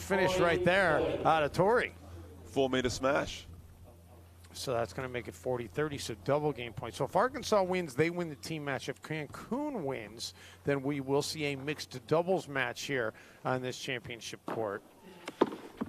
Finish right there out of Torrey. 4-meter smash. So that's going to make it 40-30, so double game point. So if Arkansas wins, they win the team match. If Cancun wins, then we will see a mixed doubles match here on this championship court.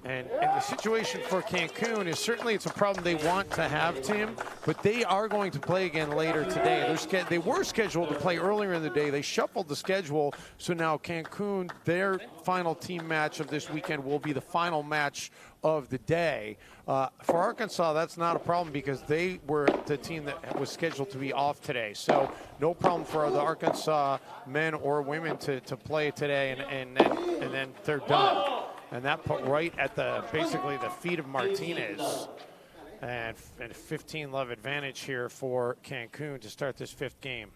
And the situation for Cancun is certainly it's a problem they want to have, Tim, but they are going to play again later today. They were scheduled to play earlier in the day. They shuffled the schedule, so now Cancun, their final team match of this weekend will be the final match of the day. For Arkansas, that's not a problem because they were the team that was scheduled to be off today. So no problem for the Arkansas men or women to play today, and then they're done. And that put right at basically the feet of Martinez. And 15-love advantage here for Cancun to start this fifth game.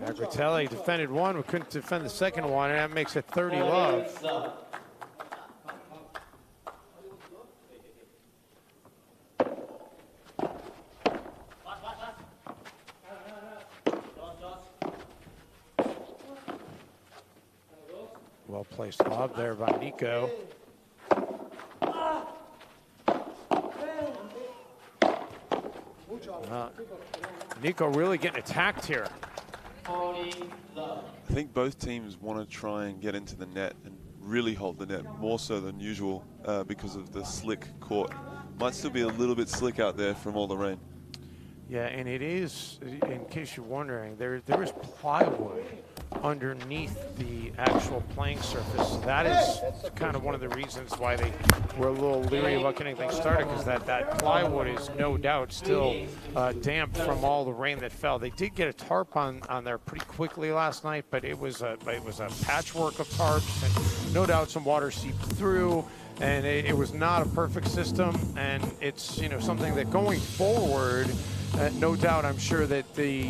Agritelli defended one, we couldn't defend the second one, and that makes it 30-love. Well-placed lob there by Nico. Nico really getting attacked here. I think both teams want to try and get into the net and really hold the net, more so than usual because of the slick court. Might still be a little bit slick out there from all the rain. Yeah, and it is, in case you're wondering, there is plywood underneath the actual playing surface. That is kind of one of the reasons why they were a little leery about getting things started, because that plywood is no doubt still damp from all the rain that fell. They did get a tarp on there pretty quickly last night, but it was a patchwork of tarps, and no doubt some water seeped through. And it was not a perfect system, and it's something that going forward, no doubt, I'm sure that the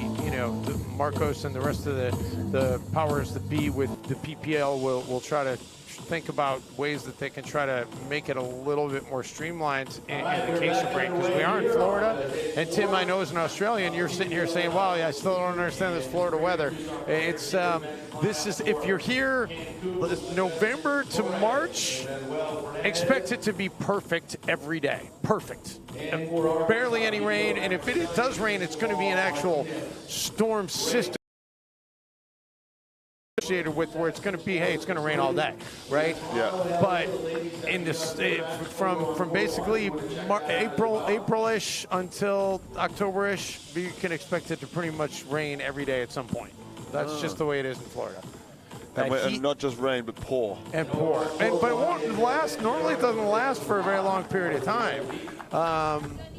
Marcos and the rest of the powers that be with the PPL will try to think about ways that they can try to make it a little bit more streamlined in the case of rain, because we are in Florida, and Tim, I know, as an Australian, you're sitting here saying, wow, I still don't understand this Florida weather. It's this is, if you're here November to March, expect it to be perfect every day. Perfect. And barely any rain, and if it does rain, it's going to be an actual storm system associated with where it's going to be, hey, it's going to rain all day, right? Yeah. But in this, from basically April-ish until October-ish, you can expect it to pretty much rain every day at some point. That's just the way it is in Florida. And not just rain, but pour. And pour. But it won't last. Normally, it doesn't last for a very long period of time.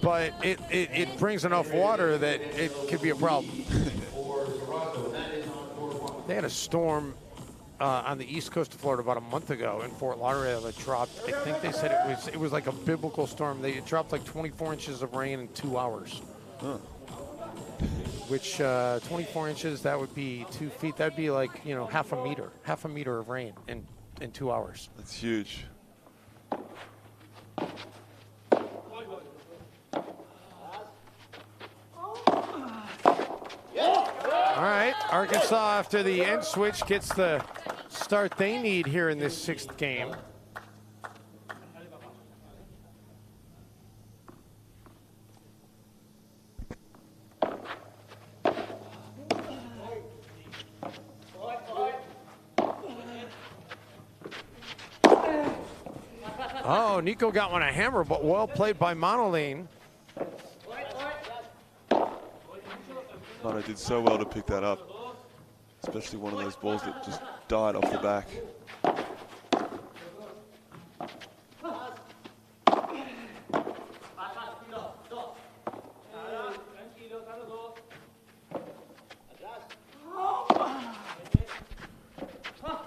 But it brings enough water that it could be a problem. They had a storm on the east coast of Florida about a month ago in Fort Lauderdale that dropped. I think they said it was like a biblical storm. It dropped like 24 inches of rain in 2 hours. Huh. Which 24 inches, that would be 2 feet. That'd be like half a meter of rain in 2 hours. That's huge. All right, Arkansas, after the end switch, gets the start they need here in this sixth game. Oh, Nico got one a hammer, but well played by Monoline. Mono did so well to pick that up, especially one of those balls that just died off the back.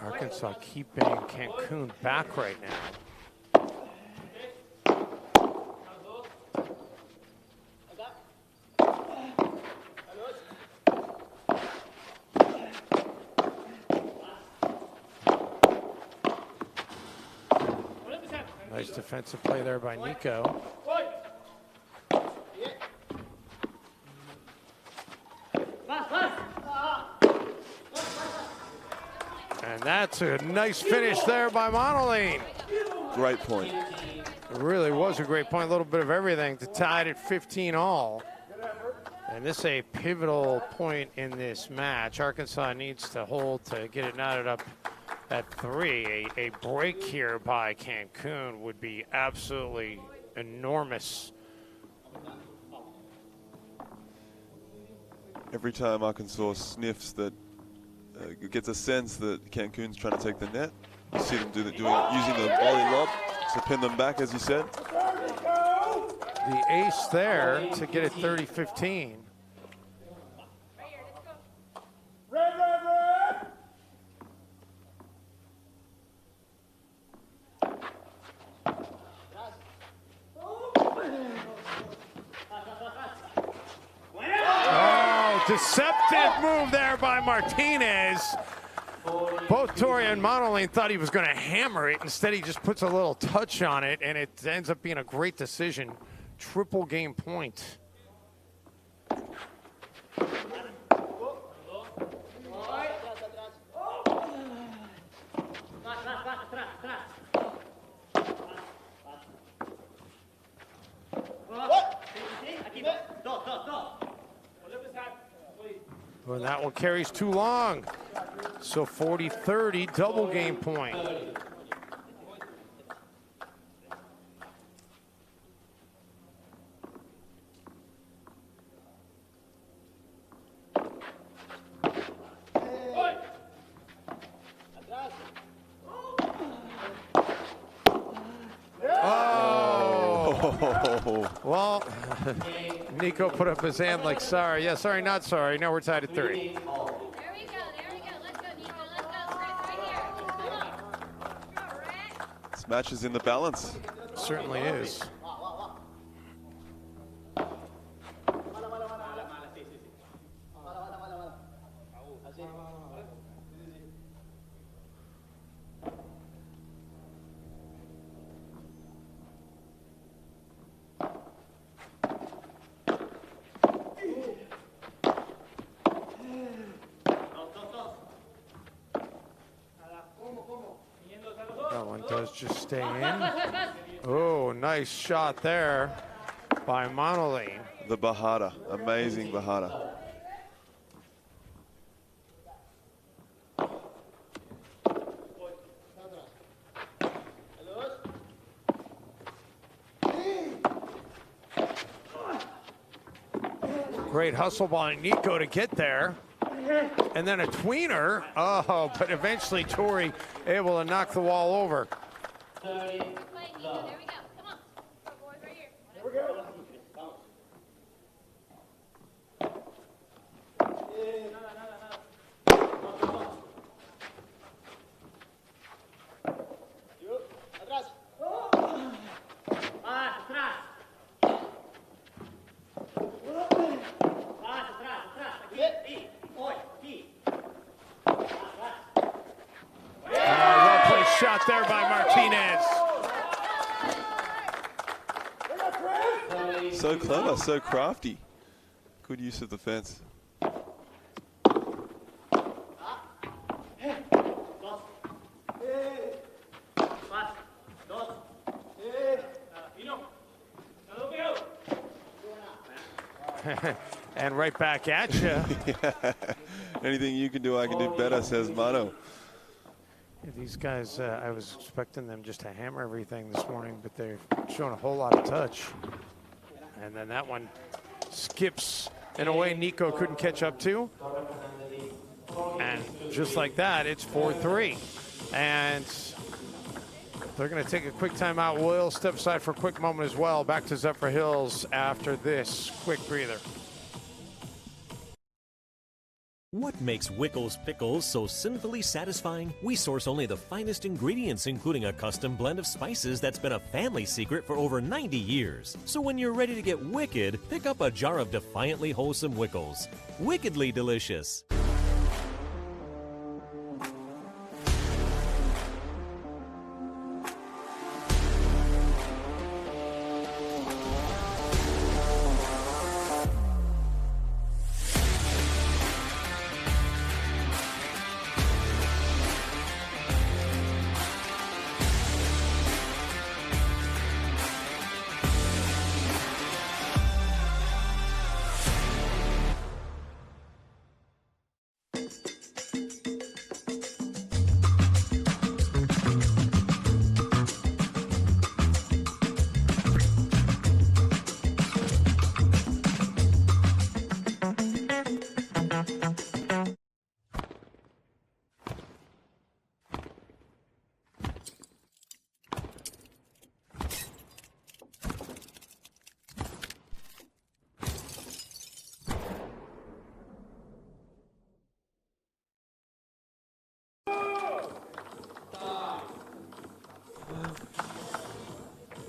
Arkansas keeping Cancun back right now. Nice defensive play there by Nico. And that's a nice finish there by Monoline. Great point. It really was a great point. A little bit of everything to tie it at 15 all. And this is a pivotal point in this match. Arkansas needs to hold to get it knotted up at 3. A break here by Cancun would be absolutely enormous. Every time Arkansas sniffs that, gets a sense that Cancun's trying to take the net, you see them using the volley lob to pin them back, as you said. The ace there to get it 30-15. Oh, deceptive move there by Martinez. Both Torrey and Monoline thought he was going to hammer it. Instead, he just puts a little touch on it, and it ends up being a great decision. Triple game point. Well, that one carries too long. So 40-30, double game point. Oh, well, Nico put up his hand like, sorry. Yeah, sorry, not sorry. Now we're tied at 3. There we go. Let's go, Nico. Let's go. Right here. This match is in the balance. Certainly is. That one does just stay in. Oh, nice shot there by Monoline. The Bajada, amazing Bajada. Great hustle by Nico to get there. And then a tweener. Oh, but eventually Torrey able to knock the wall over. 30. There we go. Come on. Go, boys, right here. Here we go. Shot there by Martinez. So clever, so crafty. Good use of the fence. And right back at you. Yeah. Anything you can do, I can do better, says Mano. Yeah, these guys, I was expecting them just to hammer everything this morning, but they're showing a whole lot of touch. And then that one skips in a way Nico couldn't catch up to. And just like that, it's 4-3. And they're going to take a quick timeout. We'll step aside for a quick moment as well. Back to Zephyr Hills after this quick breather. What makes Wickles Pickles so sinfully satisfying? We source only the finest ingredients, including a custom blend of spices that's been a family secret for over 90 years. So when you're ready to get wicked, pick up a jar of defiantly wholesome Wickles. Wickedly delicious.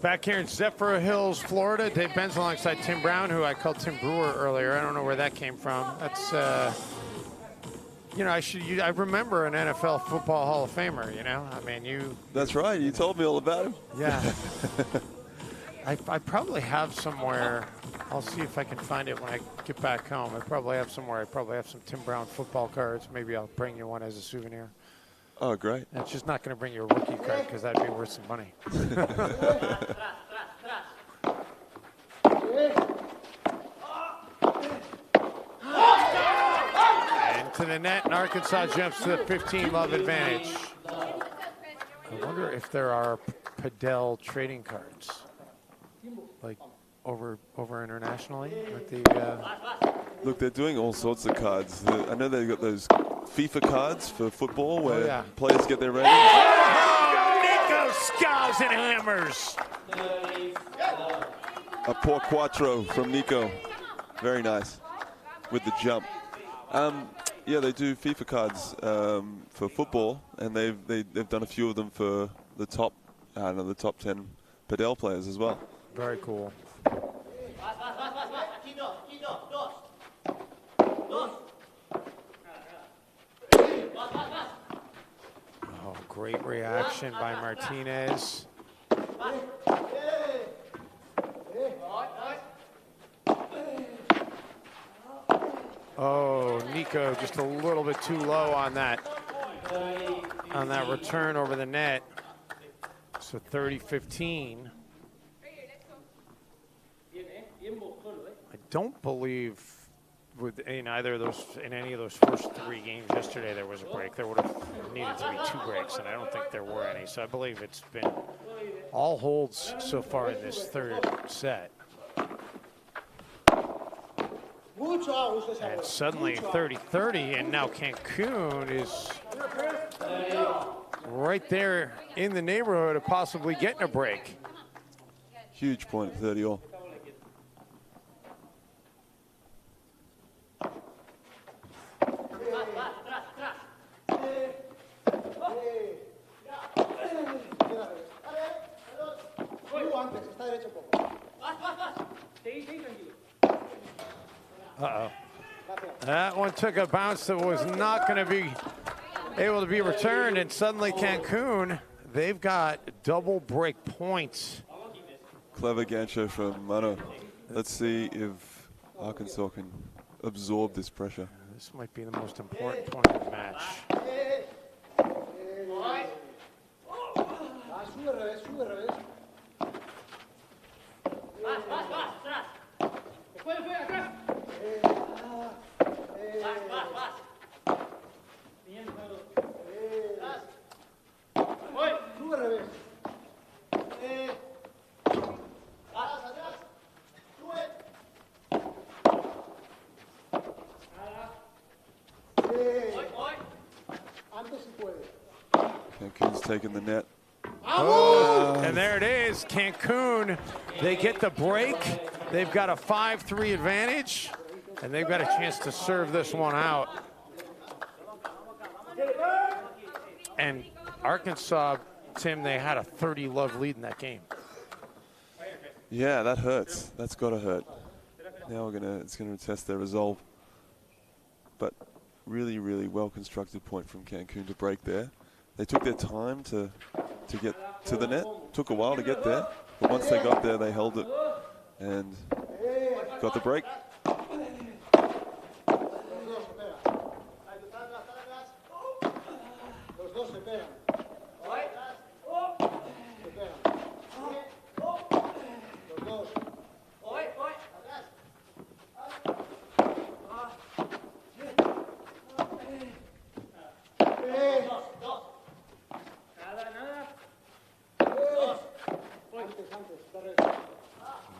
Back here in Zephyr Hills, Florida, Dave Benz alongside Tim Brown, who I called Tim Brewer earlier. I don't know where that came from. That's, you know, I remember an NFL football Hall of Famer, you know? I mean, you... That's right. You told me all about him. Yeah. I probably have somewhere. I'll see if I can find it when I get back home. I probably have somewhere. I probably have some Tim Brown football cards. Maybe I'll bring you one as a souvenir. Oh, great. It's just not going to bring you a rookie card because that'd be worth some money. And to the net, and Arkansas jumps to the 15-love advantage. I wonder if there are Padel trading cards, like over internationally. With the, Look, they're doing all sorts of cards. I know they've got those FIFA cards for football where players get their ratings. Oh, Nico scows and hammers. A poor quattro from Nico. Very nice with the jump. Yeah, they do FIFA cards for football, and they've done a few of them for the top, I don't know, the top 10 Padel players as well. Very cool. Oh, great reaction by Martinez. Oh, Nico just a little bit too low on that return over the net. So 30-15. I don't believe in any of those first three games yesterday there was a break. There would have needed to be 2 breaks, and I don't think there were any. So I believe it's been all holds so far in this third set. And suddenly 30-30, and now Cancun is right there in the neighborhood of possibly getting a break. Huge point at 30-all. Uh-oh. That one took a bounce that was not going to be able to be returned, and suddenly Cancun, they've got double break points. Clever gancho from Mano. Let's see if Arkansas can absorb this pressure. This might be the most important point of the match. Cancun's taking the net. Oh, and there it is, Cancun. They get the break. They've got a 5-3 advantage, and they've got a chance to serve this one out. And Arkansas, Tim, they had a 30-love lead in that game. Yeah, that hurts. That's got to hurt. Now it's gonna test their resolve. But really, really well-constructed point from Cancun to break there. They took their time to get to the net. Took a while to get there, but once they got there, they held it and got the break.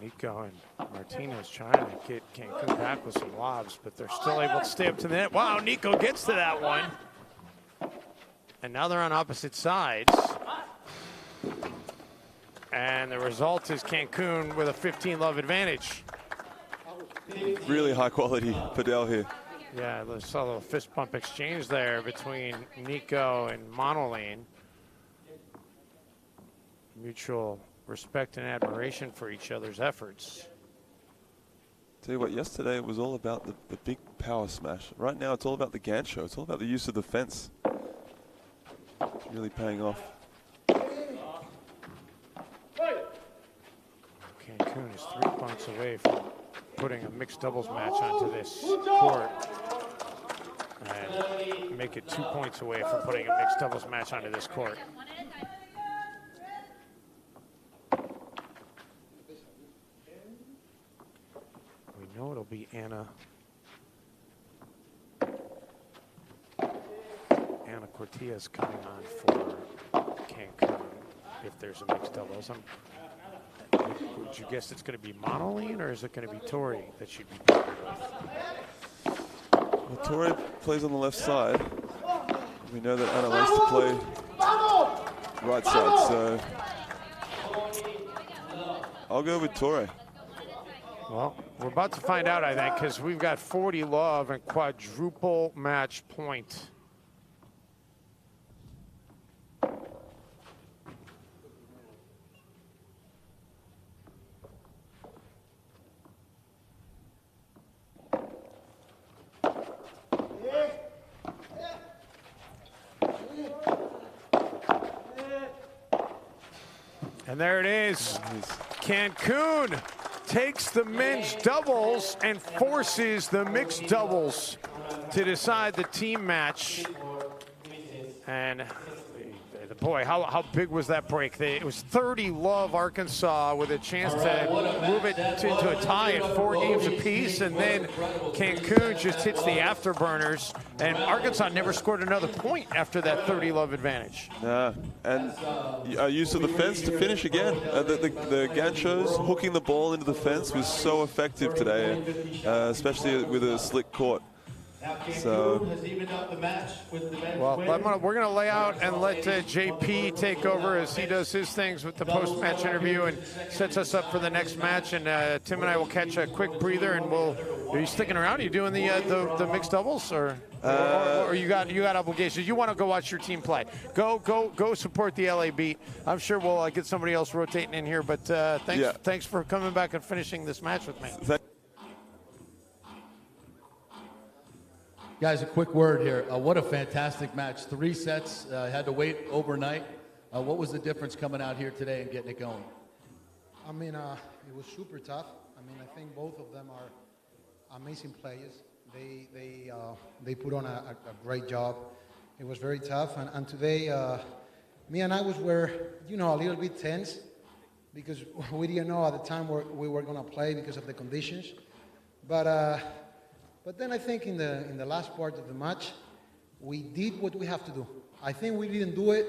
Nico and Martinez trying to get Cancun back with some lobs, but they're still able to stay up to the net. Wow, Nico gets to that one. And now they're on opposite sides. And the result is Cancun with a 15-love advantage. Really high quality Padel here. Yeah, I saw a little fist bump exchange there between Nico and Monoline. Mutual respect and admiration for each other's efforts. Tell you what, yesterday it was all about the big power smash. Right now it's all about the gancho. It's all about the use of the fence. It's really paying off. Cancun is 3 points away from putting a mixed doubles match onto this court. And make it 2 points away from putting a mixed doubles match onto this court. One at a time. We know it'll be Anna Cortez coming on for Cancun if there's a mixed doubles. Would you guess it's going to be Monoline, or is it going to be Tori that she'd be partnered with? Well, Tori plays on the left side. We know that Anna likes to play right side, so I'll go with Tori. Well, we're about to find out, I think, because we've got 40 love and quadruple match point. And there it is. Cancun takes the men's doubles and forces the mixed doubles to decide the team match. And boy, how big was that break? It was 30 love Arkansas with a chance to move it into a tie at 4 games apiece, and then Cancun just hits the afterburners, and Arkansas never scored another point after that 30 love advantage. And use of the fence to finish again. The ganchos hooking the ball into the fence was so effective today, especially with a slick court. So, well, we're going to lay out and let JP take over as he does his things with the post-match interview and sets us up for the next match. And Tim and I will catch a quick breather, and are you sticking around? Are you doing the mixed doubles, or you got obligations? You want to go watch your team play? Go support the LA Beat. I'm sure we'll get somebody else rotating in here. But thanks for coming back and finishing this match with me. Guys, a quick word here. What a fantastic match. 3 sets, had to wait overnight. What was the difference coming out here today and getting it going? I mean, it was super tough. I mean, I think both of them are amazing players. They put on a great job. It was very tough. And today, me and I were a little bit tense because we didn't know at the time we were going to play because of the conditions. But then I think in the last part of the match, we did what we have to do. I think we didn't do it,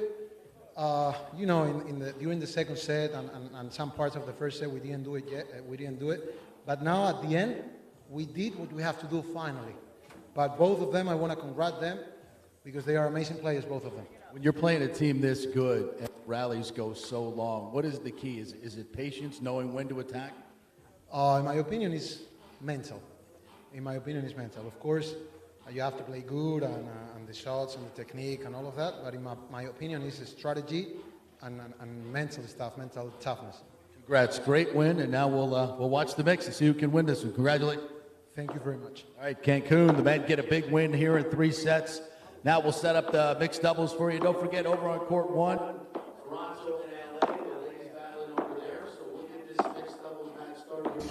during the second set and some parts of the first set we didn't do it yet. We didn't do it. But now at the end, we did what we have to do finally. But both of them, I want to congratulate them because they are amazing players, both of them. When you're playing a team this good and rallies go so long, what is the key? Is it patience, knowing when to attack? In my opinion, it's mental. Of course, you have to play good and the shots and the technique and all of that. But in my opinion, it's a strategy and mental stuff, mental toughness. Congrats, great win, and now we'll watch the mix and see who can win this one. Congratulations. Thank you very much. All right, Cancun, the men get a big win here in 3 sets. Now we'll set up the mixed doubles for you. Don't forget, over on court 1. Toronto and LA, the ladies battling over there. So we'll get this mixed doubles match started.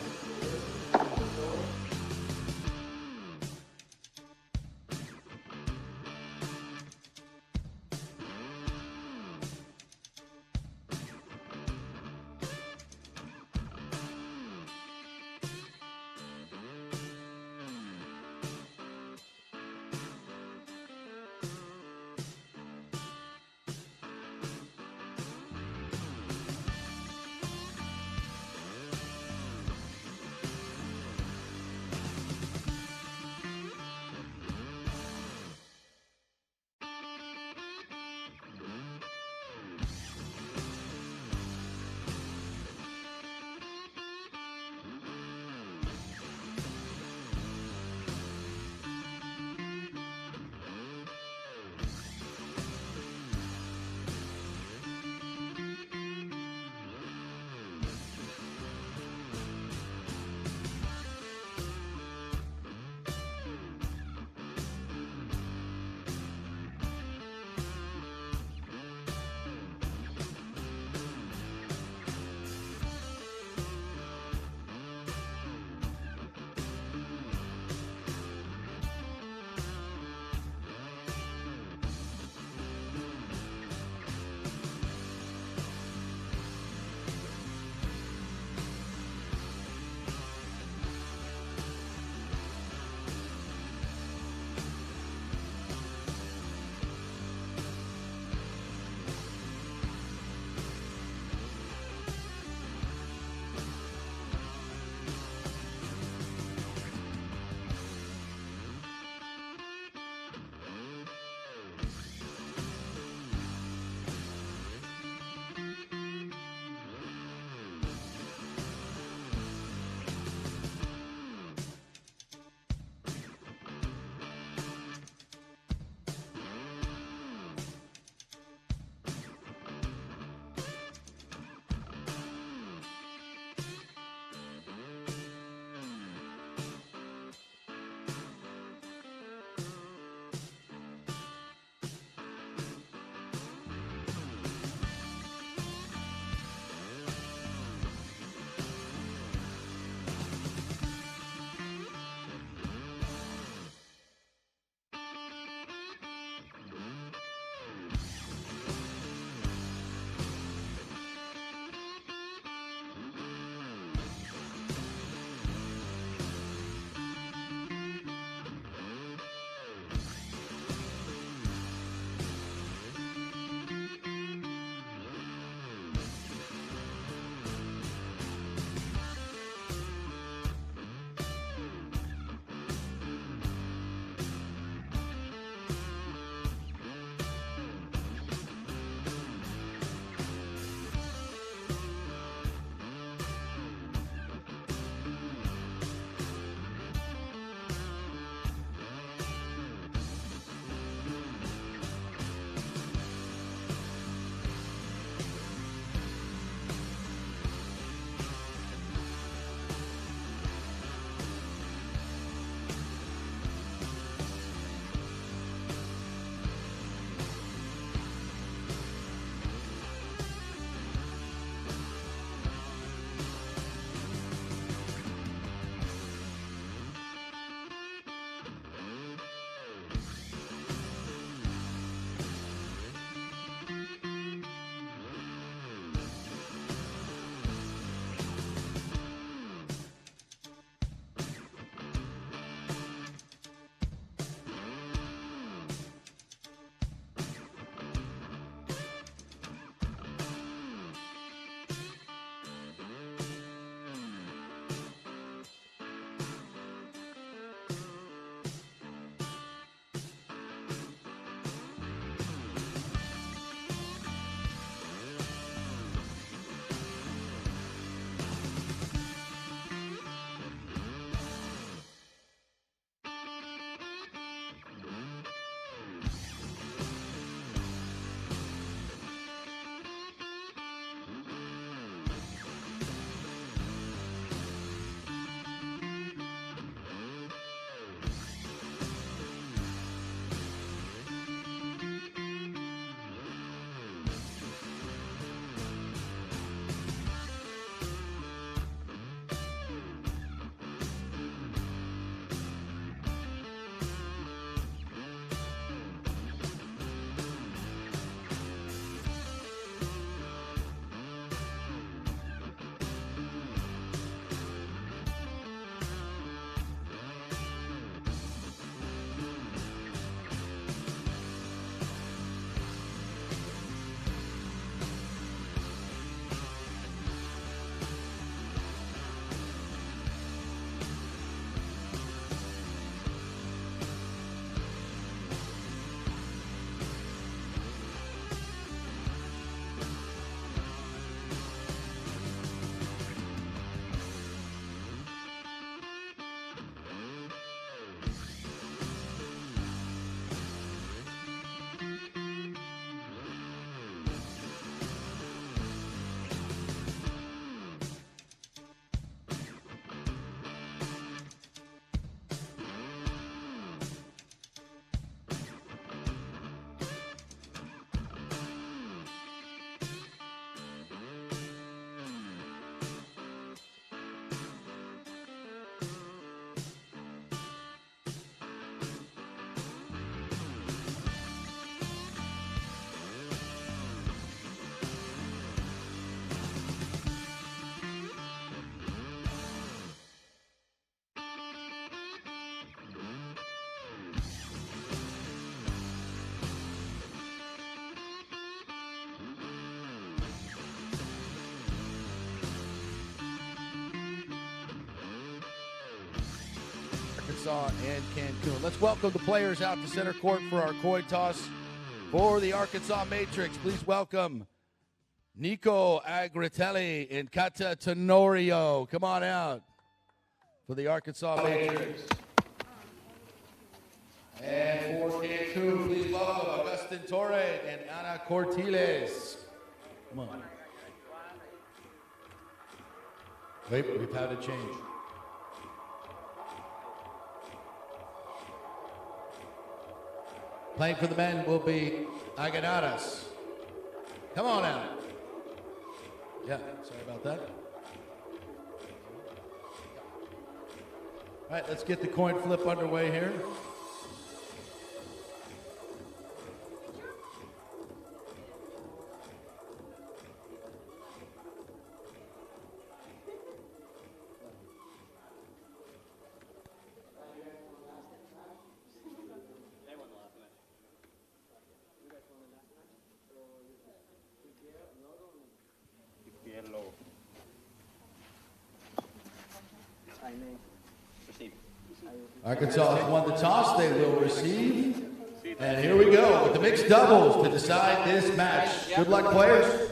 Arkansas and Cancun. Let's welcome the players out to center court for our coin toss for the Arkansas Matrix. Please welcome Nico Agritelli and Kata Tenorio. Come on out for the Arkansas Matrix. And for Cancun, please welcome Agustin Torre and Ana Cortiles. Come on. Wait, we've had a change. Playing for the men will be Aganadas. Come on out. Yeah, sorry about that. All right, let's get the coin flip underway here. Arkansas has won the toss. They will receive. And here we go with the mixed doubles to decide this match. Good luck, players.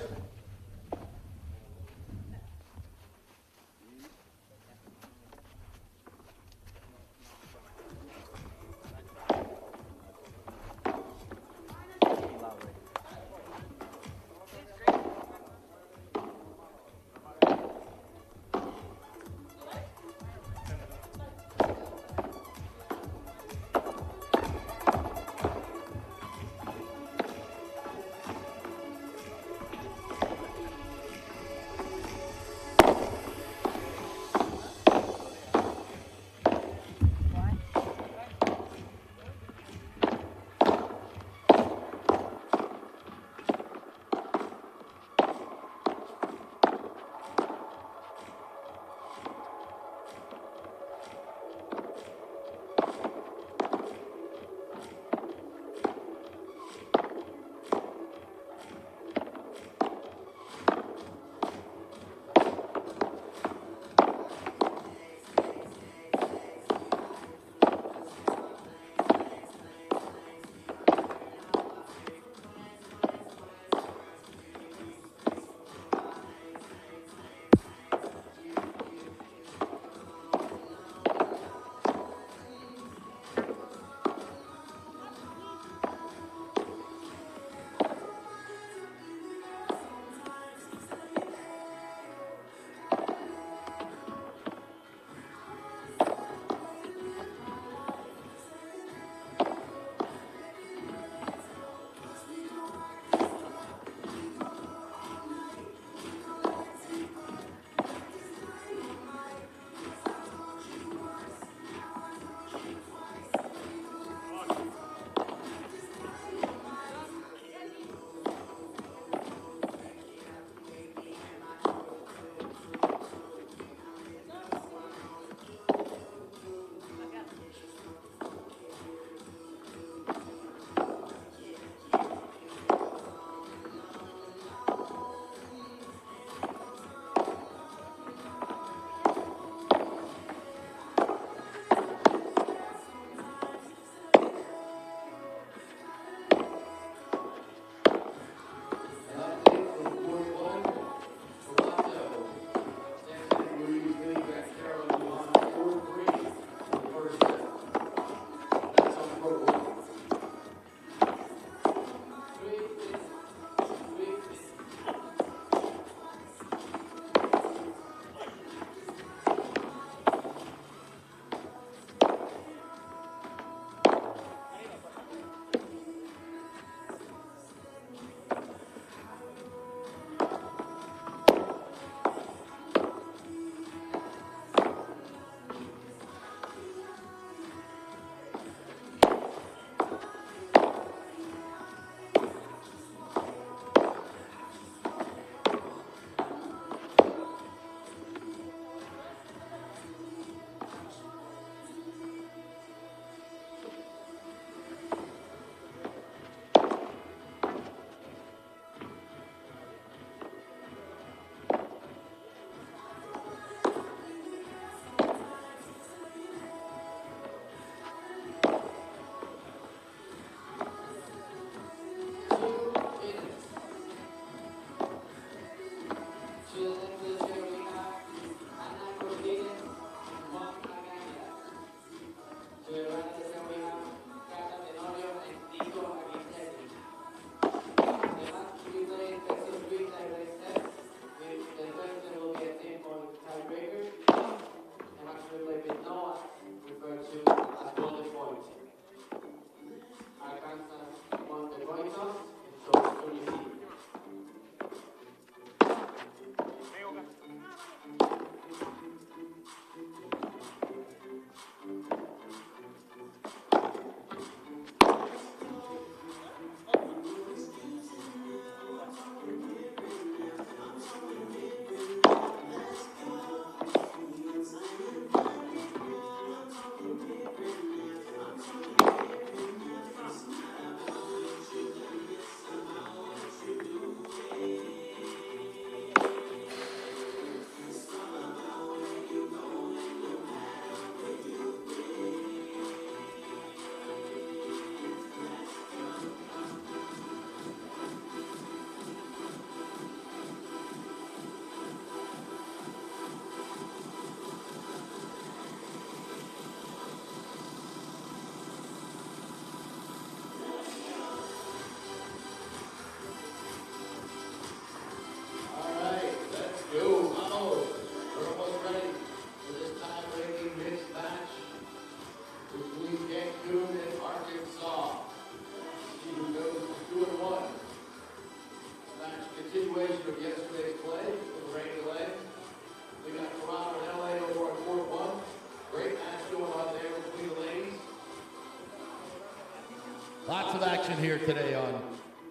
Lots of action here today on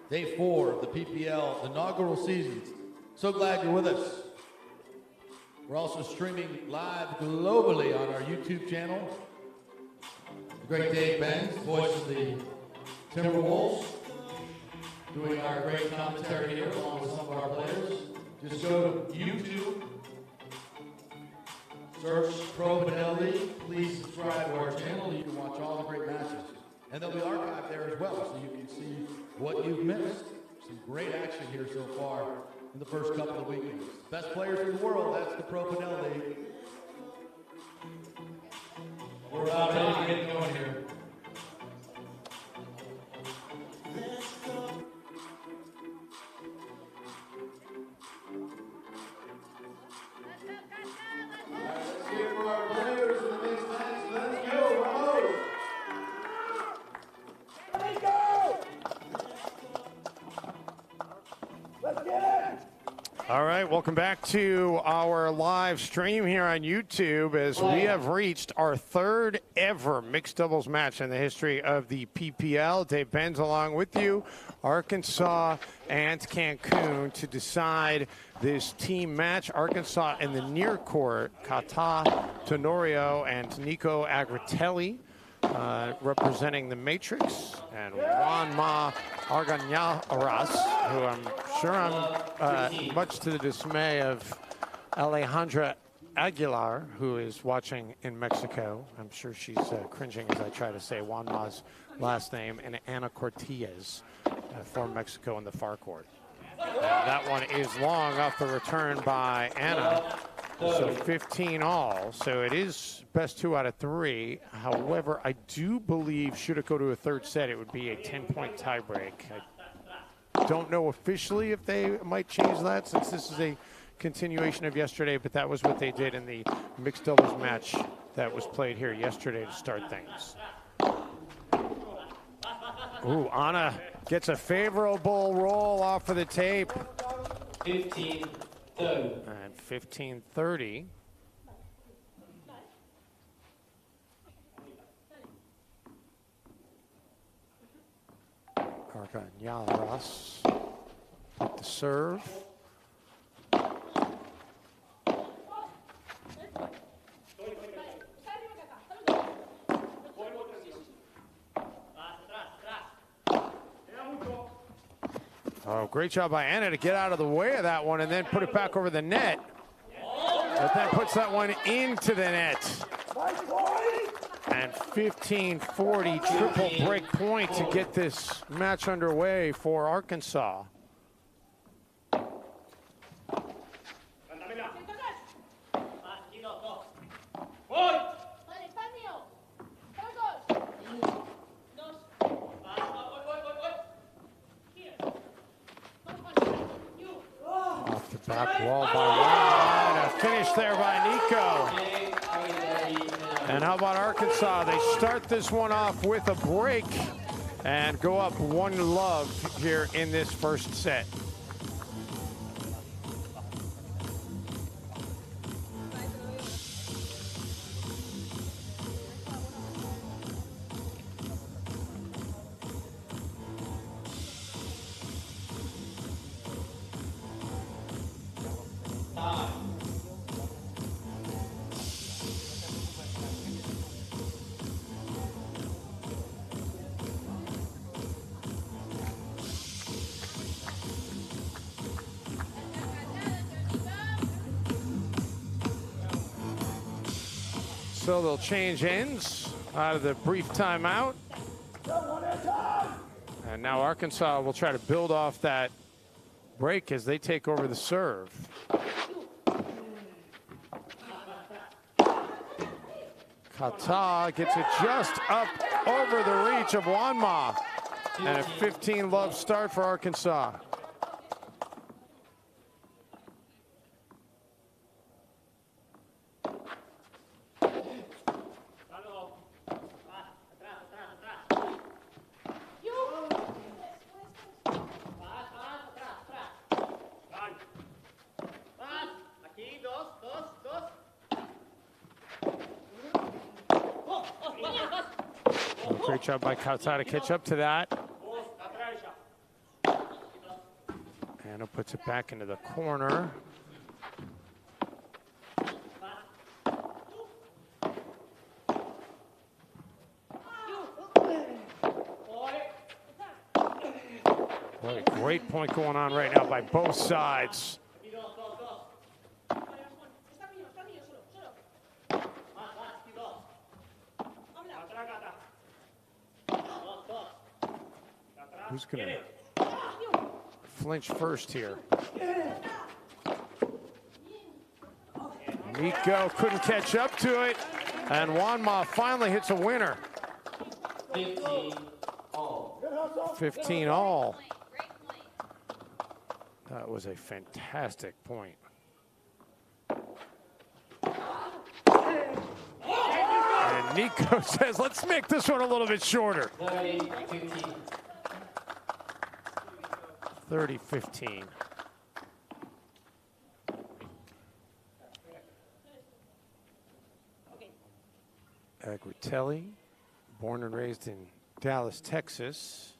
day 4 of the PPL inaugural season. So glad you're with us. We're also streaming live globally on our YouTube channel. The great Dave Benz, voice of the Timberwolves, doing our great commentary here along with some of our players. Just go to YouTube, search Pro Padel League. Please subscribe to our channel. You can watch all the great matches. And they'll be archived there as well, so you can see what you've missed. Some great action here so far in the first couple of weekends. Best players in the world, that's the Pro Padel League. We're about ready to get going here. All right, welcome back to our live stream here on YouTube as we have reached our 3rd ever mixed doubles match in the history of the PPL. Dave Benz along with you, Arkansas and Cancun to decide this team match. Arkansas in the near court, Kata Tenorio and Nico Agritelli representing the Matrix, and Juanma Argañaras, who I'm sure much to the dismay of Alejandra Aguilar, who is watching in Mexico. I'm sure she's cringing as I try to say Juanma's last name, and Ana Cortez from Mexico in the far court. And that one is long off the return by Anna. So 15 all. So it is best 2 out of 3. However, I do believe should it go to a 3rd set, it would be a 10-point tiebreak. I don't know officially if they might change that since this is a continuation of yesterday, but that was what they did in the mixed doubles match that was played here yesterday to start things. Ooh, Anna gets a favorable roll off of the tape. 15-30. And 15-30. Argañaras with the serve. Oh, great job by Anna to get out of the way of that one and then put it back over the net. But that puts that one into the net. And 15-40 triple break point to get this match underway for Arkansas. Back wall by Juan, and a finish there by Nico. And how about Arkansas? They start this one off with a break and go up 1-love here in this first set. So they'll change ends out of the brief timeout. And now Arkansas will try to build off that break as they take over the serve. Kata gets it just up over the reach of Juanma. And a 15-love start for Arkansas. Great job by Kata to catch up to that. Tino puts it back into the corner. Boy, great point going on right now by both sides. Who's going to flinch first here? Nico couldn't catch up to it, and Wanma finally hits a winner. 15 all. 15 all. That was a fantastic point. And Nico says, let's make this one a little bit shorter. 30-15. 30-15. Agritelli, born and raised in Dallas, Texas.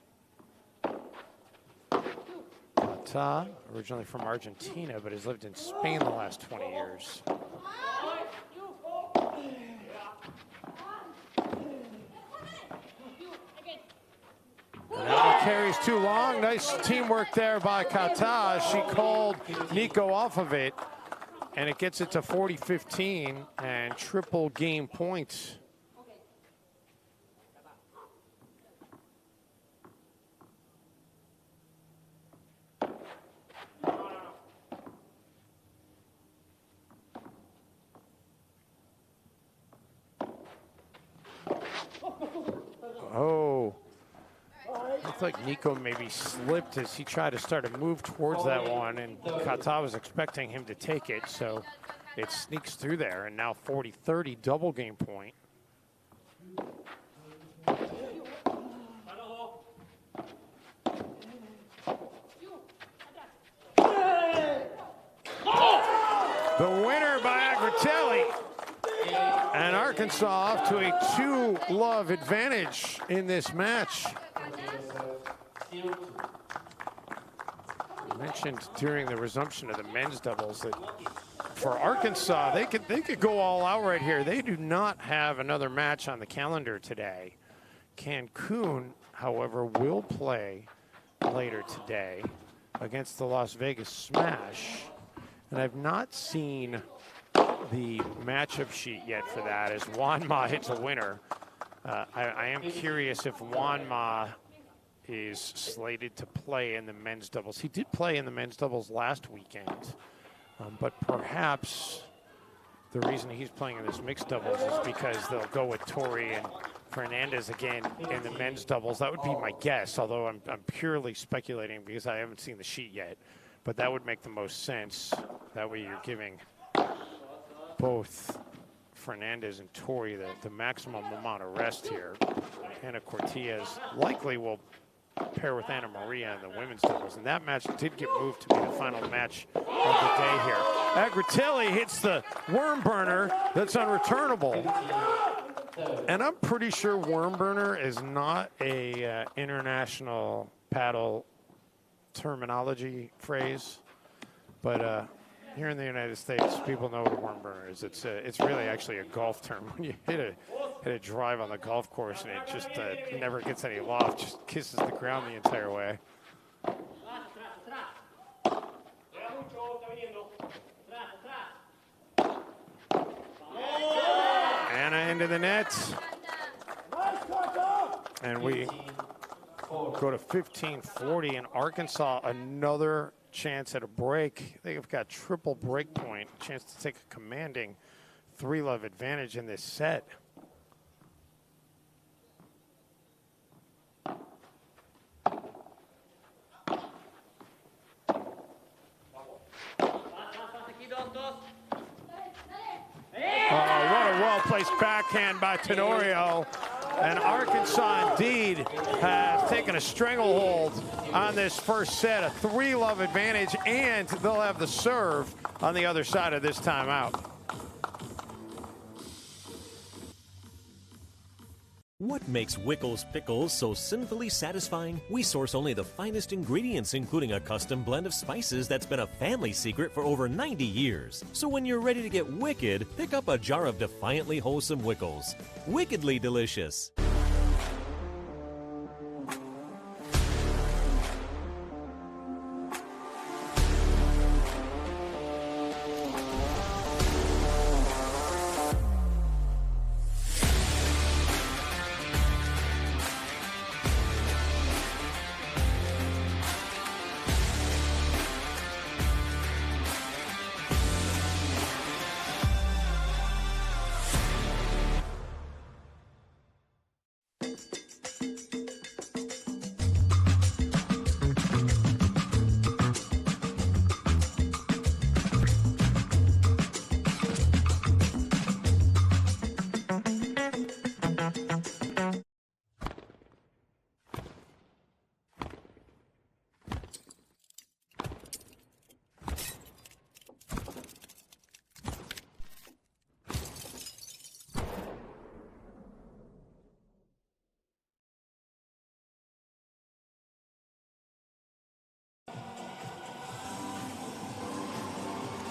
Mata, originally from Argentina, but has lived in Spain the last 20 years. Now the carry's too long. Nice teamwork there by Kata. She called Nico off of it, and it gets it to 40-15 and triple game points. Oh, looks like Nico maybe slipped as he tried to start a move towards that one, and Kata was expecting him to take it, so it sneaks through there, and now 40-30 double game point. The winner by Agritelli. And Arkansas off to a 2-love advantage in this match. I mentioned during the resumption of the men's doubles that for Arkansas, they could go all out right here. They do not have another match on the calendar today. Cancun, however, will play later today against the Las Vegas Smash. And I've not seen the matchup sheet yet for that as Wanma hits a winner. I am curious if Wanma is slated to play in the men's doubles. He did play in the men's doubles last weekend, but perhaps the reason he's playing in this mixed doubles is because they'll go with Tori and Fernandez again in the men's doubles. That would be my guess, although I'm purely speculating because I haven't seen the sheet yet. But that would make the most sense. That way you're giving both Fernandez and Tori the maximum amount of rest here. Anna Cortez likely will pair with Anna Maria in the women's doubles, and that match did get moved to be the final match of the day here. Agritelli hits the worm burner that's unreturnable, and I'm pretty sure worm burner is not a international paddle terminology phrase, but here in the United States, people know what a worm burner is. It's really actually a golf term. When you hit a drive on the golf course and it just never gets any loft, just kisses the ground the entire way. Anna into the net, and we go to 15-40, and Arkansas another chance at a break. They've got triple break point, chance to take a commanding 3-love advantage in this set. What a well-placed backhand by Tenorio. And Arkansas indeed has taken a stranglehold on this first set, a 3-love advantage, and they'll have the serve on the other side of this timeout. What makes Wickles pickles so sinfully satisfying? We source only the finest ingredients, including a custom blend of spices that's been a family secret for over 90 years. So when you're ready to get wicked, pick up a jar of defiantly wholesome Wickles. Wickedly delicious.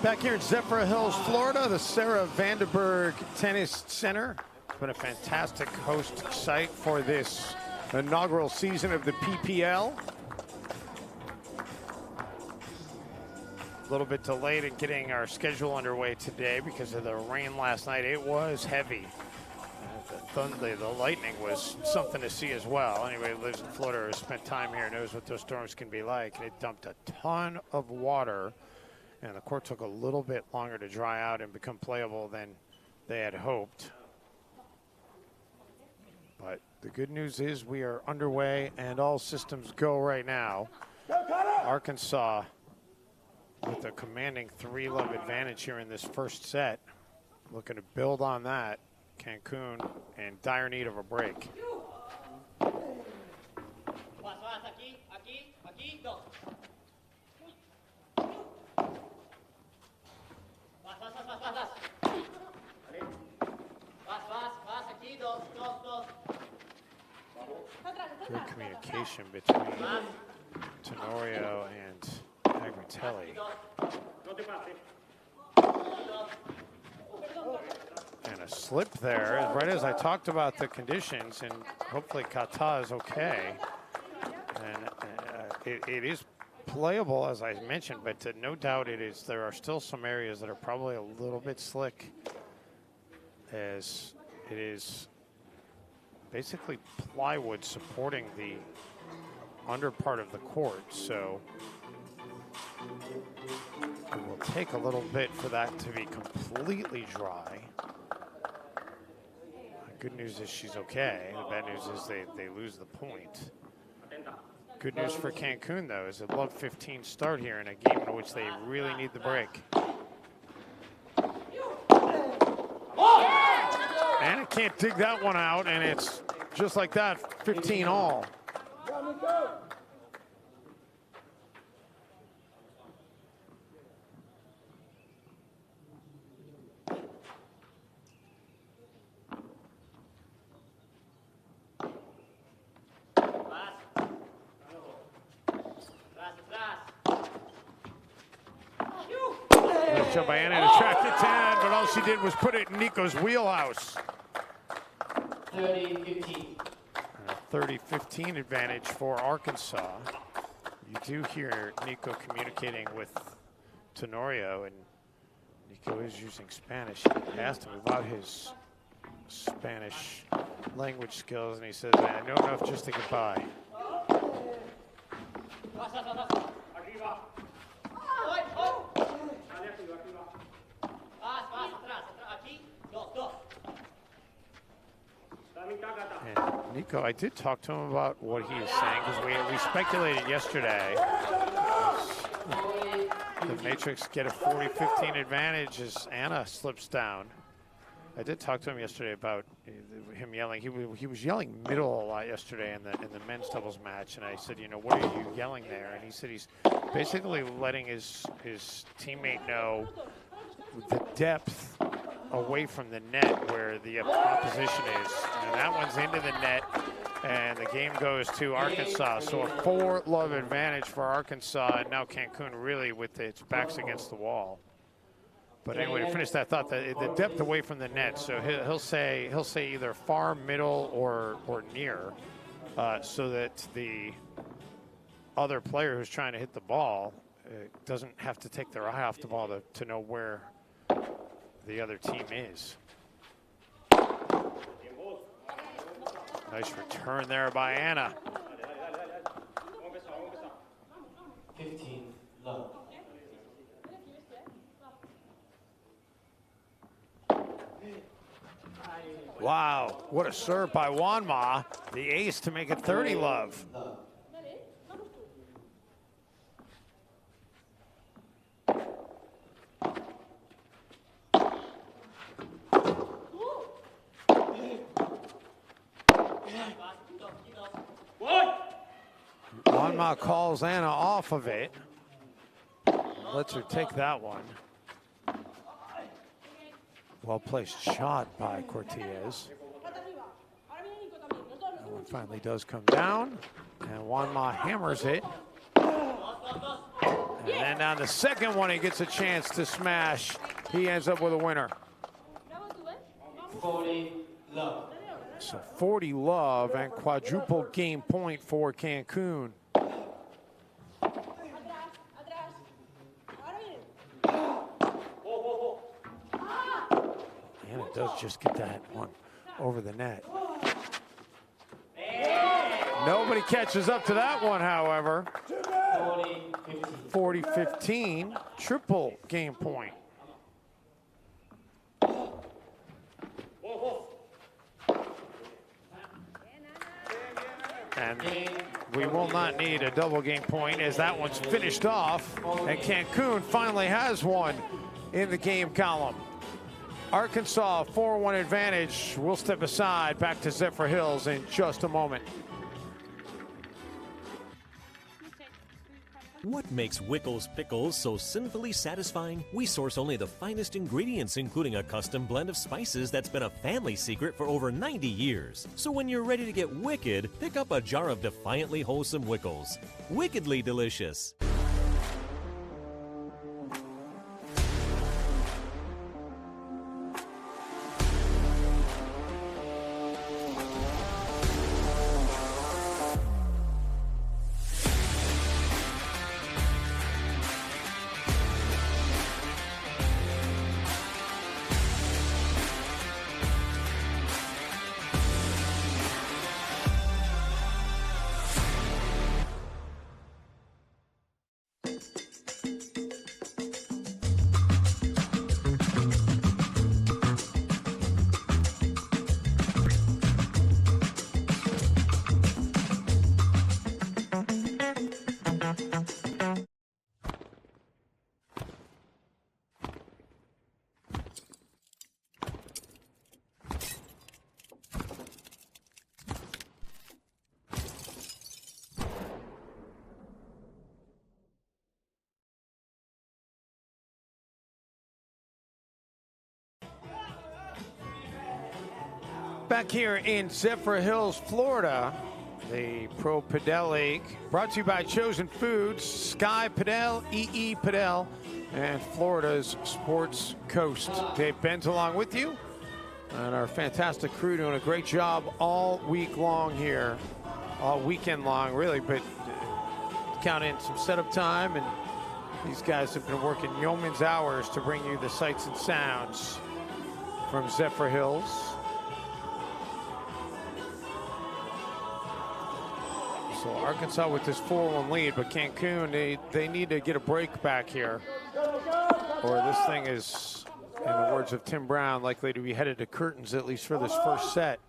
Back here at Zephyr Hills, Florida, the Sarah Vandenberg Tennis Center. It's been a fantastic host site for this inaugural season of the PPL. A little bit delayed in getting our schedule underway today because of the rain last night. It was heavy. The thunder, the lightning was something to see as well. Anybody who lives in Florida or has spent time here knows what those storms can be like. And it dumped a ton of water. And the court took a little bit longer to dry out and become playable than they had hoped. But the good news is we are underway and all systems go right now. Arkansas with a commanding 3-love advantage here in this first set. Looking to build on that. Cancun in dire need of a break. Good communication between Tenorio and Agritelli. And a slip there, right as I talked about the conditions, and hopefully Kata is okay. And it is playable, as I mentioned, but no doubt there are still some areas that are probably a little bit slick, as it is basically plywood supporting the under part of the court. So it will take a little bit for that to be completely dry. The good news is she's okay. The bad news is they lose the point. Good news for Cancun, though, is a love 15 start here in a game in which they really need the break. And it can't dig that one out, and it's just like that, 15 all. Nice job by Anna to track it down, but all she did was put it in Nico's wheelhouse. 30-15. 30-15 advantage for Arkansas. You do hear Nico communicating with Tenorio, and Nico is using Spanish. He asked him about his Spanish language skills, and he says, I know enough just to get by. And Nico, I did talk to him about what he is saying, because we speculated yesterday. The Matrix get a 40-15 advantage as Anna slips down. I did talk to him yesterday about him yelling. He was yelling middle a lot yesterday in the men's doubles match, and I said, you know, what are you yelling there? And he said he's basically letting his teammate know the depth away from the net where the opposition is. And that one's into the net, and the game goes to Arkansas. So a 4-love advantage for Arkansas, and now Cancun really with its backs against the wall. But anyway, to finish that thought, the depth away from the net. So he'll say either far, middle, or near, so that the other player who's trying to hit the ball doesn't have to take their eye off the ball to know where the other team is. Nice return there by Anna. 15 love. Wow, what a serve by Wanma, the ace to make it 30 love. Wanma calls Anna off of it. Lets her take that one. Well-placed shot by Cortez. That one finally does come down, and Wanma hammers it. And then on the second one, he gets a chance to smash. He ends up with a winner. 40 love. So 40 love and quadruple game point for Cancun. And it does just get that one over the net. Nobody catches up to that one, however. 40-15, triple game point. And we will not need a double game point as that one's finished off, and Cancun finally has one in the game column. Arkansas 4-1 advantage. We'll step aside, back to Zephyr Hills in just a moment. What makes Wickles Pickles so sinfully satisfying? We source only the finest ingredients, including a custom blend of spices that's been a family secret for over 90 years. So when you're ready to get wicked, pick up a jar of defiantly wholesome Wickles. Wickedly delicious. Back here in Zephyr Hills, Florida, the Pro Padel League, brought to you by Chosen Foods, Sky Padel, EE Padel, and Florida's Sports Coast. Dave Benz along with you, and our fantastic crew doing a great job all week long here, all weekend long, really, but count in some setup time, and these guys have been working yeoman's hours to bring you the sights and sounds from Zephyr Hills. So Arkansas with this 4-1 lead, but Cancun, they need to get a break back here, or this thing is, in the words of Tim Brown, likely to be headed to curtains, at least for this first set.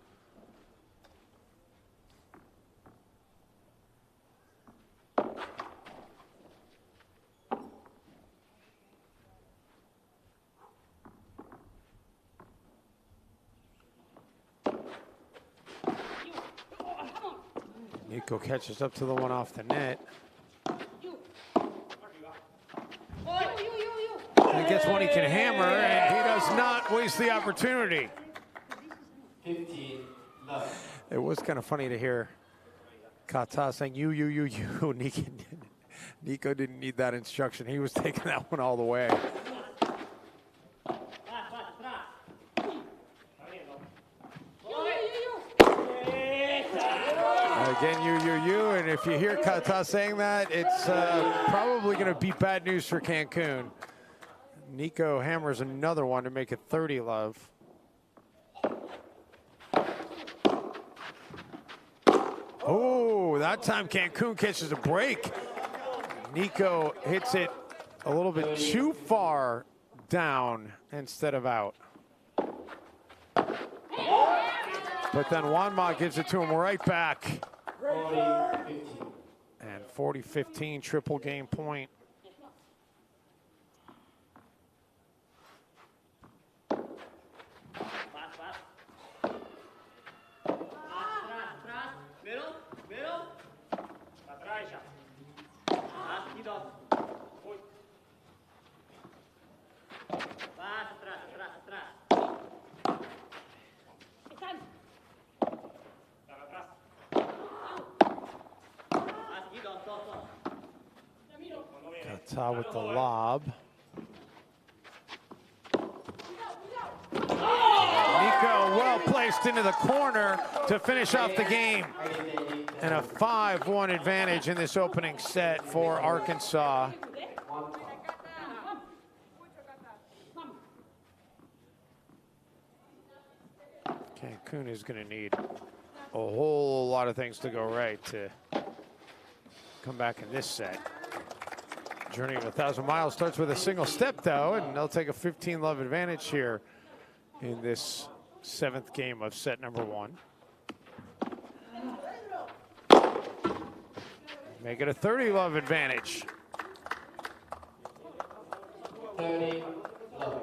Nico catches up to the one off the net. And gets one he can hammer, and he does does not waste the opportunity. 15 love. It was kind of funny to hear Kata saying, you. Nico didn't need that instruction. He was taking that one all the way. Again, you. And if you hear Kata saying that, it's probably going to be bad news for Cancun. Nico hammers another one to make it 30 love. Oh, that time Cancun catches a break. Nico hits it a little bit too far down instead of out. But then Wanma gives it to him right back. 40-15. And 40-15, triple game point. Kata with the lob. Nico well placed into the corner to finish off the game. And a 5-1 advantage in this opening set for Arkansas. Cancun is going to need a whole lot of things to go right to come back in this set. Journey of 1,000 miles starts with a single step, though, and they'll take a 15-love advantage here in this 7th game of set number 1. Make it a 30-love advantage. 30 love.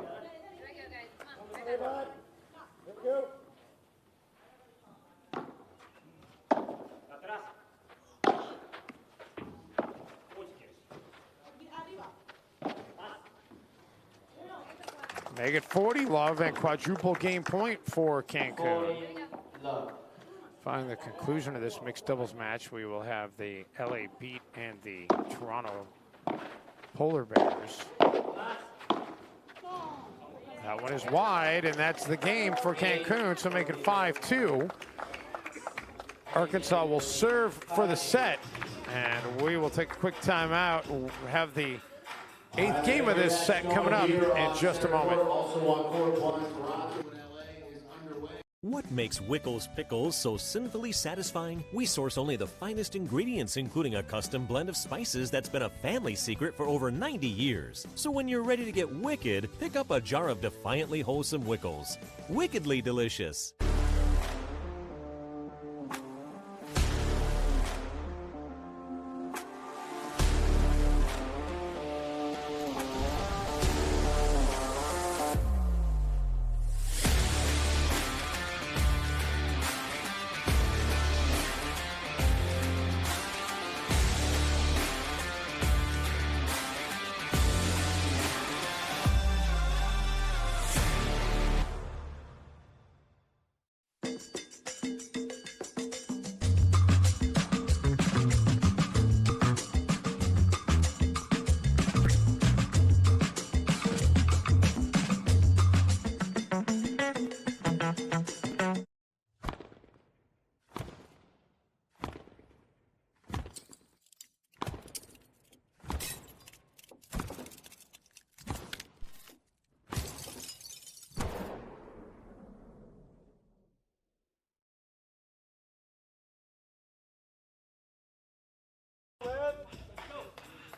Make it 40 love and quadruple game point for Cancun. 40 love. Following the conclusion of this mixed doubles match, we will have the LA Beat and the Toronto Polar Bears. That one is wide, and that's the game for Cancun, so make it 5-2. Arkansas will serve for the set, and we will take a quick timeout. We'll have the 8th game of this set coming up in just a moment. What makes Wickles pickles so sinfully satisfying? We source only the finest ingredients, including a custom blend of spices that's been a family secret for over 90 years. So when you're ready to get wicked, pick up a jar of defiantly wholesome Wickles. Wickedly delicious.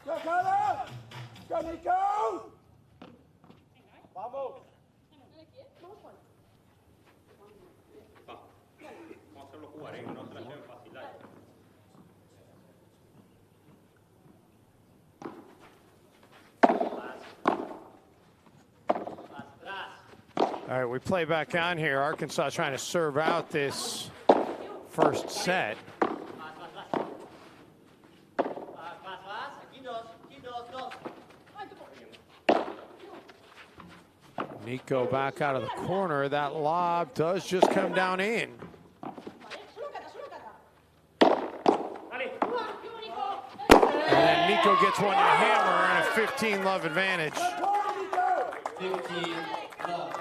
Go, Carla! Go, Nico! Vamos! Vamos a hacerlo jugar, no se la lleven fácil. All right, we play back on here. Arkansas trying to serve out this first set. Nico back out of the corner. That lob does just come down in. And then Nico gets one to hammer and a 15-love advantage. 15 love.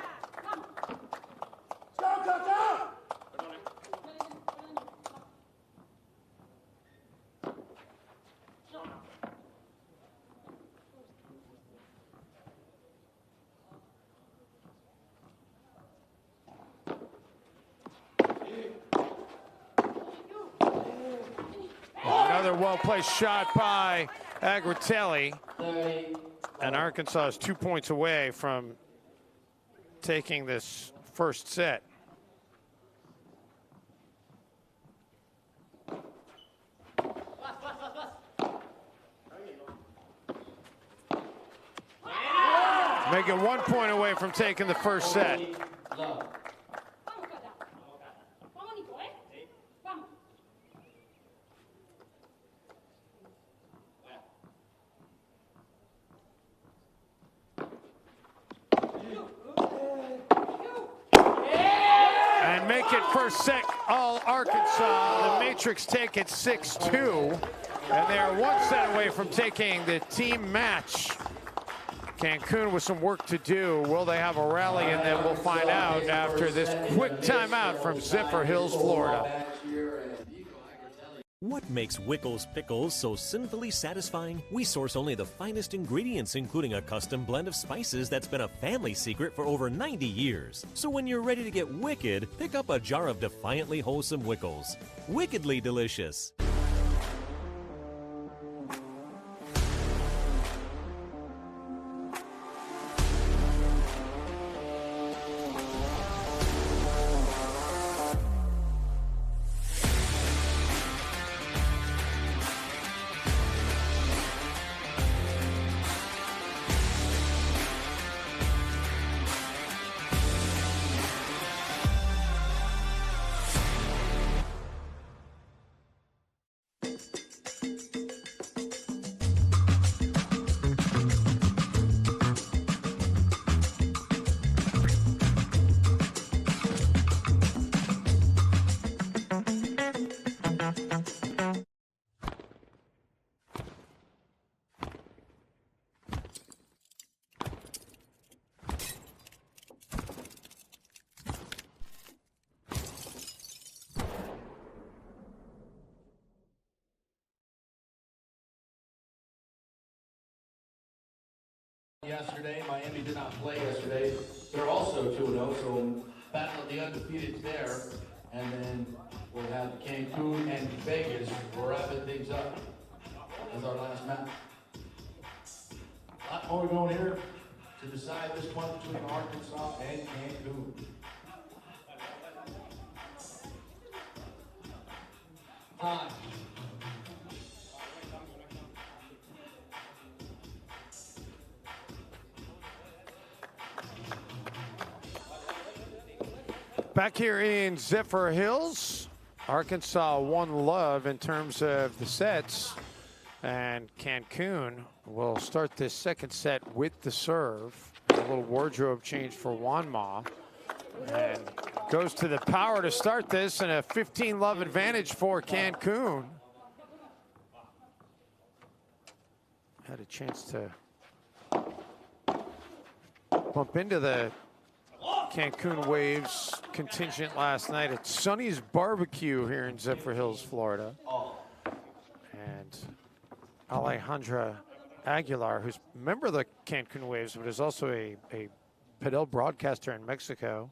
Another well-placed shot by Agritelli. And Arkansas is 2 points away from taking this first set. Making 1 point away from taking the first set. Love. And make it first set all Arkansas. The Matrix take it 6-2. And they are 1 set away from taking the team match. Cancun with some work to do. Will they have a rally? And then we'll find out after this quick timeout from Zephyr Hills, Florida. What makes Wickles pickles so sinfully satisfying? We source only the finest ingredients, including a custom blend of spices that's been a family secret for over 90 years. So when you're ready to get wicked, pick up a jar of defiantly wholesome Wickles. Wickedly delicious. Yesterday, Miami did not play yesterday. They're also 2-0, so battle of the undefeateds there. And then we'll have Cancun and Vegas wrapping things up as our last match. A lot more going here to decide this one between Arkansas and Cancun. Time. Back here in Zephyr Hills, Arkansas 1-love in terms of the sets, and Cancun will start this second set with the serve. A little wardrobe change for Wanma, and goes to the power to start this, and a 15-love advantage for Cancun. Had a chance to bump into the Cancun Waves contingent last night at Sonny's Barbecue here in Zephyr Hills, Florida. And Alejandra Aguilar, who's a member of the Cancun Waves, but is also a Padel broadcaster in Mexico.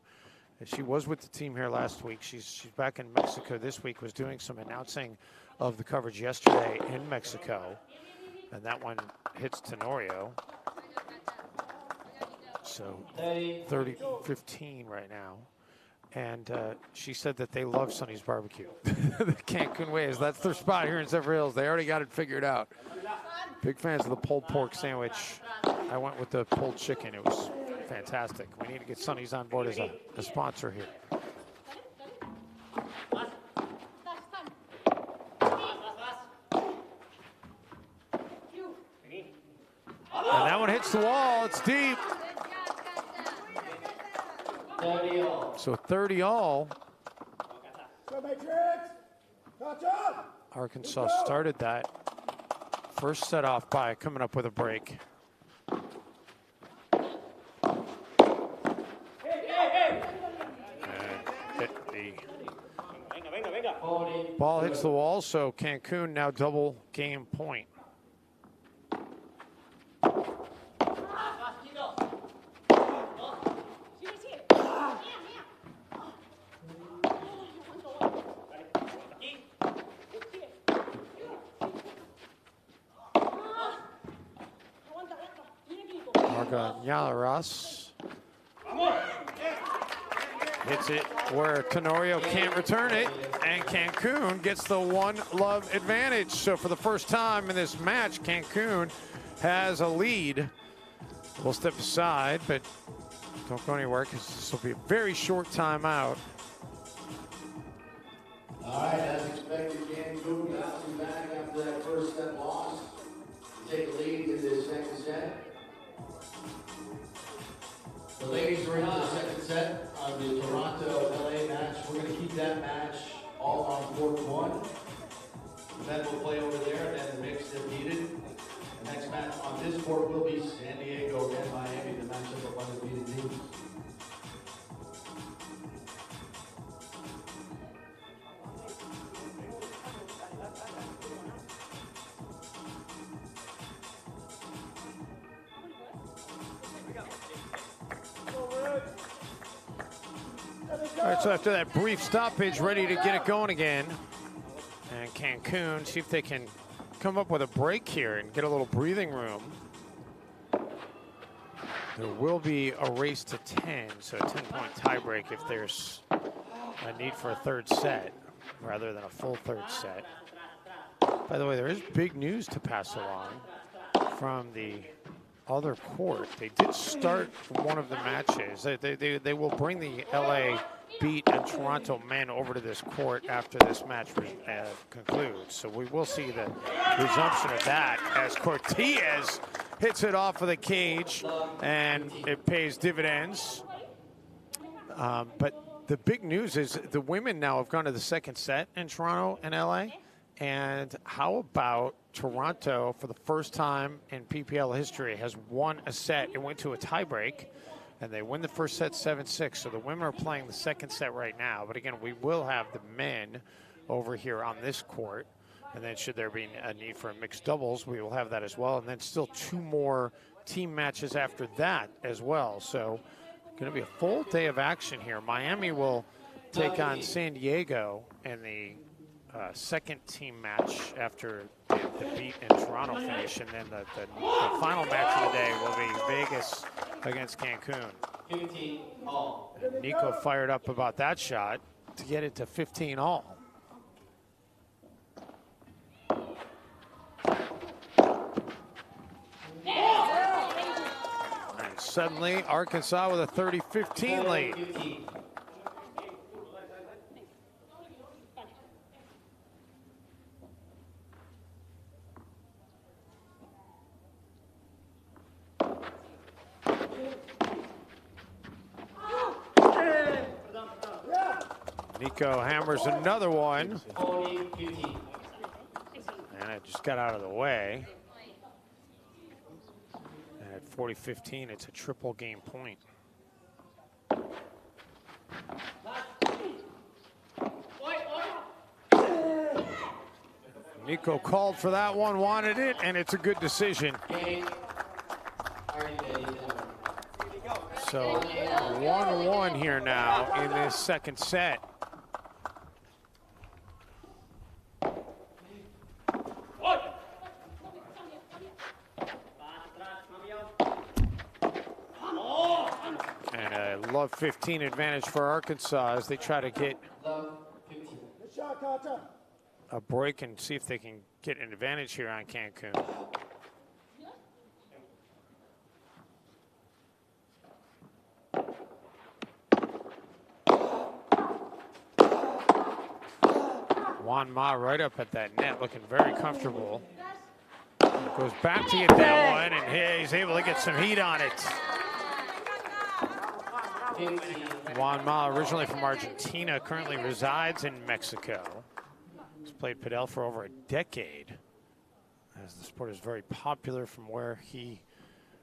She was with the team here last week. She's back in Mexico this week, was doing some announcing of the coverage yesterday in Mexico. And that one hits Tenorio. So 30-15 right now. And she said that they love Sonny's Barbecue. The Cancun Waves, that's their spot here in Zephyr Hills. They already got it figured out. Big fans of the pulled pork sandwich. I went with the pulled chicken. It was fantastic. We need to get Sonny's on board as a sponsor here. And that one hits the wall. It's deep. 30 all. So 30 all. Go Matrix. Touch up. Arkansas started that first set off by coming up with a break. And the ball hits the wall, so Cancun now double game point. Yalas hits it where Tenorio can't return it, and Cancun gets the 1-love advantage. So for the first time in this match, Cancun has a lead. We'll step aside, but don't go anywhere because this will be a very short timeout. All right, as expected, Cancun bouncing back after that first set loss to take a lead in this second set. The ladies are into the second set of the Toronto-LA match. We're going to keep that match all on court 1. The men will play over there, and then the mix if needed. The next match on this court will be San Diego and Miami, the matchup of undefeated teams. All right, so after that brief stoppage, ready to get it going again. And Cancun, see if they can come up with a break here and get a little breathing room. There will be a race to 10, so a 10-point tiebreak if there's a need for a third set rather than a full third set. By the way, there is big news to pass along from the other court. They did start one of the matches. They will bring the LA Beat and Toronto men over to this court after this match concludes. So we will see the resumption of that as Cortez hits it off of the cage and it pays dividends. But the big news is the women now have gone to the second set in Toronto and LA. And how about Toronto, for the first time in PPL history, has won a set and went to a tiebreak. And they win the first set 7-6. So the women are playing the second set right now. But again, we will have the men over here on this court. And then should there be a need for a mixed doubles, we will have that as well. And then still 2 more team matches after that as well. So going to be a full day of action here. Miami will take on San Diego in the second team match after the Beat in Toronto finish. And then the final match of the day will be Vegas against Cancun. 15 all. And Nico fired up about that shot to get it to 15 all. And suddenly Arkansas with a 30-15 lead. 15. Nico hammers another one. 40-15. And it just got out of the way. And at 40-15, it's a triple game point. Nico called for that one, wanted it, and it's a good decision. So 1-1 here now in this second set. And a love 15 advantage for Arkansas as they try to get a break and see if they can get an advantage here on Cancun. Juan Ma right up at that net, looking very comfortable. Goes back to get that one, and he's able to get some heat on it. Juan Ma, originally from Argentina, currently resides in Mexico. He's played Padel for over a decade, as the sport is very popular from where he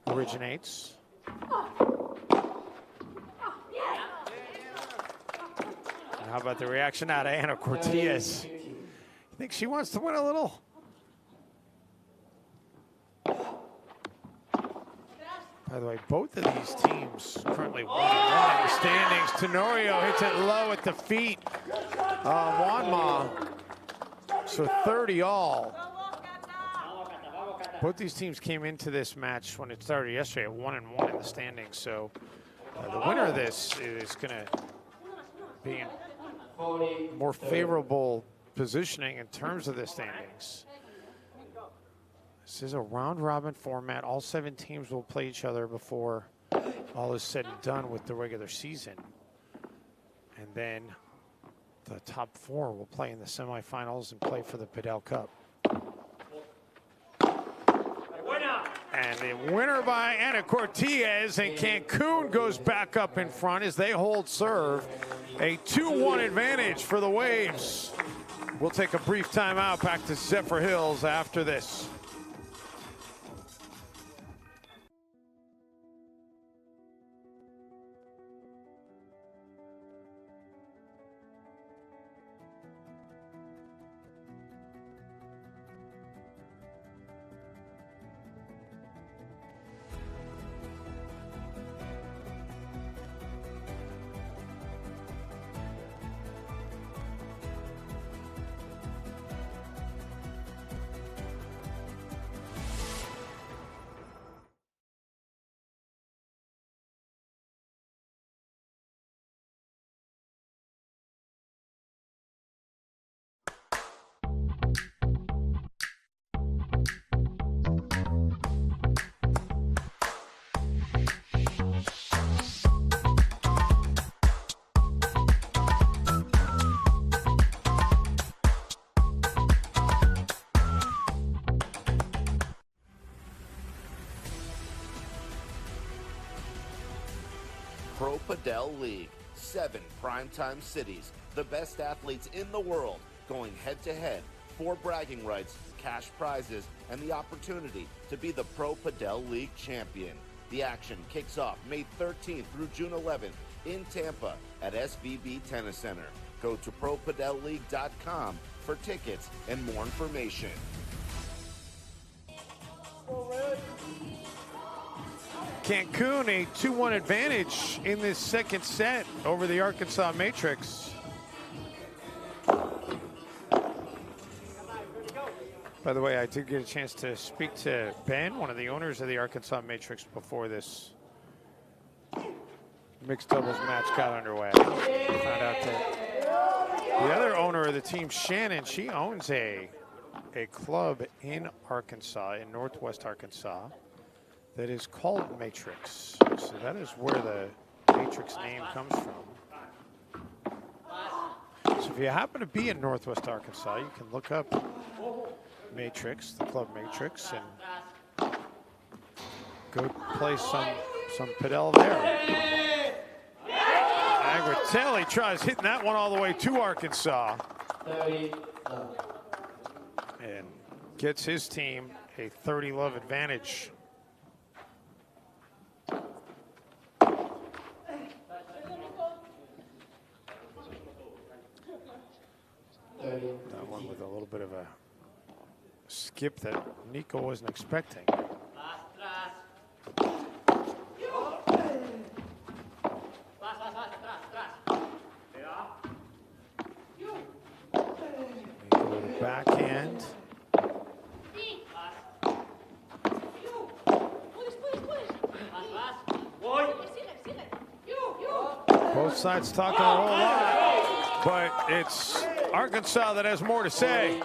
originates. And how about the reaction out of Ana Cortez? You think she wants to win a little? By the way, both of these teams currently 1-1 in the standings. Tenorio hits it low at the feet of Juanma. So 30 all. Both these teams came into this match when it started yesterday at 1-1 in the standings. So the winner of this is going to be in more favorable positioning in terms of the standings. This is a round-robin format. All 7 teams will play each other before all is said and done with the regular season. And then the top 4 will play in the semifinals and play for the Padel Cup. And the winner by Ana Cortez, and Cancun goes back up in front as they hold serve. A 2-1 advantage for the Waves. We'll take a brief timeout. Back to Zephyr Hills after this. Pro Padel League. 7 primetime cities, the best athletes in the world going head-to-head, 4 bragging rights, cash prizes, and the opportunity to be the Pro Padel League champion. The action kicks off May 13th through June 11th in Tampa at SVB Tennis Center. Go to ProPadelLeague.com for tickets and more information. Cancun, a 2-1 advantage in this second set over the Arkansas Matrix. By the way, I did get a chance to speak to Ben, one of the owners of the Arkansas Matrix, before this mixed doubles match got underway. Found out that the other owner of the team, Shannon, she owns a club in Arkansas, in Northwest Arkansas, that is called Matrix. So that is where the Matrix name comes from. So if you happen to be in Northwest Arkansas, you can look up Matrix, the club Matrix, and go play some Padel there. Agritelli tries hitting that one all the way to Arkansas. And gets his team a 30-love advantage. That one with a little bit of a skip that Nico wasn't expecting. Nico with a backhand. Both sides talking a whole lot, but it's Arkansas that has more to say.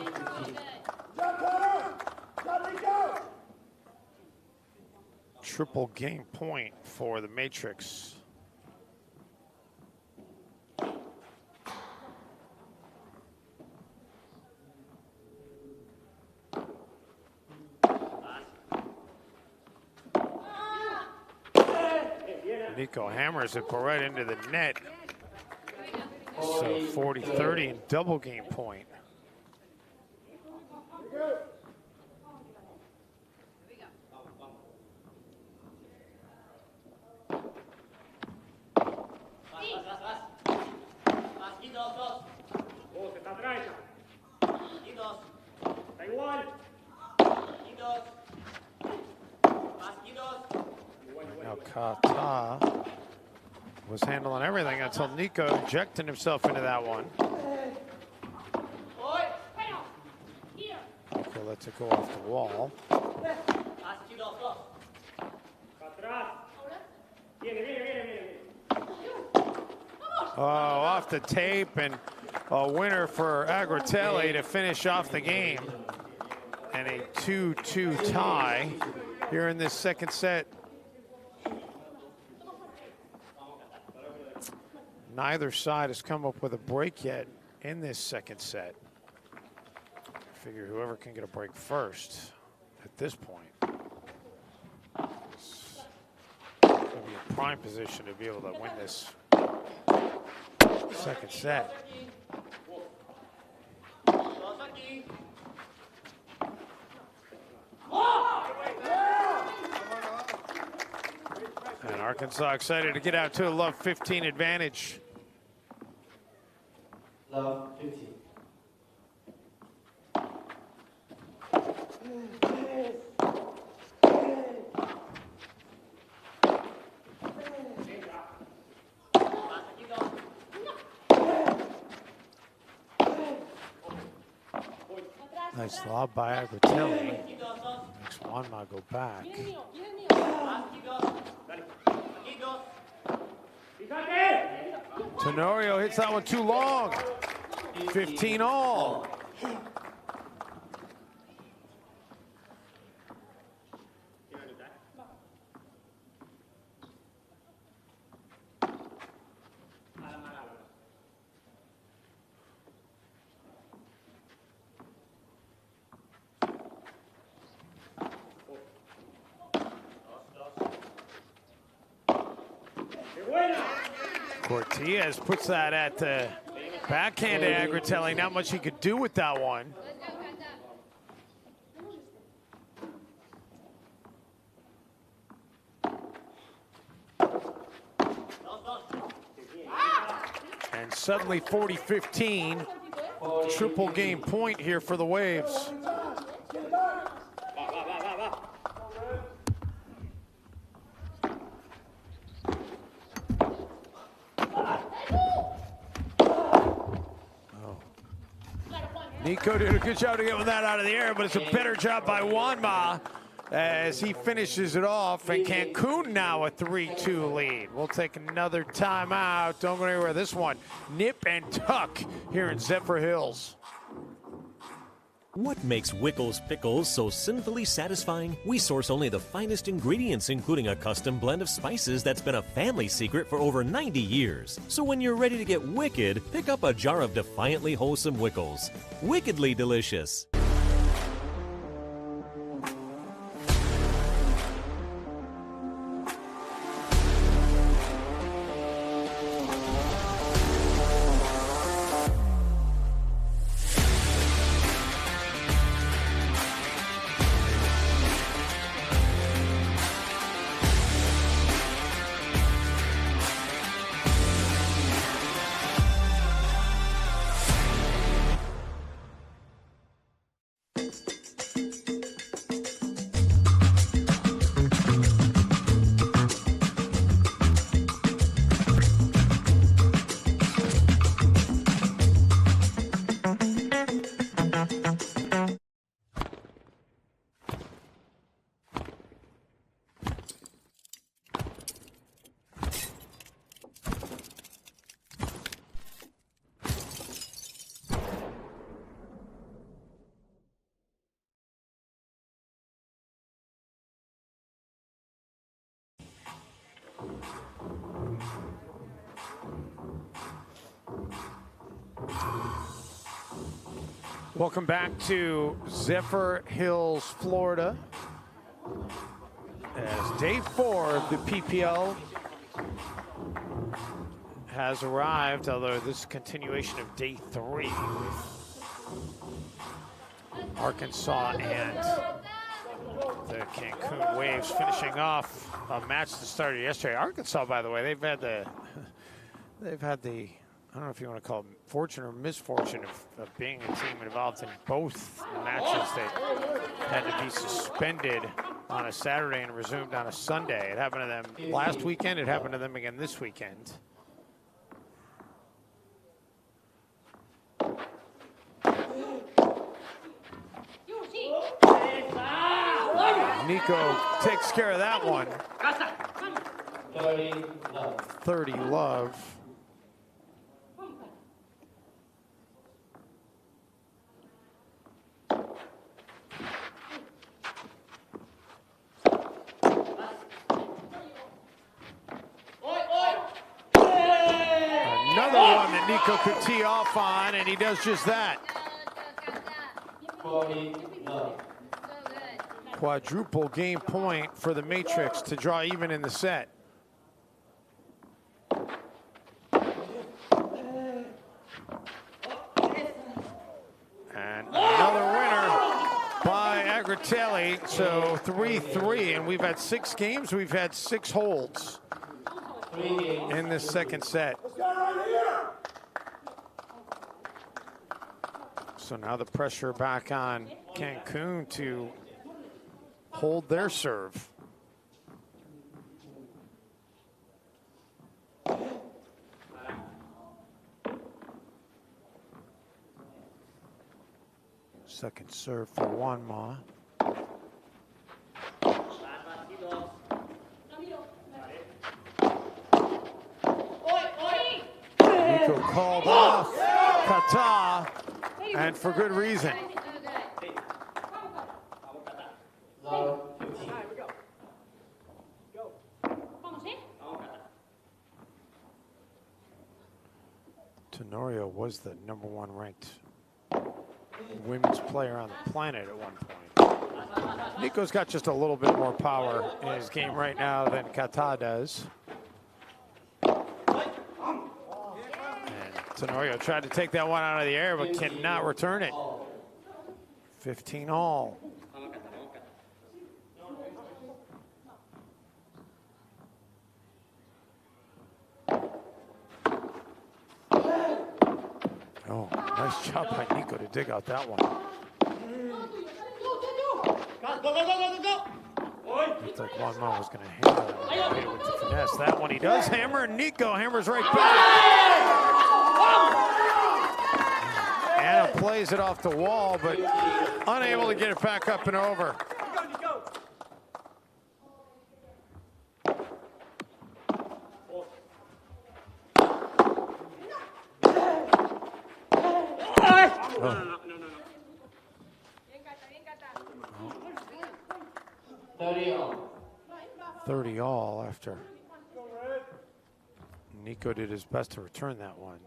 Triple game point for the Matrix. Nico hammers it, but right into the net. So 40-30 and double game point. Now Kata was handling everything until Nico injected himself into that one. Nico lets it go off the wall. Oh, off the tape, and a winner for Agritelli to finish off the game. And a 2-2 tie here in this second set. Neither side has come up with a break yet in this second set. Figure whoever can get a break first at this point is going to be in prime position to be able to win this second set. And Arkansas excited to get out to a love 15 advantage. Love 15. Nice lob by Agritelli. Makes Juanma go back. Tenorio hits that one too long. 15 all. Cortez puts that at the backhand to Agritelli. Not much he could do with that one. And suddenly 40-15. Triple game point here for the Waves. Nico did a good job to get that out of the air, but it's a better job by Juanma as he finishes it off. And Cancun now a 3-2 lead. We'll take another timeout. Don't go anywhere. This one, nip and tuck here in Zephyr Hills. What makes Wickles pickles so sinfully satisfying? We source only the finest ingredients, including a custom blend of spices that's been a family secret for over 90 years. So when you're ready to get wicked, pick up a jar of defiantly wholesome Wickles. Wickedly delicious. Welcome back to Zephyr Hills, Florida. As day 4 of the PPL has arrived, although this is continuation of day 3 with Arkansas and the Cancun Waves finishing off a match that started yesterday. Arkansas, by the way, they've had the I don't know if you want to call it fortune or misfortune of being a team involved in both matches that had to be suspended on a Saturday and resumed on a Sunday. It happened to them last weekend. It happened to them again this weekend. Nico takes care of that one. 30 love. Another one that Nico could tee off on, and he does just that. Quadruple game point for the Matrix to draw even in the set. And another winner by Agritelli. So 3-3, and we've had 6 games. We've had 6 holds in this second set. So now the pressure back on Cancun to hold their serve. Second serve for Juanma. Nico called off Kata, and for good reason. Tenorio was the #1 ranked women's player on the planet at one point. Nico's got just a little bit more power in his game right now than Kata does. And Tenorio tried to take that one out of the air, but cannot return it. 15 all. Oh, nice job by Nico to dig out that one. Looked like Juanma was going to hammer that one with the finesse. That one he does hammer, and Nico hammers right back. Anna plays it off the wall, but unable to get it back up and over. No. 30 all after Nico did his best to return that one.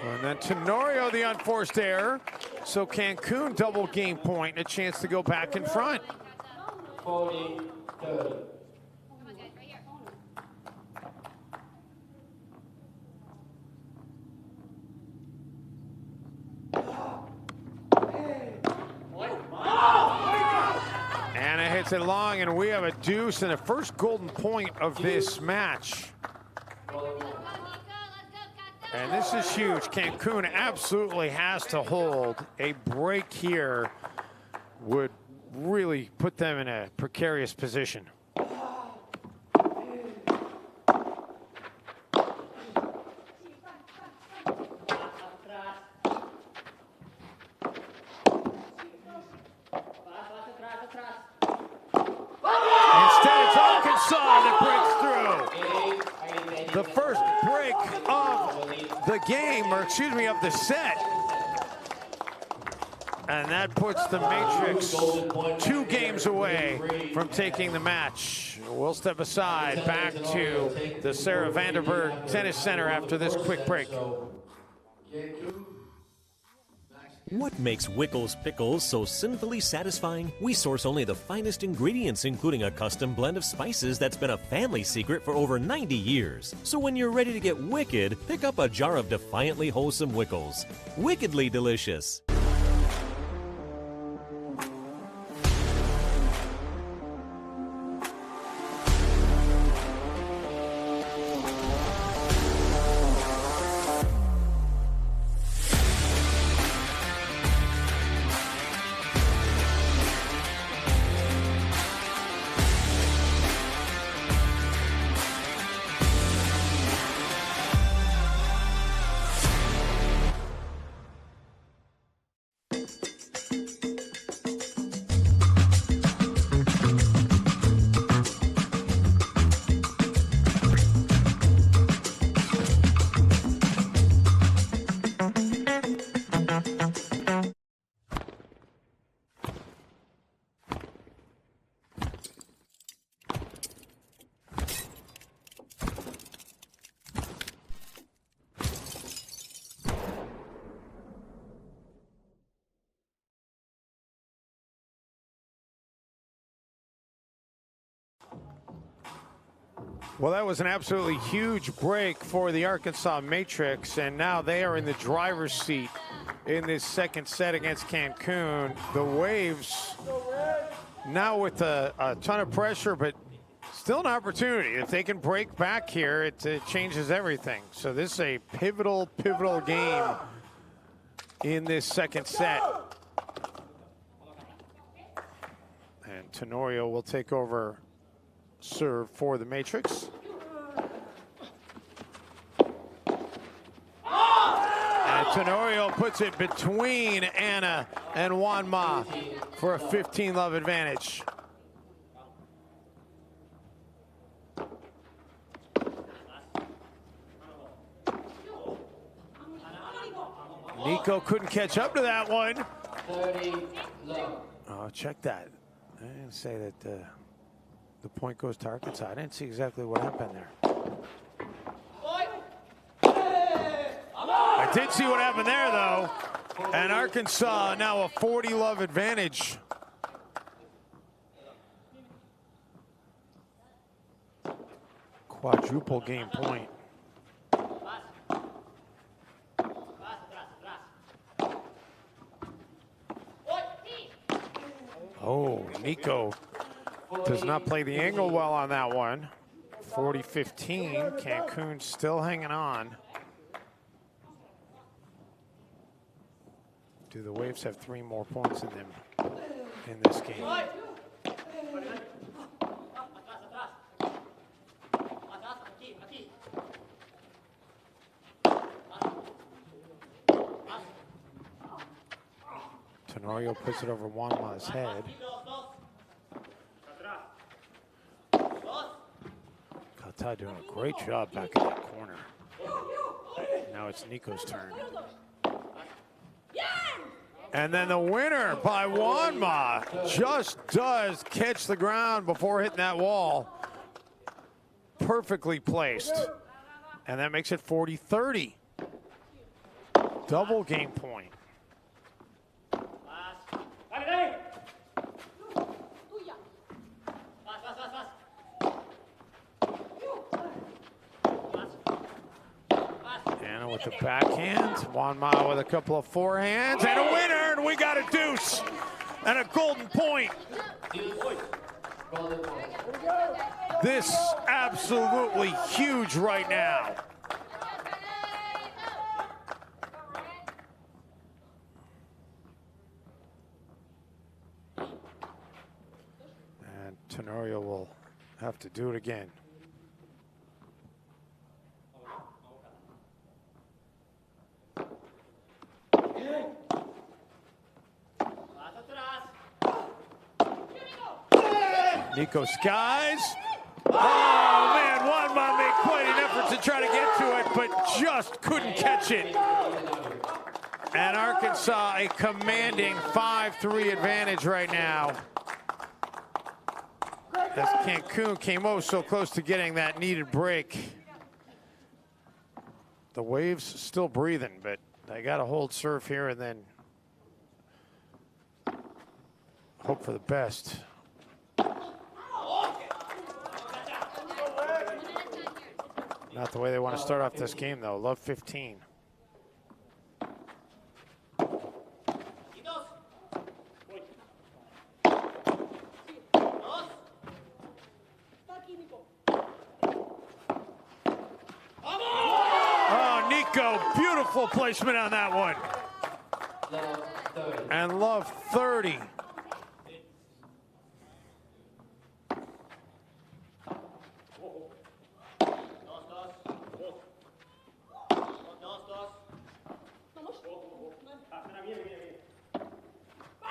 And then Tenorio, the unforced error. So Cancun double game point, and a chance to go back in front. 40-30. Anna hits it long, and we have a deuce and a first golden point of this match. And this is huge. Cancun absolutely has to hold. A break here would really put them in a precarious position. Instead, it's Arkansas that breaks through. The first break of the game, or excuse me, of the set. And that puts the Matrix 2 games away from taking the match. We'll step aside back to the Sarah Vanderburg Tennis Center after this quick break. What makes Wickles pickles so sinfully satisfying? We source only the finest ingredients, including a custom blend of spices that's been a family secret for over 90 years. So when you're ready to get wicked, pick up a jar of defiantly wholesome Wickles. Wickedly delicious. Well, that was an absolutely huge break for the Arkansas Matrix, and now they are in the driver's seat in this second set against Cancun. The Waves now with a ton of pressure, but still an opportunity. If they can break back here, it changes everything. So this is a pivotal game in this second set. And Tenorio will take over serve for the Matrix. And Tenorio puts it between Anna and Juanma for a 15-love advantage. Nico couldn't catch up to that one. Oh, check that. I didn't say that the point goes to Arkansas. I didn't see exactly what happened there. I did see what happened there, though. And Arkansas now a 40-love advantage. Quadruple game point. Oh, Nico does not play the angle well on that one. 40-15, Cancun still hanging on. Do the Waves have 3 more points in them in this game? Tenorio puts it over Juanma's head. Kata doing a great job back in that corner. Now it's Nico's turn. And then the winner by Juanma just does catch the ground before hitting that wall. Perfectly placed. And that makes it 40-30. Double game point. Anna with the backhand. Juanma with a couple of forehands and a winner, and we got a deuce and a golden point. This absolutely huge right now. And Tenorio will have to do it again. Nico skies. Oh, man, Juanma made quite an effort to try to get to it, but just couldn't catch it. And Arkansas a commanding 5-3 advantage right now. As Cancun came so close to getting that needed break. The Waves still breathing, but they got to hold serve here and then hope for the best. Not the way they want to start off this game, though. Love 15. Oh, Nico, beautiful placement on that one. And love 30.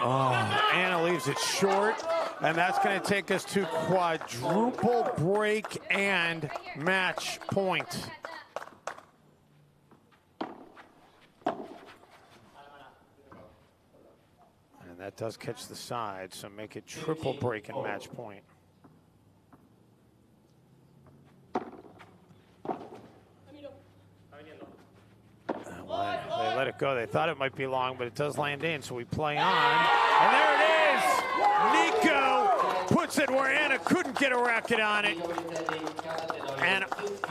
Oh, Anna leaves it short, and that's going to take us to quadruple break and match point. And that does catch the side, so make it triple break and match point. They let it go. They thought it might be long, but it does land in, so we play on. And there it is! Nico puts it where Anna couldn't get a racket on it. And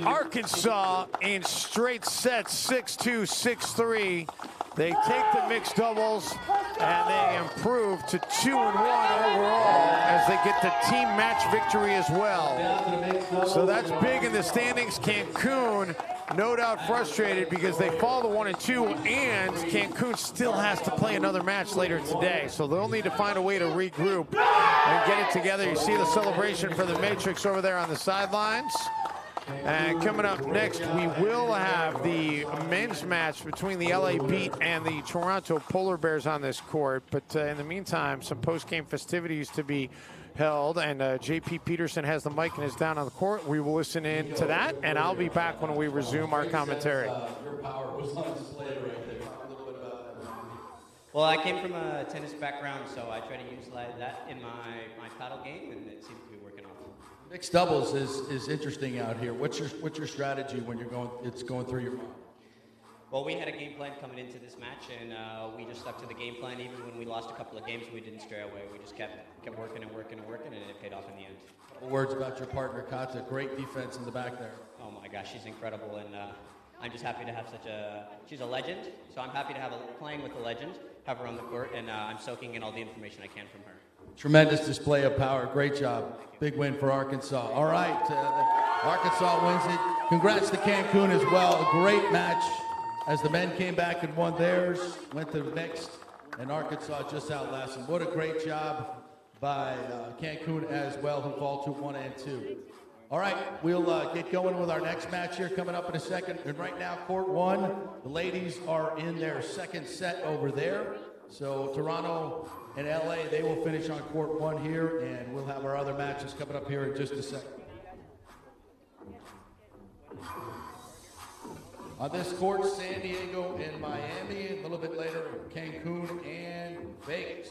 Arkansas in straight sets, 6-2, 6-3. They take the mixed doubles, and they improve to 2-1 overall as they get the team match victory as well. So that's big in the standings. Cancun, no doubt frustrated because they fall to 1 and 2, and Cancun still has to play another match later today. So they'll need to find a way to regroup and get it together. You see the celebration for the Matrix over there on the sidelines. And coming up next, we will have the men's match between the LA Beat and the Toronto Polar Bears on this court. But in the meantime, some post-game festivities to be held, and JP Peterson has the mic and is down on the court. We will listen in to that, and I'll be back when we resume our commentary. Well, I came from a tennis background, so I try to use that in my paddle game, and it seems to be working off. Mixed doubles is interesting out here. What's your strategy when you're going through your mind? Well, we had a game plan coming into this match, and we just stuck to the game plan. Even when we lost a couple of games, we didn't stray away. We just kept working and working and working, and it paid off in the end. Words about your partner, Kata. Great defense in the back there. Oh my gosh, she's incredible, and I'm just happy to have she's a legend. So I'm happy to have playing with a legend, have her on the court, and I'm soaking in all the information I can from her. Tremendous display of power. Great job. Big win for Arkansas. All right, Arkansas wins it. Congrats to Cancun as well. A great match as the men came back and won theirs, went to mixed, and Arkansas just outlasted them. What a great job by Cancun as well, who fall to 1 and 2. All right, we'll get going with our next match here coming up in a second. And right now, court 1, the ladies are in their second set over there. So Toronto and LA, they will finish on court 1 here, and we'll have our other matches coming up here in just a second. On this court, San Diego and Miami. A little bit later, Cancun and Vegas.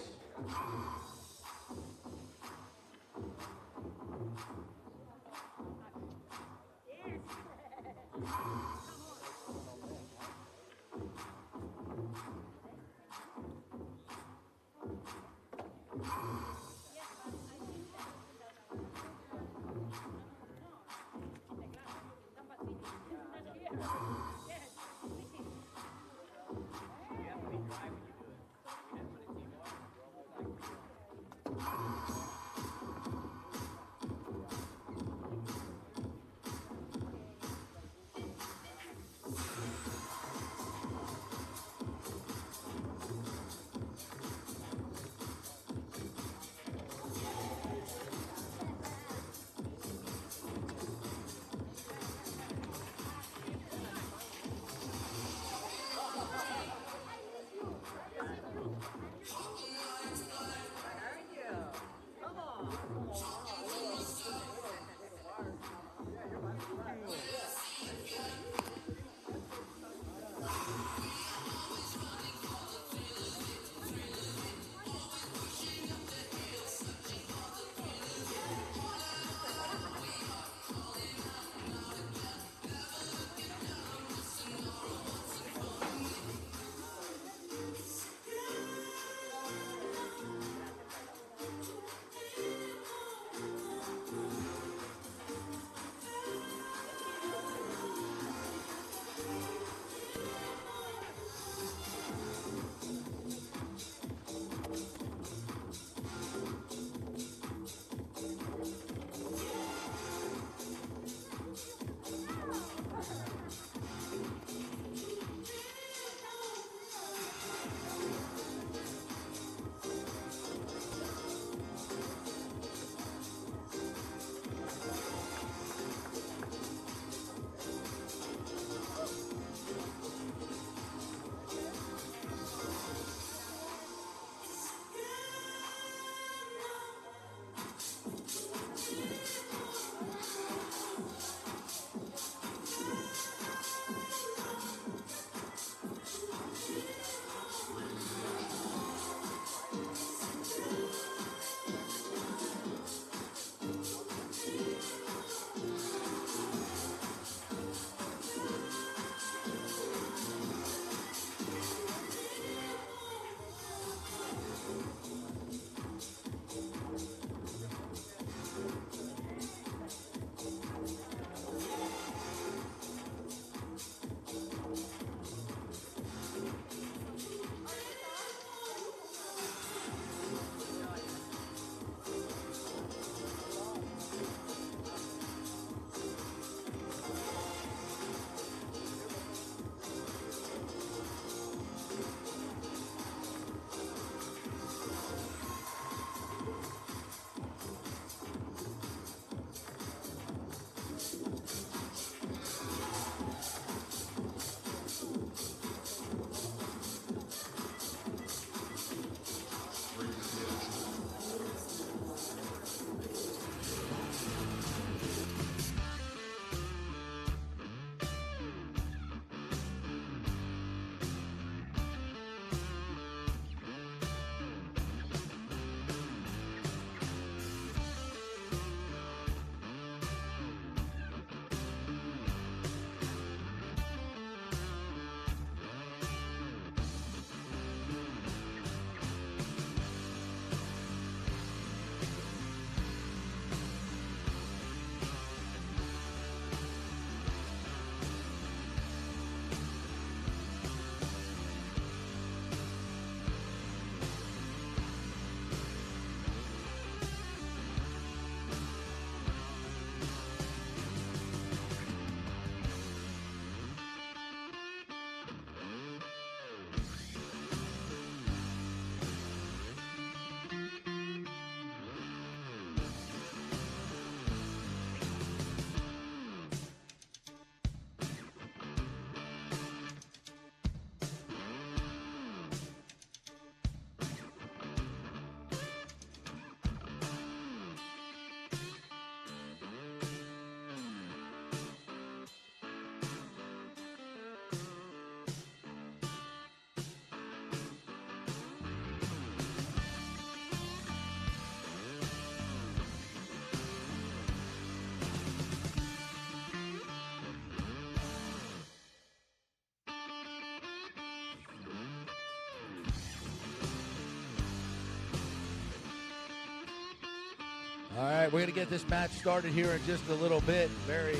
All right, we're going to get this match started here in just a little bit. Very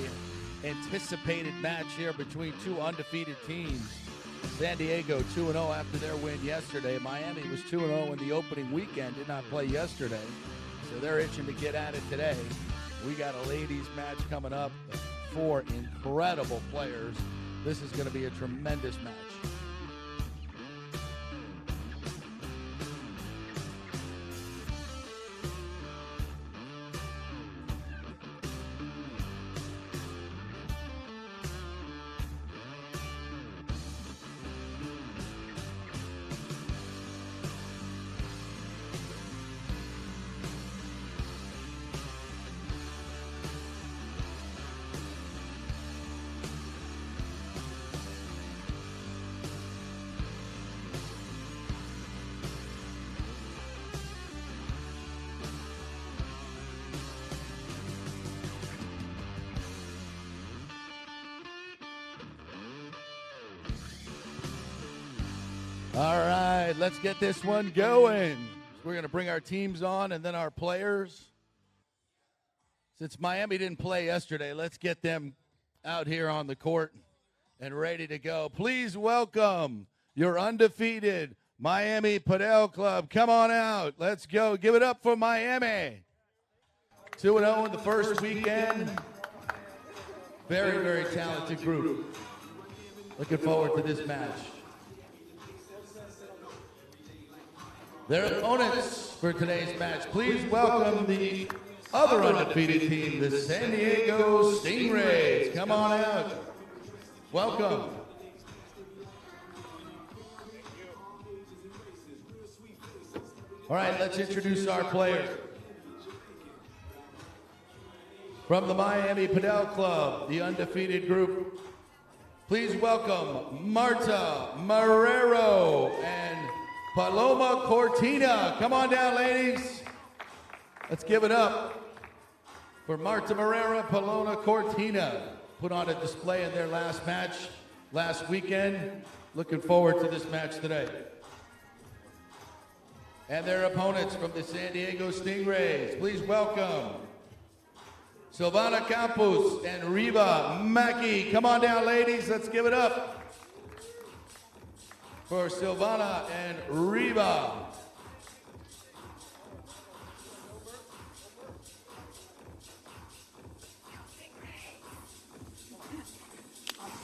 anticipated match here between two undefeated teams. San Diego 2-0 after their win yesterday. Miami was 2-0 in the opening weekend, did not play yesterday. So they're itching to get at it today. We got a ladies match coming up. 4 incredible players. This is going to be a tremendous match. All right, let's get this one going. We're going to bring our teams on and then our players. Since Miami didn't play yesterday, let's get them out here on the court and ready to go. Please welcome your undefeated Miami Padel Club. Come on out. Let's go. Give it up for Miami. 2-0 in the first weekend. Very, very talented group. Looking forward to this match. Their opponents for today's match, please welcome the other undefeated team, the San Diego Stingrays. Come on out. Welcome. All right, let's introduce our players. From the Miami Padel Club, the undefeated group, please welcome Marta Marrero and Paloma Cortina. Come on down, ladies. Let's give it up for Marta Marrero, Paloma Cortina. Put on a display in their last match last weekend. Looking forward to this match today. And their opponents from the San Diego Stingrays. Please welcome Silvana Campos and Reba Mackey. Come on down, ladies. Let's give it up for Silvana and Reba.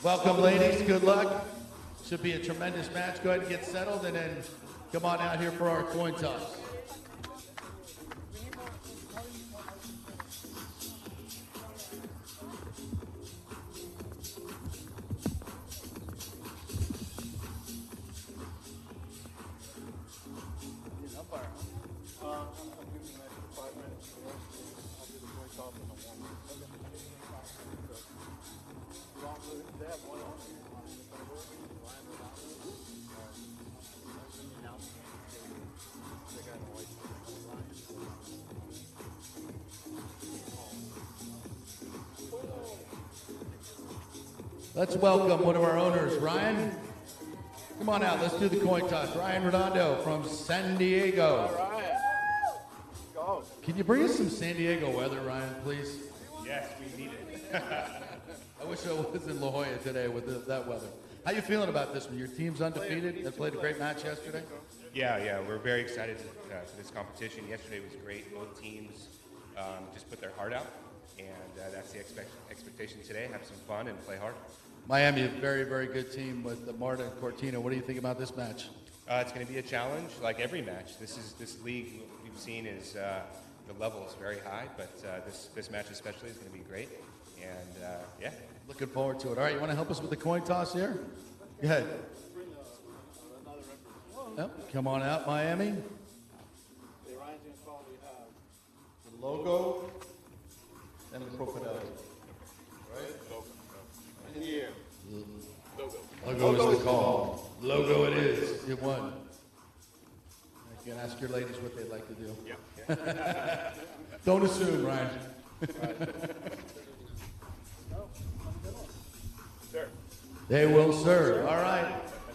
Welcome, ladies. Good luck. Should be a tremendous match. Go ahead and get settled, and then come on out here for our coin toss. Let's welcome one of our owners, Ryan. Come on out, let's do the coin toss. Ryan Redondo from San Diego. All right. Go. Can you bring us some San Diego weather, Ryan, please? Yes, we need it. I wish I was in La Jolla today with that weather. How you feeling about this one? Your team's undefeated. They played a great match yesterday. Yeah, we're very excited for this competition. Yesterday was great. Both teams just put their heart out, and that's the expectation today. Have some fun and play hard. Miami, a very, very good team with Marta and Cortina. What do you think about this match? It's going to be a challenge, like every match. This league we've seen is the level is very high, but this match especially is going to be great. And yeah, looking forward to it. All right, you want to help us with the coin toss here? Go ahead. Yep. Come on out, Miami. The logo and the crocodile. Right? In the air. Logo is the call. Logo it is. You won. You can ask your ladies what they'd like to do. Yeah. Don't assume, Ryan. They will serve. All right.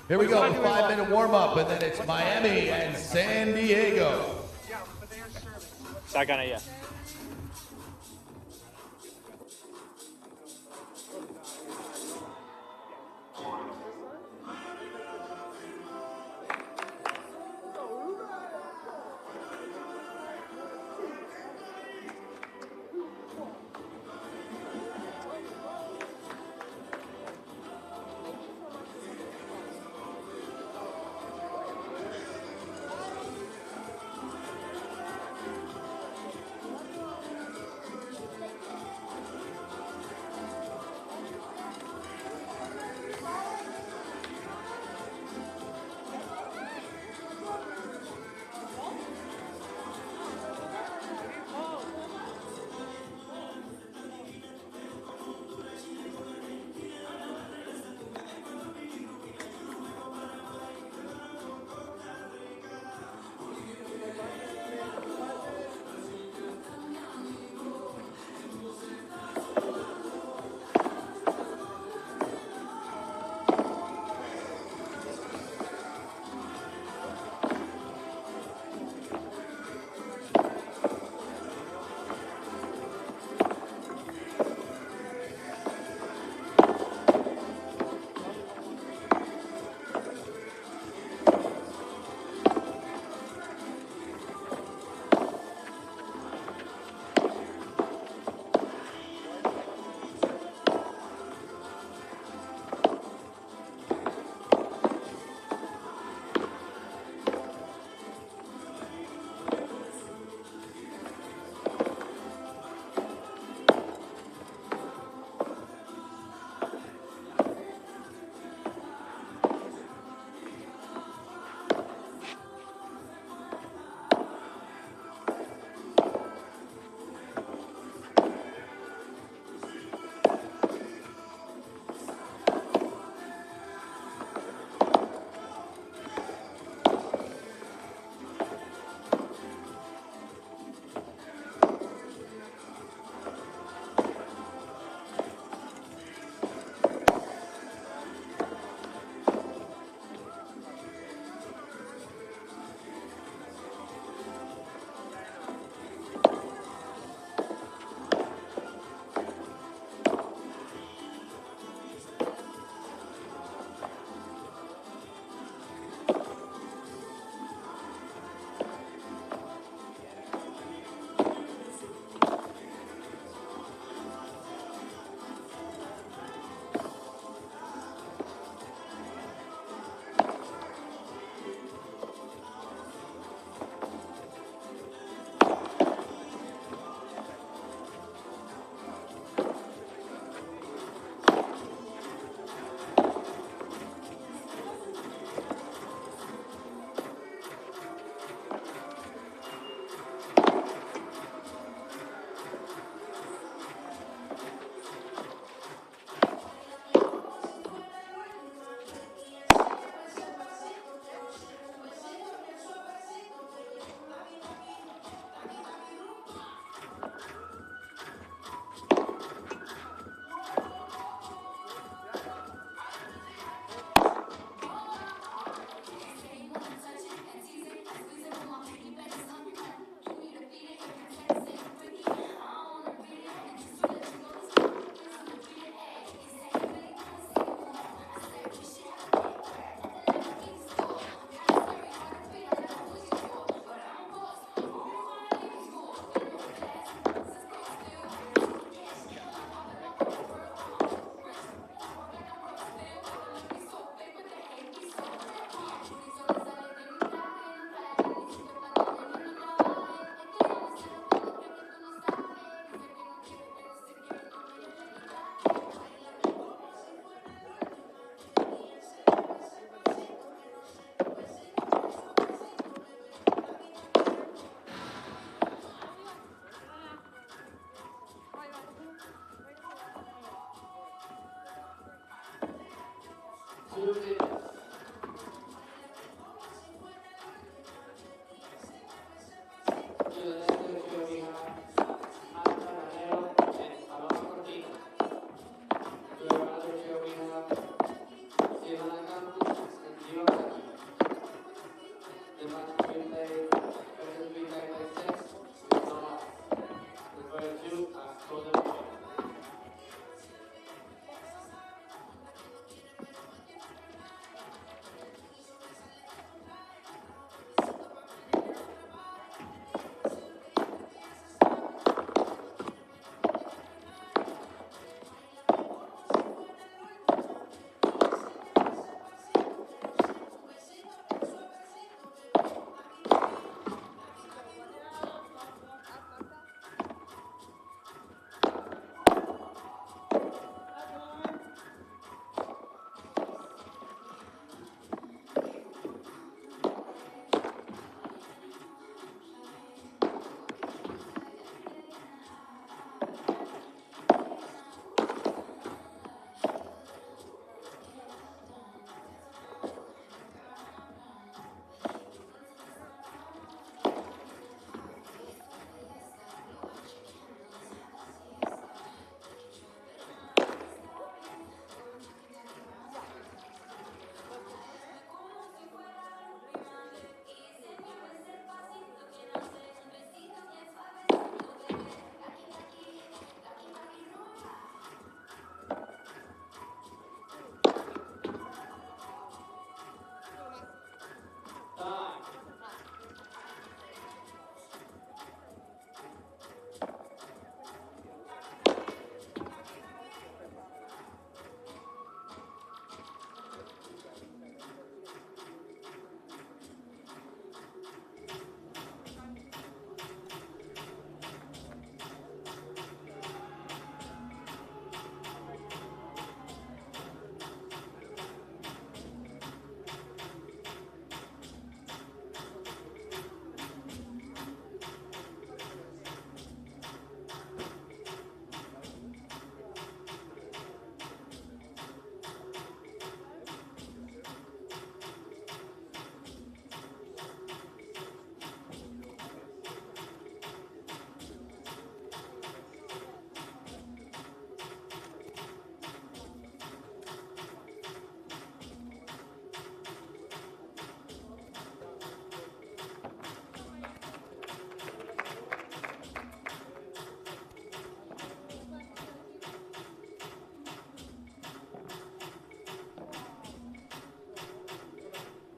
Here we go. 5-minute warm-up, and then it's Miami and San Diego. Second, yeah.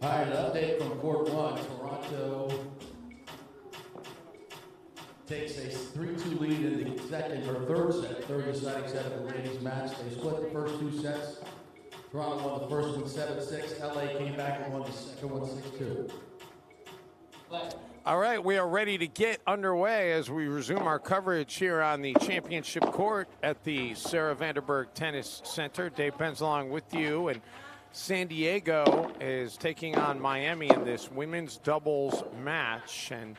All right, an update from court 1. Toronto takes a 3-2 lead in the second or third set, third deciding set of the ladies' match. They split the first 2 sets. Toronto won the first one 7-6. LA came back and won the second one 6-2. All right, we are ready to get underway as we resume our coverage here on the championship court at the Sarah Vanderburg Tennis Center. Dave Benzalong with you, and San Diego is taking on Miami in this women's doubles match. And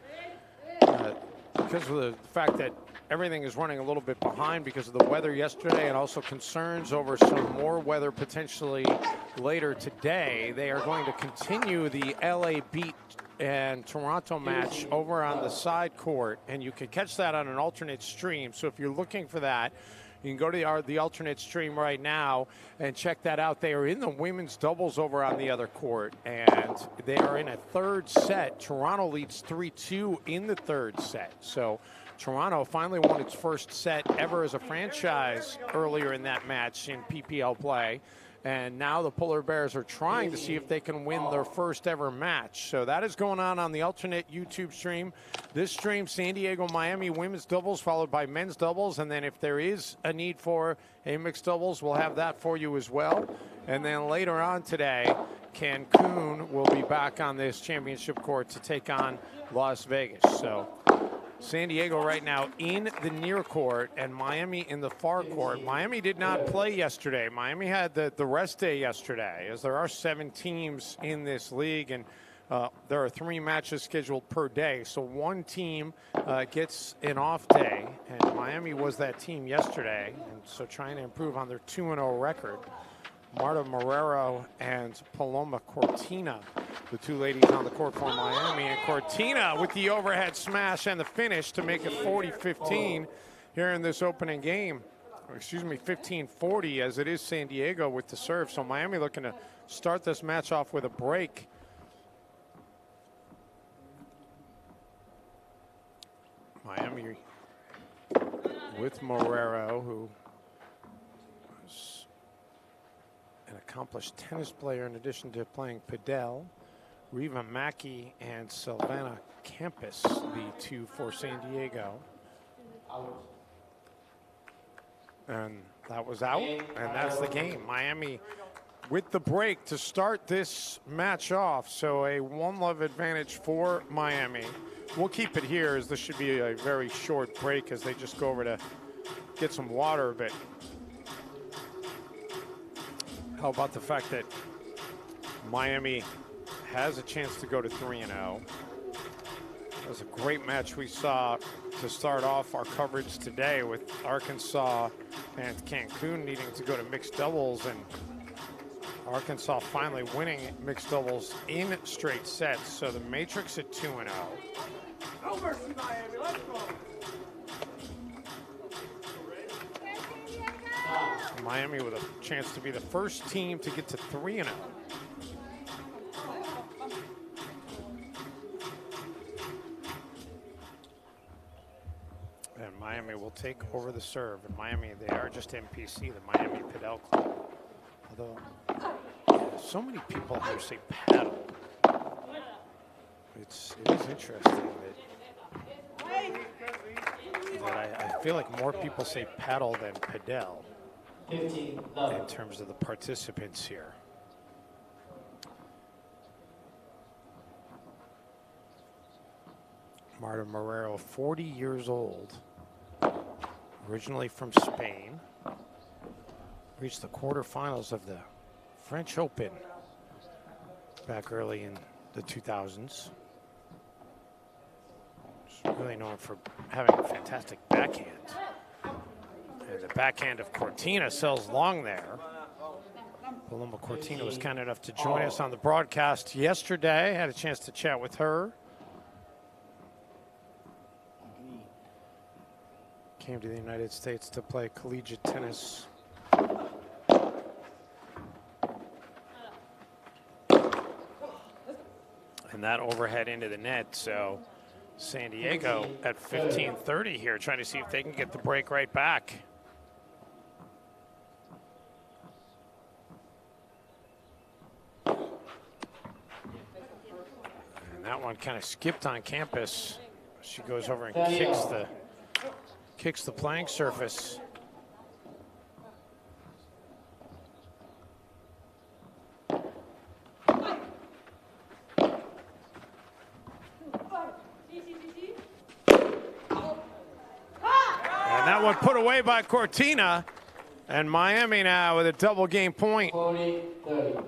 because of the fact that everything is running a little bit behind because of the weather yesterday and also concerns over some more weather potentially later today, they are going to continue the LA Beat and Toronto match over on the side court, and you can catch that on an alternate stream. So if you're looking for that, you can go to the alternate stream right now and check that out. They are in the women's doubles over on the other court, and they are in a third set. Toronto leads 3-2 in the third set. So Toronto finally won its first set ever as a franchise earlier in that match in PPL play. And now the Polar Bears are trying to see if they can win their first ever match. So that is going on the alternate YouTube stream. This stream, San Diego, Miami women's doubles, followed by men's doubles. And then if there is a need for a mixed doubles, we'll have that for you as well. And then later on today, Cancun will be back on this championship court to take on Las Vegas. So San Diego right now in the near court and Miami in the far court. Miami did not play yesterday. Miami had the rest day yesterday, as there are 7 teams in this league, and there are 3 matches scheduled per day. So one team gets an off day, and Miami was that team yesterday, and so trying to improve on their 2-0 record. Marta Marrero and Paloma Cortina, the 2 ladies on the court for Miami. And Cortina with the overhead smash and the finish to make it 40-15 here in this opening game. Or excuse me, 15-40, as it is San Diego with the serve. So Miami looking to start this match off with a break. Miami with Marrero, who is an accomplished tennis player in addition to playing Padel. Reva Mackey and Silvana Campos, the 2 for San Diego. And that was out, and that's the game. Miami with the break to start this match off. So a 1-love advantage for Miami. We'll keep it here, as this should be a very short break as they just go over to get some water. But how about the fact that Miami has a chance to go to 3-0? It was a great match we saw to start off our coverage today, with Arkansas and Cancun needing to go to mixed doubles, and Arkansas finally winning mixed doubles in straight sets. So the Matrix at 2-0. No mercy, Miami. Let's go. Miami with a chance to be the first team to get to 3-0. And Miami will take over the serve. And Miami, they are just MPC, the Miami Padel Club. Although, so many people here say paddle. It is interesting that I feel like more people say paddle than Padel in terms of the participants here. Marta Marrero, 40 years old, originally from Spain, reached the quarterfinals of the French Open back early in the 2000s. She's really known for having a fantastic backhand. And the backhand of Cortina sells long there. Paloma Cortina was kind enough to join us on the broadcast yesterday. Had a chance to chat with her. Came to the United States to play collegiate tennis. And that overhead into the net. So San Diego at 15-30 here, trying to see if they can get the break right back. that one kind of skipped on campus. She goes over and kicks the playing surface. And that one put away by Cortina. And Miami now with a double game point. 40-30.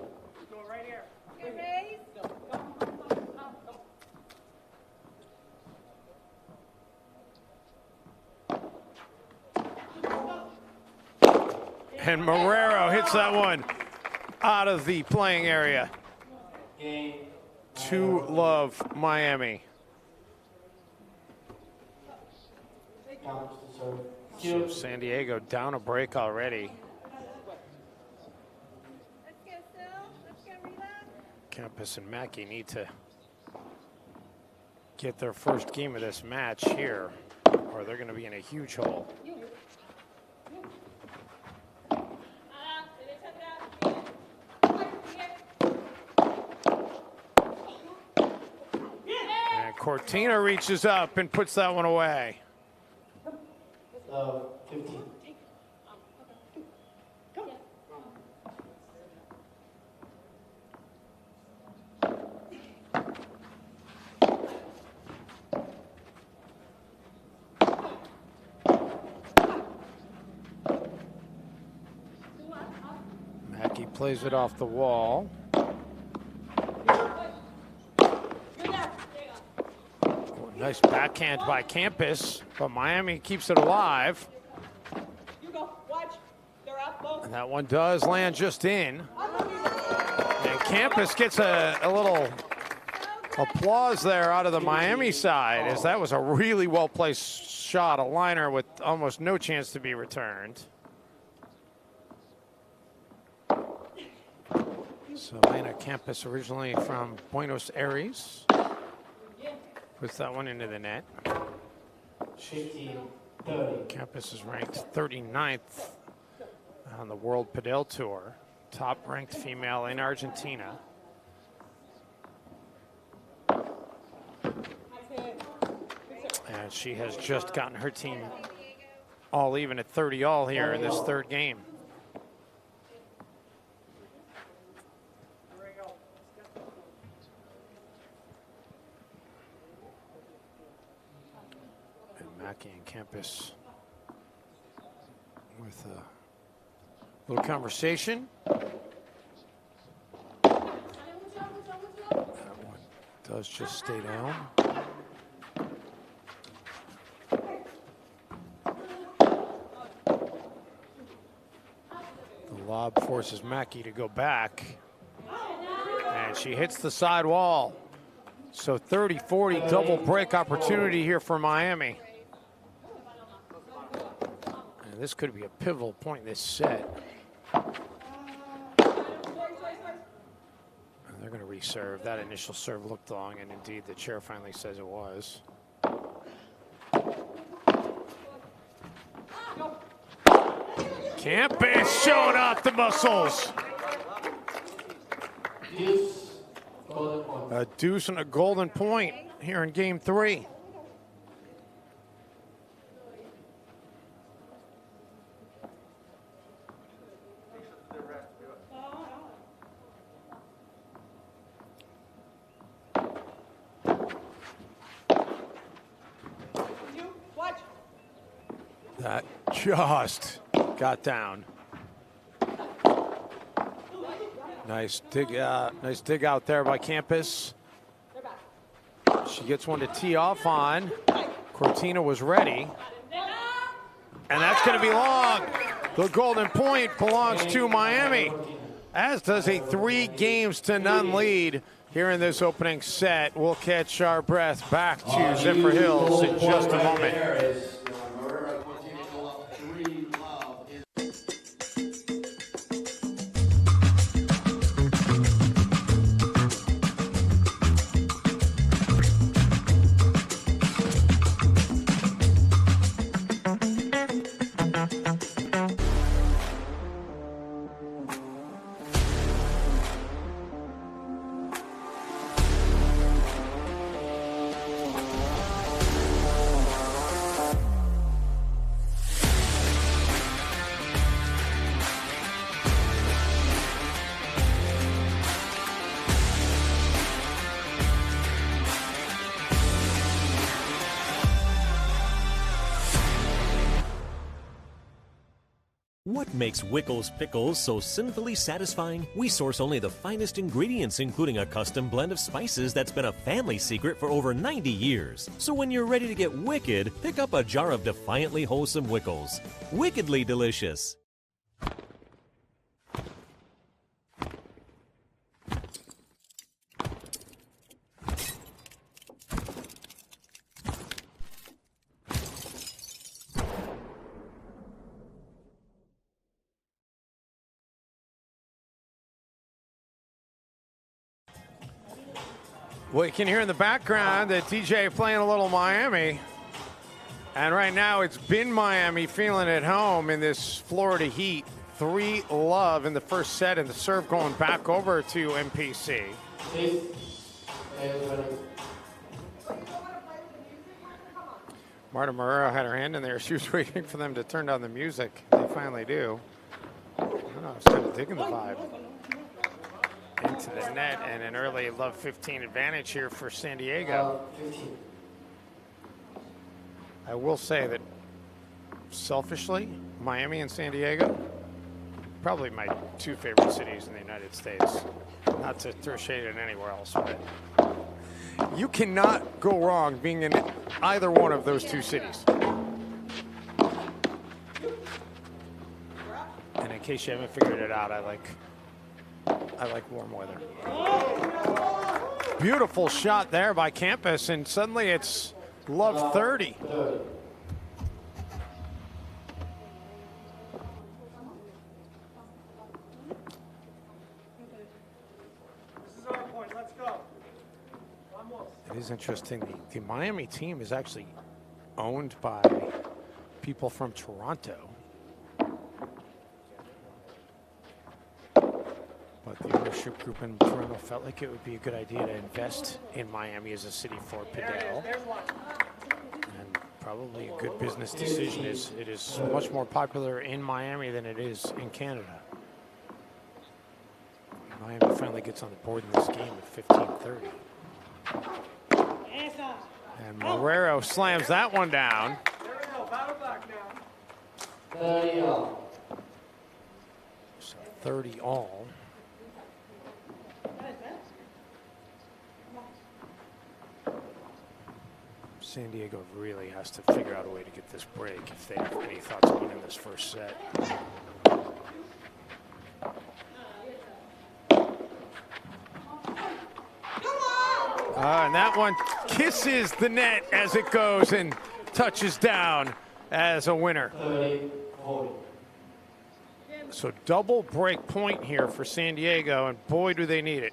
And Marrero hits that one out of the playing area. 2-love Miami. So San Diego down a break already. Campus and Mackey need to get their first game of this match here, or they're going to be in a huge hole. And Cortina reaches up and puts that one away. 15. Mackey plays it off the wall. Nice backhand by Campus, but Miami keeps it alive. And that one does land just in. And Campus gets a little applause there out of the Miami side, as that was a really well-placed shot, a liner with almost no chance to be returned. So Elena Campus, originally from Buenos Aires, puts that one into the net. 15-30. Campus is ranked 39th on the World Padel Tour, top-ranked female in Argentina. And she has just gotten her team all even at 30-all here in this third game. Mackey and Campus with a little conversation. That one does just stay down. The lob forces Mackey to go back. And she hits the side wall. So 30-40 double break opportunity here for Miami. This could be a pivotal point in this set. And they're going to reserve. That initial serve looked long, and indeed the chair finally says it was. Campus showing off the muscles. A deuce and a golden point here in game 3. That just got down. Nice dig out there by Campus. She gets one to tee off on. Cortina was ready. And that's going to be long. The golden point belongs to Miami, as does a 3-0 lead here in this opening set. We'll catch our breath back to Zephyr Hills in just a moment. What makes Wickles pickles so sinfully satisfying? We source only the finest ingredients, including a custom blend of spices that's been a family secret for over 90 years. So when you're ready to get wicked, pick up a jar of defiantly wholesome Wickles. Wickedly delicious. Well, you can hear in the background that DJ playing a little Miami. And right now it's been Miami feeling at home in this Florida heat. 3-love in the first set, and the serve going back over to MPC. Marta Morero had her hand in there. She was waiting for them to turn down the music. They finally do. I don't know, I was kind of digging the vibe. Into the net, and an early love 15 advantage here for San Diego. I will say that selfishly, Miami and San Diego, probably my two favorite cities in the United States. Not to throw shade at anywhere else, but you cannot go wrong being in either one of those two cities. And in case you haven't figured it out, I like warm weather. Beautiful shot there by Campos, and suddenly it's love 30. This is our point. Let's go. It is interesting. The Miami team is actually owned by people from Toronto. But the ownership group in Toronto felt like it would be a good idea to invest in Miami as a city for Padel. And probably a good business decision. It is much more popular in Miami than it is in Canada. Miami finally gets on the board in this game at 15-30. And Morero slams that one down. There we go. Battle back now. 30 all. So 30 all. San Diego really has to figure out a way to get this break if they have any thoughts on winning this first set. And that one kisses the net as it goes and touches down as a winner. 30, 40. So double break point here for San Diego, and boy, do they need it.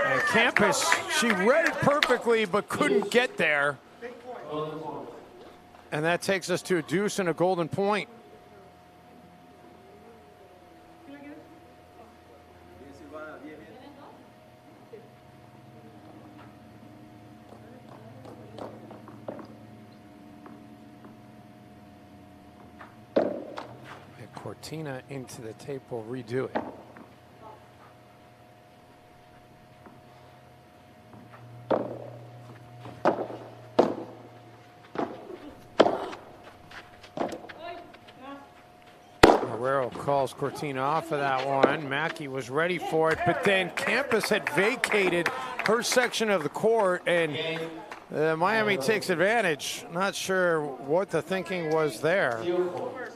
And Campos, she read it perfectly but couldn't get there. And that takes us to a deuce and a golden point. Cortina into the tape will redo it. Morero calls Cortina off of that one. Mackey was ready for it, but then Campos had vacated her section of the court, and Miami takes advantage. Not sure what the thinking was there,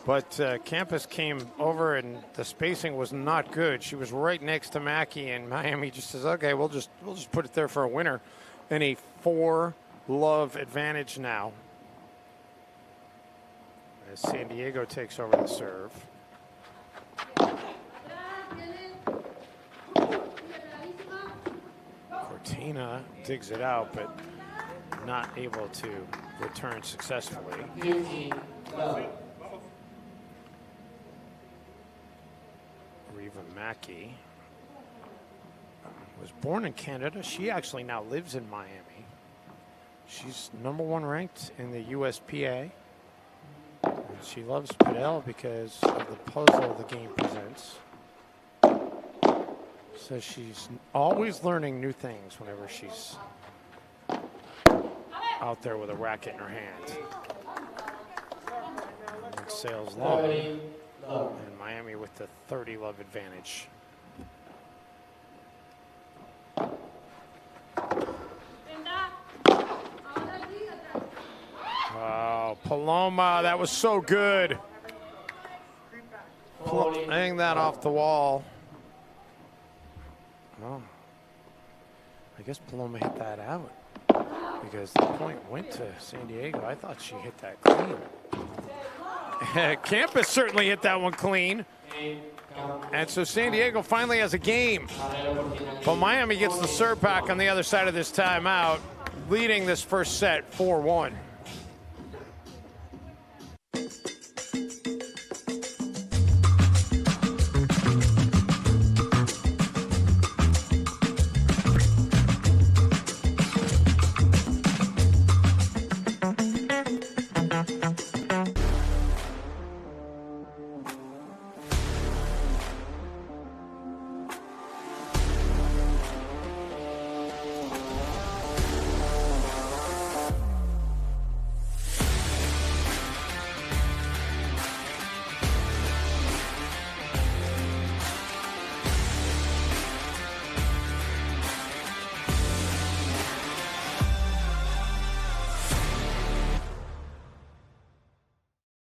but Campos came over and the spacing was not good. She was right next to Mackey, and Miami just says, "Okay, we'll just put it there for a winner." And a 4-love advantage now as San Diego takes over the serve. Cortina digs it out, but not able to return successfully. 15, Reva Mackey was born in Canada. She actually now lives in Miami. She's #1 ranked in the USPA. And she loves Padel because of the puzzle the game presents. So she's always learning new things whenever she's out there with a racket in her hand. And sails long. And Miami with the 30-love advantage. Oh, Paloma, that was so good. Hang that off the wall. Oh, I guess Paloma hit that out because the point went to San Diego. I thought she hit that clean. Campus certainly hit that one clean. And so San Diego finally has a game. But Miami gets the serve back on the other side of this timeout, leading this first set 4-1.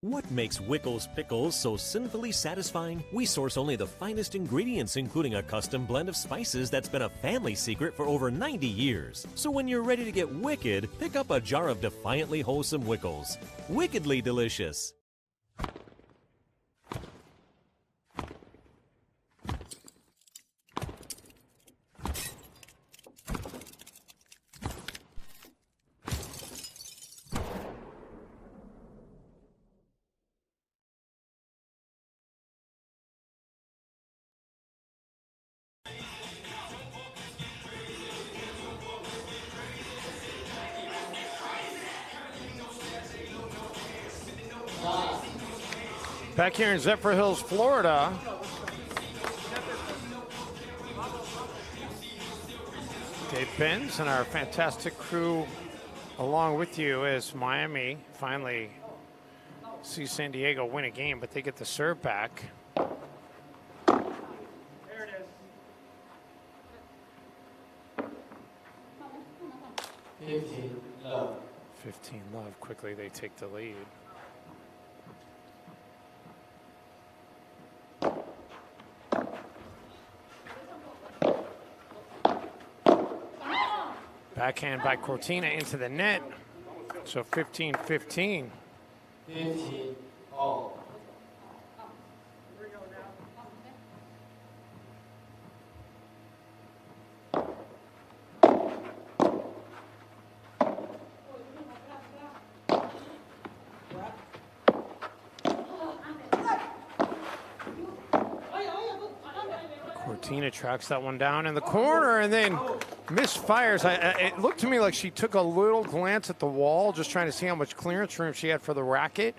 What makes Wickles pickles so sinfully satisfying? We source only the finest ingredients, including a custom blend of spices that's been a family secret for over 90 years. So when you're ready to get wicked, pick up a jar of defiantly wholesome Wickles. Wickedly delicious. Back here in Zephyr Hills, Florida. Dave Benz and our fantastic crew along with you as Miami finally sees San Diego win a game, but they get the serve back. There it is. 15-love. 15-love. Quickly they take the lead. Backhand by Cortina into the net. So 15-15. 15 all. Cortina tracks that one down in the corner and then misfires. It looked to me like she took a little glance at the wall, just trying to see how much clearance room she had for the racket.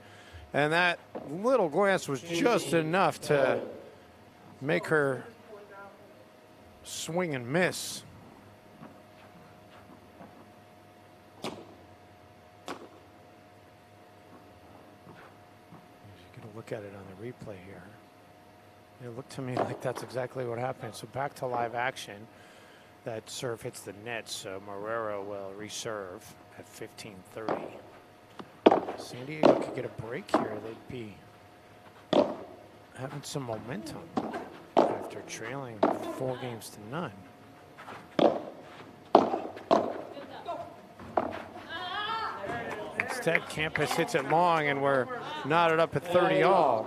And that little glance was just enough to make her swing and miss. Get a look at it on the replay here. It looked to me like that's exactly what happened. So back to live action. That serve hits the net, so Marrero will reserve at 15-30. San Diego could get a break here. They'd be having some momentum after trailing 4-0. Instead, Campus hits it long, and we're knotted up at 30 all.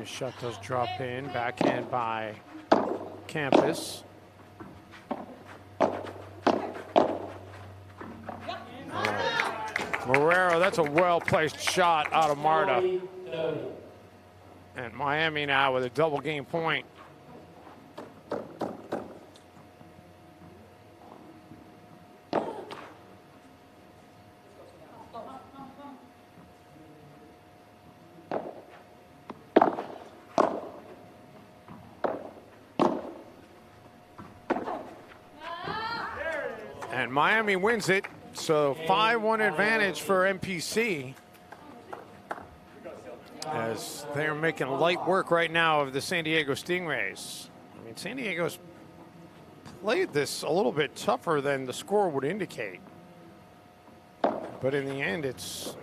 Shut those drop in, backhand by Campus. Marrero, that's a well-placed shot out of Marta. And Miami now with a double game point. And Miami wins it, so 5-1 advantage for MPC. As they're making light work right now of the San Diego Stingrays. I mean, San Diego's played this a little bit tougher than the score would indicate. But in the end, it's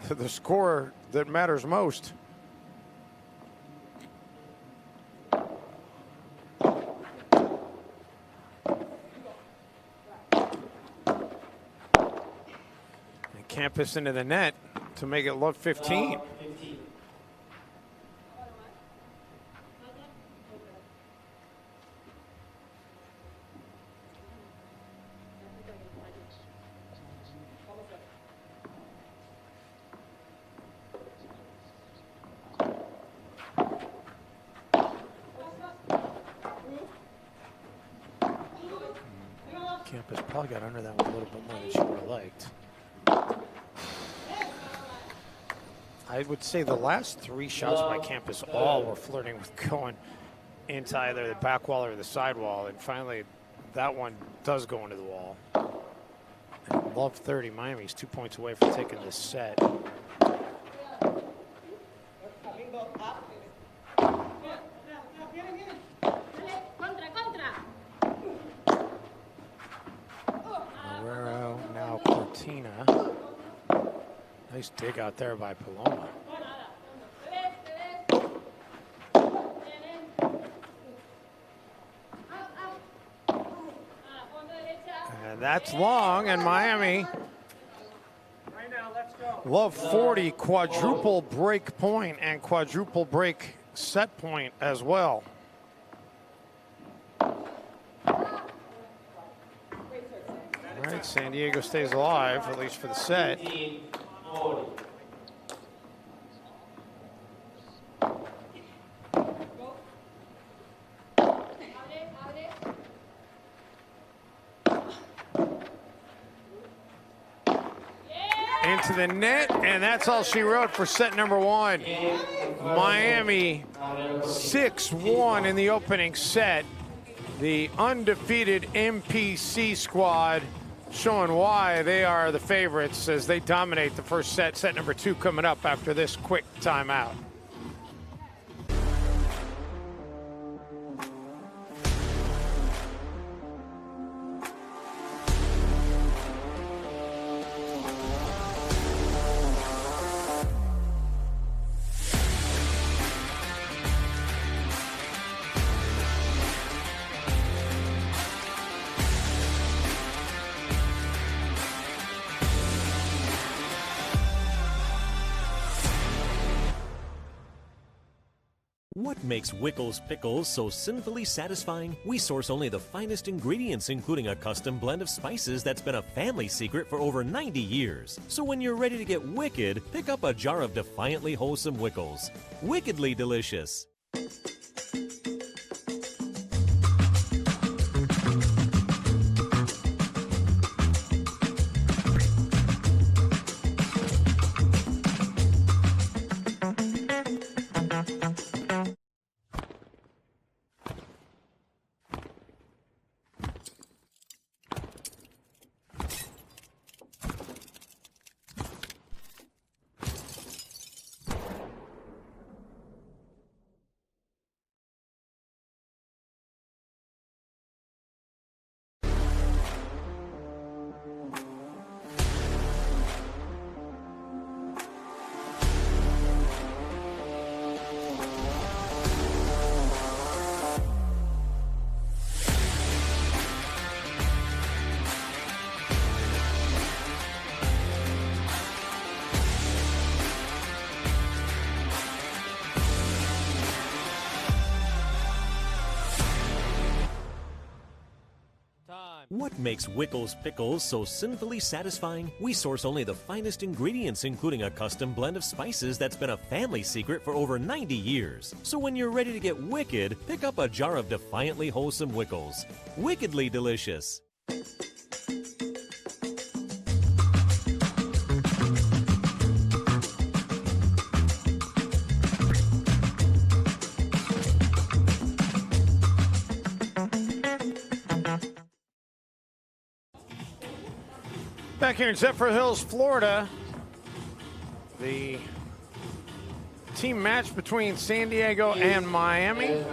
the score that matters most. And Campus into the net to make it love 15. Campus probably got under that one a little bit more than she would have liked. I would say the last 3 shots by Campus all were flirting with going into either the back wall or the side wall, and finally that one does go into the wall. And love 30. Miami's 2 points away from taking this set. Now Cortina. Nice dig out there by Paloma. And that's long, and Miami love 40 quadruple break point and quadruple break set point as well. All right, San Diego stays alive, at least for the set. Into the net, and that's all she wrote for set number 1. Miami 6-1 in the opening set. The undefeated MPC squad showing why they are the favorites as they dominate the first set. Set number 2 coming up after this quick timeout. What makes Wickles pickles so sinfully satisfying? We source only the finest ingredients, including a custom blend of spices that's been a family secret for over 90 years. So when you're ready to get wicked, pick up a jar of defiantly wholesome Wickles. Wickedly delicious. What makes Wickles pickles so sinfully satisfying? We source only the finest ingredients, including a custom blend of spices that's been a family secret for over 90 years. So when you're ready to get wicked, pick up a jar of defiantly wholesome Wickles. Wickedly delicious. Back here in Zephyr Hills, Florida, the team match between San Diego and Miami.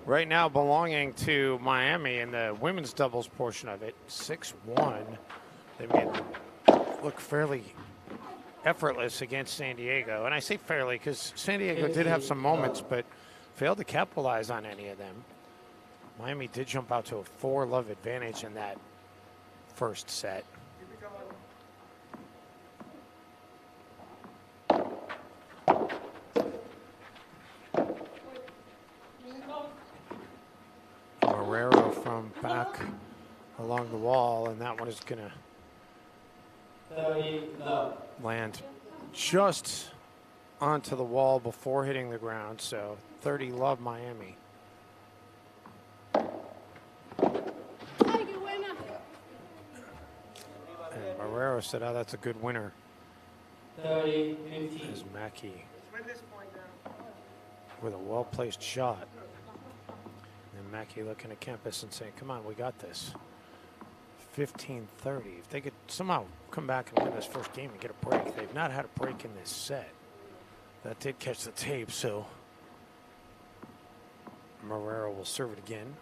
Right now belonging to Miami in the women's doubles portion of it, 6-1. They made it look fairly effortless against San Diego. And I say fairly because San Diego did have some moments, but failed to capitalize on any of them. Miami did jump out to a 4-love advantage in that first set. Marrero from back along the wall, and that one is going to land just onto the wall before hitting the ground. So 30-love Miami. And Marrero said, oh, that's a good winner. 30-15. As Mackey with a well-placed shot. And Mackey looking at Campus and saying, come on, we got this. 15-30. If they could somehow come back and win this first game and get a break. They've not had a break in this set. That did catch the tape, so Marrero will serve it again.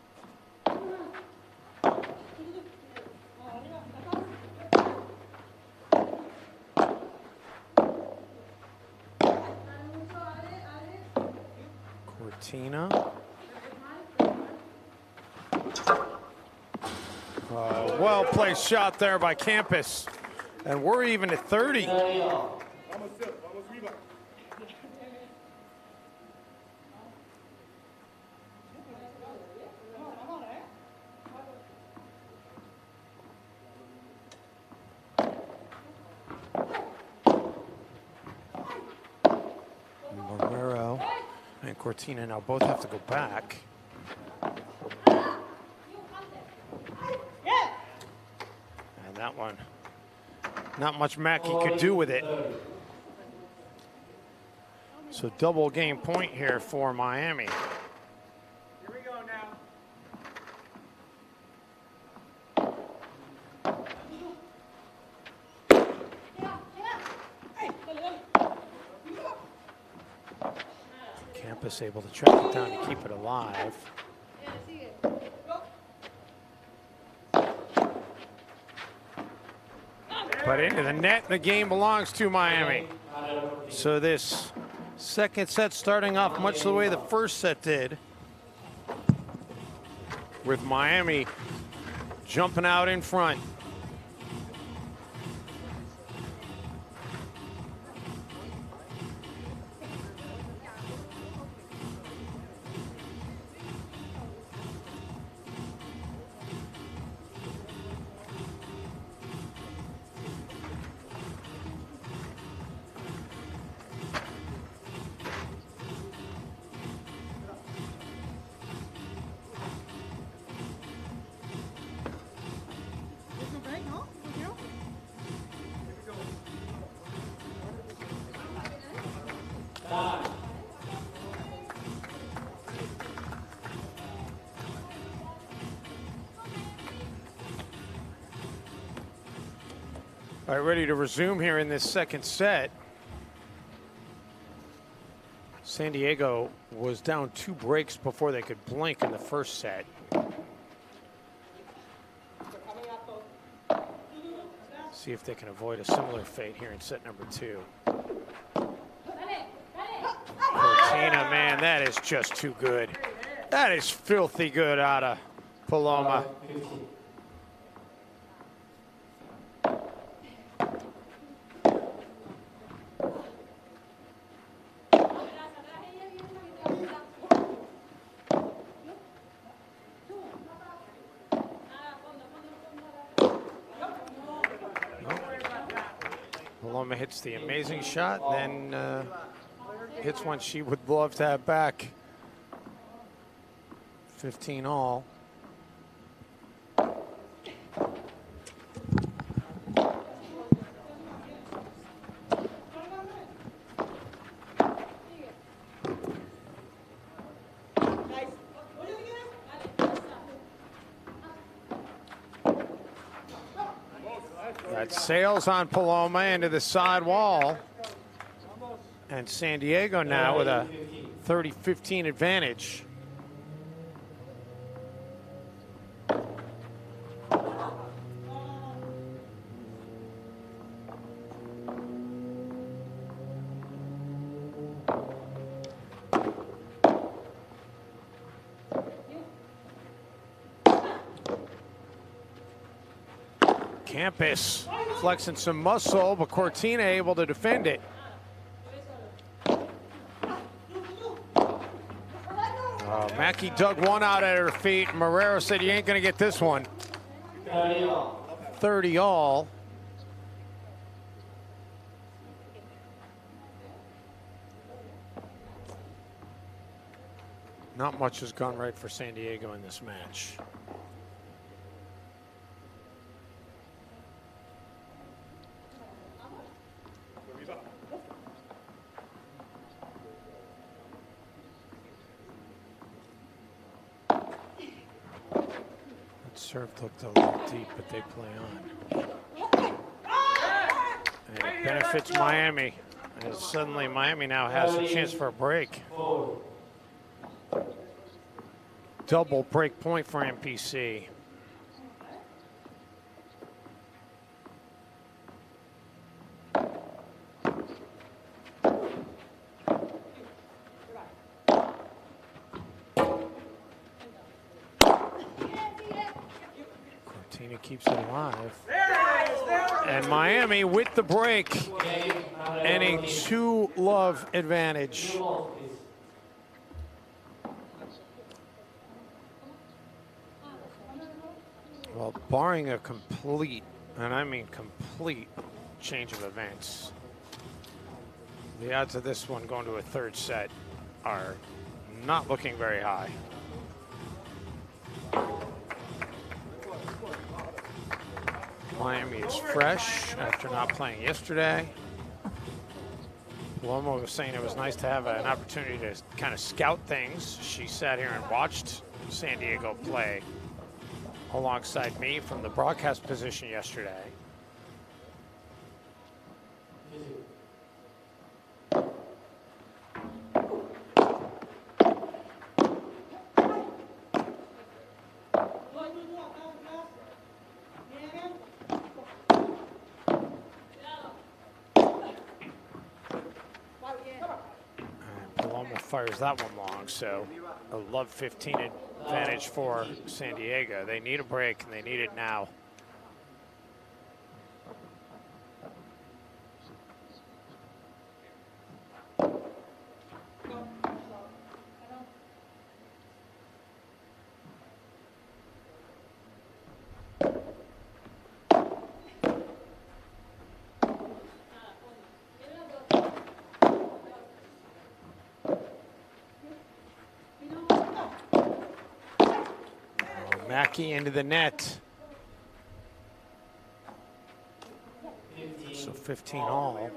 Cortina. Well-placed shot there by Campus. And we're even at 30. Marrero and Cortina now both have to go back. And that one, not much Mackey could do with it. So double game point here for Miami. Here we go now. Campus able to track it down and keep it alive. But into the net, the game belongs to Miami. So this second set starting off much the way the first set did, with Miami jumping out in front. All right, ready to resume here in this second set. San Diego was down 2 breaks before they could blink in the first set. See if they can avoid a similar fate here in set number 2. Cortina, man, that is just too good. That is filthy good out of Paloma. Paloma hits the amazing shot, and then hits one she would love to have back. 15 all. That sails on Paloma into the side wall. And San Diego now with a 30-15 advantage. Campus flexing some muscle, but Cortina able to defend it. Mackey dug one out at her feet. Marrero said, "You ain't going to get this one." 30 all. Not much has gone right for San Diego in this match. Serve looked a little deep, but they play on. And it benefits Miami. And suddenly Miami now has a chance for a break. Double break point for MPC. Keeps it alive. And Miami with the break and a 2-love advantage. Well, barring a complete, and I mean complete, change of events, the odds of this one going to a third set are not looking very high. Miami is fresh after not playing yesterday. Paloma was saying it was nice to have an opportunity to kind of scout things. She sat here and watched San Diego play alongside me from the broadcast position yesterday. Fires that one long, so a love 15 advantage for San Diego. They need a break, and they need it now. Mackey into the net. So 15 all.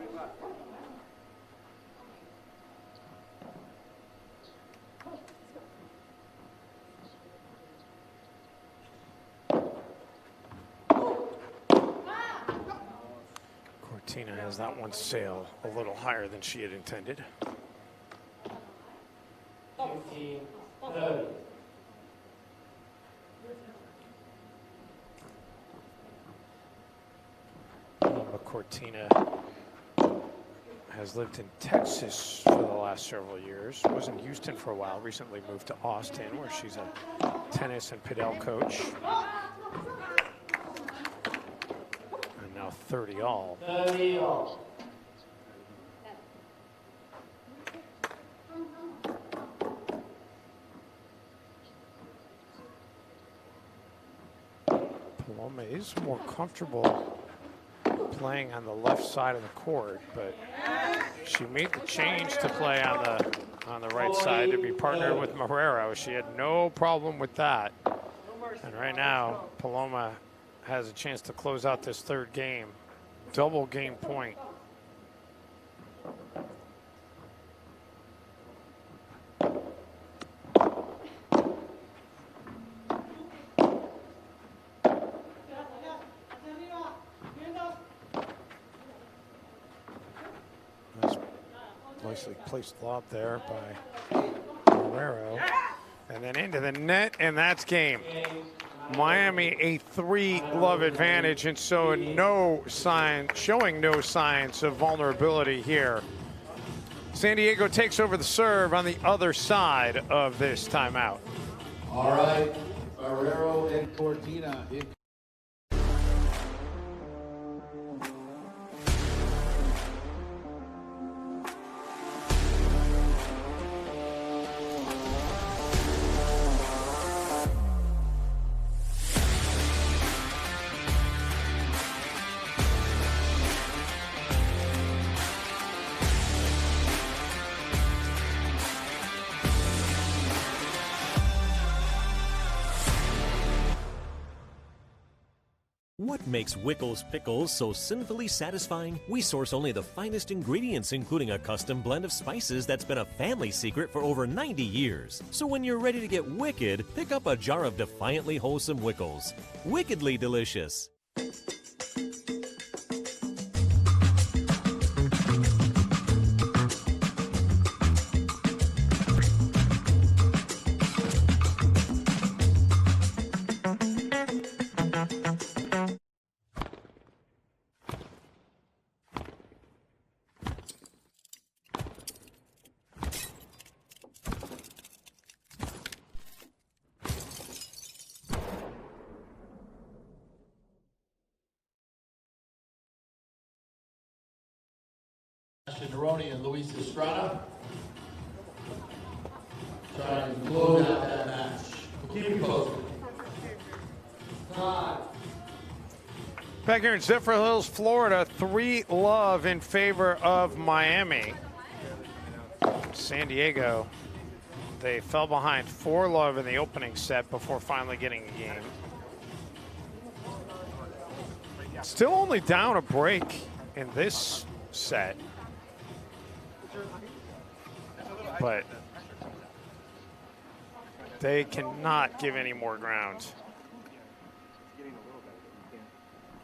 Cortina has that one sail a little higher than she had intended. 15, 30. Cortina has lived in Texas for the last several years. Was in Houston for a while. Recently moved to Austin, where she's a tennis and Padel coach. And now 30 all. 30 all. Paloma is more comfortable playing on the left side of the court, but she made the change to play on the right side to be partnered with Marrero. She had no problem with that. And right now, Paloma has a chance to close out this third game. Double game point. Nicely placed lob there by Guerrero. And then into the net, and that's game. Miami a 3-love advantage, and so showing no signs of vulnerability here. San Diego takes over the serve on the other side of this timeout. All right, Guerrero and Cortina. What makes Wickles pickles so sinfully satisfying? We source only the finest ingredients, including a custom blend of spices that's been a family secret for over 90 years. So when you're ready to get wicked, pick up a jar of defiantly wholesome Wickles. Wickedly delicious. Neroni and Luis Estrada trying to close out that match. We'll keep you posted. Back here in Zephyr Hills, Florida, 3-love in favor of Miami. San Diego, they fell behind 4-love in the opening set before finally getting a game. Still only down a break in this set. But they cannot give any more ground.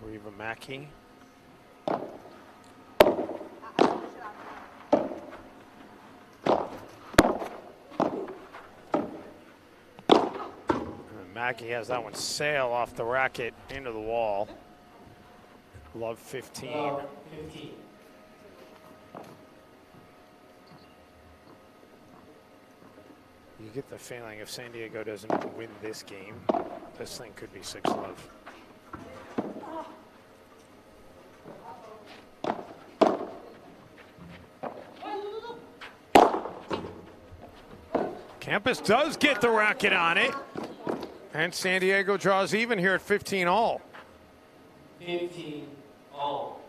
Reva Mackey. Mackey has that one sail off the racket into the wall. Love 15. You get the feeling if San Diego doesn't win this game, this thing could be 6-love. Campus does get the racket on it, and San Diego draws even here at 15 all. 15 all.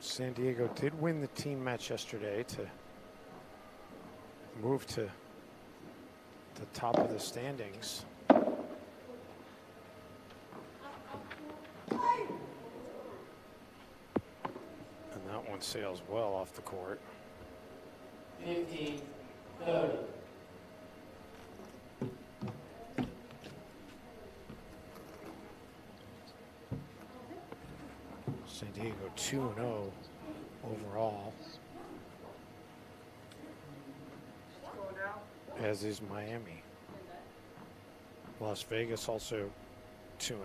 San Diego did win the team match yesterday to move to the top of the standings. And that one sails well off the court. 15, 30. San Diego 2-0 overall, as is Miami. Las Vegas also 2-0.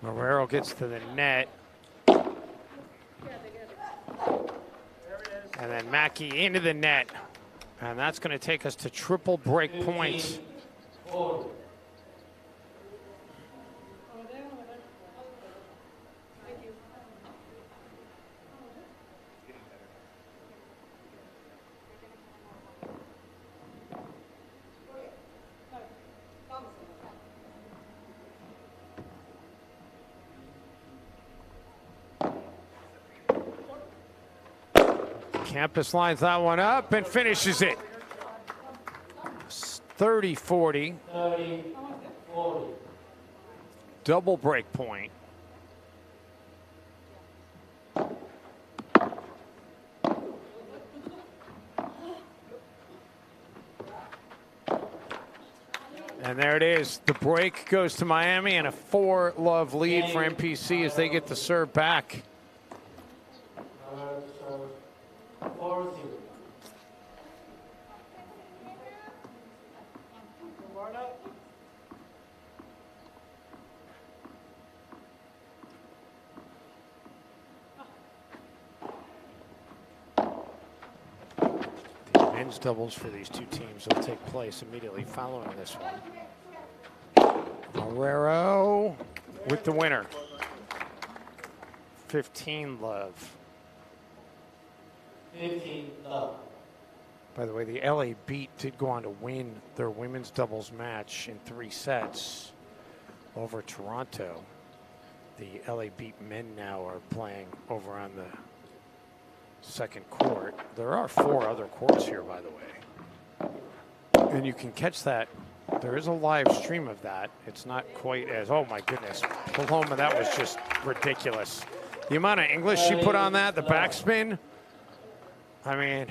Guerrero gets to the net. And then Mackey into the net. And that's going to take us to triple break points. Campus lines that one up and finishes it. 30-40. 30-40. Double break point. And there it is. The break goes to Miami and a 4-love lead for MPC as they get the serve back. 4-0. The men's doubles for these two teams will take place immediately following this one. Marrero with the winner. 15-love. 15-love. By the way, the LA Beat did go on to win their women's doubles match in 3 sets over Toronto. The LA Beat men now are playing over on the second court. There are 4 other courts here, by the way. And you can catch that. There is a live stream of that. It's not quite as, oh my goodness, Paloma, that was just ridiculous. The amount of English she put on that, the backspin, I mean,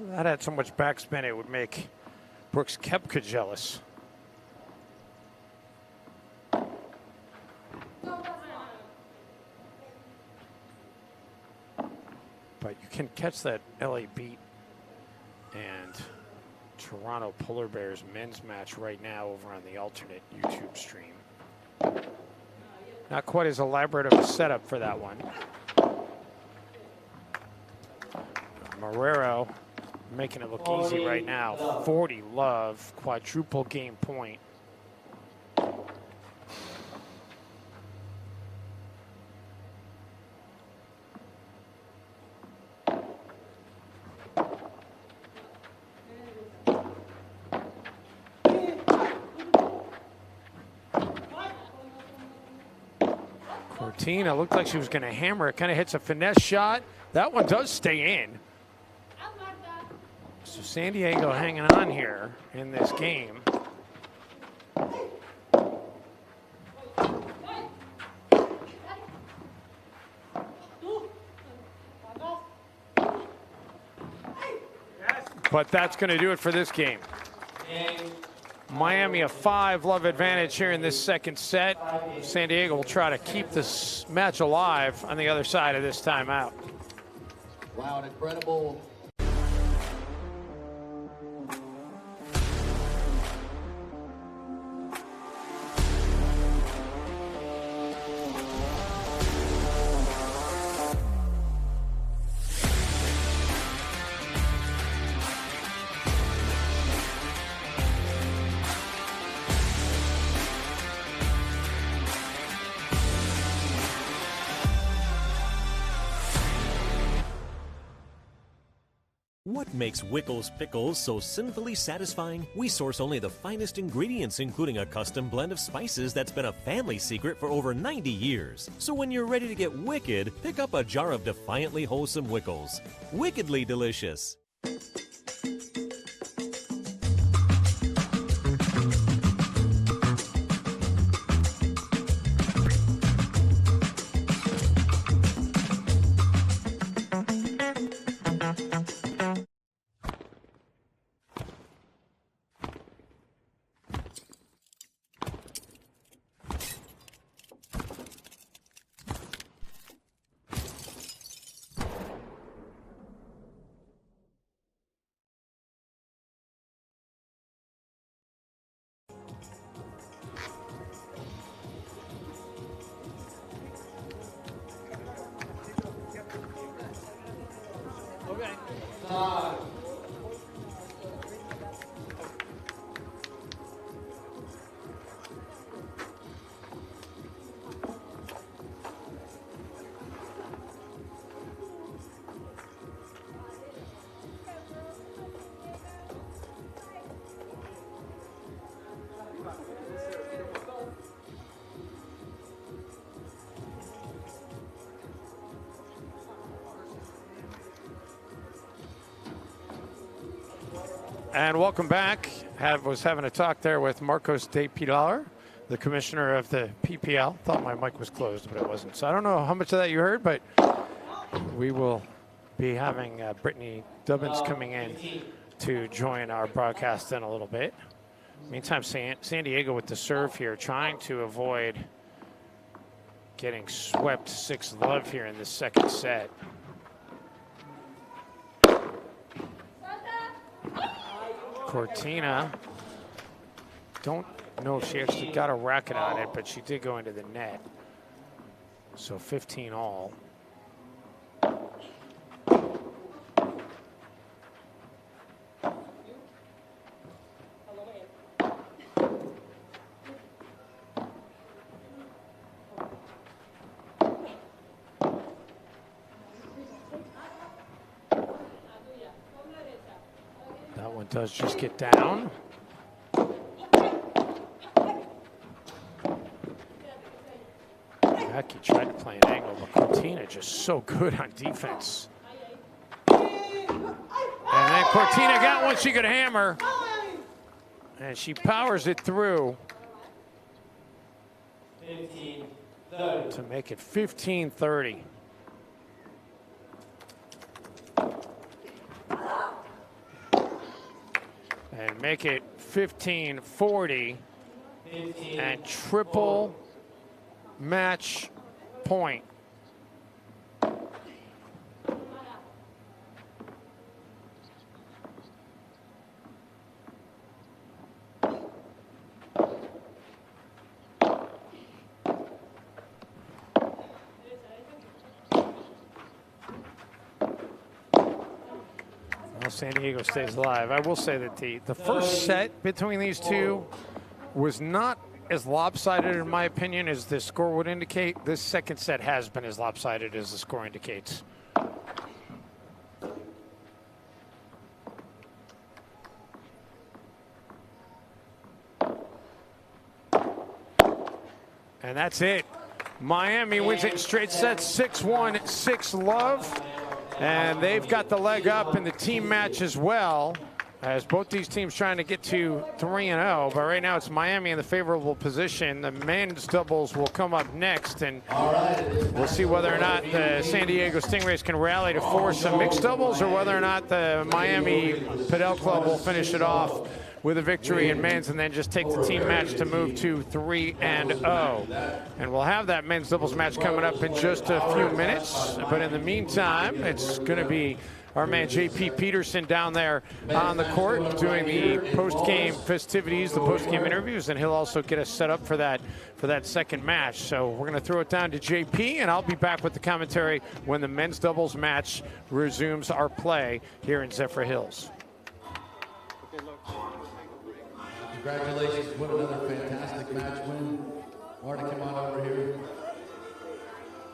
that had so much backspin it would make Brooks Koepka jealous. But you can catch that LA Beat and Toronto Polar Bears men's match right now over on the alternate YouTube stream. Not quite as elaborate of a setup for that one. Marrero making it look easy right now. 40-love, quadruple game point. Cortina looked like she was going to hammer it. Kind of hits a finesse shot. That one does stay in. So San Diego hanging on here in this game. But that's going to do it for this game. Miami a 5-love advantage here in this second set. San Diego will try to keep this match alive on the other side of this timeout. Wow, an incredible. What makes Wickles Pickles so sinfully satisfying? We source only the finest ingredients, including a custom blend of spices that's been a family secret for over 90 years. So when you're ready to get wicked, pick up a jar of defiantly wholesome Wickles. Wickedly delicious. And welcome back. Was having a talk there with Marcos de Pilar, the commissioner of the PPL. Thought my mic was closed, but it wasn't. So I don't know how much of that you heard, but we will be having Brittany Dubbins coming in to join our broadcast in a little bit. Meantime, San Diego with the serve here, trying to avoid getting swept 6-love here in the second set. Cortina, don't know if she actually got a racket on it, but she did go into the net. So 15 all. That one does just get down. Becky tried to play an angle, but Cortina just so good on defense. And then Cortina got one she could hammer. And she powers it through 15-30. to make it 15-30. And make it 15-40 and triple match point. Well, San Diego stays alive. I will say that the first set between these two was not as lopsided, in my opinion, as the score would indicate. This second set has been as lopsided as the score indicates. And that's it. Miami wins it in straight sets, 6-1, 6-love. And they've got the leg up in the team match as well, as both these teams trying to get to 3-0. But right now it's Miami in the favorable position. The men's doubles will come up next, and we'll see whether or not the San Diego Stingrays can rally to force some mixed doubles, or whether or not the Miami Padel Club will finish it off with a victory in men's and then just take the team match to move to 3-0. And we'll have that men's doubles match coming up in just a few minutes. But in the meantime, it's going to be our man JP Peterson down there on the court doing the post-game festivities, the post-game interviews, and he'll also get us set up for that second match. So we're going to throw it down to JP, and I'll be back with the commentary when the men's doubles match resumes our play here in Zephyr Hills. Congratulations, what another fantastic match win. Marta, come on over here.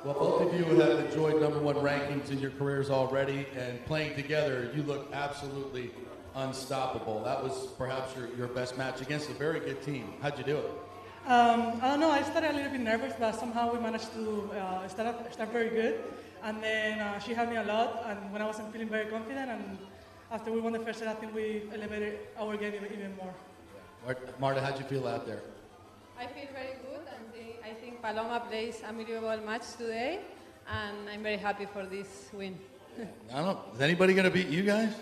Well, both of you have enjoyed #1 rankings in your careers already, and playing together, you look absolutely unstoppable. That was perhaps your best match against a very good team. How'd you do it? I don't know, I started a little bit nervous, but somehow we managed to start very good. And then she helped me a lot, and when I wasn't feeling very confident, and after we won the first set, I think we elevated our game even more. Marta, how'd you feel out there? I feel very good, and I think Paloma plays a unbelievable match today, and I'm very happy for this win. I don't know, is anybody going to beat you guys?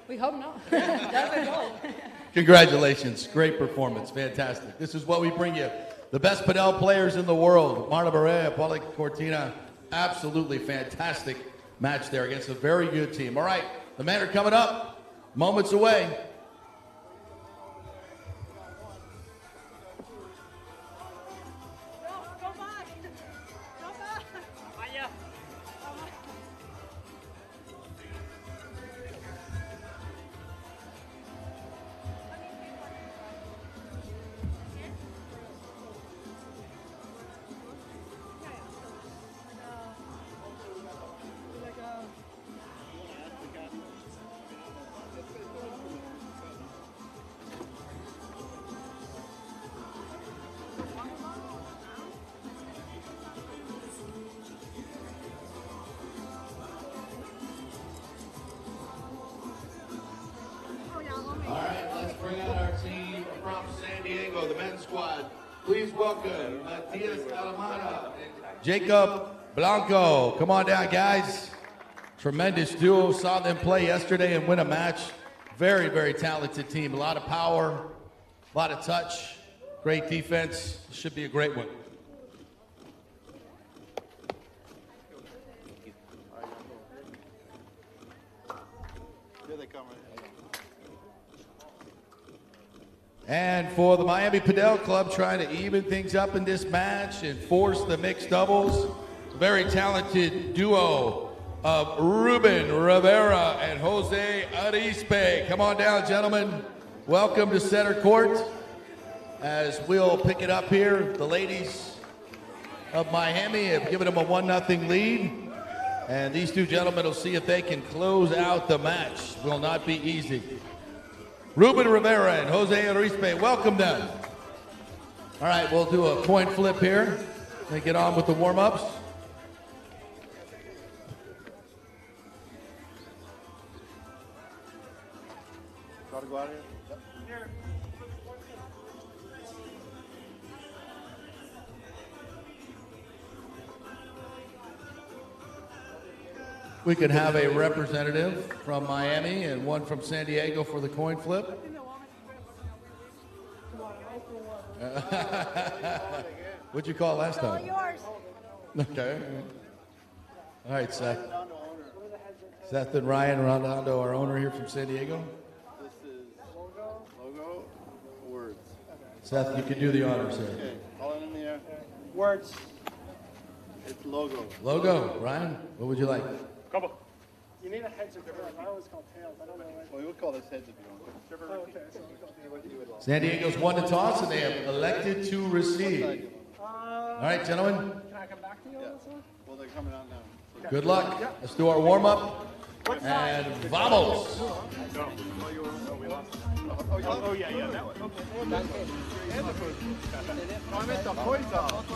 We hope not. That's the goal. Congratulations, great performance, fantastic. This is what we bring you. The best Padel players in the world, Marta Barea, Paula Cortina, absolutely fantastic match there against a very good team. All right, the men are coming up, moments away. squad. Please welcome Matias Alamada and Jacob Blanco. Come on down, guys. Tremendous duo. Saw them play yesterday and win a match. Very, very talented team. A lot of power, a lot of touch, great defense. Should be a great one. And for the Miami Padel Club, trying to even things up in this match and force the mixed doubles. Very talented duo of Ruben Rivera and Jose Arispe. Come on down, gentlemen. Welcome to center court. As we'll pick it up here, the ladies of Miami have given them a 1-0 lead. And these two gentlemen will see if they can close out the match. Will not be easy. Ruben Rivera and Jose Arispe, welcome them. All right, we'll do a coin flip here. Then get on with the warm-ups. Got to go out here? We could have a representative from Miami and one from San Diego for the coin flip. What'd you call last time? Yours. Okay. All right, Seth. Seth and Ryan Rondando, our owner here from San Diego. This is logo, words. Seth, you can do the honors here. Okay, all in the air. Words. It's logo. Logo, Ryan, what would you like? Couple. You need a heads or tails. I always call tails. I don't know why. Well, we would call this heads if you want. Oh, okay. So we call tails. San Diego's won the toss and they have elected to receive. All right, gentlemen. Can I come back to you on this one? Well, they're coming out now. So Good luck. Let's do our warm-up. And vamos. Oh, yeah, that one. I meant the points out.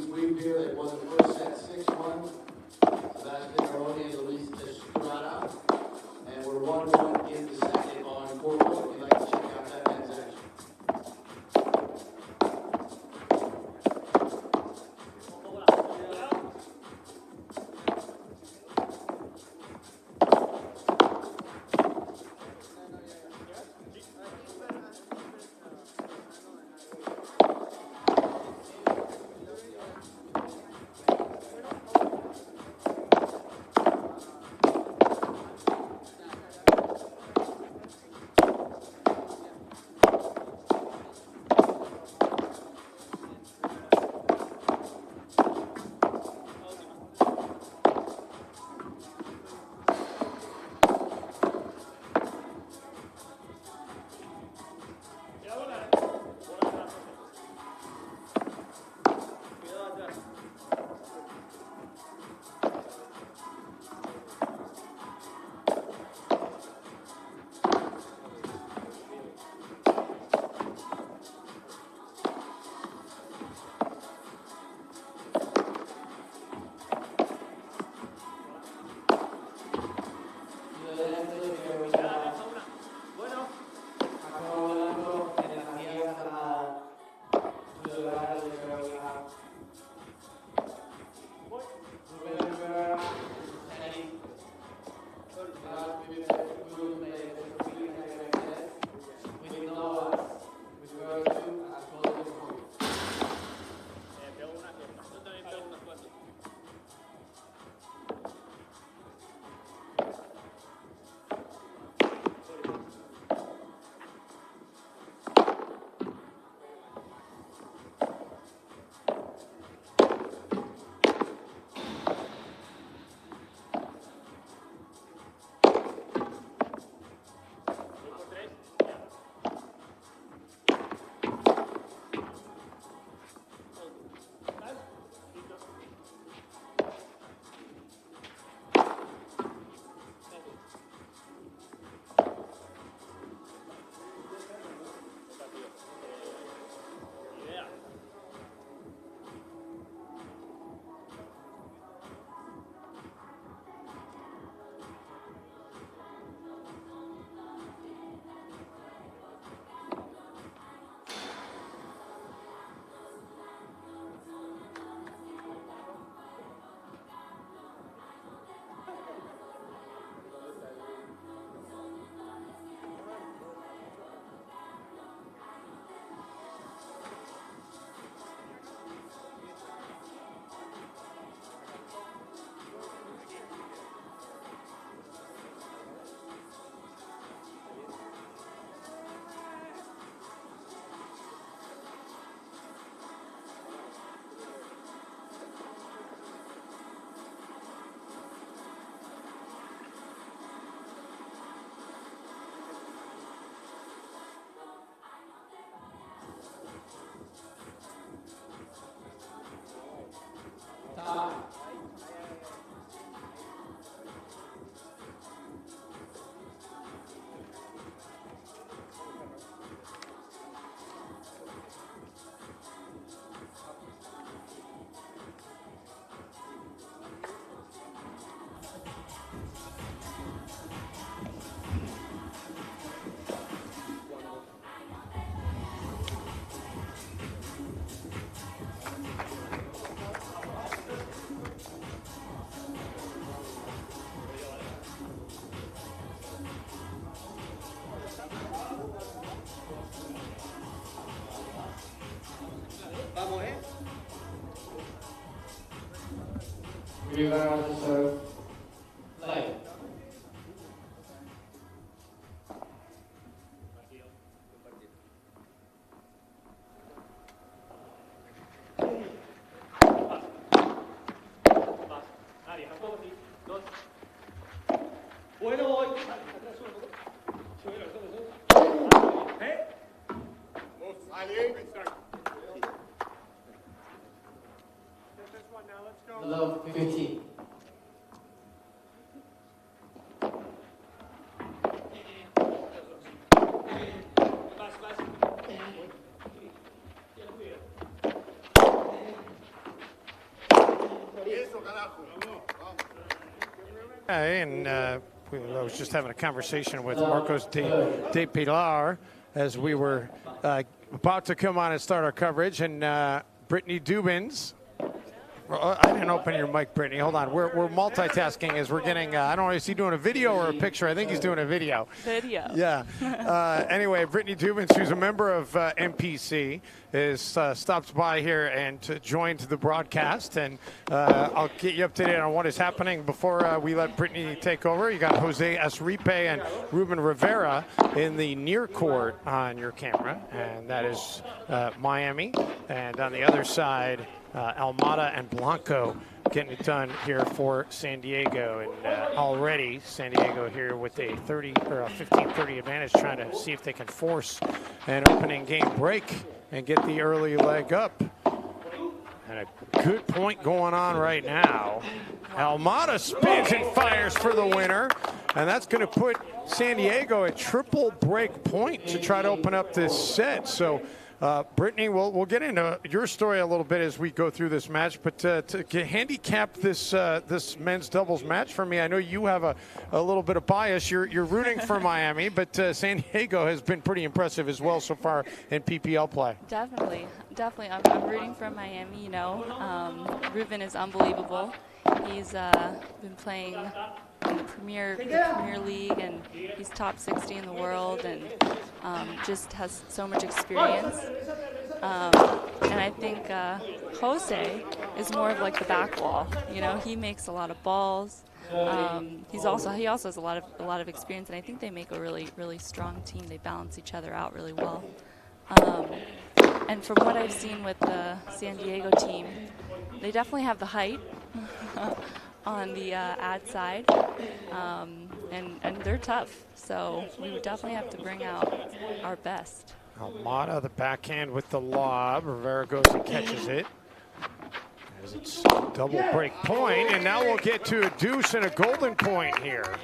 clean sweep here. They won the first set 6-1. Sebastian Aroni and Luis Estrada. And we're 1-1 in the second on court 1. If you'd like to check out that men's action. Rebound to serve. Play. Bueno, voy. Love 15. And I was just having a conversation with Marcos de Pilar as we were about to come on and start our coverage, and Brittany Dubins. I didn't open your mic, Brittany. Hold on. We're multitasking as we're getting, I don't know, is he doing a video or a picture? I think he's doing a video. Video. Yeah. Anyway, Brittany Dubins, who's a member of MPC, is stopped by here and joined the broadcast. And I'll get you up to date on what is happening before we let Brittany take over. You got Jose Esripe and Ruben Rivera in the near court on your camera. And that is Miami. And on the other side, Almada and Blanco getting it done here for San Diego, and already San Diego here with a 30 or a 15-30 advantage, trying to see if they can force an opening game break and get the early leg up. And a good point going on right now. Almada spins and fires for the winner, and that's going to put San Diego at triple break point to try to open up this set. So Brittany, we'll get into your story a little bit as we go through this match, but to handicap this this men's doubles match for me, I know you have a little bit of bias. You're rooting for Miami, but San Diego has been pretty impressive as well so far in PPL play. Definitely. I'm rooting for Miami. You know, Ruben is unbelievable. He's been playing in the Premier League, and he's top 60 in the world, and just has so much experience. And I think Jose is more of like the back wall. You know, he makes a lot of balls. He also has a lot of experience, and I think they make a really strong team. They balance each other out really well. And from what I've seen with the San Diego team, they definitely have the height on the ad side, and they're tough. So we would definitely have to bring out our best. Almada, the backhand with the lob. Rivera goes and catches it. As it's double break point, and now we'll get to a deuce and a golden point here.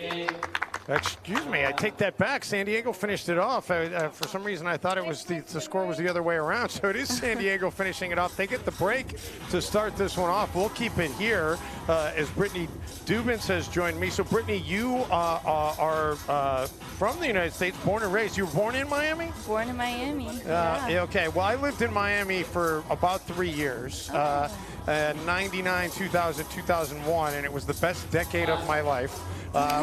Excuse me, I take that back. San Diego finished it off. For some reason, I thought it was the score was the other way around. So it is San Diego finishing it off. They get the break to start this one off. We'll keep it here as Brittany Dubins has joined me. So Brittany, you are from the United States, born and raised. You were born in Miami? Born in Miami. Yeah, okay. Well, I lived in Miami for about 3 years. 99, 2000, 2001, and it was the best decade of my life.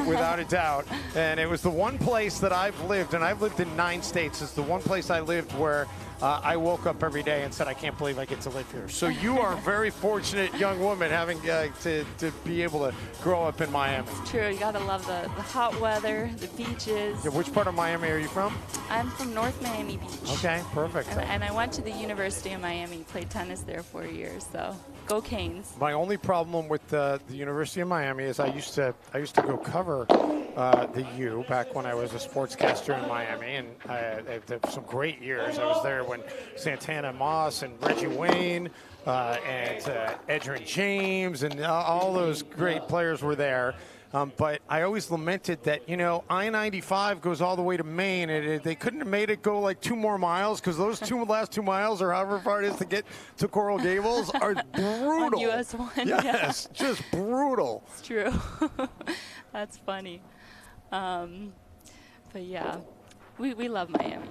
Without a doubt. And it was the one place that I've lived, and I've lived in 9 states. It's the one place I lived where I woke up every day and said, I can't believe I get to live here. So you are a very fortunate young woman having to be able to grow up in Miami. It's true. You got to love the hot weather, the beaches. Yeah, which part of Miami are you from? I'm from North Miami Beach. Okay, perfect. And I went to the University of Miami, played tennis there 4 years, so go Canes. My only problem with the University of Miami is I used to go cover the U back when I was a sportscaster in Miami, and I had some great years. I was there when Santana Moss and Reggie Wayne and Edgerrin James and all those great players were there. But I always lamented that, you know, I-95 goes all the way to Maine, and they couldn't have made it go like 2 more miles, because those last 2 miles, or however far it is to get to Coral Gables, are brutal. On US 1, yes, yeah. Just brutal. It's true. That's funny. But yeah, we love Miami.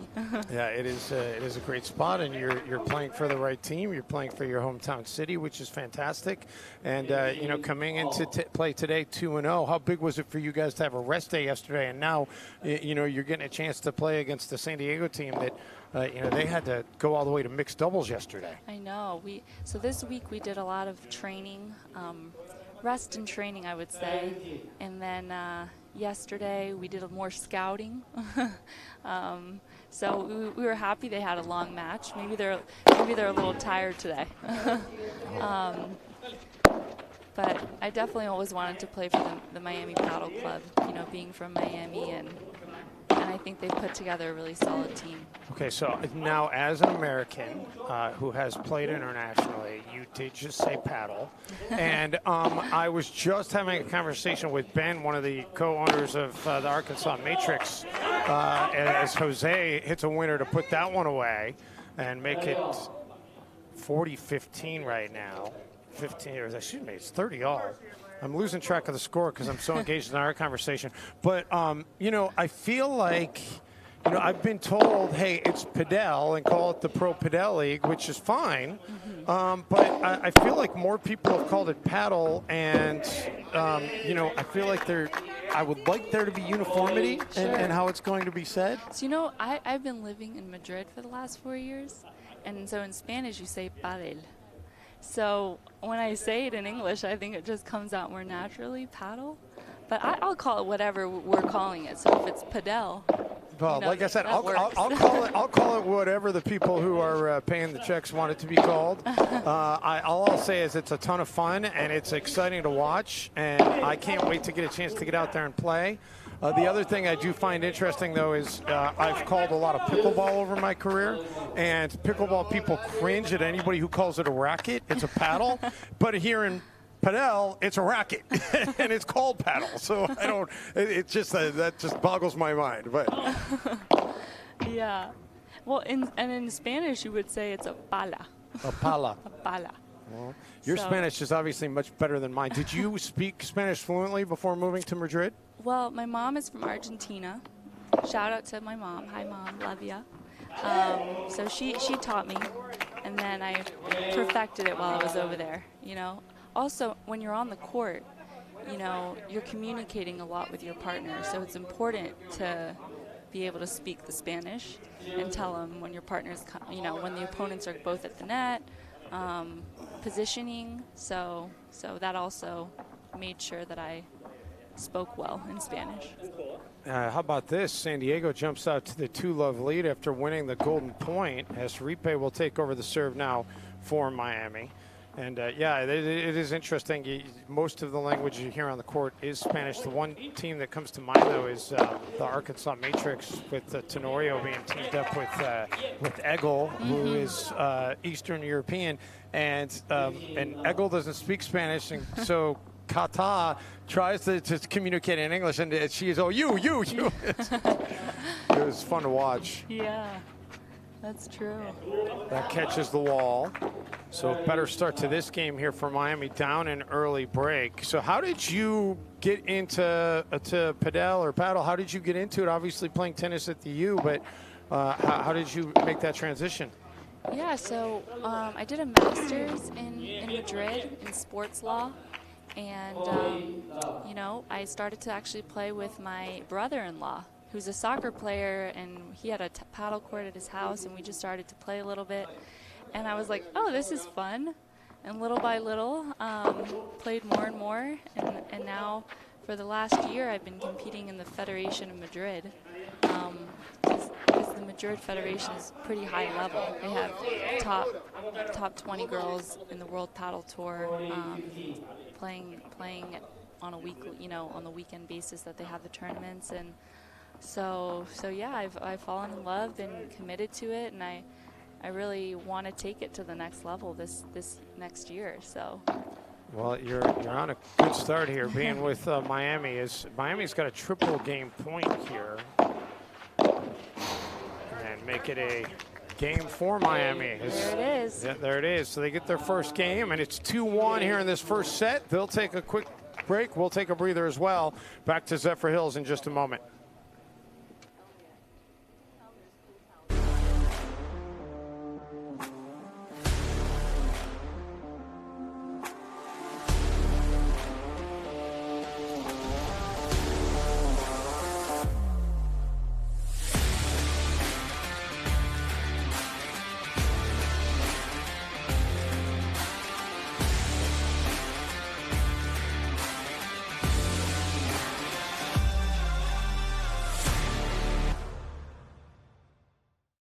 Yeah, it is a great spot, and you're playing for the right team. You're playing for your hometown city, which is fantastic. And you know, coming into play today 2-0, how big was it for you guys to have a rest day yesterday, and now you know you're getting a chance to play against the San Diego team that you know, they had to go all the way to mixed doubles yesterday. I know. So this week we did a lot of training, rest and training, I would say, and then yesterday we did more scouting. So we were happy they had a long match. Maybe they're a little tired today. But I definitely always wanted to play for the Miami Paddle Club, you know, being from Miami, and I think they've put together a really solid team. Okay, so now as an American who has played internationally, you did just say paddle. And I was just having a conversation with Ben, one of the co-owners of the Arkansas Matrix, as Jose hits a winner to put that one away and make it 40-15 right now. 15, or excuse me, it's 30 all. I'm losing track of the score because I'm so engaged in our conversation. But, you know, I feel like, you know, I've been told, hey, it's Padel and call it the Pro Padel League, which is fine. But I feel like more people have called it paddle, and, you know, I feel like I would like there to be uniformity in how it's going to be said. So, you know, I've been living in Madrid for the last 4 years, and so in Spanish you say Padel. So when I say it in English, I think it just comes out more naturally, paddle. But I'll call it whatever we're calling it. So if it's Padel, well, you know, like I said, I'll call I'll call it whatever the people who are paying the checks want it to be called. All I'll say is it's a ton of fun and it's exciting to watch, and I can't wait to get a chance to get out there and play. The other thing I do find interesting, though, is I've called a lot of pickleball over my career, and pickleball people cringe at anybody who calls it a racket. It's a paddle. But here in Padel, it's a racket, and it's called paddle. So I don't. It's just that just boggles my mind. But yeah, well, in Spanish you would say it's a pala. A pala. A pala. Well, your Spanish is obviously much better than mine. Did you speak Spanish fluently before moving to Madrid? Well, my mom is from Argentina. Shout out to my mom. Hi, Mom. Love ya. So she taught me, and then I perfected it while I was over there, you know. Also, when you're on the court, you know, you're communicating a lot with your partner, so it's important to be able to speak the Spanish and tell them when your partner's, you know, when the opponents are both at the net, positioning. So that also made sure that I spoke well in Spanish. How about this? San Diego jumps out to the 2-love lead after winning the golden point, as Ripe will take over the serve now for Miami. And yeah, it is interesting. Most of the language you hear on the court is Spanish. The one team that comes to mind, though, is the Arkansas Matrix, with Tenorio being teamed up with Eggle, who is Eastern European, and Eggle doesn't speak Spanish, and so Kata tries to communicate in English, and she is, oh, you. It was fun to watch. Yeah, that's true. That catches the wall. So better start to this game here for Miami, down an early break. So how did you get into to Padel or paddle? How did you get into it? Obviously playing tennis at the U, but how did you make that transition? Yeah, so I did a master's in Madrid in sports law. And, you know, I started to actually play with my brother-in-law, who's a soccer player, and he had a paddle court at his house, and we just started to play a little bit. And I was like, oh, this is fun. And little by little, played more and more. And now, for the last year, I've been competing in the Federation of Madrid. Because the Madrid Federation is pretty high level. They have top 20 girls in the World Paddle Tour, playing on a weekly, you know, on the weekend basis that they have the tournaments. And so yeah, I've fallen in love and committed to it, and I really want to take it to the next level this next year. So. Well, you're on a good start here, being with Miami. Miami's got a triple game point here, and make it a game for Miami. There it is. Yeah, there it is. So they get their first game, and it's 2-1 here in this first set. They'll take a quick break. We'll take a breather as well. Back to Zephyr Hills in just a moment.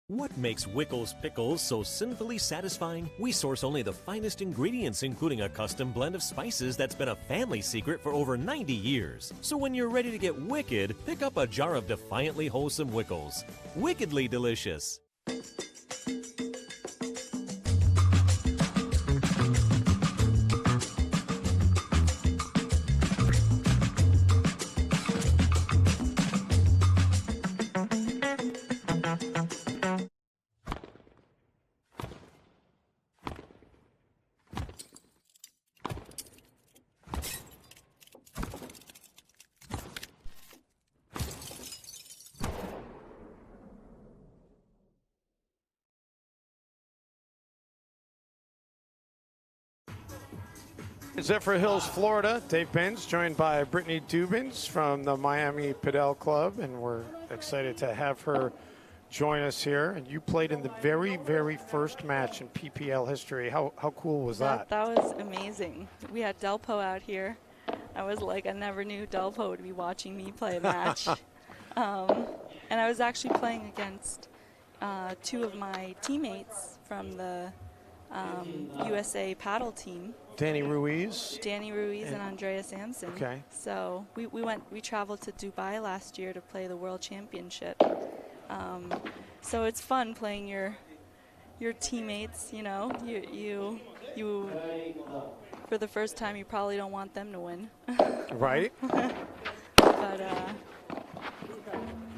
What makes Wickles Pickles so sinfully satisfying? We source only the finest ingredients, including a custom blend of spices that's been a family secret for over 90 years. So when you're ready to get wicked, pick up a jar of defiantly wholesome Wickles. Wickedly delicious. Zephyr Hills, Florida. Dave Benz, joined by Brittany Dubins from the Miami Padel Club, and we're excited to have her join us here. And you played in the very, very first match in PPL history. How cool was that? That was amazing. We had Delpo out here. I was like, I never knew Delpo would be watching me play a match. And I was actually playing against two of my teammates from the USA paddle team. Danny Ruiz. And Andrea Sampson. Okay. So we traveled to Dubai last year to play the World Championship. So it's fun playing your teammates. You know, you for the first time you probably don't want them to win. Right. But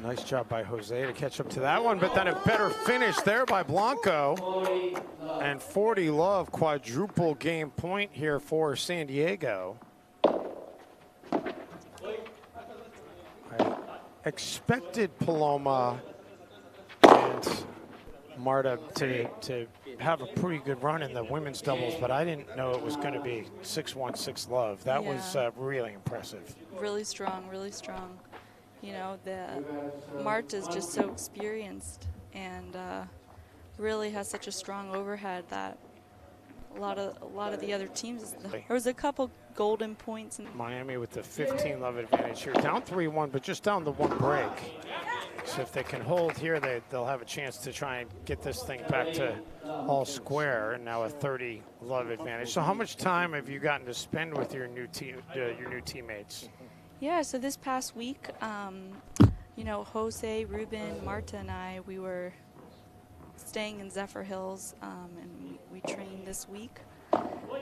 nice job by Jose to catch up to that one, but then a better finish there by Blanco. And 40 love, quadruple game point here for San Diego. I expected Paloma and Marta to have a pretty good run in the women's doubles, but I didn't know it was going to be 6-1, 6 love. That was really impressive. Really strong, really strong. You know, Marta's just so experienced and really has such a strong overhead that a lot of the other teams. There was a couple golden points. Miami with the 15 love advantage here, down 3-1, but just down the one break. So if they can hold here, they'll have a chance to try and get this thing back to all square. And now a 30 love advantage. So how much time have you gotten to spend with your new teammates? Yeah, so this past week, you know, Jose, Ruben, Marta, and I, we were staying in Zephyr Hills, and we trained this week.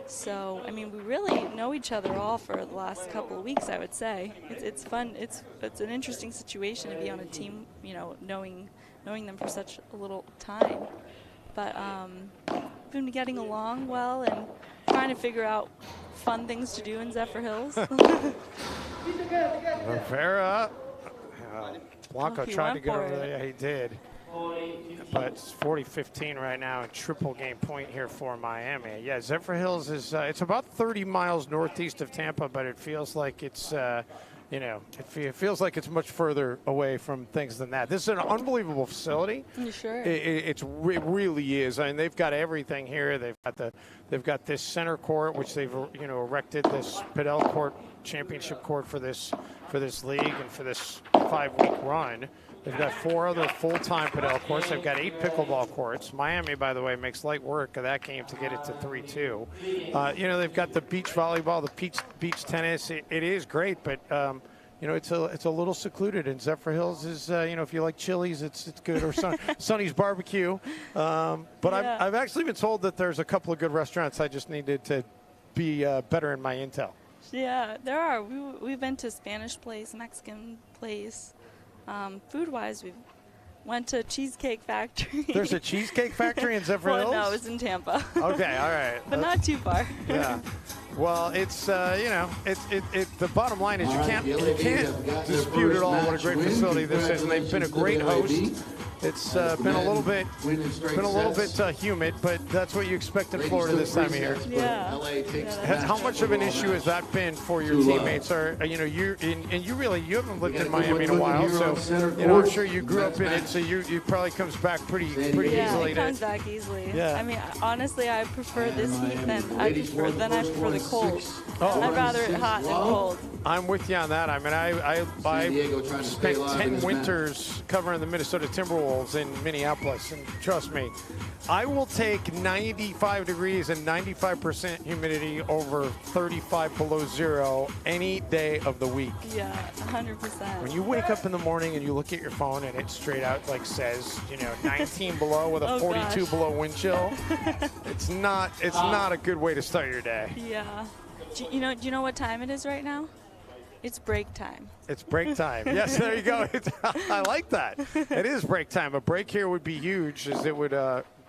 So, I mean, we really know each other all for the last couple of weeks, I would say. It's fun. It's an interesting situation to be on a team, you know, knowing them for such a little time. But we've been getting along well and trying to figure out fun things to do in Zephyr Hills. Rivera, Blanco tried to get over there. Yeah, he did. But it's 40-15 right now, and triple game point here for Miami. Yeah, Zephyr Hills is it's about 30 miles northeast of Tampa, but it feels like it's you know, it feels like it's much further away from things than that. This is an unbelievable facility. Sure. It really is. I mean, they've got everything here. They've got this center court, which they've erected this Padel court, championship court for this league and for this 5-week run. They've got 4 other full-time Padel courts. They've got 8 pickleball courts. Miami, by the way, makes light work of that game to get it to 3-2. They've got the beach volleyball, the beach tennis. It is great, but it's a little secluded. And Zephyr Hills is, if you like Chili's, it's good, or Sonny's Barbecue. But yeah. I've actually been told that there's a couple of good restaurants. I just needed to be better in my intel. Yeah, there are. We've been to Spanish place, Mexican place. Food-wise, we went to Cheesecake Factory. There's a Cheesecake Factory in Zephyr Hills? No, it's in Tampa. Okay, all right. But not too far. Yeah. Well, it's the bottom line is you can't dispute at all what a great facility this is, and they've been a great host. It's been a little bit humid, but that's what you expect in Florida this time of year. Yeah. How much of an issue has that been for your teammates? Or you haven't lived in Miami in a while, so I'm sure you grew up in it, so you probably comes back pretty easily. Yeah, it comes back easily. Yeah. I mean, honestly, I prefer this heat than I prefer the cold. I'd rather it hot than cold. I'm with you on that. I mean, I spent 10 winters covering the Minnesota Timberwolves in Minneapolis, and trust me, I will take 95 degrees and 95% humidity over 35 below zero any day of the week. Yeah, 100%. When you wake up in the morning and you look at your phone and it straight out says 19 below with a 42 below wind chill, it's not a good way to start your day. Yeah. Do you know what time it is right now? It's break time. It's break time. Yes, there you go. I like that. It is break time. A break here would be huge, as it would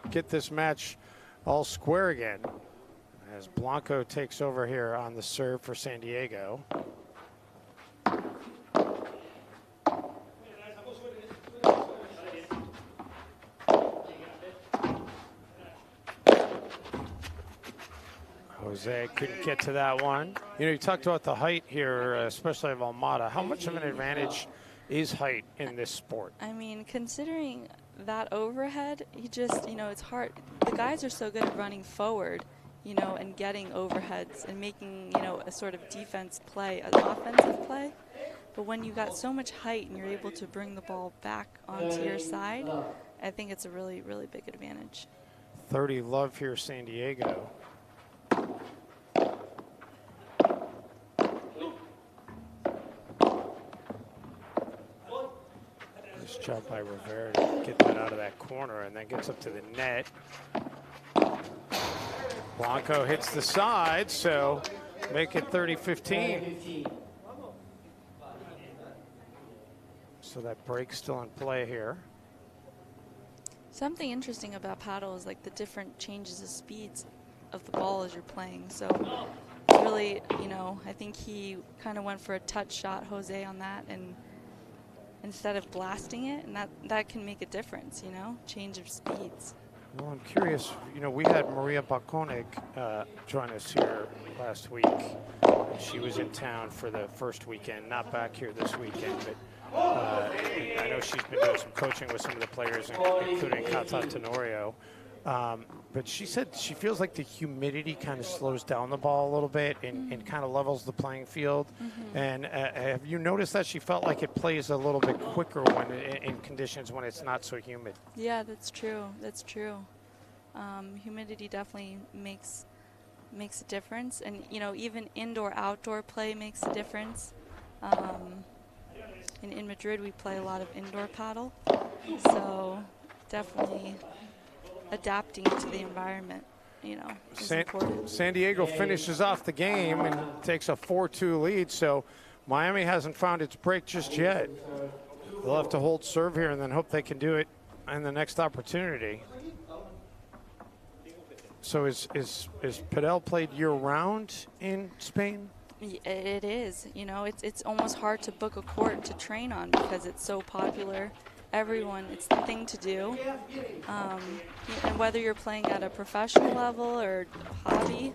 get this match all square again. As Blanco takes over here on the serve for San Diego. Jose couldn't get to that one. You know, you talked about the height here, especially of Almada. How much of an advantage is height in this sport? I mean, considering that overhead, he just, you know, it's hard. The guys are so good at running forward, you know, and getting overheads and making, you know, a sort of defense play, an offensive play. But when you got so much height and you're able to bring the ball back onto your side, I think it's a really, really big advantage. 30 love here, San Diego. Nice job by Rivera to get that out of that corner, and then gets up to the net. Blanco hits the side, so make it 30-15. So that break's still in play here. Something interesting about paddle is like the different changes of speeds of the ball as you're playing. So really, you know, I think he kind of went for a touch shot, Jose, on that, and instead of blasting it, and that can make a difference, you know, change of speeds. Well, I'm curious, you know, we had Maria Bakonig join us here last week. She was in town for the first weekend, not back here this weekend, but I know she's been doing some coaching with some of the players, including Kata Tenorio. But she said she feels like the humidity kind of slows down the ball a little bit and kind of levels the playing field. And have you noticed that she felt like it plays a little bit quicker when in conditions when it's not so humid? Yeah, that's true. That's true. Humidity definitely makes a difference, and you know, even indoor-outdoor play makes a difference. In Madrid, we play a lot of indoor paddle, so definitely adapting to the environment, you know, is important. San Diego finishes off the game and takes a 4-2 lead, so Miami hasn't found its break just yet. They'll have to hold serve here and then hope they can do it in the next opportunity. So is Padel played year-round in Spain? It is. You know, it's almost hard to book a court to train on because it's so popular. Everyone, it's the thing to do. And whether you're playing at a professional level or hobby,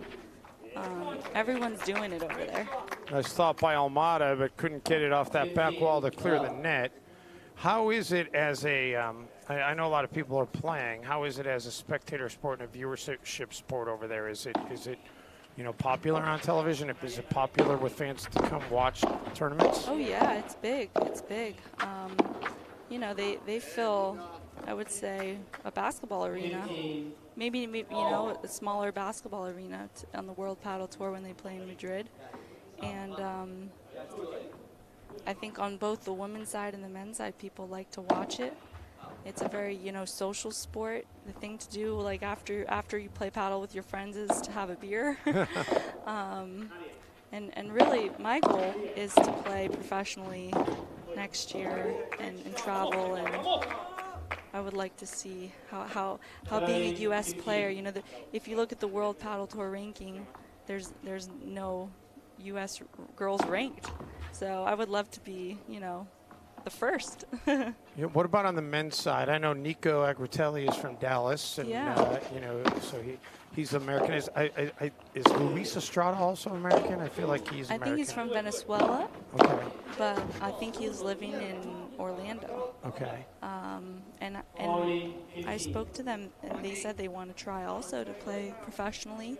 everyone's doing it over there. Nice thought by Almada, but couldn't get it off that back wall to clear the net. How is it as a, I know a lot of people are playing, how is it as a spectator sport and a viewership sport over there? Is it you know, popular on television? Is it popular with fans to come watch tournaments? Oh yeah, it's big. It's big. You know, they fill, I would say, a basketball arena. Maybe you know, a smaller basketball arena on the World Paddle Tour when they play in Madrid. And I think on both the women's side and the men's side, people like to watch it. It's a very, you know, social sport. The thing to do, like after you play paddle with your friends, is to have a beer. And really, my goal is to play professionally next year and travel. And I would like to see how being a U.S. player, you know, if you look at the World Paddle Tour ranking, there's no U.S. girls ranked. So I would love to be, you know, the first. Yeah, what about on the men's side? I know Nico Agritelli is from Dallas, and yeah. You know, so he's American. Is Luis Estrada also American? I feel like he's American. I think he's from Venezuela. Okay. But I think he's living in Orlando. Okay. And I spoke to them, and they said they want to try also to play professionally.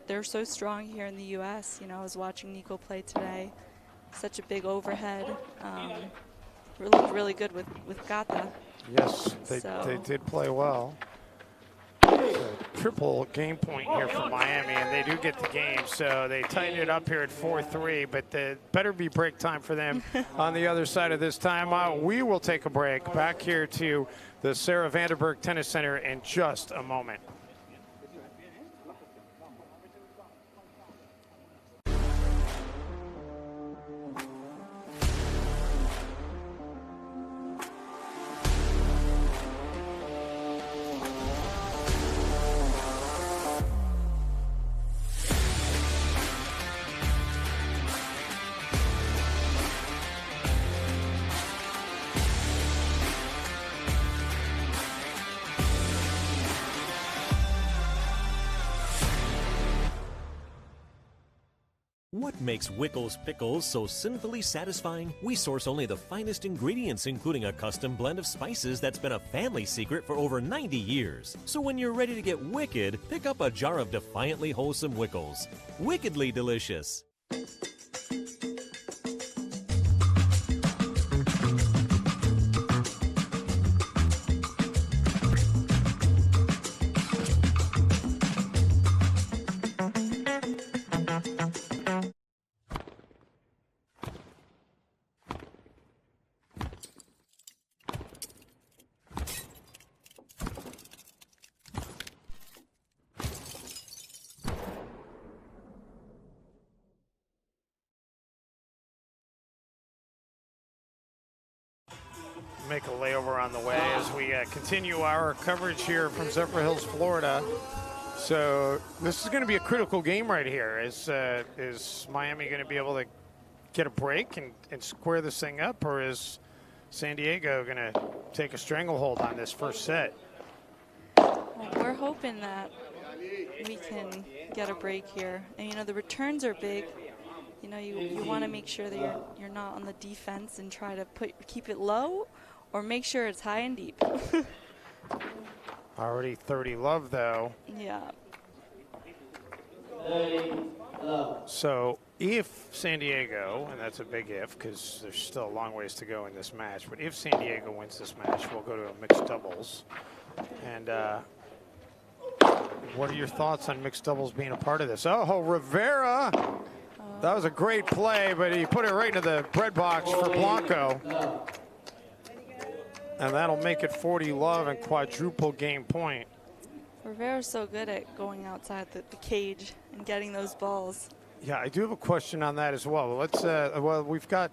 They're so strong here in the U.S. You know, I was watching Nico play today. Such a big overhead. Looked really good with Gata. Yes, they did play well. Triple game point here for Miami, and they do get the game, so they tighten it up here at 4-3, but the better be break time for them on the other side of this time. We will take a break back here to the Sarah Vanderberg Tennis Center in just a moment. What makes Wickles Pickles so sinfully satisfying? We source only the finest ingredients, including a custom blend of spices that's been a family secret for over 90 years. So when you're ready to get wicked, pick up a jar of defiantly wholesome Wickles. Wickedly delicious. Make a layover on the way as we continue our coverage here from Zephyr Hills, Florida. So this is going to be a critical game right here. Is Miami going to be able to get a break and square this thing up, or is San Diego going to take a stranglehold on this first set? Well, we're hoping that we can get a break here. And, you know, the returns are big. You know, you want to make sure that you're not on the defense and try to keep it low, or make sure it's high and deep. Already 30 love, though. Yeah. 30 love. So if San Diego, and that's a big if because there's still a long ways to go in this match, but if San Diego wins this match, we'll go to a mixed doubles. And what are your thoughts on mixed doubles being a part of this? Oh, Rivera. That was a great play, but he put it right into the bread box for Blanco. And that'll make it 40 love and quadruple game point. Rivera's so good at going outside the cage and getting those balls. Yeah, I do have a question on that as well. Let's well, we've got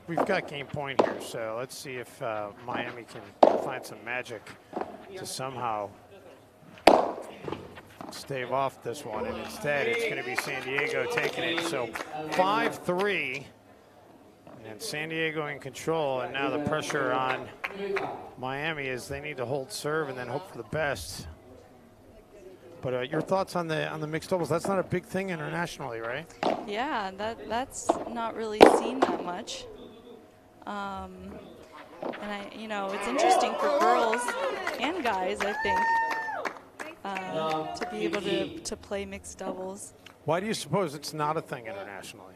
game point here, so let's see if Miami can find some magic to somehow stave off this one, and instead it's going to be San Diego taking it. So 5-3, and San Diego in control, and now the pressure on Miami is they need to hold serve and then hope for the best. But your thoughts on the mixed doubles? That's not a big thing internationally, right? Yeah, that's not really seen that much. And you know, it's interesting for girls and guys, I think, to be able to play mixed doubles. Why do you suppose it's not a thing internationally?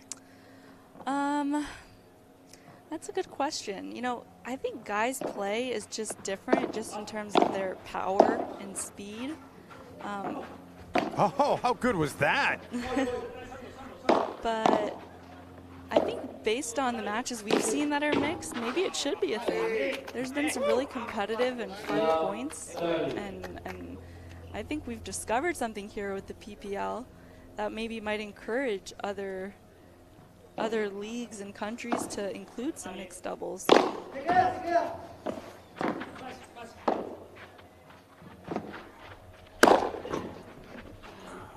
That's a good question. You know, I think guys' play is just different, just in terms of their power and speed. Oh, how good was that? But I think based on the matches we've seen that are mixed, maybe it should be a thing. There's been some really competitive and fun points, and I think we've discovered something here with the PPL that maybe might encourage other leagues and countries to include some mixed doubles.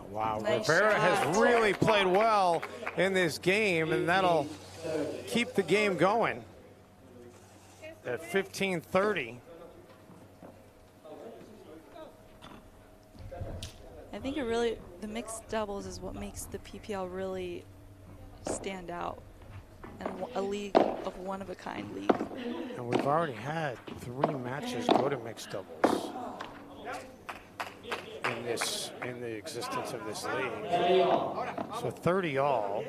Wow, Nice Rivera shot. has really played well in this game, and that'll keep the game going at 15-30. I think the mixed doubles is what makes the PPL really stand out, and a league of one-of-a-kind league. And we've already had 3 matches go to mixed doubles in the existence of this league. So 30 all.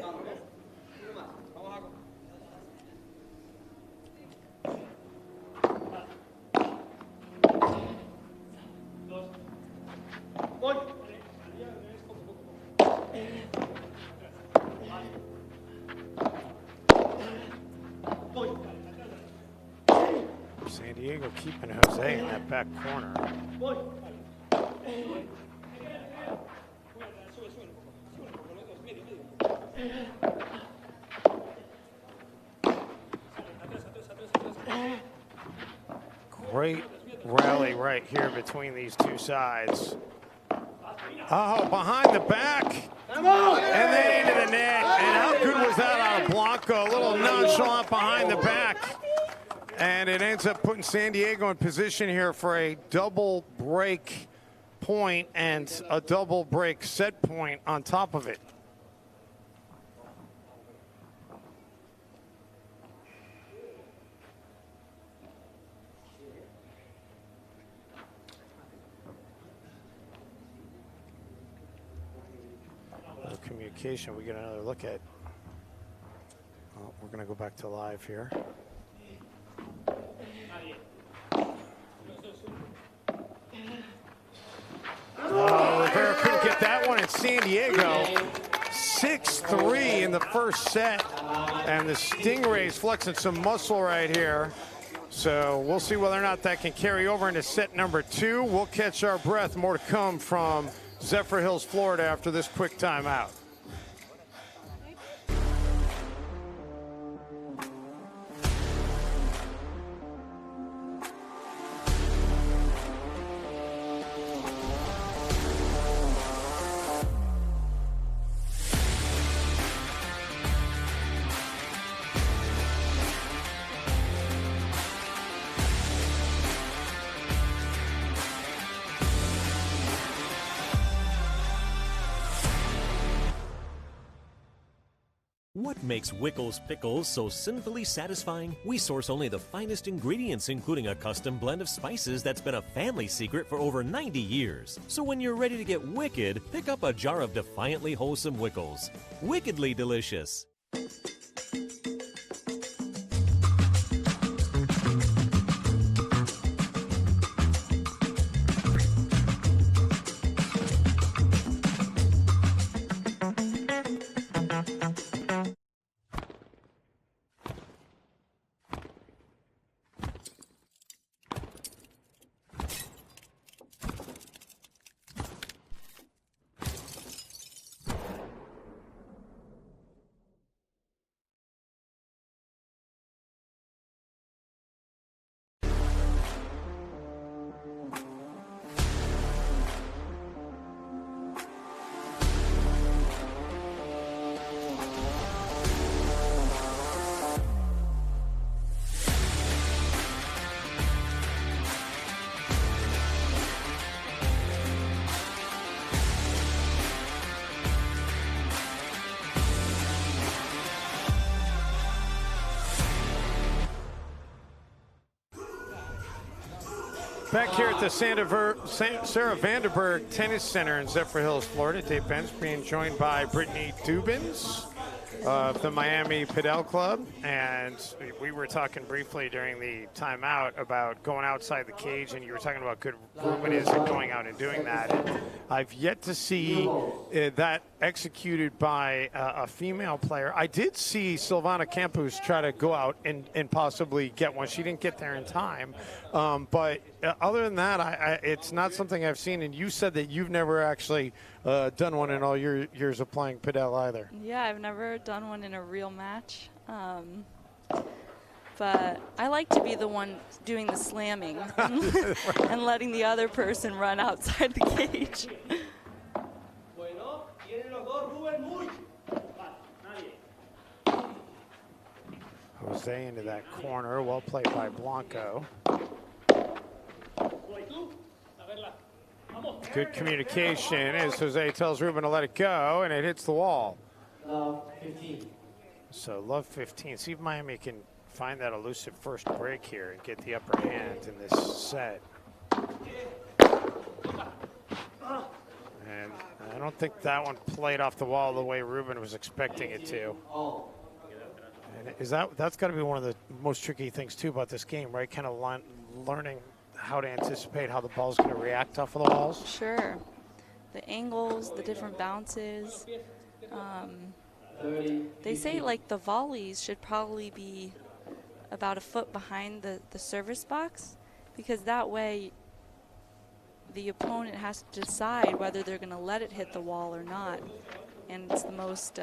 San Diego keeping Jose in that back corner. Great rally right here between these two sides. Oh, behind the back. And then into the net. And how good was that out of Blanco? A little nonchalant behind the back. And it ends up putting San Diego in position here for a double break point and a double break set point on top of it. communication. We get another look at. Well, we're going to go back to live here. Oh, Rivera couldn't get that one in San Diego. 6-3 in the first set. And the Stingrays flexing some muscle right here. So we'll see whether or not that can carry over into set number 2. We'll catch our breath. More to come from Zephyr Hills, Florida after this quick timeout. What makes Wickles Pickles so sinfully satisfying? We source only the finest ingredients, including a custom blend of spices that's been a family secret for over 90 years. So when you're ready to get wicked, pick up a jar of defiantly wholesome Wickles. Wickedly delicious. Back here at the Sarah Vanderberg Tennis Center in Zephyr Hills, Florida. Dave Benz being joined by Brittany Dubins of the Miami Padel Club. And we were talking briefly during the timeout about going outside the cage, and you were talking about good Ruben is at going out and doing that. And I've yet to see that executed by a female player. I did see Silvana Campos try to go out and possibly get one. She didn't get there in time. But other than that, it's not something I've seen. And you said that you've never actually done one in all your years of playing Padel either. Yeah, I've never done one in a real match. But I like to be the one doing the slamming and letting the other person run outside the cage. Jose into that corner. Well played by Blanco. Good communication as Jose tells Ruben to let it go, and it hits the wall. Love 15. So love 15. See if Miami can find that elusive first break here and get the upper hand in this set. And I don't think that one played off the wall the way Ruben was expecting it to. And that's got to be one of the most tricky things too about this game, right? Kind of learning how to anticipate how the ball's going to react off of the walls. Sure. The angles, the different bounces. They say like the volleys should probably be about a foot behind the service box, because that way the opponent has to decide whether they're going to let it hit the wall or not. And it's the most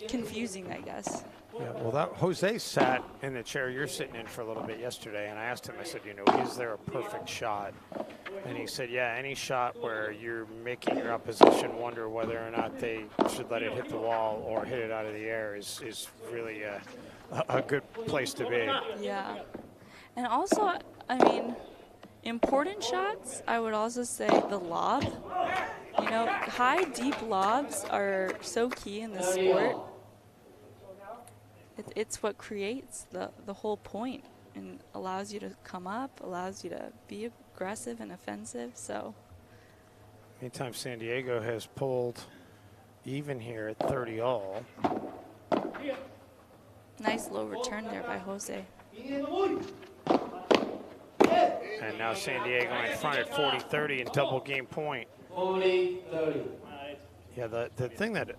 confusing, I guess. Yeah, well, that Jose sat in the chair you're sitting in for a little bit yesterday, and I asked him, I said, you know, is there a perfect shot? And he said, yeah, any shot where you're making your opposition wonder whether or not they should let it hit the wall or hit it out of the air is really a good place to be. Yeah. And also, I mean, important shots, I would also say the lob. You know, high, deep lobs are so key in this sport. It's what creates the whole point and allows you to come up, allows you to be aggressive and offensive. So anytime San Diego has pulled even here at 30 all. Nice low return there by Jose. And now San Diego in front at 40-30 and double game point. 40-30. Yeah, the thing that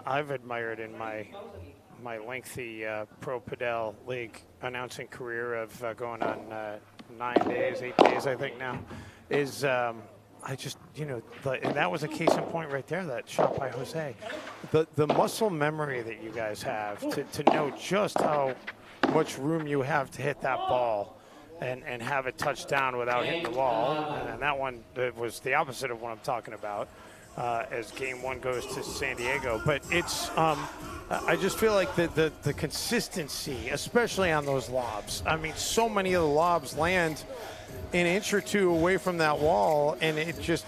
I've admired in my lengthy Pro Padel League announcing career of going on 8 days, I think now, is I just, and that was a case in point right there, that shot by Jose. The muscle memory that you guys have to know just how much room you have to hit that ball and have it touch down without hitting the wall. And that one was the opposite of what I'm talking about as game one goes to San Diego. But it's, I just feel like the consistency, especially on those lobs. I mean, so many of the lobs land an inch or two away from that wall, and it just,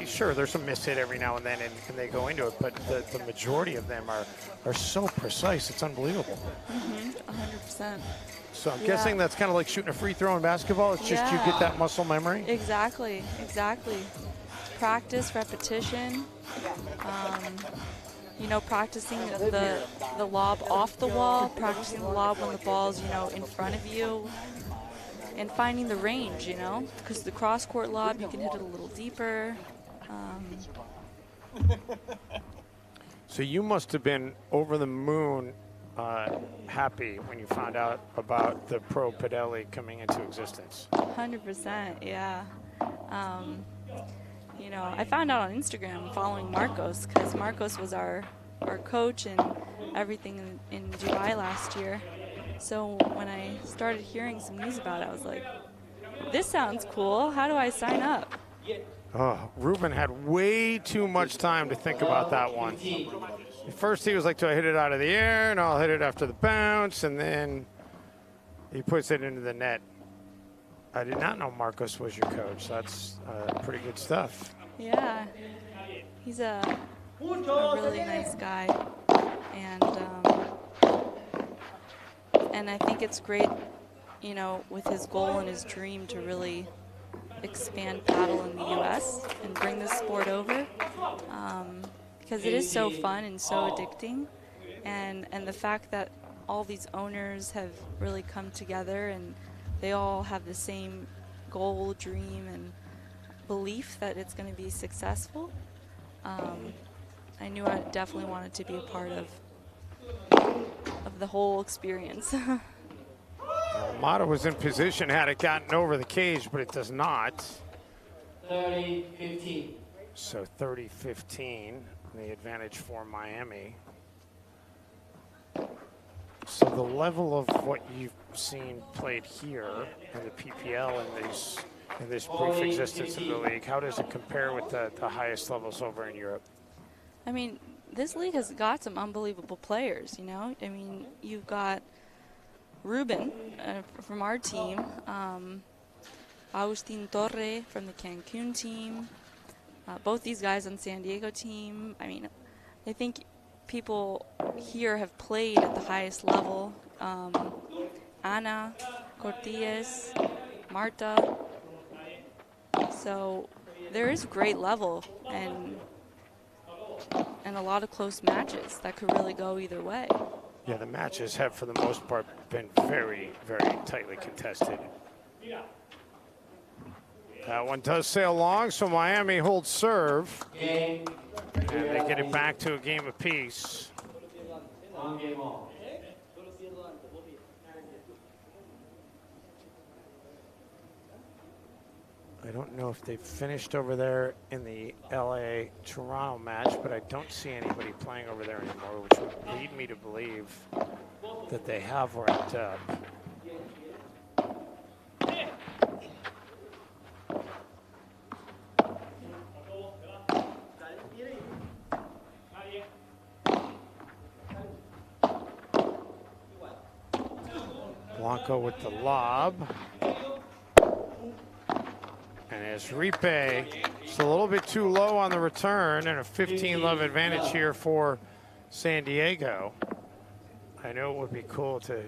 sure, there's some miss hit every now and then, and they go into it, but the majority of them are so precise. It's unbelievable. 100%. So I'm guessing that's kind of like shooting a free throw in basketball. It's just you get that muscle memory. Exactly. Practice, repetition. Practicing the lob off the wall, practicing the lob when the ball's, in front of you, and finding the range, because the cross-court lob, you can hit it a little deeper. So you must have been over the moon happy when you found out about the Pro Padel League coming into existence. 100%, yeah. I found out on Instagram following Marcos, because Marcos was our coach and everything in Dubai last year. So when I started hearing some news about it, I was like, this sounds cool. How do I sign up? Oh, Ruben had way too much time to think about that one. First he was like, do I hit it out of the air? No, I'll hit it after the bounce. And then he puts it into the net. I did not know Marcos was your coach. That's pretty good stuff. Yeah, he's a really nice guy, and I think it's great, with his goal and his dream to really expand paddle in the U.S. and bring this sport over, because it is so fun and so addicting, and the fact that all these owners have really come together and they all have the same goal, dream, and belief that it's going to be successful. I knew I definitely wanted to be a part of the whole experience. Mata was in position had it gotten over the cage, but it does not. 30-15. So 30-15, the advantage for Miami. So the level of what you've seen played here in the PPL in this brief existence of the league, how does it compare with the highest levels over in Europe? I mean, this league has got some unbelievable players, I mean, you've got Ruben from our team, Agustin Torre from the Cancun team, both these guys on San Diego team. I mean, I think people here have played at the highest level. Ana, Cortez, Marta. So there is great level and a lot of close matches that could really go either way. Yeah, the matches have, for the most part, been very, very tightly contested. That one does sail long, so Miami holds serve. And they get it back to a game apiece. One game all. I don't know if they've finished over there in the LA-Toronto match, but I don't see anybody playing over there anymore, which would lead me to believe that they have wrapped up. Blanco with the lob. And as Ripe, just a little bit too low on the return, and a 15-love advantage here for San Diego. I know it would be cool to,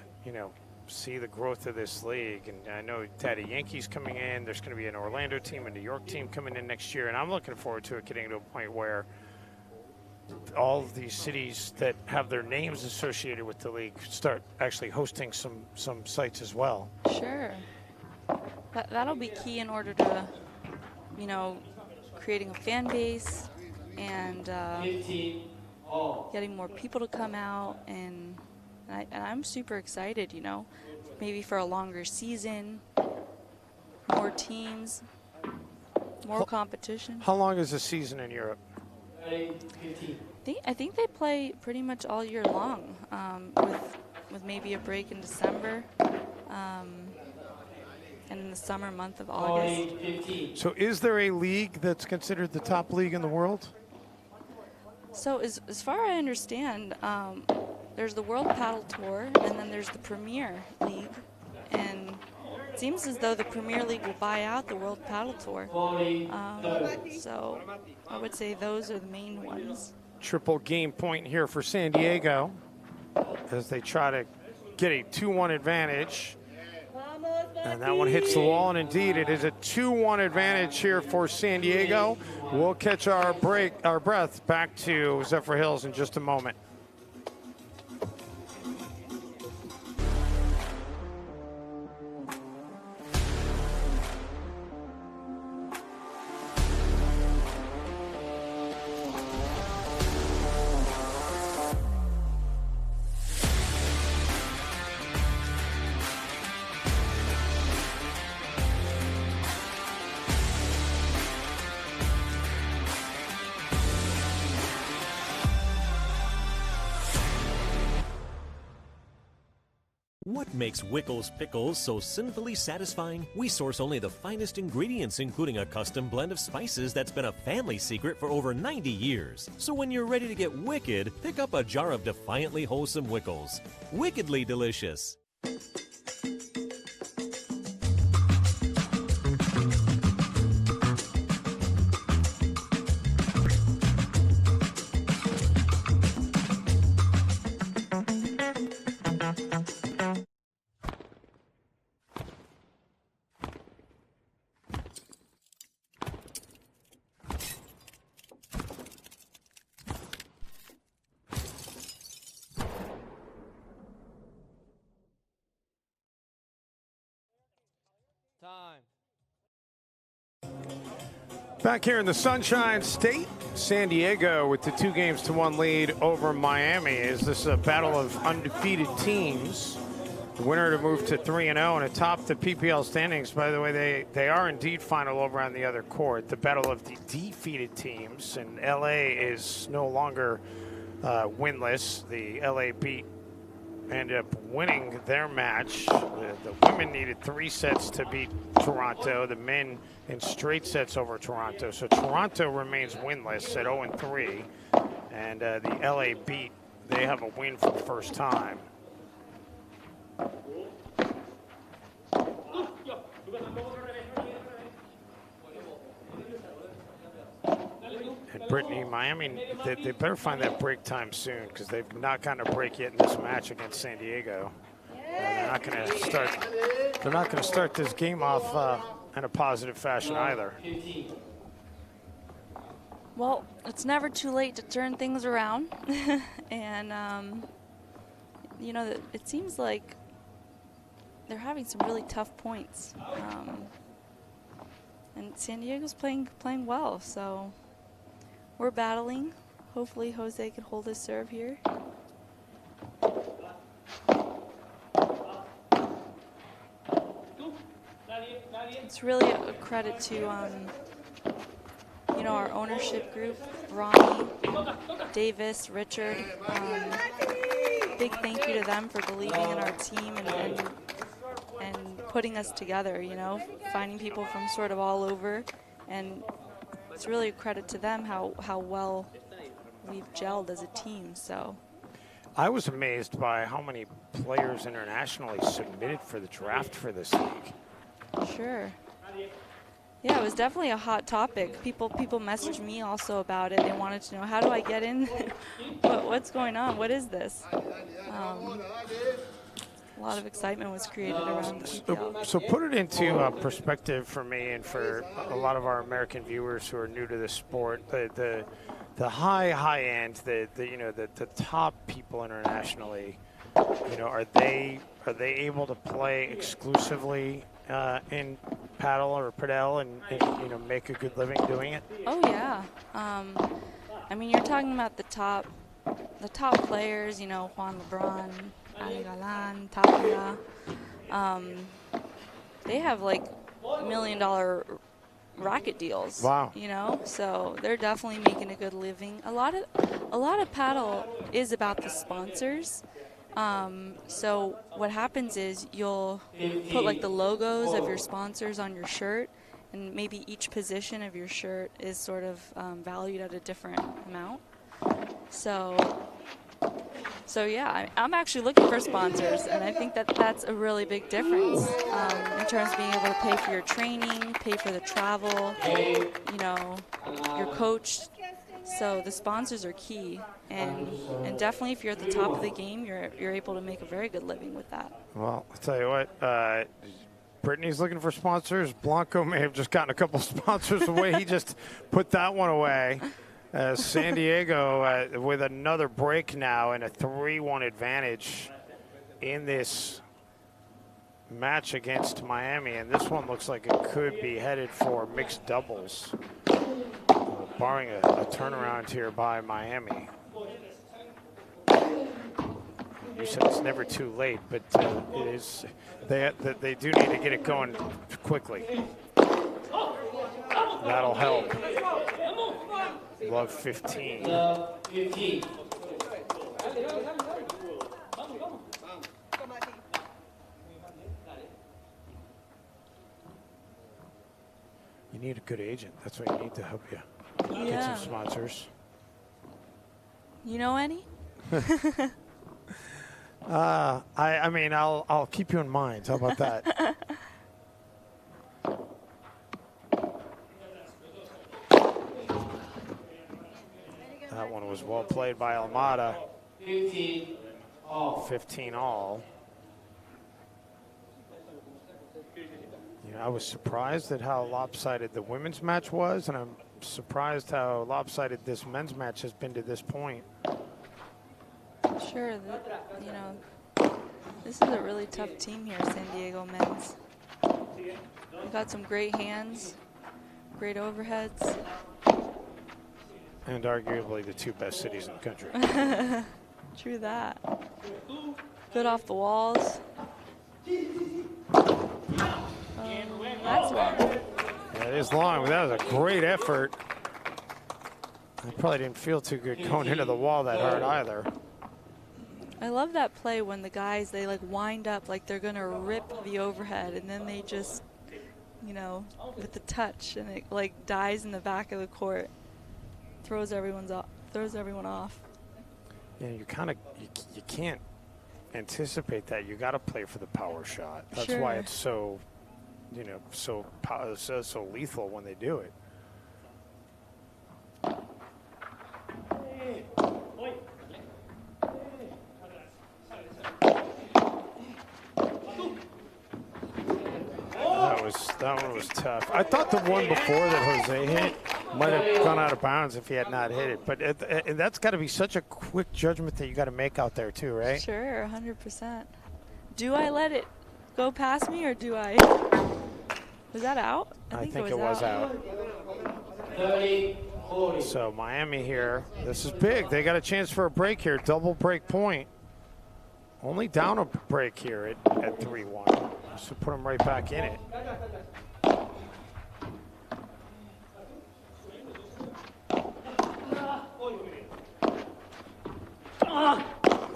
see the growth of this league. And I know Daddy Yankees coming in. There's going to be an Orlando team, a New York team coming in next year. And I'm looking forward to it getting to a point where all of these cities that have their names associated with the league start actually hosting some sites as well. Sure. That'll be key in order to, you know, creating a fan base and getting more people to come out. And I'm super excited, you know, maybe for a longer season, more teams, more competition. How long is the season in Europe? I think they play pretty much all year long, with maybe a break in December, and in the summer month of August. So is there a league that's considered the top league in the world? So as far as I understand, there's the World Paddle Tour, and then there's the Premier League, and it seems as though the Premier League will buy out the World Paddle Tour. So I would say those are the main ones. Triple game point here for San Diego as they try to get a 2-1 advantage. And that one hits the wall, and indeed it is a 2-1 advantage here for San Diego. We'll catch our breath back to Zephyr Hills in just a moment. What makes Wickles Pickles so sinfully satisfying? We source only the finest ingredients, including a custom blend of spices that's been a family secret for over 90 years. So when you're ready to get wicked, pick up a jar of defiantly wholesome Wickles. Wickedly delicious. Back here in the Sunshine State, San Diego with the 2-1 lead over Miami. Is this a battle of undefeated teams? The winner to move to 3-0 and atop the PPL standings. By the way, they are indeed final over on the other court. The battle of the defeated teams, and LA is no longer winless. The LA beat ended up winning their match. The women needed 3 sets to beat Toronto. The men in straight sets over Toronto. So Toronto remains winless at 0-3. And the LA beat, they have a win for the first time. And Brittany, Miami, they better find that break time soon, because they've not gotten a break yet in this match against San Diego. They're not going to start. They're not going to start this game off in a positive fashion either. Well, it's never too late to turn things around, and you know, it seems like they're having some really tough points, and San Diego's playing well, so we're battling. Hopefully Jose can hold his serve here. It's really a credit to you know, our ownership group, Ronnie, Davis, Richard. Big thank you to them for believing in our team and putting us together, you know, finding people from sort of all over, and it's really a credit to them how well we've gelled as a team. So I was amazed by how many players internationally submitted for the draft for this league. Sure. Yeah, it was definitely a hot topic. People messaged me also about it. They wanted to know, how do I get in? What's going on? What is this? A lot of excitement was created around the PPL. So put it into perspective for me and for a lot of our American viewers who are new to the sport. The high end, the top people internationally, are they able to play exclusively in paddle or padel and make a good living doing it? Oh yeah. I mean, you're talking about the top players. Juan LeBron, Ali Galan, Tapia. They have like $1 million racket deals. Wow. So they're definitely making a good living. A lot of paddle is about the sponsors. So what happens is you'll put like the logos of your sponsors on your shirt, and maybe each position of your shirt is sort of valued at a different amount. So yeah, I'm actually looking for sponsors, and I think that's a really big difference in terms of being able to pay for your training, pay for the travel, your coach. So the sponsors are key, and definitely if you're at the top of the game, you're able to make a very good living with that. Well, I'll tell you what, Brittany's looking for sponsors. Blanco may have just gotten a couple sponsors away. He just put that one away. San Diego with another break now and a 3-1 advantage in this match against Miami. And this one looks like it could be headed for mixed doubles, barring a turnaround here by Miami. You said it's never too late, but it is. They do need to get it going quickly. That'll help. Love 15. Love 15. You need a good agent. That's what you need to help you get Yeah. some sponsors. You know any? I mean, I'll keep you in mind. How about that? That one was well played by Almada. 15 all. 15 all. I was surprised at how lopsided the women's match was, and I'm surprised how lopsided this men's match has been to this point. Sure, this is a really tough team here, San Diego men's. We've got some great hands, great overheads. And arguably the two best cities in the country. True that. Good off the walls. That's long. Yeah, it is long. That was a great effort. I probably didn't feel too good going into the wall that hard either. I love that play when the guys, they like wind up like they're going to rip the overhead, and then they just, with the touch, and it like dies in the back of the court. Throws everyone off. Yeah, you can't anticipate that. You got to play for the power shot. That's Sure. why it's so, so lethal when they do it. That one was tough. I thought the one before that Jose hit might have gone out of bounds if he had not hit it. But that's got to be such a quick judgment that you got to make out there too, right? Sure, 100%. Do I let it go past me, or do I? Was that out? I think it was out. 30, 40. So Miami here. This is big. They got a chance for a break here. Double break point. Only down a break here at 3-1. So put them right back in it.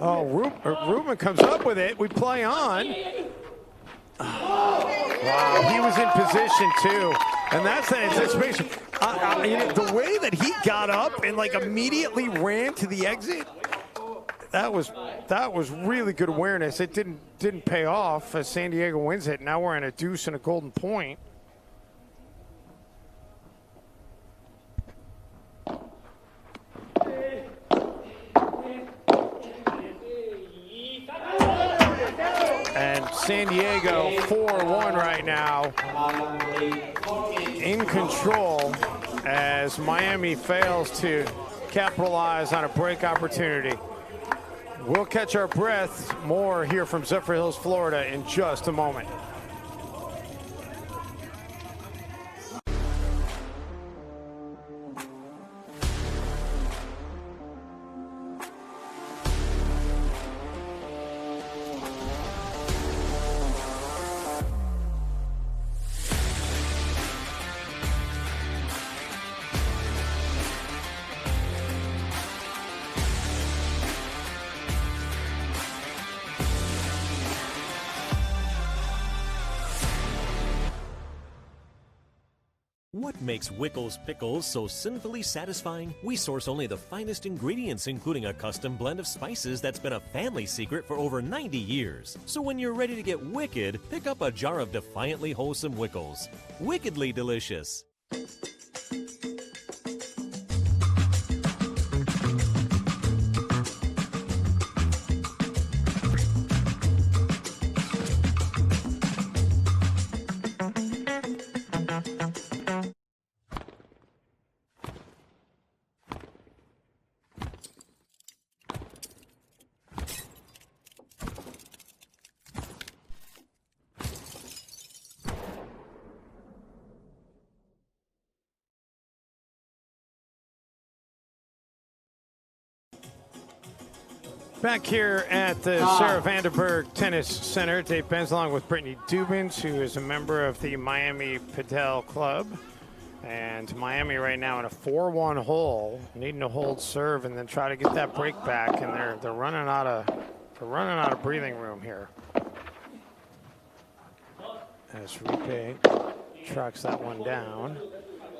Oh, Ruben comes up with it. We play on. Wow, he was in position too. And that's an anticipation. The way that he got up and like immediately ran to the exit, that was really good awareness. It didn't pay off as San Diego wins it. Now we're in a deuce and a golden point. And San Diego 4-1 right now, in control as Miami fails to capitalize on a break opportunity. We'll catch our breath. More here from Zephyr Hills, Florida in just a moment. What makes Wickles Pickles so sinfully satisfying? We source only the finest ingredients, including a custom blend of spices that's been a family secret for over 90 years. So when you're ready to get wicked, pick up a jar of defiantly wholesome Wickles. Wickedly delicious. Back here at the Sarah Vandenberg Tennis Center, Dave Benz along with Brittany Dubins, who is a member of the Miami Padel Club. And Miami right now in a 4-1 hole, needing to hold serve and then try to get that break back. And they're running out of breathing room here. As Ripe tracks that one down.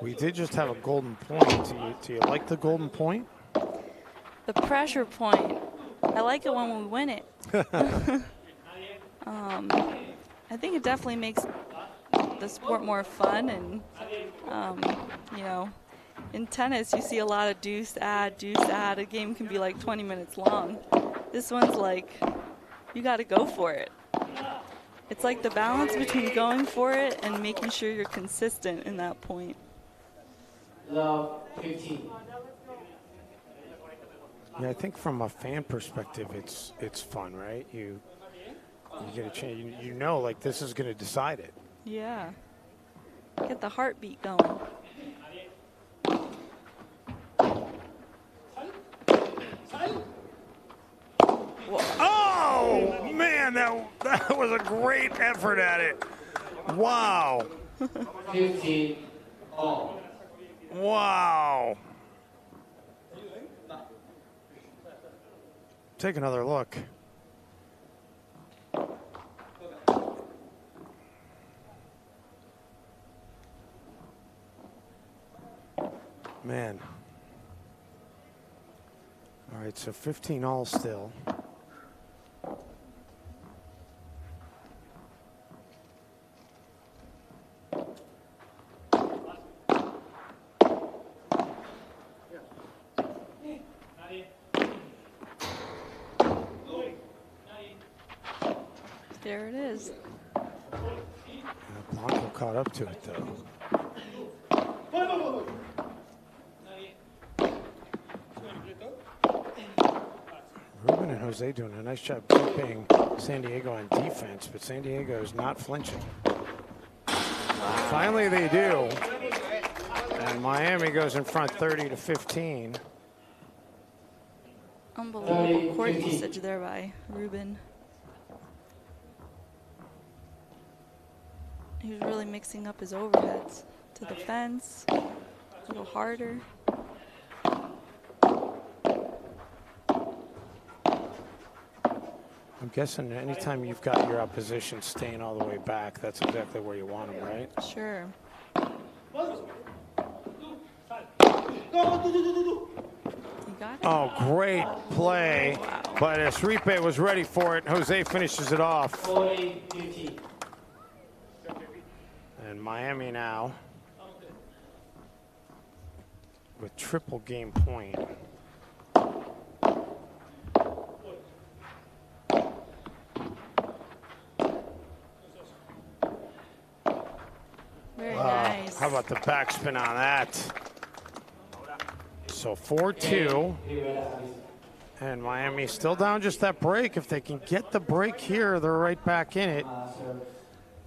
We did just have a golden point. Do you like the golden point? The pressure point. I like it when we win it. I think it definitely makes the sport more fun, and you know, in tennis you see a lot of deuce add. A game can be like 20 minutes long. This one's like you got to go for it. It's like the balance between going for it and making sure you're consistent in that point. Love 15. Yeah, I think from a fan perspective, it's fun, right? You get a chance. You know, like this is going to decide it. Yeah. Get the heartbeat going. Oh man, that was a great effort at it. Wow. 15 all. Wow. Take another look. Man. All right, so 15 all still. There it is. Blanco caught up to it, though. Ruben and Jose doing a nice job keeping San Diego on defense, but San Diego is not flinching. Finally, they do. And Miami goes in front 30-15. Unbelievable court usage there by Ruben. He was really mixing up his overheads to the fence, a little harder. I'm guessing anytime you've got your opposition staying all the way back, that's exactly where you want them, right? Sure. Oh, great play. Wow. But Esripe was ready for it. Jose finishes it off. 40-15. And Miami now with triple game point. Very nice. How about the backspin on that? So 4-2. And Miami still down just that break. If they can get the break here, they're right back in it.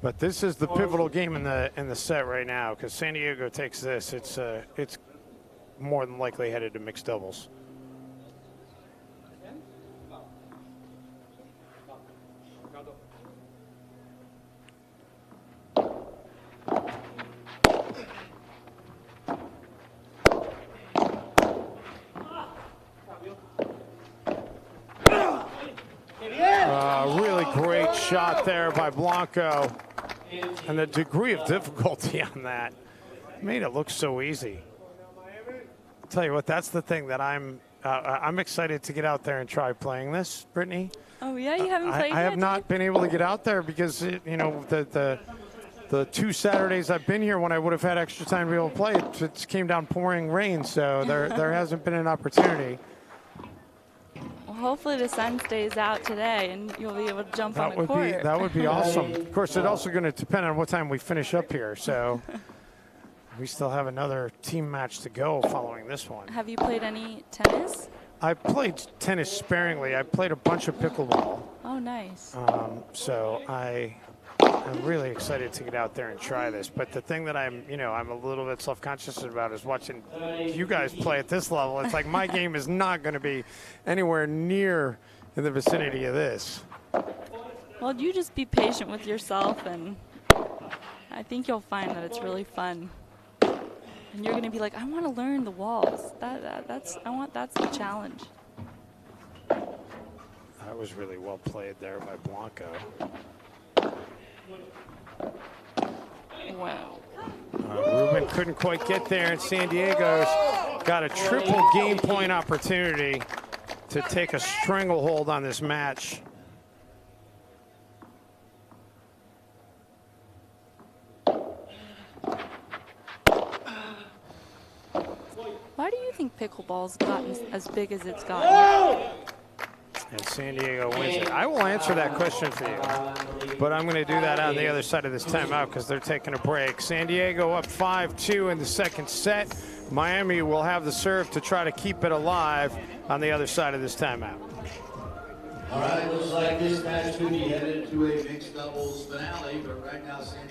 But this is the pivotal game in the set right now, because San Diego takes this, it's more than likely headed to mixed doubles. Really great shot there by Blanco. And the degree of difficulty on that made it look so easy. I'll tell you what, that's the thing that I'm excited to get out there and try playing this, Brittany. Oh yeah, you haven't played yet? I have not been able to get out there because the 2 Saturdays I've been here when I would have had extra time to be able to play, it came down pouring rain, so there hasn't been an opportunity. Well, hopefully the sun stays out today and you'll be able to jump on the court. That would be awesome. Of course, it's also going to depend on what time we finish up here, so we still have another team match to go following this one. Have you played any tennis? I played tennis sparingly. I played a bunch of pickleball. Oh, nice. So I'm really excited to get out there and try this. But the thing that I'm a little bit self-conscious about is watching you guys play at this level. It's like my game is not going to be anywhere near in the vicinity of this. Well, you just be patient with yourself, and I think you'll find that it's really fun. And you're going to be like, I want to learn the walls. That's the challenge. That was really well played there by Blanco. Wow. Ruben couldn't quite get there, and San Diego's got a triple game point opportunity to take a stranglehold on this match. Why do you think pickleball's gotten as big as it's gotten? And San Diego wins it. I will answer that question for you, but I'm going to do that on the other side of this timeout because they're taking a break. San Diego up 5-2 in the second set. Miami will have the serve to try to keep it alive on the other side of this timeout. All right, looks like this match could be headed to a mixed doubles finale, but right now San Diego.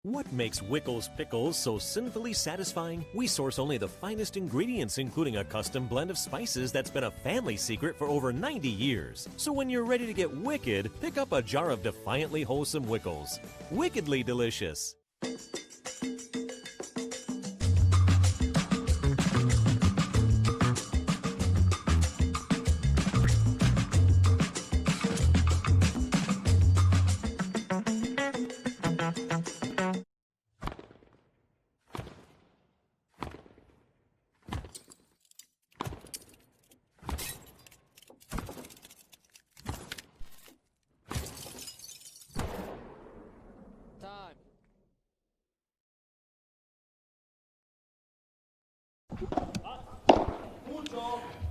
What makes Wickles Pickles so sinfully satisfying? We source only the finest ingredients, including a custom blend of spices that's been a family secret for over 90 years. So when you're ready to get wicked, pick up a jar of defiantly wholesome Wickles. Wickedly delicious.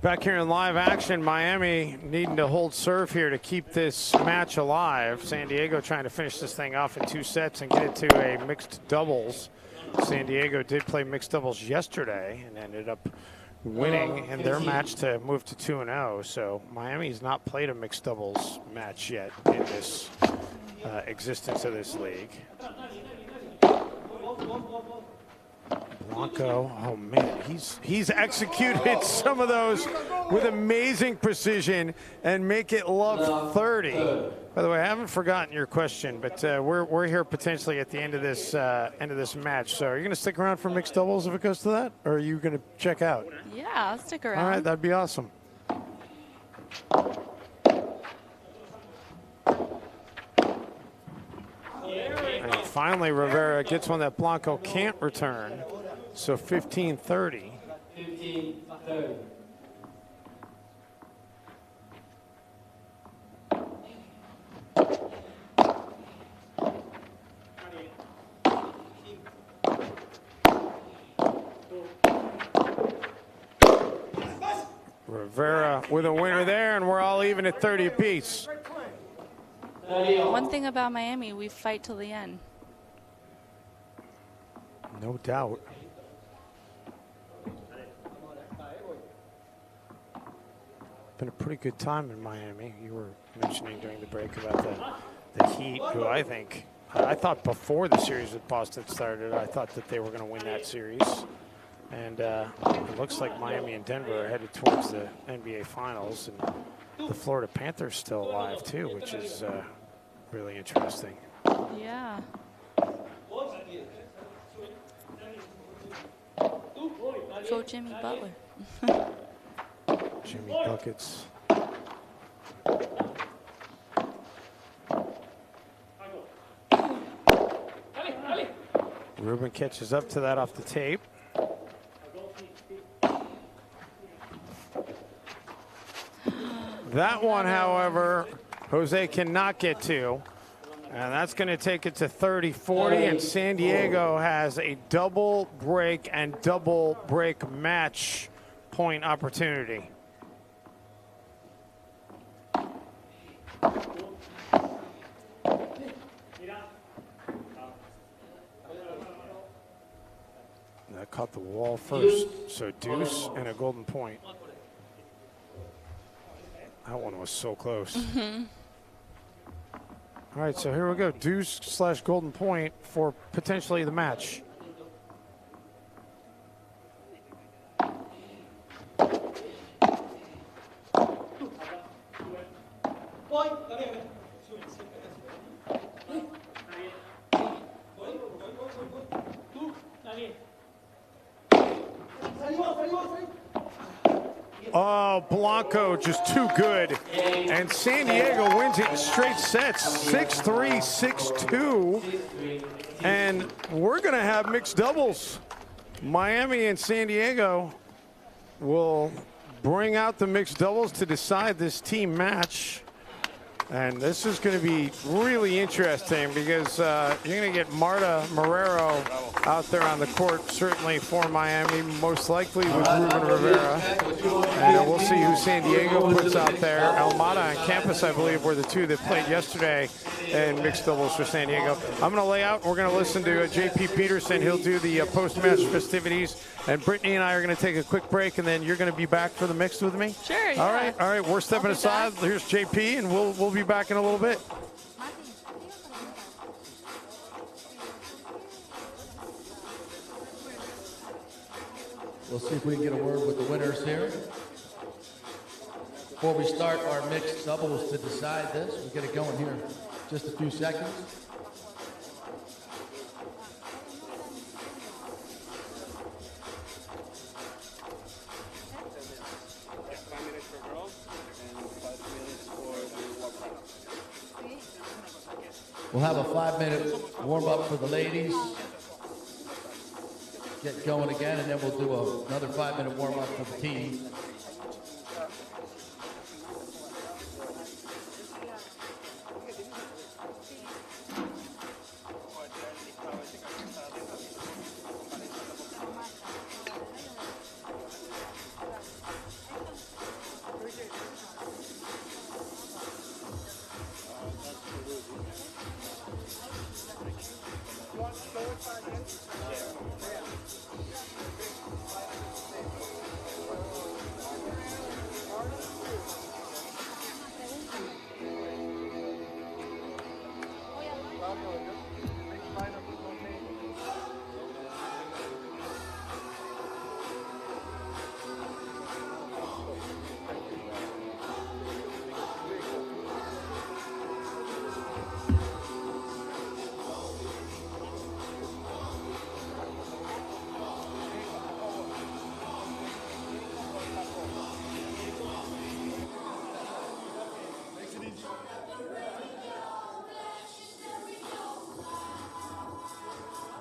Back here in live action, Miami needing to hold serve here to keep this match alive. San Diego trying to finish this thing off in 2 sets and get it to a mixed doubles. San Diego did play mixed doubles yesterday and ended up winning in their match to move to 2-0. So Miami's not played a mixed doubles match yet in this existence of this league. Blanco, oh man, he's executed some of those with amazing precision and make it love 30. By the way, I haven't forgotten your question, but we're here potentially at the end of this match. So are you going to stick around for mixed doubles if it goes to that, or are you going to check out? Yeah, I'll stick around. All right, that'd be awesome. And finally, Rivera gets one that Blanco can't return. So 15-30. 15, 30. Rivera with a winner there, and we're all even at 30 apiece. One thing about Miami, we fight till the end. No doubt. Been a pretty good time in Miami. You were mentioning during the break about the Heat, who I thought before the series with Boston started, I thought that they were going to win that series. And it looks like Miami and Denver are headed towards the NBA Finals, and the Florida Panthers still alive too, which is really interesting. Yeah. Go Jimmy Butler. Jimmy Buckets. Ruben catches up to that off the tape. That one, however, Jose cannot get to. And that's going to take it to 30-40, and San Diego has a double break and double break match point opportunity. That caught the wall first, so deuce and a golden point. That one was so close. All right, so here we go. Deuce / golden point for potentially the match. Oh, Blanco just too good. And San Diego wins it in straight sets, 6-3, 6-2. And we're going to have mixed doubles. Miami and San Diego will bring out the mixed doubles to decide this team match. And this is going to be really interesting because you're going to get Marta Marrero out there on the court, certainly for Miami, most likely with Ruben Rivera. And we'll see who San Diego puts out there. Almada and Campus, I believe, were the two that played yesterday in mixed doubles for San Diego. I'm going to lay out. We're going to listen to J.P. Peterson. He'll do the post-match festivities. And Brittany and I are going to take a quick break, and then you're going to be back for the mixed with me? Sure, yeah. All right. We're stepping aside. Here's JP, and we'll be back in a little bit. We'll see if we can get a word with the winners here. Before we start our mixed doubles to decide this, we'll get it going here in just a few seconds. We'll have a 5-minute warm-up for the ladies. Get going again, and then we'll do another 5-minute warm-up for the team.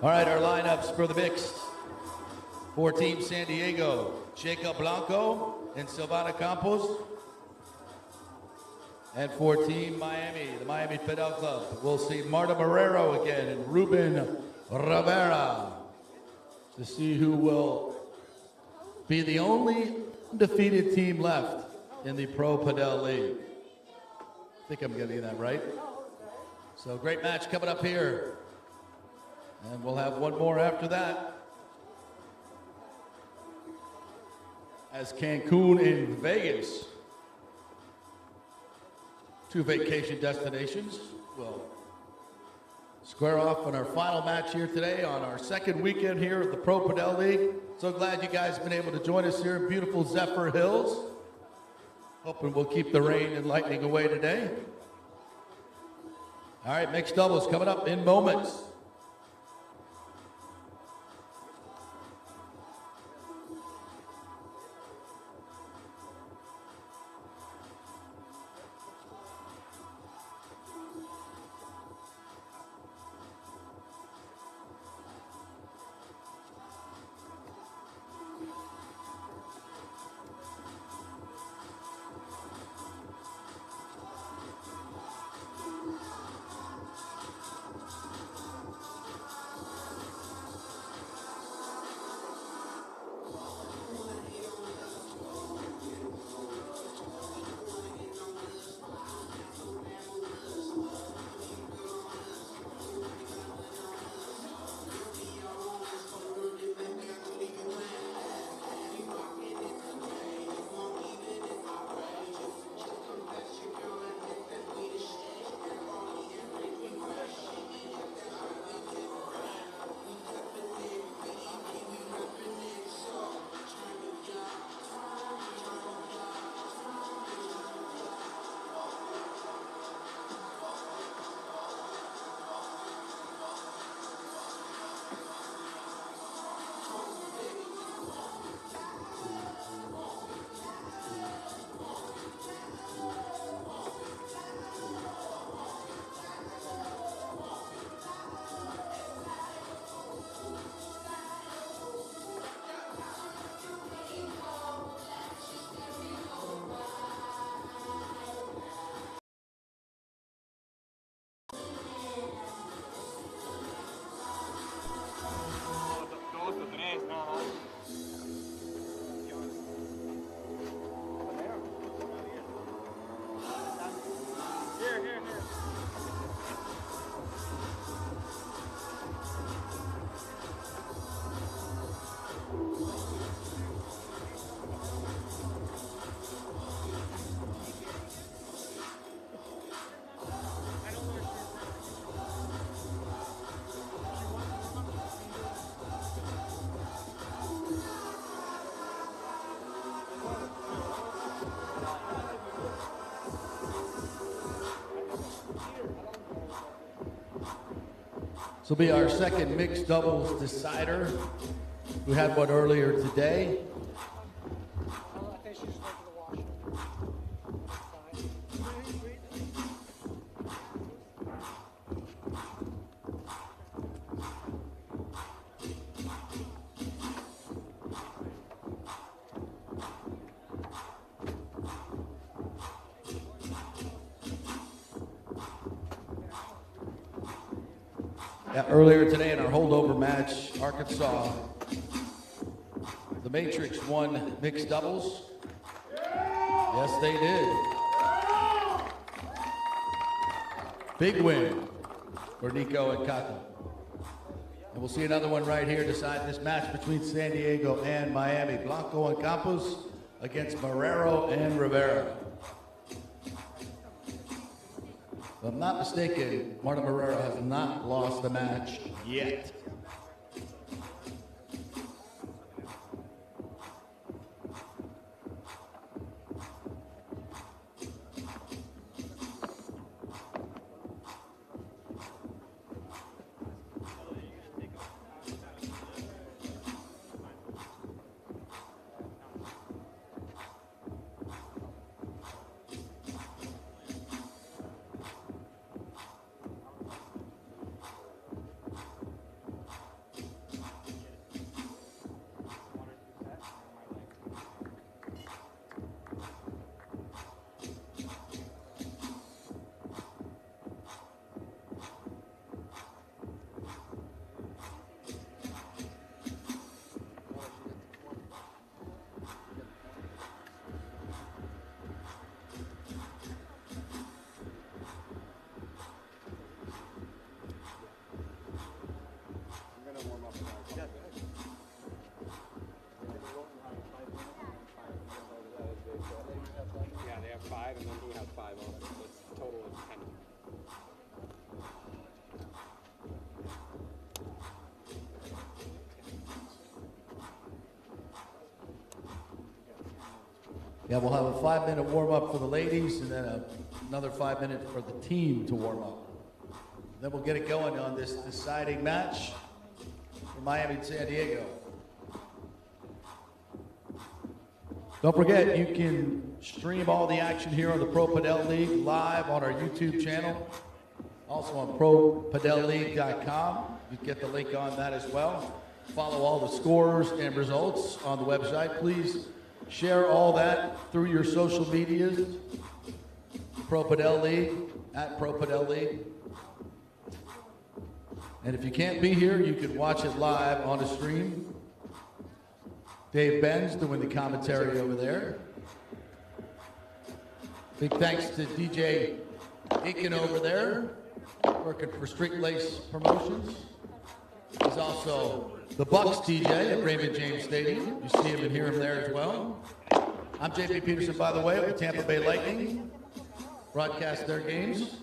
All right, our lineups for the mixed. For Team San Diego, Jacob Blanco and Silvana Campos. And for Team Miami, the Miami Padel Club, we'll see Marta Marrero again and Ruben Rivera to see who will be the only undefeated team left in the Pro Padel League. I think I'm getting that right. So great match coming up here. And we'll have one more after that. As Cancun and Vegas, two vacation destinations, will square off on our final match here today on our second weekend here at the Pro Padel League. So glad you guys have been able to join us here in beautiful Zephyr Hills. Hoping we'll keep the rain and lightning away today. All right, mixed doubles coming up in moments. This will be our second mixed doubles decider. We had one earlier today. Yeah, earlier today in our holdover match, Arkansas, the Matrix won mixed doubles. Yes, they did. Big win for Nico and Kato. And we'll see another one right here decide this match between San Diego and Miami. Blanco and Campos against Marrero and Rivera. If I'm not mistaken, Marta Marrero has not lost the match yet. got 5 on it, so it's a total of 10. Yeah, we'll have a 5-minute warm-up for the ladies and then another 5 minutes for the team to warm up. Then we'll get it going on this deciding match for Miami and San Diego. Don't forget, you can stream all the action here on the Pro Padel League live on our YouTube channel. Also on ProPadelLeague.com. You can get the link on that as well. Follow all the scores and results on the website. Please share all that through your social medias. Pro Padel League, at Pro Padel League. And if you can't be here, you can watch it live on the stream. Dave Benz doing the commentary over there. Big thanks to DJ Aiken over there, working for Street Lace Promotions. He's also the Bucks DJ at Raymond James Stadium. You see him and hear him there as well. I'm JP Peterson, by the way, with Tampa Bay Lightning. Broadcast their games.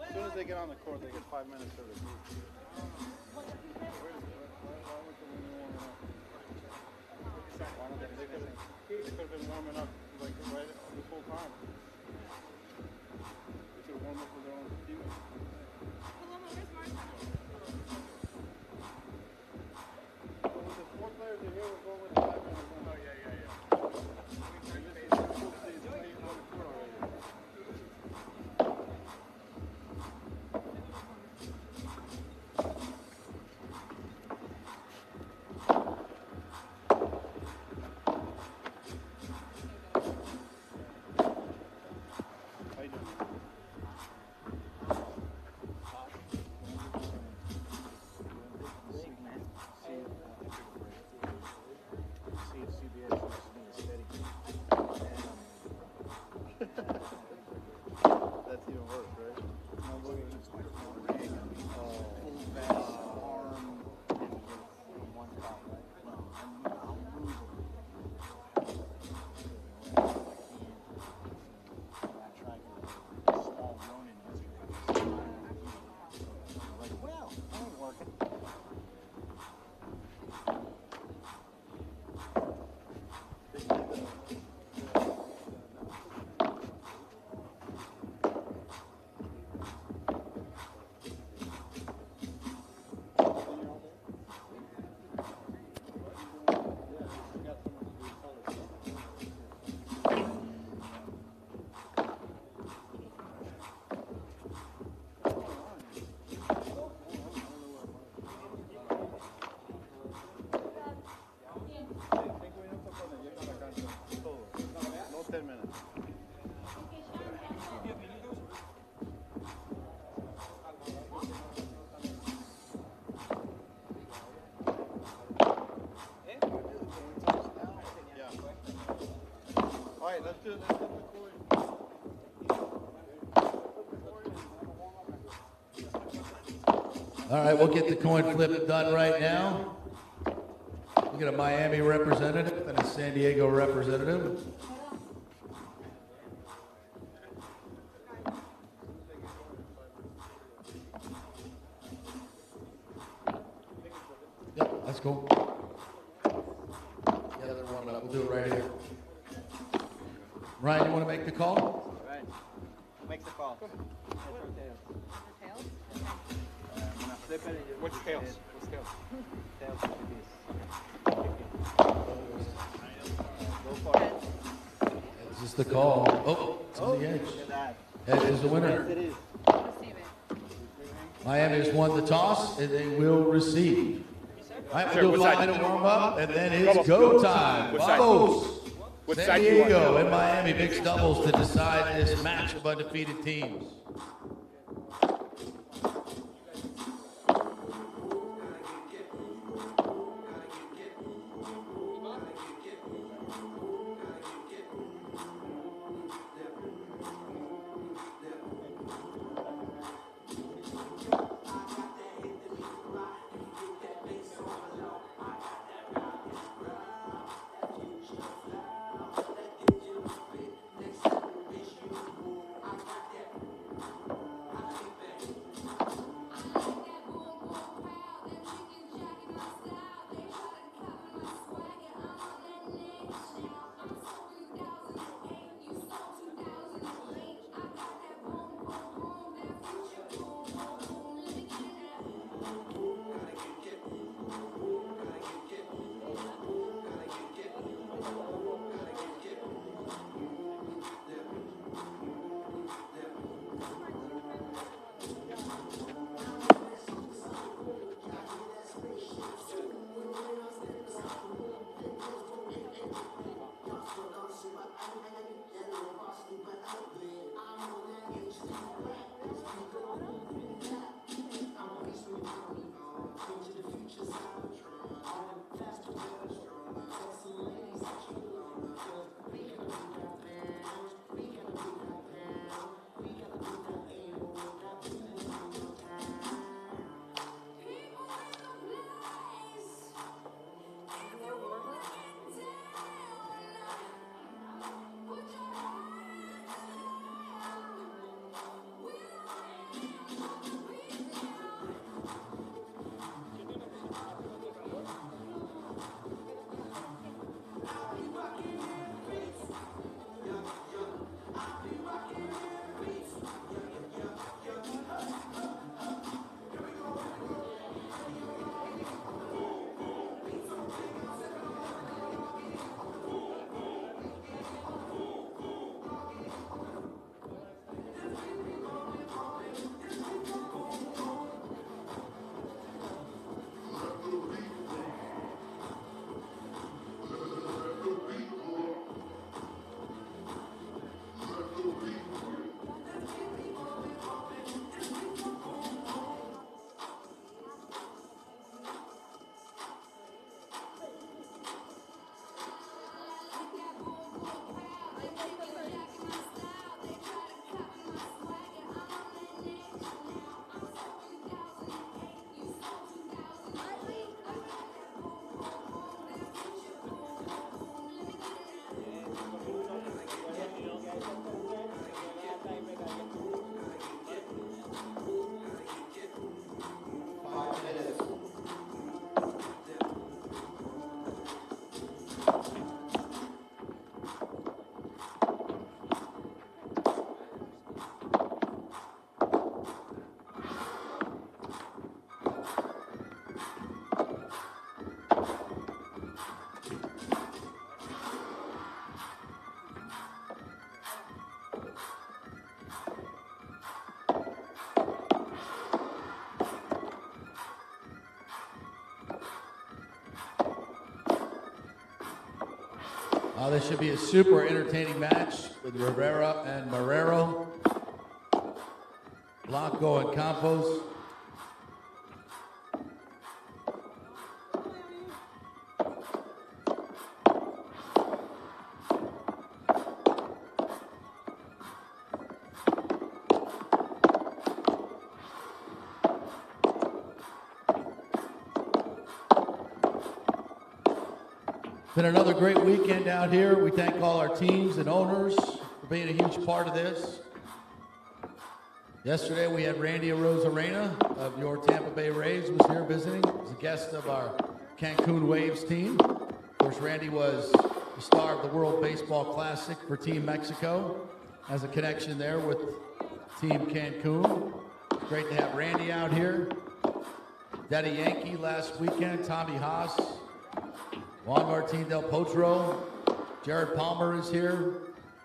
As soon as they get on the court, they get 5 minutes for the group. They could have been warming up like right this whole time. They could warm up with their own teammates. With the 4 players in here, we're going with the 5 minutes. Oh, yeah. That's even worse, right? Let's do the coin. All right, we'll get the coin flip done right now. We got a Miami representative and a San Diego representative. Yep, that's cool. Yeah, they're warming up. We'll do it right here. Ryan, you want to make the call? Right. Who makes the call? What's tails? What's tails? Tails should be this. Go for it. Is this the call? Oh, it's on the edge. Look at that. Ed is the winner. Yes, it is. Miami has won the toss, and they will receive. All right, we'll do a 5-minute warm-up, and then it's go time. Vamos! San Diego and Miami mixed doubles to decide this match of undefeated teams. This should be a super entertaining match with Rivera and Marrero, Blanco and Campos. Been another great weekend out here. We thank all our teams and owners for being a huge part of this. Yesterday we had Randy Arozarena of your Tampa Bay Rays was here visiting as a guest of our Cancun Waves team. Of course, Randy was the star of the World Baseball Classic for Team Mexico. Has a connection there with Team Cancun. It's great to have Randy out here. Daddy Yankee last weekend, Tommy Haas, Juan Martin Del Potro, Jared Palmer is here.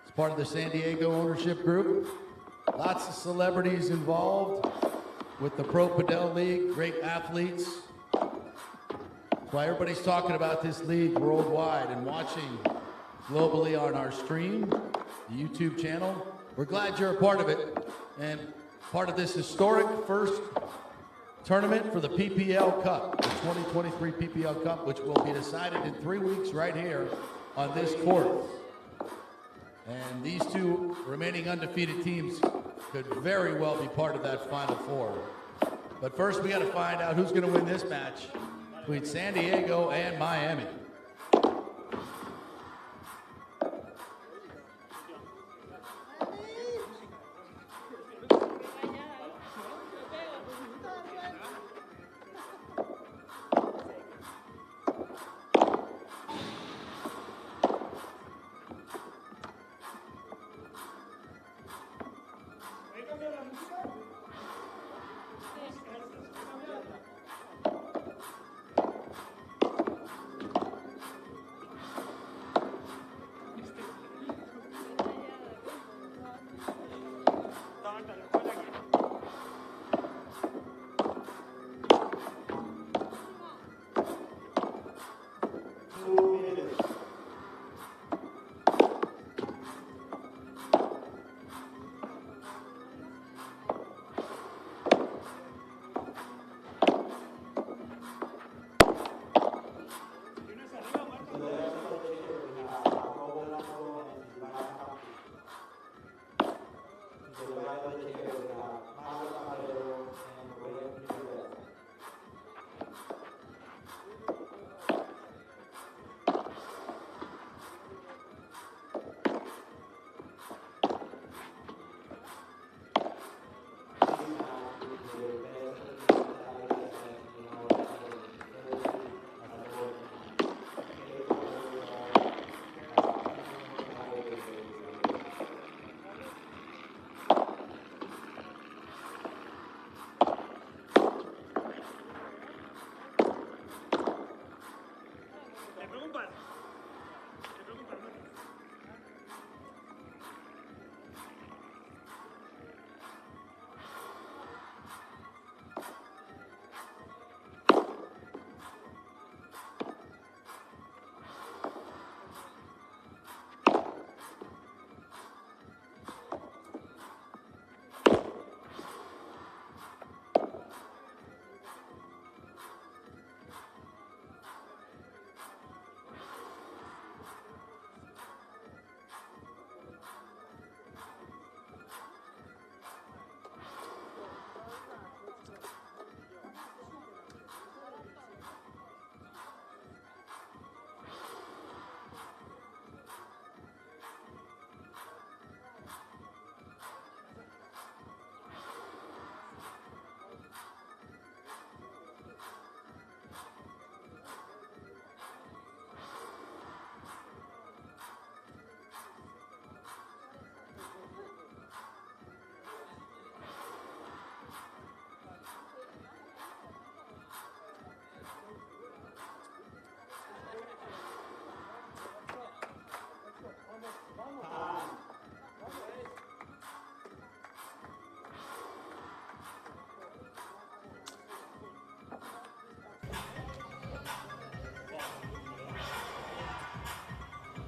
He's part of the San Diego ownership group. Lots of celebrities involved with the Pro Padel League, great athletes. That's why everybody's talking about this league worldwide and watching globally on our stream, the YouTube channel. We're glad you're a part of it and part of this historic first tournament for the PPL Cup, the 2023 PPL Cup, which will be decided in 3 weeks right here on this court. And these two remaining undefeated teams could very well be part of that Final Four. But first we got to find out who's going to win this match between San Diego and Miami.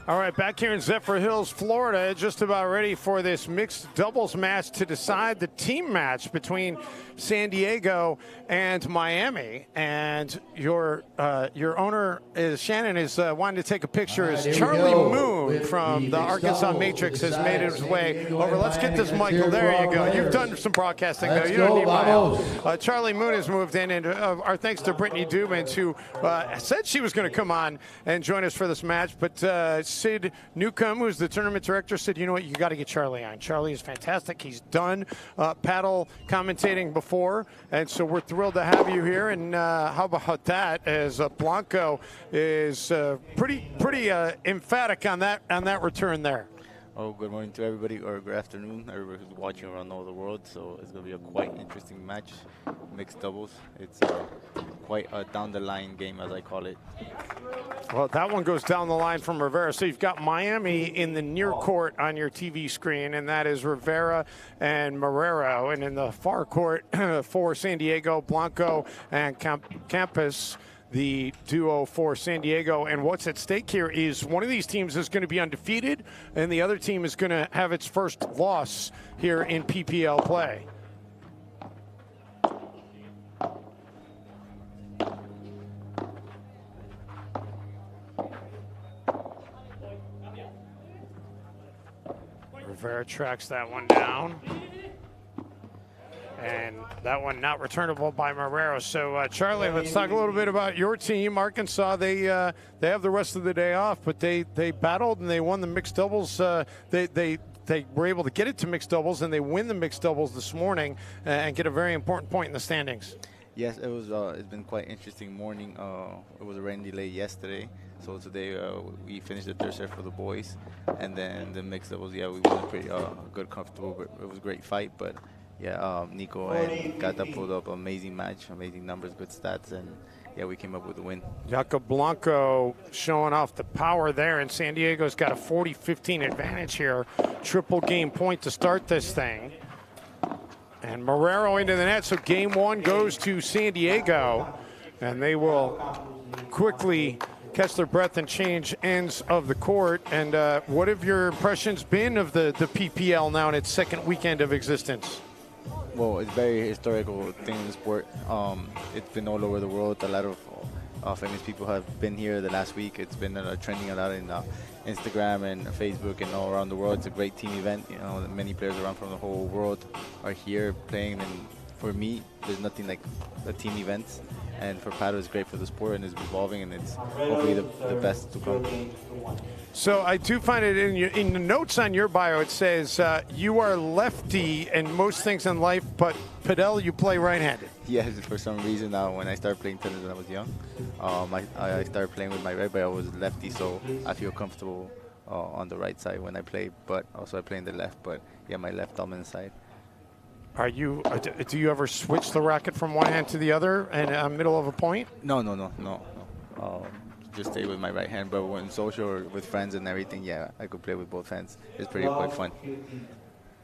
All right, back here in Zephyr Hills, Florida, just about ready for this mixed doubles match to decide the team match between San Diego and Miami. And your owner is Shannon is wanting to take a picture. All right, As here we Charlie go Moon with from the the mixed Arkansas doubles Matrix to has decide made his San way Diego over. and Let's get Miami. this Let's Michael. hear it There for you our go. You've players. done some broadcasting, Let's though. You don't go, need my vamos. help. Charlie Moon has moved in, and our thanks to Brittany Dubins, who said she was going to come on and join us for this match. But Sid Newcomb, who's the tournament director, said, you know what, you got to get Charlie on. Charlie is fantastic. He's done paddle commentating before, and so we're thrilled to have you here. And how about that, as Blanco is pretty emphatic on that return there. Oh, good morning to everybody, or good afternoon, everybody who's watching around all the world. So it's going to be a quite interesting match, mixed doubles. It's quite a down-the-line game, as I call it. Well, that one goes down the line from Rivera. So you've got Miami in the near court on your TV screen, and that is Rivera and Marrero. And in the far court for San Diego, Blanco and Campos, the duo for San Diego. And what's at stake here is one of these teams is going to be undefeated, and the other team is going to have its first loss here in PPL play. Rivera tracks that one down. And that one not returnable by Marrero. So, Charlie, let's talk a little bit about your team. Arkansas, they have the rest of the day off, but they battled and they won the mixed doubles. They were able to get it to mixed doubles, and they win the mixed doubles this morning and get a very important point in the standings. Yes, it was. It's been quite interesting morning. It was a rain delay yesterday, so today we finished the third set for the boys, and then the mixed doubles. Yeah, we won a pretty good, comfortable. But it was a great fight, but yeah, Nico and Gata pulled up amazing match, amazing numbers, good stats, and yeah, we came up with a win. Jacob Blanco showing off the power there, and San Diego's got a 40-15 advantage here. Triple game point to start this thing. And Marrero into the net, so game one goes to San Diego, and they will quickly catch their breath and change ends of the court. And what have your impressions been of the PPL now in its second weekend of existence? Well, it's very historical thing in the sport. It's been all over the world. A lot of famous people have been here the last week. It's been trending a lot in Instagram and Facebook and all around the world. It's a great team event. You know, many players around from the whole world are here playing. And for me, there's nothing like the team events. And for Padel, it's great for the sport, and it's evolving, and it's hopefully the best to come. So I do find it in the notes on your bio, it says you are lefty in most things in life, but Padel, you play right-handed. Yes, for some reason now, when I started playing tennis when I was young, I started playing with my right, but I was lefty, so I feel comfortable on the right side when I play, but also I play in the left, but yeah, my left dominant side. Are you? Do you ever switch the racket from one hand to the other in the middle of a point? No. Just stay with my right hand. But when social or with friends and everything, yeah, I could play with both hands. It's quite fun.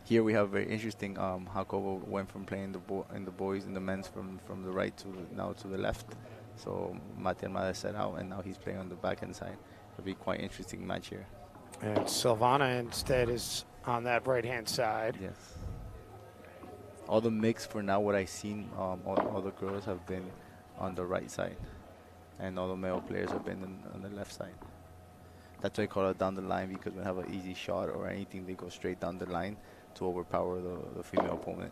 Here we have very interesting. Jacobo went from playing in the boys and the men's from the right to now to the left. So Mate Almada set out, and now he's playing on the backhand side. It'll be quite interesting match here. And Silvana instead is on that right-hand side. Yes. All the mix for now, what I've seen, all the girls have been on the right side, and all the male players have been on the left side. That's why I call it down the line, because when they have an easy shot or anything, they go straight down the line to overpower the female opponent.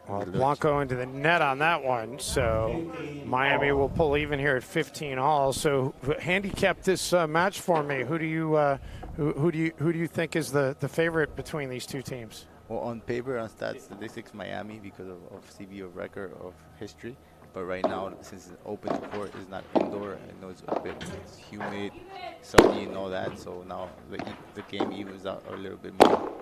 Well, Blanco into the net on that one, so Miami will pull even here at 15 all. So handicap this match for me. Who do you think is the favorite between these two teams? Well, on paper, on stats, statistics, Miami because of CV of record of history. But right now, since it's open court, it's not indoor. I know it's humid, sunny, and all that. So now the game evens out a little bit more.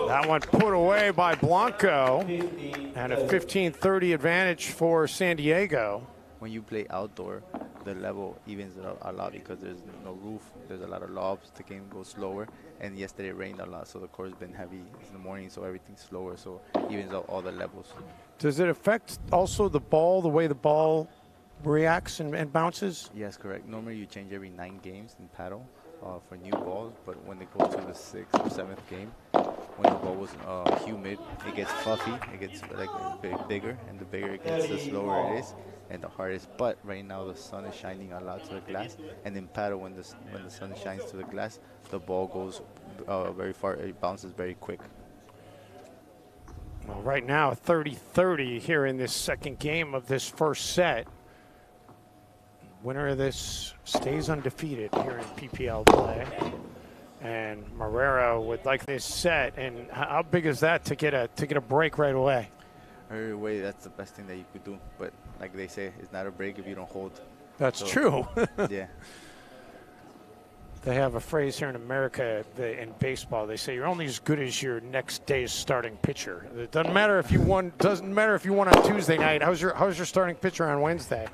That one put away by Blanco, and a 15-30 advantage for San Diego. When you play outdoor, the level evens it out a lot because there's no roof. There's a lot of lobs. The game goes slower. And yesterday it rained a lot, so the court's been heavy in the morning, so everything's slower. So it evens out all the levels. Does it affect also the ball, the way the ball reacts and bounces? Yes, correct. Normally you change every 9 games in paddle for new balls, but when they go to the 6th or 7th game, when the ball was humid, it gets fluffy, it gets like bigger, and the bigger it gets, the slower it is, and the hardest. But right now the sun is shining a lot to the glass, and in paddle, when the sun shines to the glass, the ball goes very far, it bounces very quick. Well, right now, 30-30 here in this second game of this first set. Winner of this stays undefeated here in PPL play. And Marrero would like this set. And how big is that to get a break right away? Right away, that's the best thing that you could do. But like they say, it's not a break if you don't hold. That's true. Yeah. They have a phrase here in America in baseball. They say you're only as good as your next day's starting pitcher. It doesn't matter if you won. Doesn't matter if you won on Tuesday night. How's your starting pitcher on Wednesday?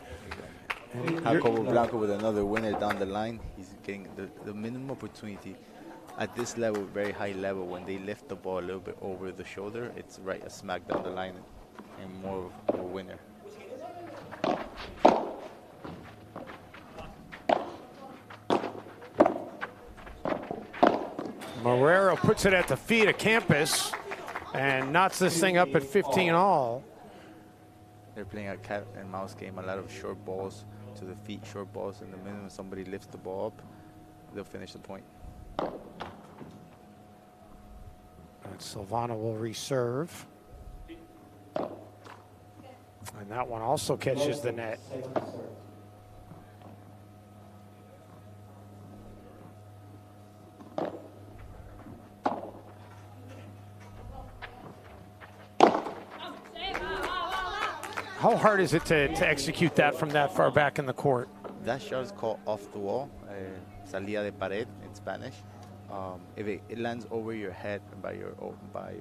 Jacobo Blanco with another winner down the line. He's getting the minimum opportunity at this level, very high level. When they lift the ball a little bit over the shoulder, it's right a smack down the line and more of a winner. Marrero puts it at the feet of Campus and knocks this thing up at 15 all. They're playing a cat and mouse game, a lot of short balls to the feet, short balls, and the minute somebody lifts the ball up, they'll finish the point. And Silvano will reserve. And that one also catches the net. How hard is it to execute that from that far back in the court? That shot is called off the wall, salida de pared in Spanish. If it lands over your head, by your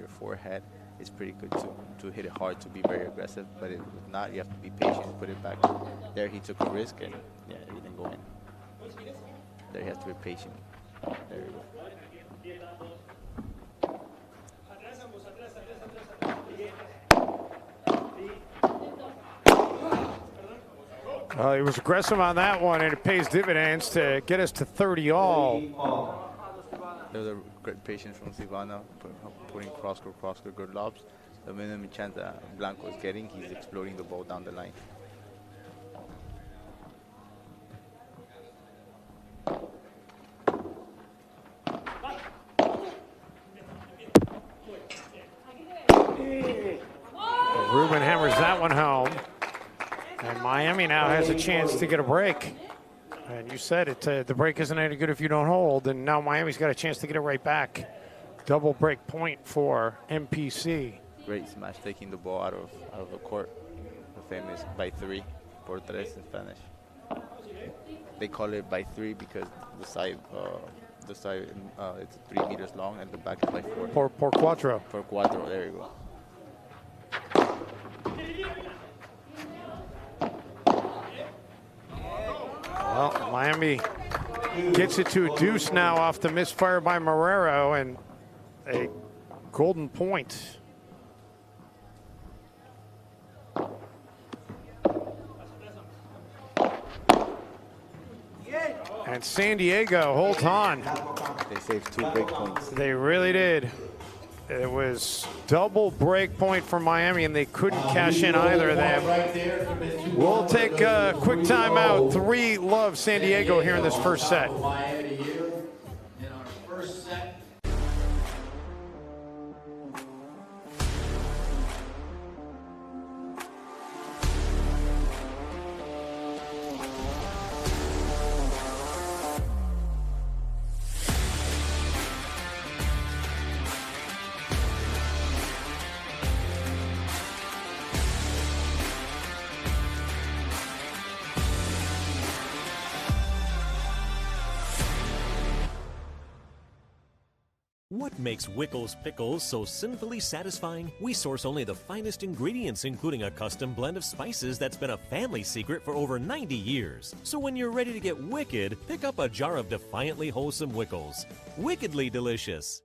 forehead, it's pretty good to hit it hard, to be very aggressive. But if not, you have to be patient and put it back. There he took a risk, and yeah, it didn't go in. There you have to be patient. There you go. He was aggressive on that one, and it pays dividends to get us to 30 all. There was a great patience from Silvano, putting cross-court good lobs. The minimum chance that Blanco is getting, he's exploding the ball down the line. Ruben hammers that one home. And Miami now has a chance to get a break. And you said it, the break isn't any good if you don't hold. And now Miami's got a chance to get it right back. Double break point for MPC. Great smash, taking the ball out of the court. The famous by 3, por tres in Spanish. They call it by 3 because the side it's 3 meters long and the back is by 4. Por cuatro. Por cuatro, there you go. Well, Miami gets it to a deuce now off the misfire by Marrero, and a golden point. And San Diego holds on. They saved 2 break points. They really did. It was double break point for Miami, and they couldn't cash in either of them. We'll take a quick timeout. 3-love San Diego here in this first set. What makes Wickles Pickles so sinfully satisfying? We source only the finest ingredients, including a custom blend of spices that's been a family secret for over 90 years. So when you're ready to get wicked, pick up a jar of defiantly wholesome Wickles. Wickedly delicious.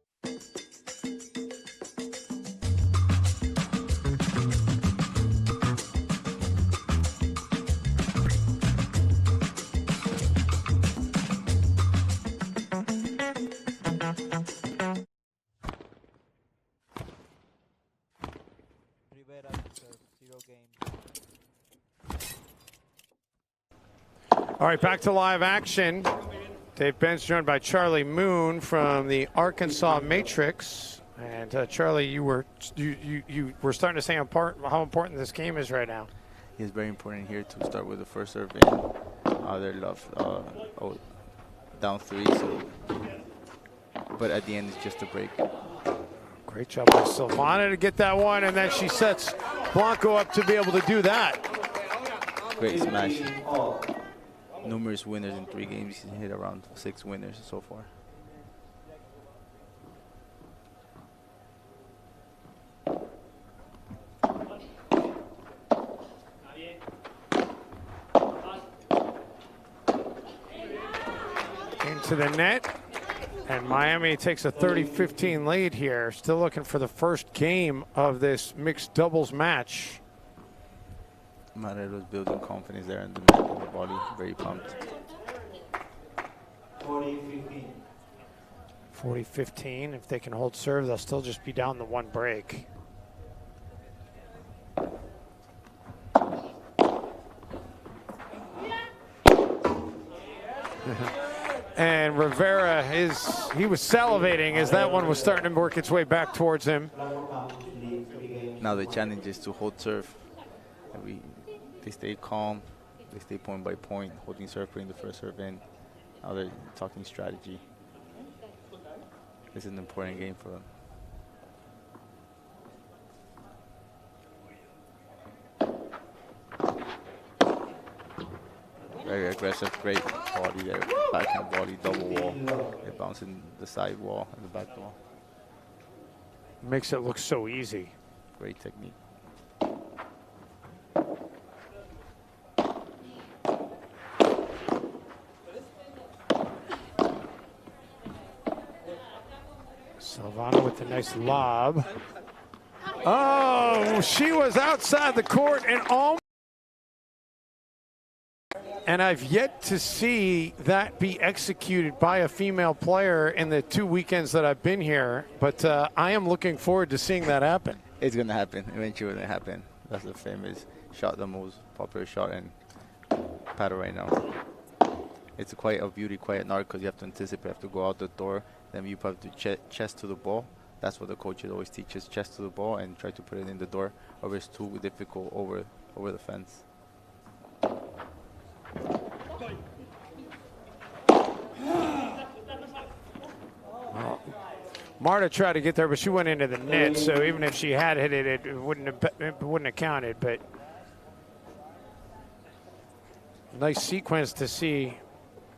All right, back to live action. Dave Benz joined by Charlie Moon from the Arkansas Matrix. And Charlie, you were starting to say how important this game is right now. It's very important here to start with the first serve in. They're down 3, so. But at the end, it's just a break. Great job by Silvana to get that one, and then she sets Blanco up to be able to do that. Great smash. Numerous winners in 3 games. He's hit around 6 winners so far. Into the net, and Miami takes a 30-15 lead here. Still looking for the first game of this mixed doubles match. Marero's building confidence there in the net and the body, very pumped. 40-15. 40-15. If they can hold serve, they'll still just be down the 1 break. And Rivera, he was salivating as that one was starting to work its way back towards him. Now the challenge is to hold serve. They stay calm, they stay point by point, holding serve, putting the first serve in. Now they're talking strategy. This is an important game for them. Very aggressive, great body there. Backhand body, double wall. It bouncing the side wall and the back wall. Makes it look so easy. Great technique. Silvana with the nice lob. Oh, she was outside the court and almost. And I've yet to see that be executed by a female player in the 2 weekends that I've been here. But I am looking forward to seeing that happen. It's going to happen. Eventually it's going to happen. That's the famous shot, the most popular shot in Padel right now. It's quite a beauty, quite an art, because you have to anticipate, you have to go out the door, then you have to chest to the ball. That's what the coaches always teach us, chest to the ball and try to put it in the door, or it's too difficult over the fence. Well, Marta tried to get there, but she went into the net. So even if she had hit it, it wouldn't have counted. But nice sequence to see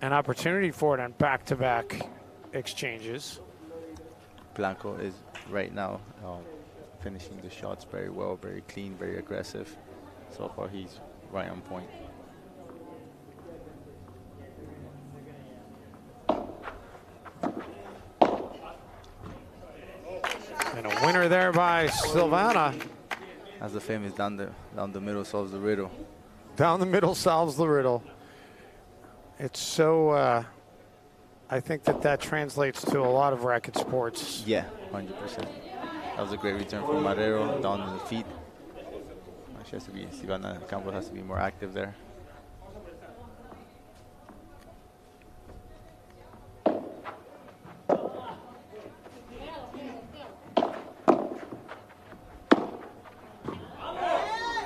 an opportunity for it on back-to-back exchanges. Blanco is right now finishing the shots very well, very clean, very aggressive. So far, he's right on point. And a winner there by Silvana. As the famous down the middle solves the riddle. Down the middle solves the riddle. It's so, I think that translates to a lot of racket sports. Yeah, 100%. That was a great return from Marrero, down to the feet. She has to be, Silvana Campos has to be more active there.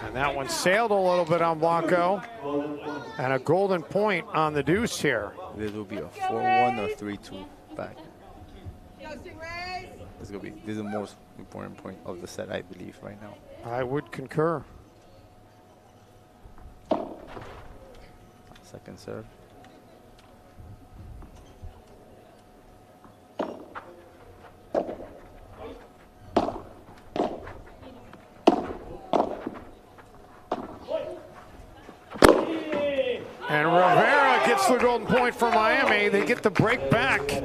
And that one sailed a little bit on Blanco. And a golden point on the deuce here. This will be a 4-1 or 3-2 back. This is the most important point of the set, I believe, right now. I would concur. Second serve. And Rivera gets the golden point for Miami. They get the break back.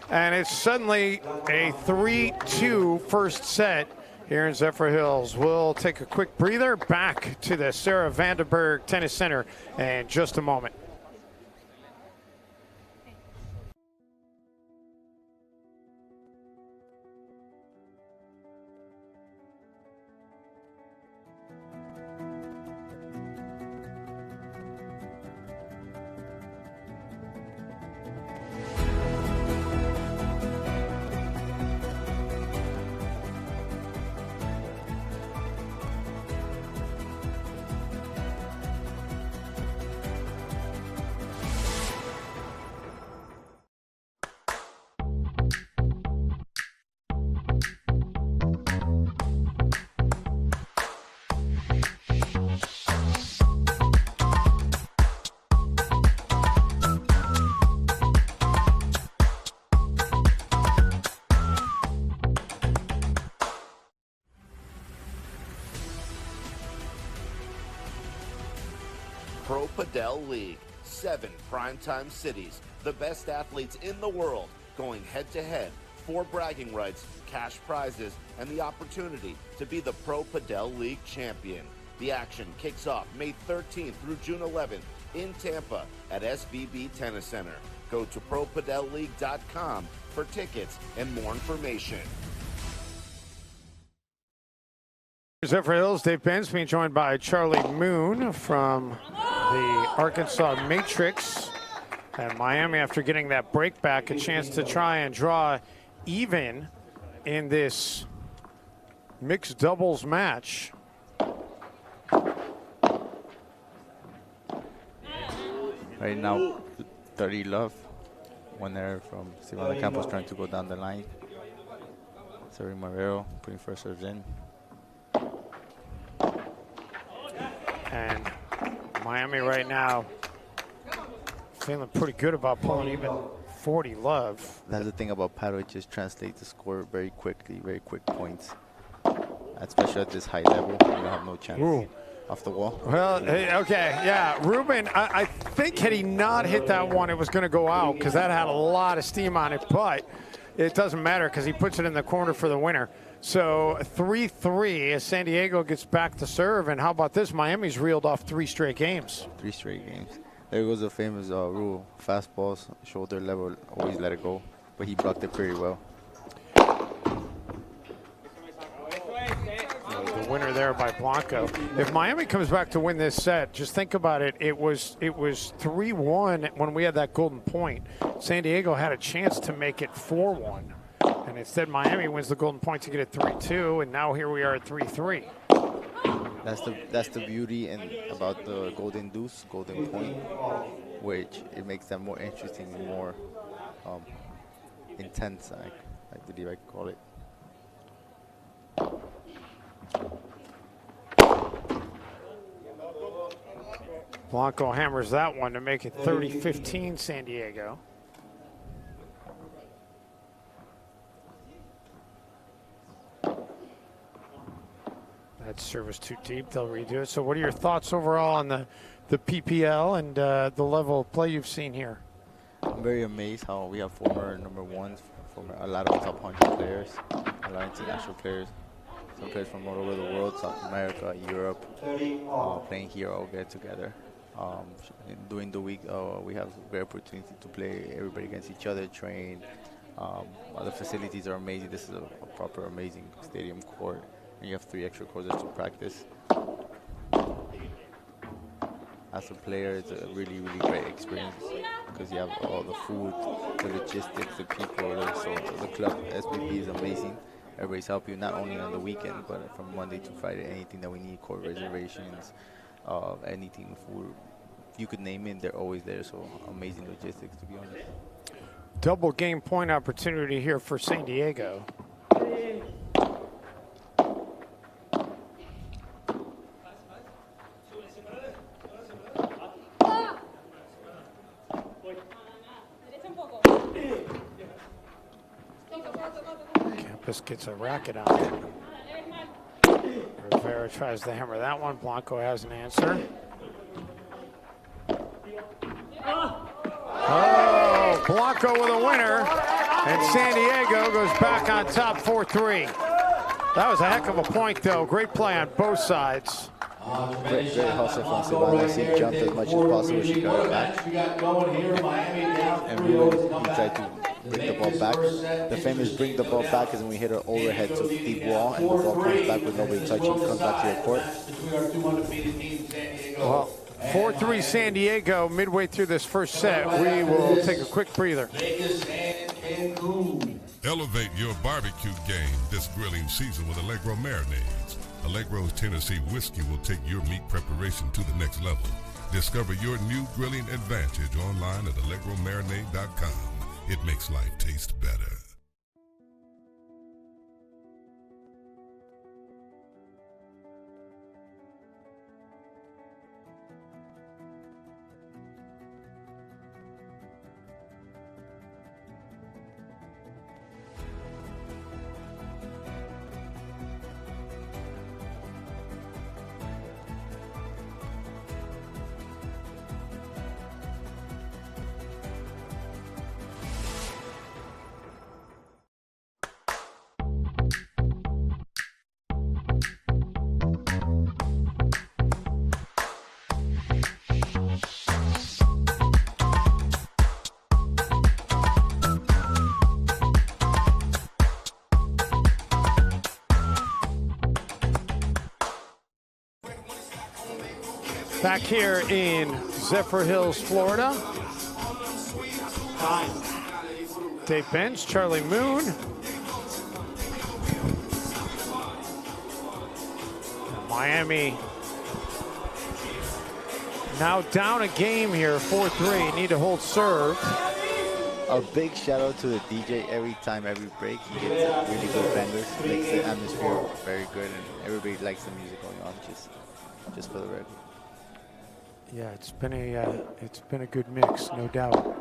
And it's suddenly a 3-2 first set here in Zephyr Hills. We'll take a quick breather. Back to the Sarah Vandenberg Tennis Center in just a moment. Pro Padel League. 7 primetime cities, the best athletes in the world going head-to-head for bragging rights, cash prizes, and the opportunity to be the Pro Padel League champion. The action kicks off May 13th through June 11th in Tampa at SVB Tennis Center. Go to ProPadelLeague.com for tickets and more information. Zephyr Hills, Dave Benz being joined by Charlie Moon from the Arkansas Matrix. And Miami, after getting that break back, a chance to try and draw even in this mixed doubles match. Right now, 30 love. One error from Silvana Campos trying to go down the line. Sorry, Marrero putting first serves in. And Miami right now feeling pretty good about pulling even 40 love. That's the thing about Padel, it just translates the score very quickly, very quick points. Especially at this high level, you don't have no chance. Ooh. Off the wall. Well, okay, yeah. Ruben, I think had he not hit that one, it was going to go out because that had a lot of steam on it, but it doesn't matter because he puts it in the corner for the winner. So 3-3 as San Diego gets back to serve. And how about this? Miami's reeled off 3 straight games. 3 straight games. There goes the famous rule. Fastballs, shoulder level, always let it go. But he blocked it pretty well. The winner there by Blanco. If Miami comes back to win this set, just think about it. It was 3-1 when we had that golden point. San Diego had a chance to make it 4-1. And instead, Miami wins the golden point to get it 3-2, and now here we are at 3-3. That's the beauty and about the golden deuce, golden point, which it makes them more interesting, more intense. I believe I call it. Blanco hammers that one to make it 30-15 San Diego. That service too deep, they'll redo it. So what are your thoughts overall on the PPL and the level of play you've seen here? I'm very amazed how we have former number ones, a lot of top 100 players, a lot of international players, some players from all over the world, South America, Europe, playing here all get together. During the week, we have a great opportunity to play everybody against each other, train. The facilities are amazing. This is a proper amazing stadium court. And you have 3 extra courts to practice. As a player, it's a really, really great experience because you have all the food, the logistics, the people. So the club, SBB, is amazing. Everybody's helping you not only on the weekend, but from Monday to Friday, anything that we need, court reservations, anything, food. You could name it, they're always there. So amazing logistics, to be honest. Double game point opportunity here for San Diego. Campos gets a racket on it. Rivera tries to hammer that one. Blanco has an answer. Oh, Blanco with a winner. And San Diego goes back on top 4-3. That was a heck of a point, though. Great play on both sides. Great hustle from Silvana. She jumped as much as possible. She got it back. And Ruben, he tried to bring the ball back. The famous bring the ball back is when we hit an overhead to the deep wall and the ball comes back with nobody touching, comes back to your court. Well, 4-3 San Diego midway through this first set. We will take a quick breather. Elevate your barbecue game this grilling season with Allegro marinades. Allegro's Tennessee whiskey will take your meat preparation to the next level. Discover your new grilling advantage online at allegromarinade.com. It makes life taste better. Back here in Zephyr Hills, Florida. Dave Benz, Charlie Moon. Miami now down a game here, 4-3. Need to hold serve. A big shout out to the DJ. Every time, every break, he gets really good bangers. Makes the atmosphere very good, and everybody likes the music going on. Just for the record. Yeah, it's been a good mix, no doubt.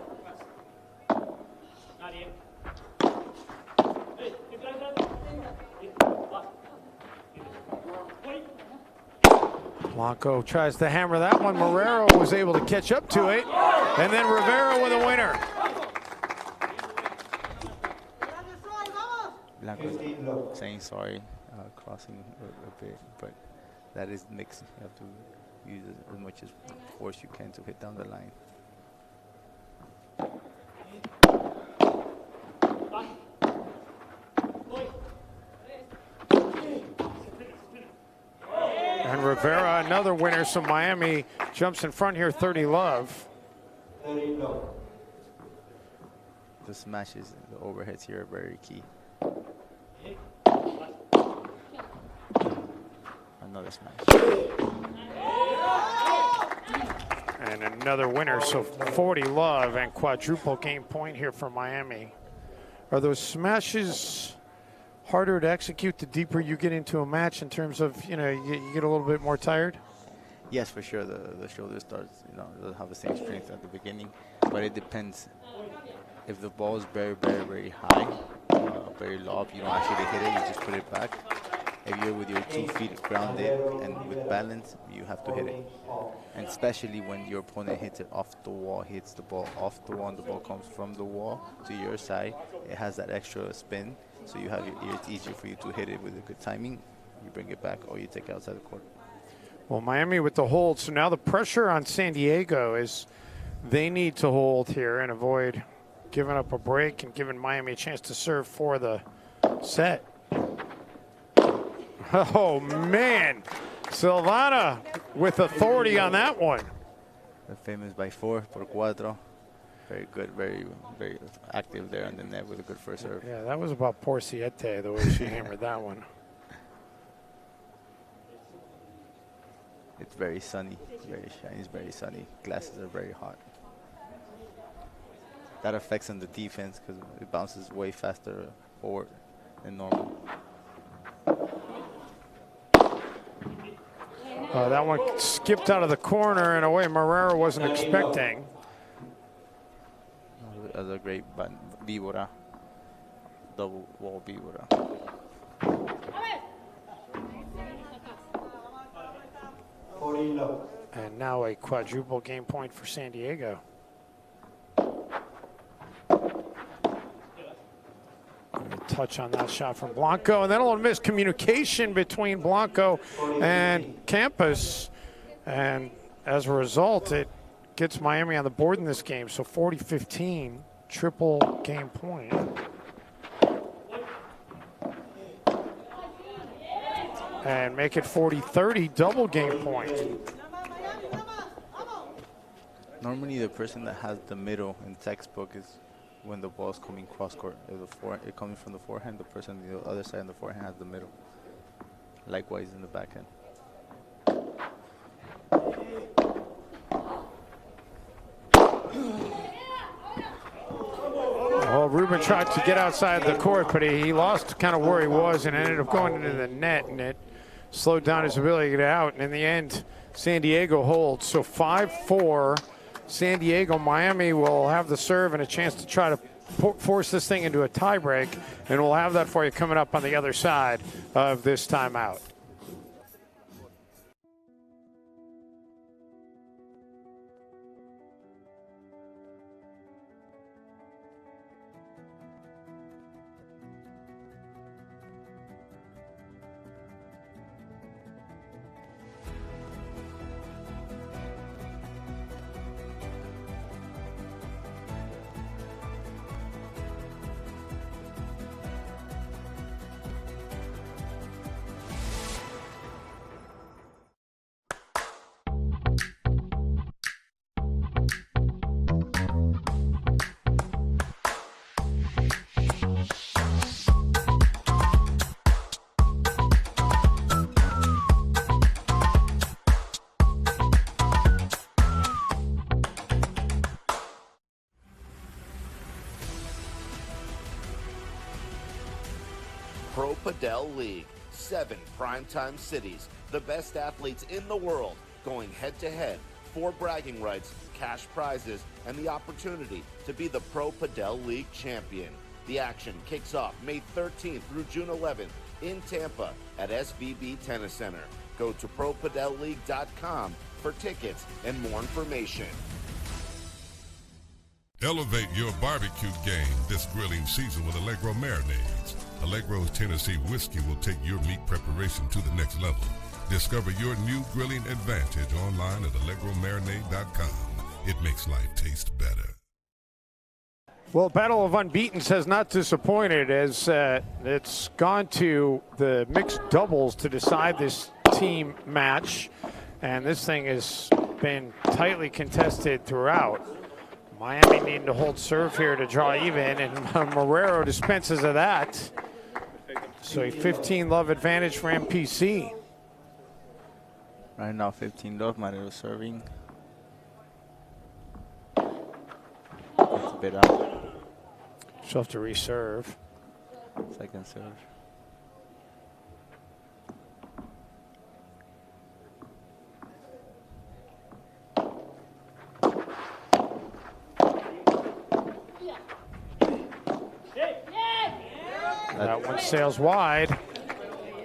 Blanco tries to hammer that one. Marrero was able to catch up to it. And then Rivera with a winner. Blanco saying sorry, crossing a bit, but that is mixed. You have to use as much as force you can to hit down the line. And Rivera, another winner, so Miami jumps in front here, 30-love. The smashes, the overheads here are very key. Another smash. And another winner, so 40-love and quadruple game point here for Miami. Are those smashes harder to execute the deeper you get into a match in terms of, you get a little bit more tired? Yes, for sure. The shoulder starts, doesn't have the same strength at the beginning, but it depends. If the ball is very, very, very high, very lob, you don't actually hit it, you just put it back. If you're with your 2 feet grounded and with balance, you have to hit it. And especially when your opponent hits it off the wall, hits the ball off the wall, and the ball comes from the wall to your side, it has that extra spin. So you have it's easier for you to hit it with a good timing. You bring it back or you take it outside the court. Well, Miami with the hold. So now the pressure on San Diego is they need to hold here and avoid giving up a break and giving Miami a chance to serve for the set. Oh, man. Silvana with authority on that one. The famous by 4 por 4. Very good, very, very active there on the net with a good first serve. Yeah, that was about Porciete, the way she hammered that one. It's very sunny, very shiny, it's very sunny. Glasses are very hot. That affects on the defense because it bounces way faster forward than normal. That one skipped out of the corner in a way Marrero wasn't expecting. That's a great víbora, double wall víbora. And now a quadruple game point for San Diego. Touch on that shot from Blanco, and then a little miscommunication between Blanco and Campos, and as a result, it gets Miami on the board in this game. So 40-15, triple game point. And make it 40-30, double game point. Normally the person that has the middle in textbook is when the ball is coming cross court. If it coming from the forehand, the person on the other side of the forehand has the middle. Likewise in the backhand. Well, Ruben tried to get outside the court, but he lost kind of where he was and ended up going into the net, and it slowed down his ability to get out. And in the end, San Diego holds. So 5-4, San Diego. Miami will have the serve and a chance to try to force this thing into a tiebreak, and we'll have that for you coming up on the other side of this timeout. Padel League. 7 primetime cities, the best athletes in the world, going head-to-head for bragging rights, cash prizes, and the opportunity to be the Pro Padel League champion. The action kicks off May 13th through June 11th in Tampa at SVB Tennis Center. Go to ProPadelLeague.com for tickets and more information. Elevate your barbecue game this grilling season with Allegro marinades. Allegro's Tennessee whiskey will take your meat preparation to the next level. Discover your new grilling advantage online at AllegroMarinade.com. It makes life taste better. Well, Battle of Unbeatens has not disappointed as it's gone to the mixed doubles to decide this team match. And this thing has been tightly contested throughout. Miami needing to hold serve here to draw even, and Marrero dispenses of that. So a 15-love advantage for MPC. Right now, 15-love, Marrero serving. It's a bit out. She'll have to reserve. Second serve. That one sails wide.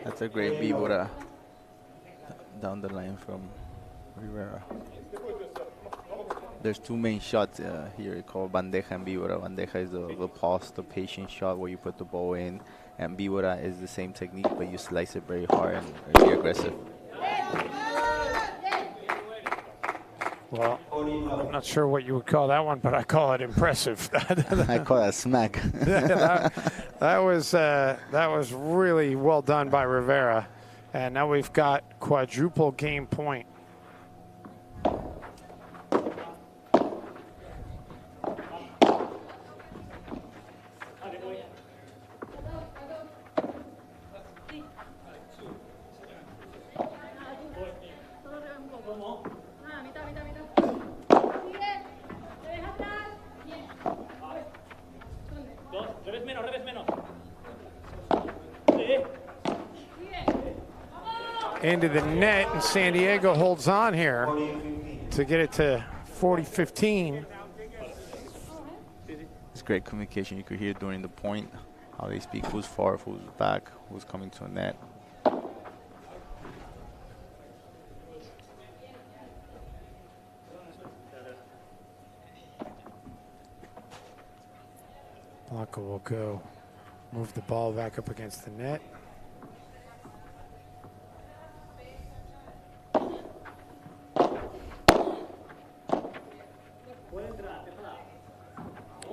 That's a great víbora down the line from Rivera. There's two main shots here called bandeja and víbora. Bandeja is the pause, the patient shot where you put the ball in, and víbora is the same technique, but you slice it very hard and very aggressive. Well, I'm not sure what you would call that one, but I call it impressive. I call that smack. that was really well done by Rivera. And now we've got quadruple game point. Into the net, and San Diego holds on here to get it to 40-15. It's great communication. You could hear during the point how they speak, who's far, who's back, who's coming to a net. Blanco will go move the ball back up against the net.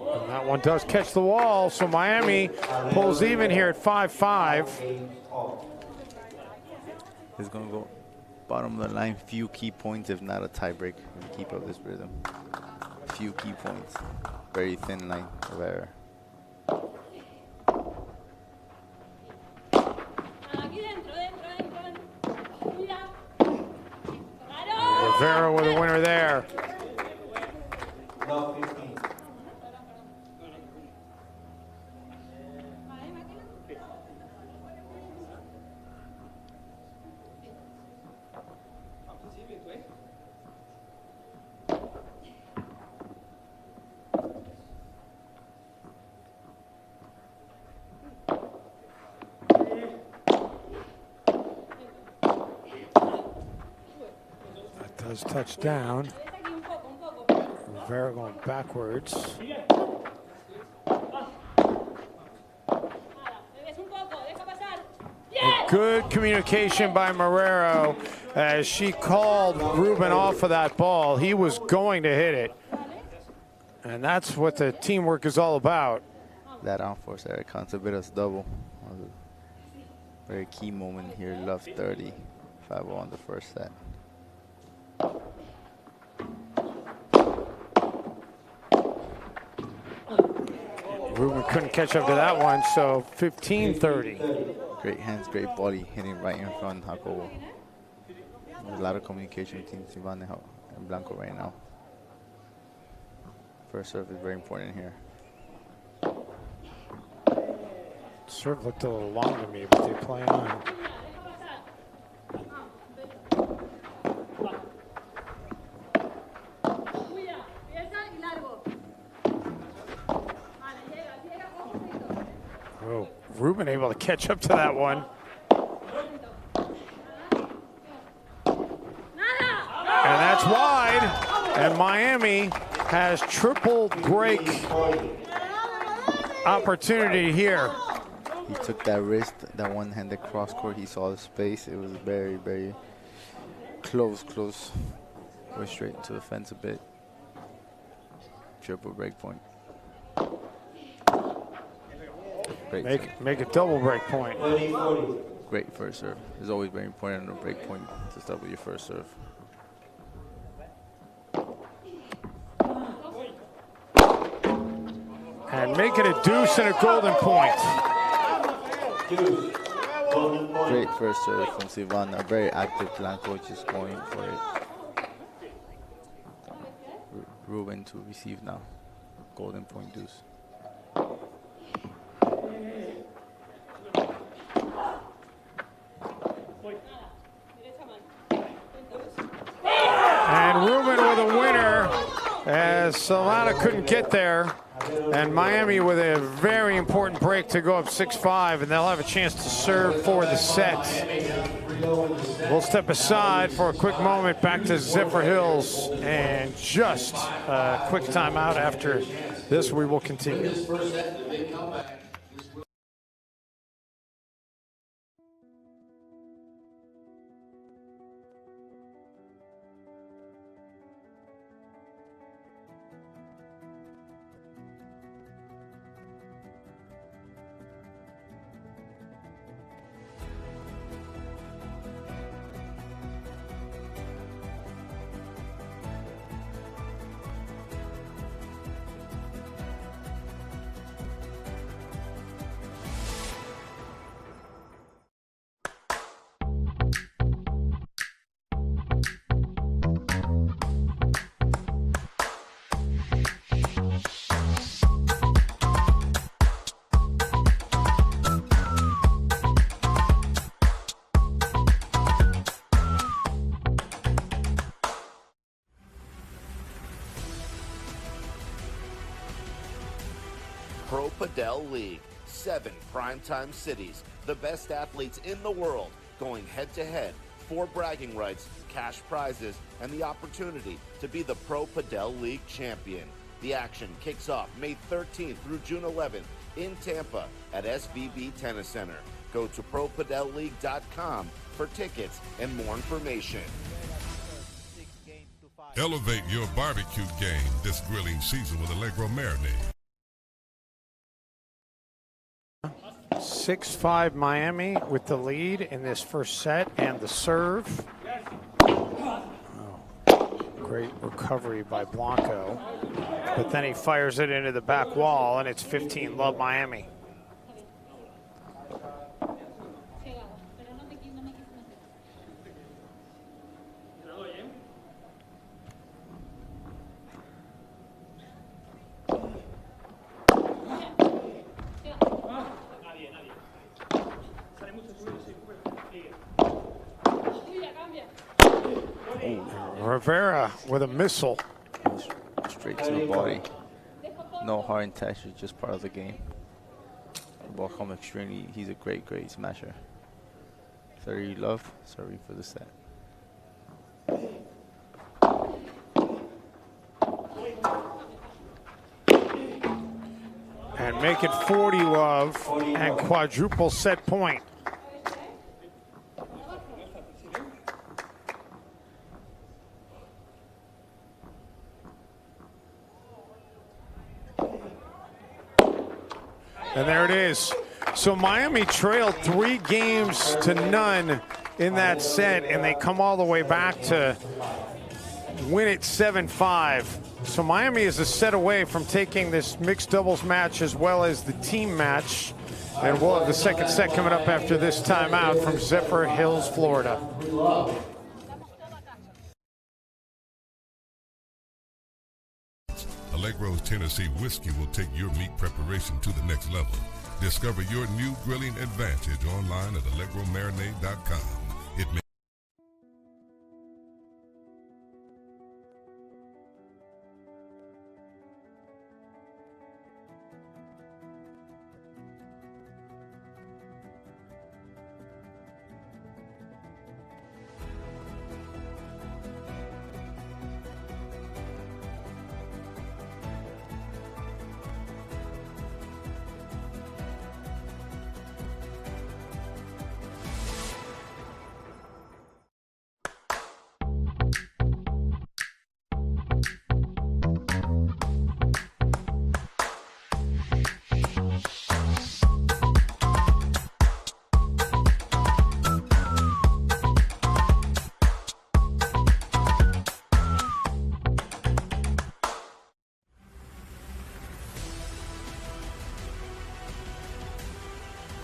And that one does catch the wall, so Miami pulls even here at 5-5. It's going to go bottom of the line, few key points, if not a tiebreak, if you keep up this rhythm. Few key points, very thin line of error. Rivera with a winner there. Does touch down. Rivera going backwards. And good communication by Marrero as she called Ruben off of that ball. He was going to hit it. And that's what the teamwork is all about. That on-force error counts a bit as double. Very key moment here, love 30, 5-0 on the first set. Ruben couldn't catch up to that one, so 15-30. Great hands, great body, hitting right in front, Jacobo. There's a lot of communication between Sivan and Blanco right now. First serve is very important here. Serve looked a little long to me, but they play on. Oh, Ruben able to catch up to that one. And that's wide. And Miami has triple break opportunity here. He took that wrist, that one-handed cross court. He saw the space. It was very, very close. Went straight into the fence a bit. Triple break point. Great make a double break point. Great first serve. It's always very important on a break point to start with your first serve. And make it a deuce and a golden point. Great first serve from Sivan. A very active Blanco, just going for it. Ruben to receive now. Golden point deuce. And Ruben with a winner as Solana couldn't get there. And Miami with a very important break to go up 6-5, and they'll have a chance to serve for the set. We'll step aside for a quick moment back to Zephyr Hills, and just a quick timeout. After this, we will continue. Pro Padel League. 7 primetime cities. The best athletes in the world going head-to-head for bragging rights, cash prizes, and the opportunity to be the Pro Padel League champion. The action kicks off May 13th through June 11th in Tampa at SVB Tennis Center. Go to ProPadelLeague.com for tickets and more information. Elevate your barbecue game this grilling season with Allegro Marinade. 6-5 Miami with the lead in this first set, and the serve. Oh, great recovery by Blanco. But then he fires it into the back wall, and it's 15-love Miami. Rivera with a missile. Straight to the body. No hard intention, just part of the game. Ball come extremely. He's a great smasher. 30 love, sorry for the set. And make it 40 love and quadruple set point. And there it is. So Miami trailed 3 games to none in that set, and they come all the way back to win it 7-5. So Miami is a set away from taking this mixed doubles match as well as the team match. And we'll have the second set coming up after this timeout from Zephyr Hills, Florida. Allegro's Tennessee Whiskey will take your meat preparation to the next level. Discover your new grilling advantage online at allegromarinade.com. It may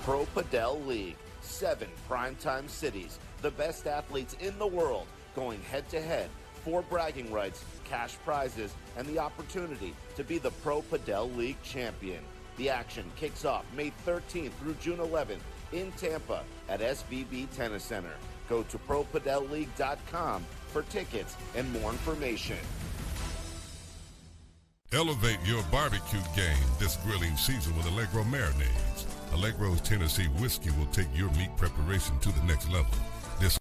Pro Padel League. 7 primetime cities, the best athletes in the world going head-to-head for bragging rights, cash prizes, and the opportunity to be the Pro Padel League champion. The action kicks off May 13th through June 11th in Tampa at SVB Tennis Center. Go to ProPadelLeague.com for tickets and more information. elevate your barbecue game this grilling season with Allegro marinades. Allegro's Tennessee whiskey will take your meat preparation to the next level. This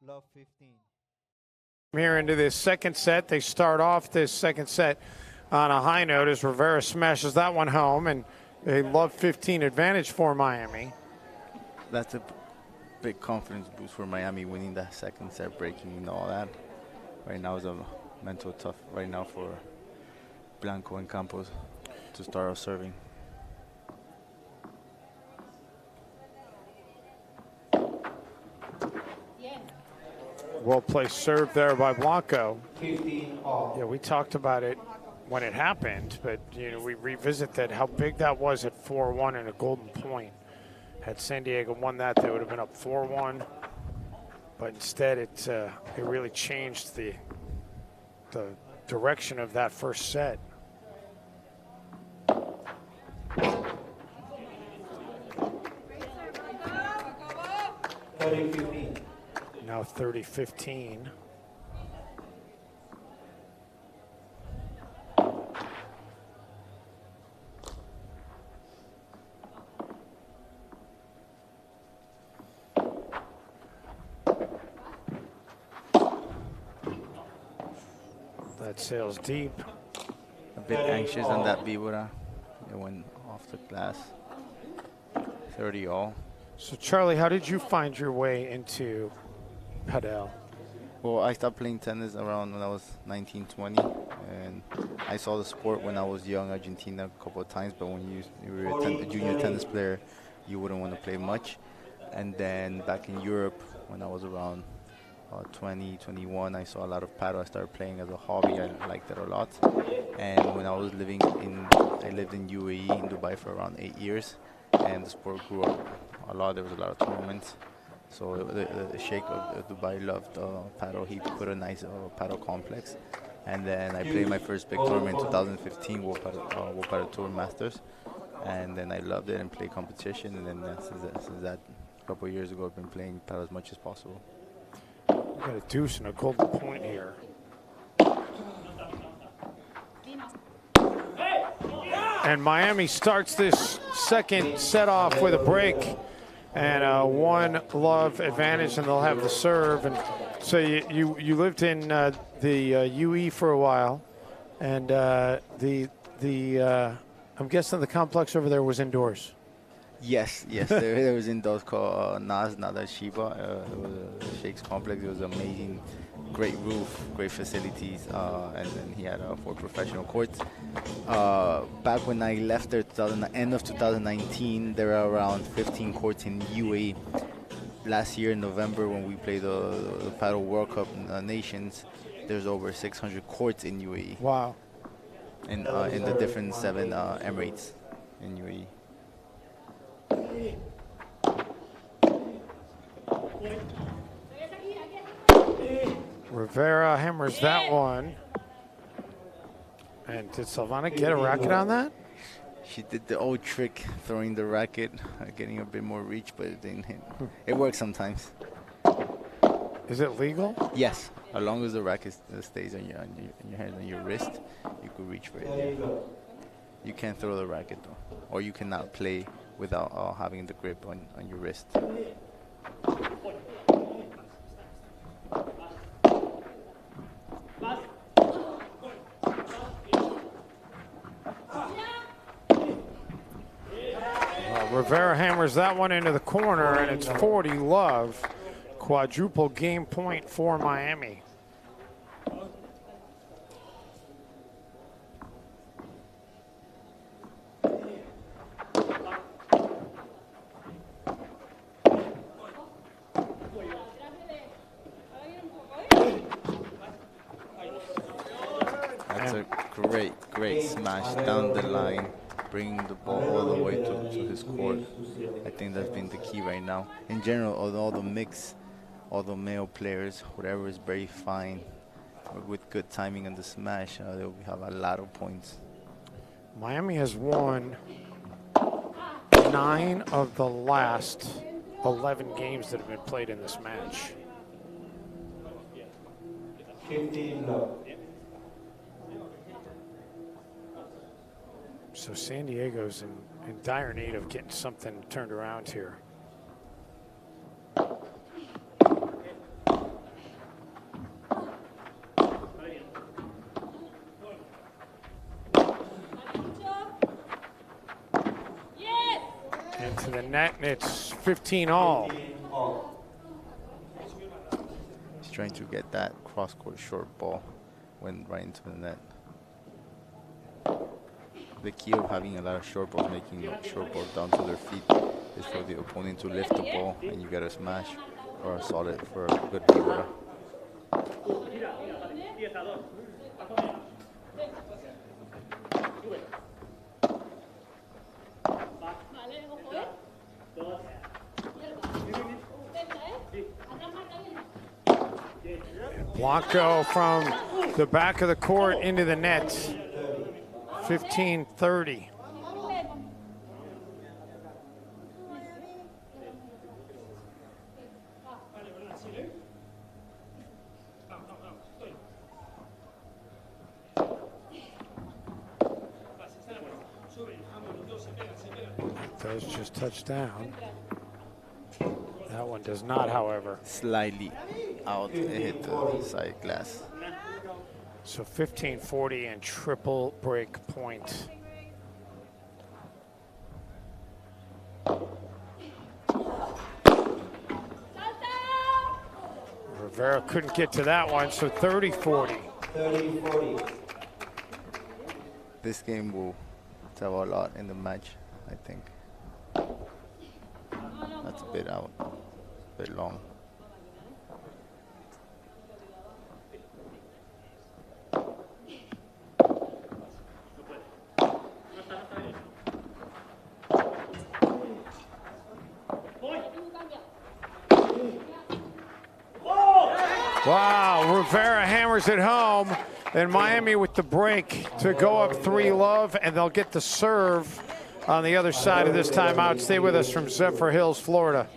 Love 15. Here into this second set. They start off this second set on a high note as Rivera smashes that one home, and a love 15 advantage for Miami. That's a big confidence boost for Miami, winning that second set, breaking and all that. Right now is a mental tough right now for Blanco and Campos to start out serving. Well placed serve there by Blanco. 15 all. Yeah, we talked about it when it happened, but we revisit that, how big that was at 4-1 and a golden point. Had San Diego won that, they would have been up 4-1. But instead, it really changed the direction of that first set. Now 30-15. That sails deep. A bit anxious on that Vibora. It went off the glass. 30 all. So Charlie, how did you find your way into Padel? Well, I stopped playing tennis around when I was 19, 20, and I saw the sport when I was young, Argentina, a couple of times, but when you were a junior tennis player, you wouldn't want to play much. And then back in Europe, when I was around 20, 21, I saw a lot of paddle. I started playing as a hobby. I liked it a lot. And when I was living I lived in UAE, in Dubai for around 8 years, and the sport grew up a lot. There was a lot of tournaments. So the Sheikh of Dubai loved paddle. He put a nice paddle complex. And then I played my first big tournament in 2015, World Paddle Tour Masters. And then I loved it and played competition. And then since that, a couple of years ago, I've been playing paddle as much as possible. We got a deuce and a golden point here. And Miami starts this second set off with a break and a 1-love advantage, and they'll have the serve. And so you lived in the UE for a while, and I'm guessing the complex over there was indoors. Yes, there was indoors called Nas Nada Shiba. It was a Sheikh's complex. It was amazing, great roof, great facilities, and then he had 4 professional courts. Back when I left there, end of 2019, there were around 15 courts in UAE. Last year in November, when we played the Paddle World Cup Nations, there's over 600 courts in UAE. Wow. In the different 7 Emirates in UAE. Rivera hammers that one. And did Silvana get a racket on that? She did the old trick, throwing the racket, getting a bit more reach, but it didn't hit. It works sometimes. Is it legal? Yes, as long as the racket stays on your hand, on your wrist, you could reach for it. You can't throw the racket though, or you cannot play without having the grip on your wrist. Rivera hammers that one into the corner, and it's 40-love. Quadruple game point for Miami. That's a great smash down the line, bringing the ball all the way to his court. I think that's been the key right now. In general, all the mix, all the male players, whatever is very fine, with good timing on the smash, they'll have a lot of points. Miami has won 9 of the last 11 games that have been played in this match. 15-love. So San Diego's in dire need of getting something turned around here. Into the net, and it's 15-all. He's trying to get that cross-court short ball, went right into the net. The key of having a lot of short balls, making short balls down to their feet, is for the opponent to lift the ball and you get a smash or a solid for a good vibra. Blanco from the back of the court into the net. 15-30. Those just touched down. That one does not, however. Slightly out, it hit the side glass. So 15-40 and triple break point. Rivera couldn't get to that one, so 30-40. 30-40. This game will tell a lot in the match, I think. That's a bit out, a bit long. Wow, Rivera hammers it home, and Miami with the break to go up 3-love, and they'll get the serve on the other side of this timeout. Stay with us from Zephyr Hills, Florida.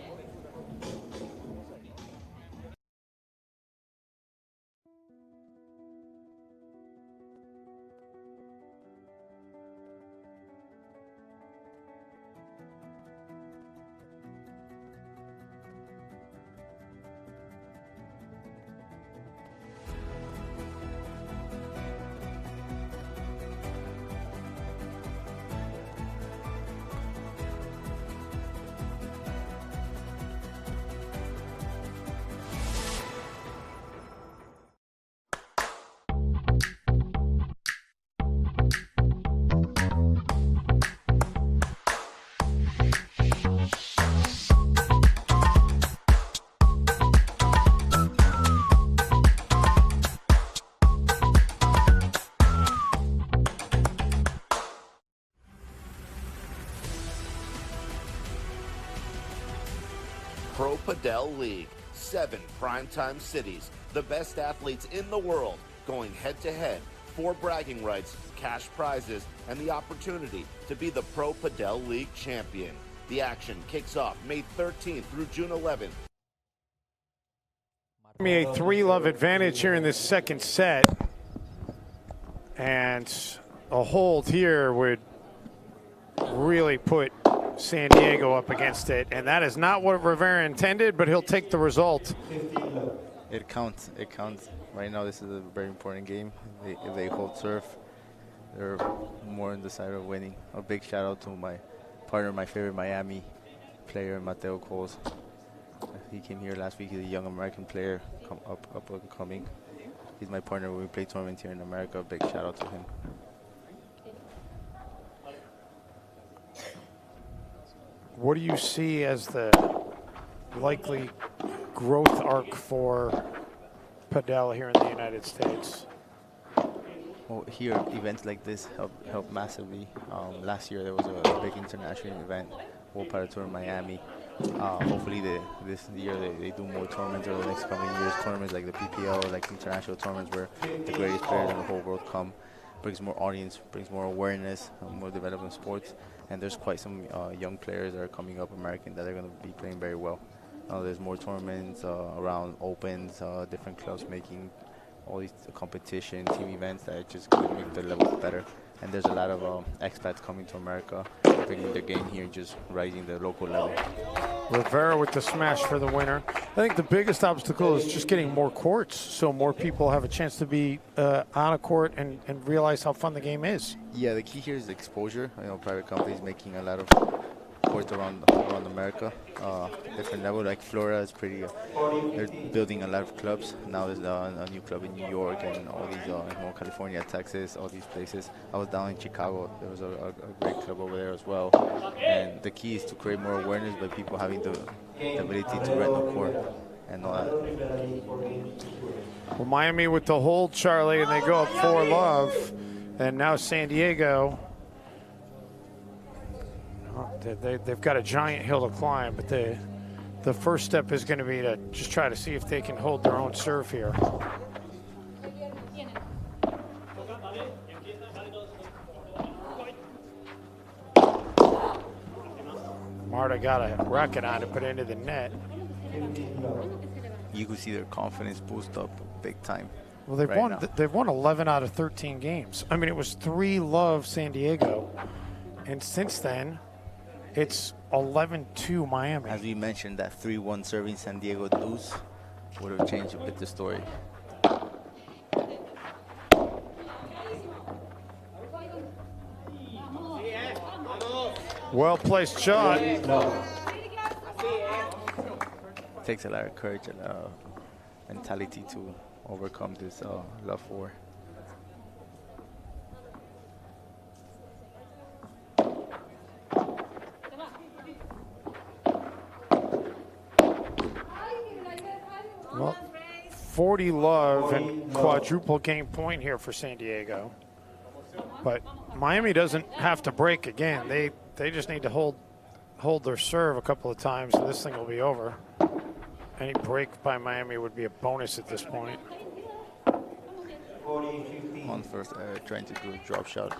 Pro Padel League. 7 primetime cities, the best athletes in the world going head-to-head for bragging rights, cash prizes, and the opportunity to be the Pro Padel League champion. The action kicks off May 13th through June 11th. A 3-love advantage here in this second set. And a hold here would really put San Diego up against it. And that is not what Rivera intended, but he'll take the result. It counts. It counts. Right now, this is a very important game. If they hold serve, they're more on the side of winning. A big shout out to my partner, my favorite Miami player, Mateo Coles. He came here last week. He's a young American player, up and coming. He's my partner when we play tournaments here in America. Big shout out to him. What do you see as the likely growth arc for Padel here in the United States? Well, here, events like this help massively. Last year, there was a big international event, World Padel Tour in Miami. Hopefully, this year they do more tournaments over the next coming years. Tournaments like the PPL, like international tournaments where the greatest players in the whole world come. Brings more audience, brings more awareness, more development sports. And there's quite some young players that are coming up American that are going to be playing very well. There's more tournaments around opens, different clubs making all these competition, team events that just going to make the level better. And there's a lot of expats coming to America, bringing the game here and just rising the local level. Rivera with the smash for the winner. I think the biggest obstacle is just getting more courts so more people have a chance to be on a court and realize how fun the game is. Yeah, the key here is exposure. Private companies making a lot of courts around America, different level. Like Florida is pretty. They're building a lot of clubs now. There's a new club in New York and all these, California, Texas, all these places. I was down in Chicago. There was a great club over there as well. And the key is to create more awareness by people having the ability to rent a court and all that. Well, Miami with the hold, Charlie, and they go up 4-love, and now San Diego. They've got a giant hill to climb, but the first step is going to be to just try to see if they can hold their own serve here. Marta got a racket on it, put it into the net. You could see their confidence boost up big time. Well, they've won 11 out of 13 games. I mean, it was 3-love San Diego, and since then, it's 11-2 Miami. As we mentioned, that 3-1 serving San Diego lose would have changed a bit the story. Well-placed shot. It takes a lot of courage and mentality to overcome this love war. Well, 40-love and quadruple game point here for San Diego. But Miami doesn't have to break again. They just need to hold their serve a couple of times, and this thing will be over. Any break by Miami would be a bonus at this point. On first, trying to do a drop shot.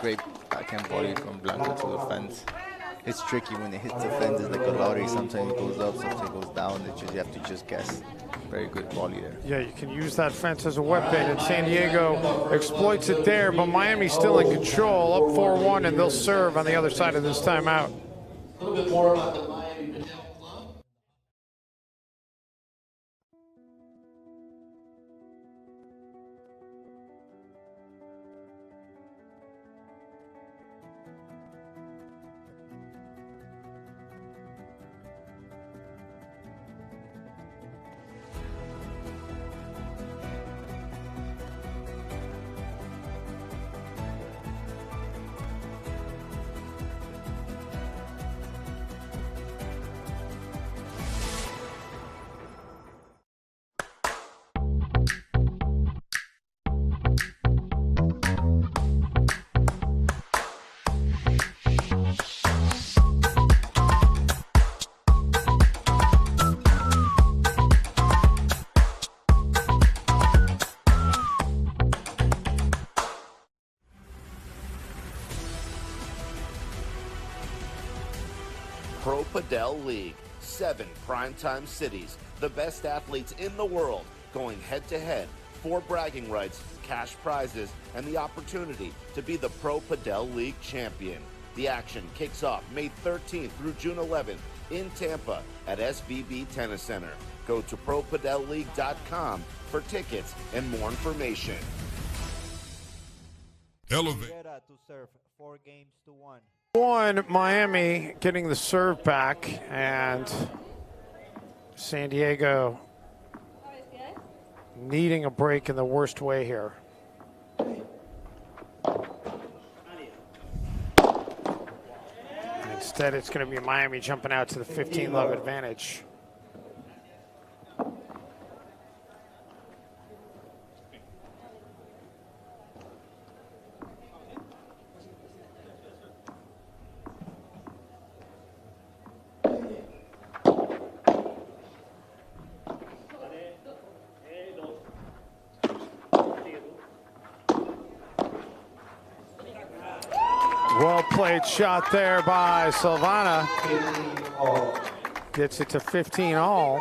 Great backhand volley from Blanco to the fence. It's tricky when it hits the fence. It's like a lottery. Sometimes it goes up, sometimes it goes down. You have to just guess. Very good volley there. Yeah, you can use that fence as a weapon, and San Diego exploits it there, but Miami's still in control, up 4-1, and they'll serve on the other side of this timeout. A little bit more about the Miami Padel Club. Pro Padel League. 7 primetime cities, the best athletes in the world going head-to-head, 4 bragging rights, cash prizes, and the opportunity to be the Pro Padel League champion. The action kicks off May 13th through June 11th in Tampa at SVB Tennis Center. Go to ProPadelLeague.com for tickets and more information. Elevate. To serve 4-1. One, Miami getting the serve back, and San Diego needing a break in the worst way here. Instead, it's going to be Miami jumping out to the 15-love advantage. Well played shot there by Silvana. Gets it to 15 all.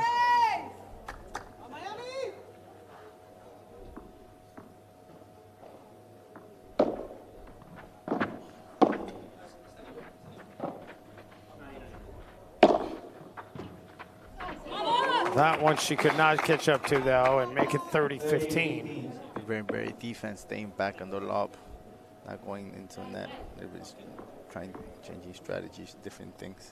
That one she could not catch up to, though, and make it 30-15. Very defense, staying back on the lob, not going into net. They were just trying, changing strategies, different things.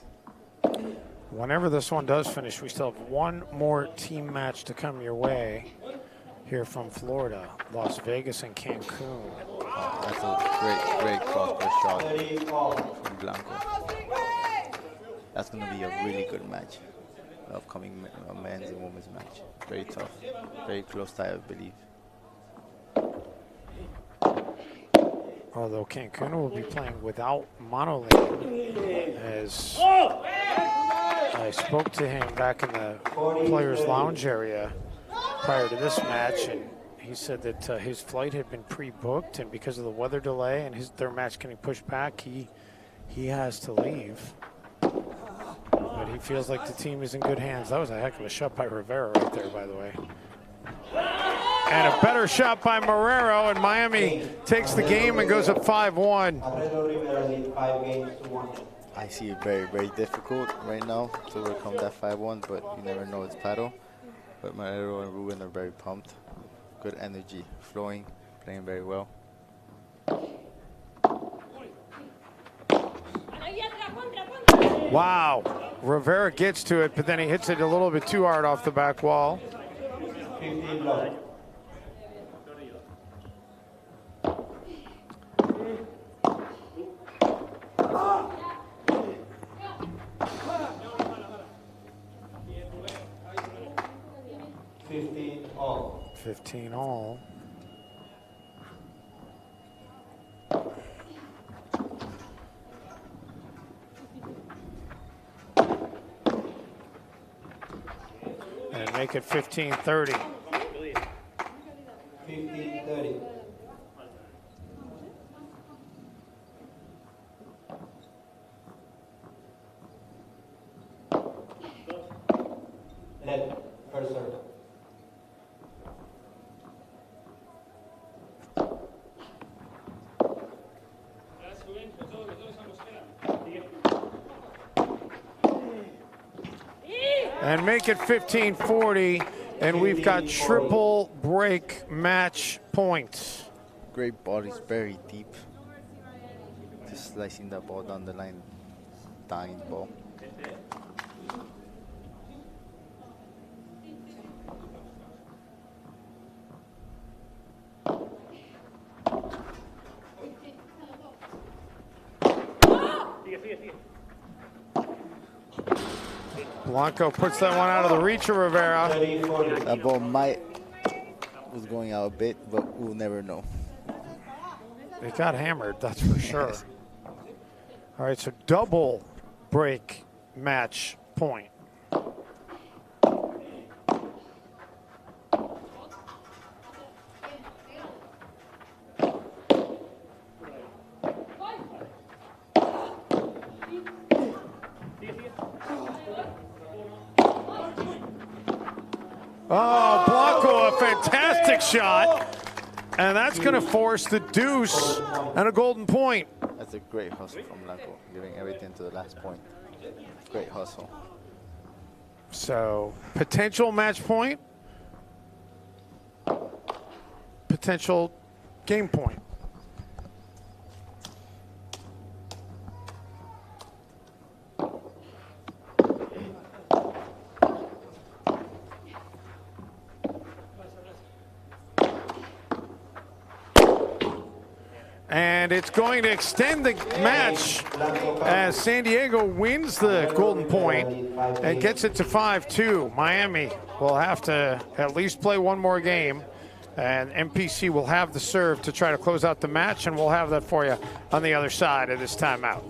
Whenever this one does finish, we still have one more team match to come your way here from Florida, Las Vegas and Cancun. That's a great cross-court shot from Blanco. That's going to be a really good match. Upcoming men's and women's match. Very tough, very close tie, I believe. Although Cancun will be playing without Monolene, as I spoke to him back in the players' lounge area prior to this match, and he said that his flight had been pre-booked, and because of the weather delay and their match getting pushed back, he has to leave. But he feels like the team is in good hands. That was a heck of a shot by Rivera right there, by the way. And a better shot by Marrero, and Miami takes the game and goes up 5-1. I see it very difficult right now to overcome that 5-1, but you never know, it's Padel. But Marrero and Ruben are very pumped. Good energy flowing, playing very well. Wow, Rivera gets to it, but then he hits it a little bit too hard off the back wall. 15 love. All. 15 all. And make it 15-30. 15-30. Net, first serve. And make it 15-40, and we've got triple break match points. Great bodies, very deep. Just slicing that ball down the line, dying ball. Blanco puts that one out of the reach of Rivera. That ball was going out a bit, but we'll never know. It got hammered, that's for sure. All right, so double break match point. Oh, Blanco, a fantastic shot. And that's going to force the deuce and a golden point. That's a great hustle from Blanco, giving everything to the last point. Great hustle. So, potential match point, potential game point. And it's going to extend the match as San Diego wins the golden point and gets it to 5-2. Miami will have to at least play one more game, and MPC will have the serve to try to close out the match, and we'll have that for you on the other side of this timeout.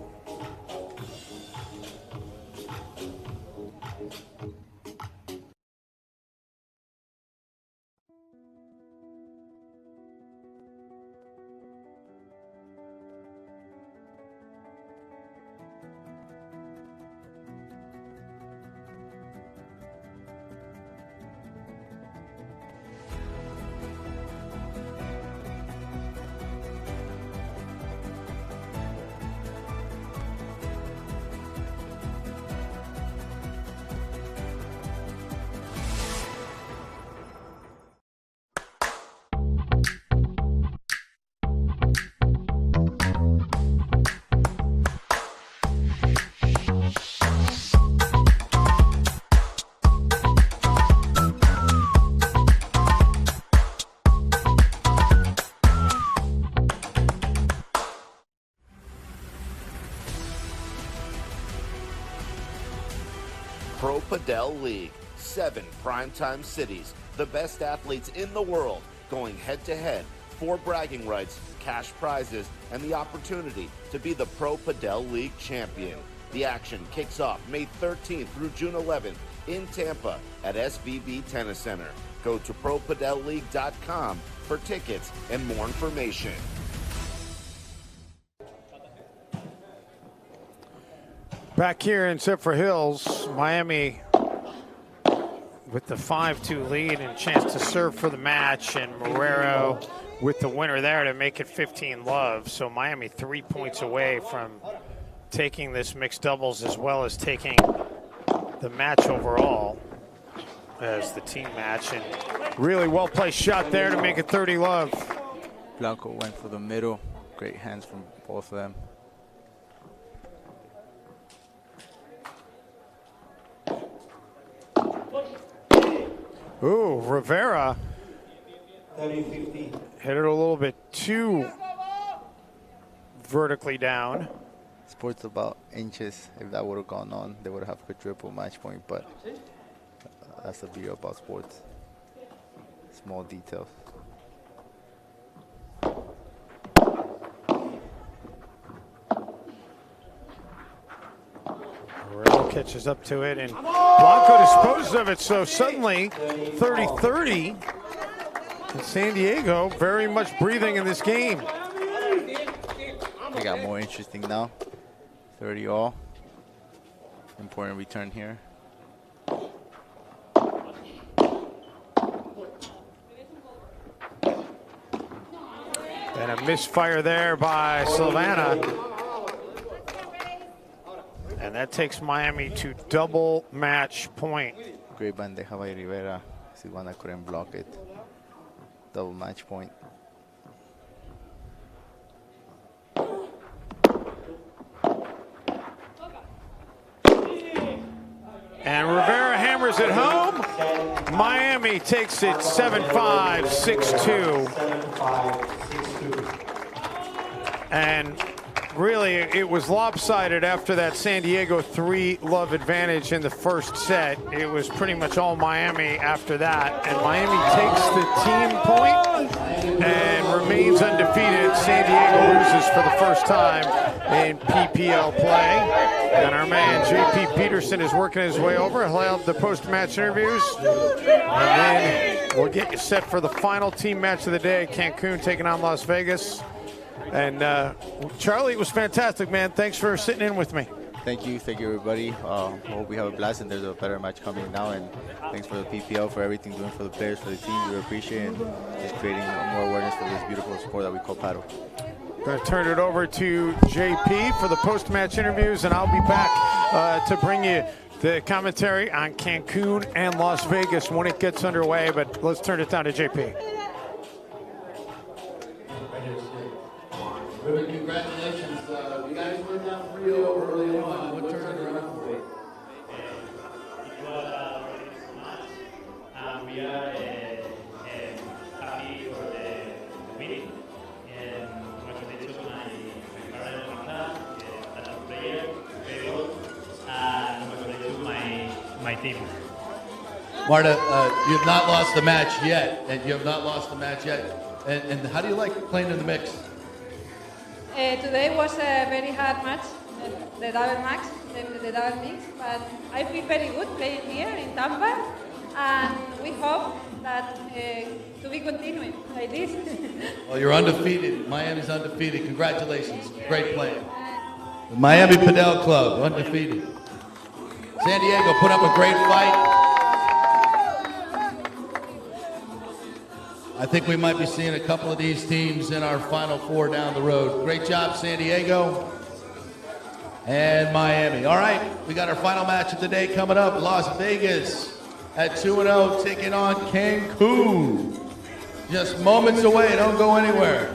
Pro Padel League. 7 primetime cities, the best athletes in the world, going head-to-head for bragging rights, cash prizes, and the opportunity to be the Pro Padel League champion. The action kicks off May 13th through June 11th in Tampa at SVB Tennis Center. Go to ProPadelLeague.com for tickets and more information. Back here in Zephyr Hills, Miami with the 5-2 lead and chance to serve for the match, and Marrero with the winner there to make it 15-love. So Miami 3 points away from taking this mixed doubles as well as taking the match overall as the team match. And really well-placed shot there to make it 30-love. Blanco went for the middle. Great hands from both of them. Ooh, Rivera 30-15. hit it a little bit too vertically down. Sports about inches. If that would have gone on, they would have quadruple match point, but that's the beauty about sports. Small details. Morello catches up to it, and Blanco disposes of it, so suddenly 30-30. And San Diego very much breathing in this game. They got more interesting now. 30 all. Important return here. And a misfire there by Silvana. And that takes Miami to double match point. Great bandeja by Rivera. Silvana couldn't block it. Double match point. And Rivera hammers it home. Miami takes it 7-5, 6-2. And really, it was lopsided after that San Diego 3-love advantage in the first set. It was pretty much all Miami after that. And Miami takes the team point and remains undefeated. San Diego loses for the first time in PPL play. And our man JP Peterson is working his way over. He'll have the post-match interviews. And then we'll get you set for the final team match of the day. Cancun taking on Las Vegas. And Charlie, it was fantastic, man. Thanks for sitting in with me. thank you everybody. Hope we have a blast and there's a better match coming now. And thanks for the PPL for everything doing for the players, for the team. We appreciate it. And just creating more awareness for this beautiful sport that we call paddle. Going to turn it over to JP for the post-match interviews, and I'll be back to bring you the commentary on Cancun and Las Vegas when it gets underway. But let's turn it down to JP. Ruben, congratulations. You guys were down 3-0 early on. What turned it around for you? We are happy for the winning. Congratulations to my partner, as a player, very good. And congratulations to my team. Marta, you have not lost the match yet. And how do you like playing in the mix? Today was a very hard match, the double mix, but I feel very good playing here in Tampa, and we hope that to be continuing like this. Well, you're undefeated. Miami's undefeated. Congratulations. Great playing. The Miami Padel Club, undefeated. San Diego put up a great fight. I think we might be seeing a couple of these teams in our Final Four down the road. Great job, San Diego and Miami. All right, we got our final match of the day coming up. Las Vegas at 2-0 taking on Cancun. Just moments away, don't go anywhere.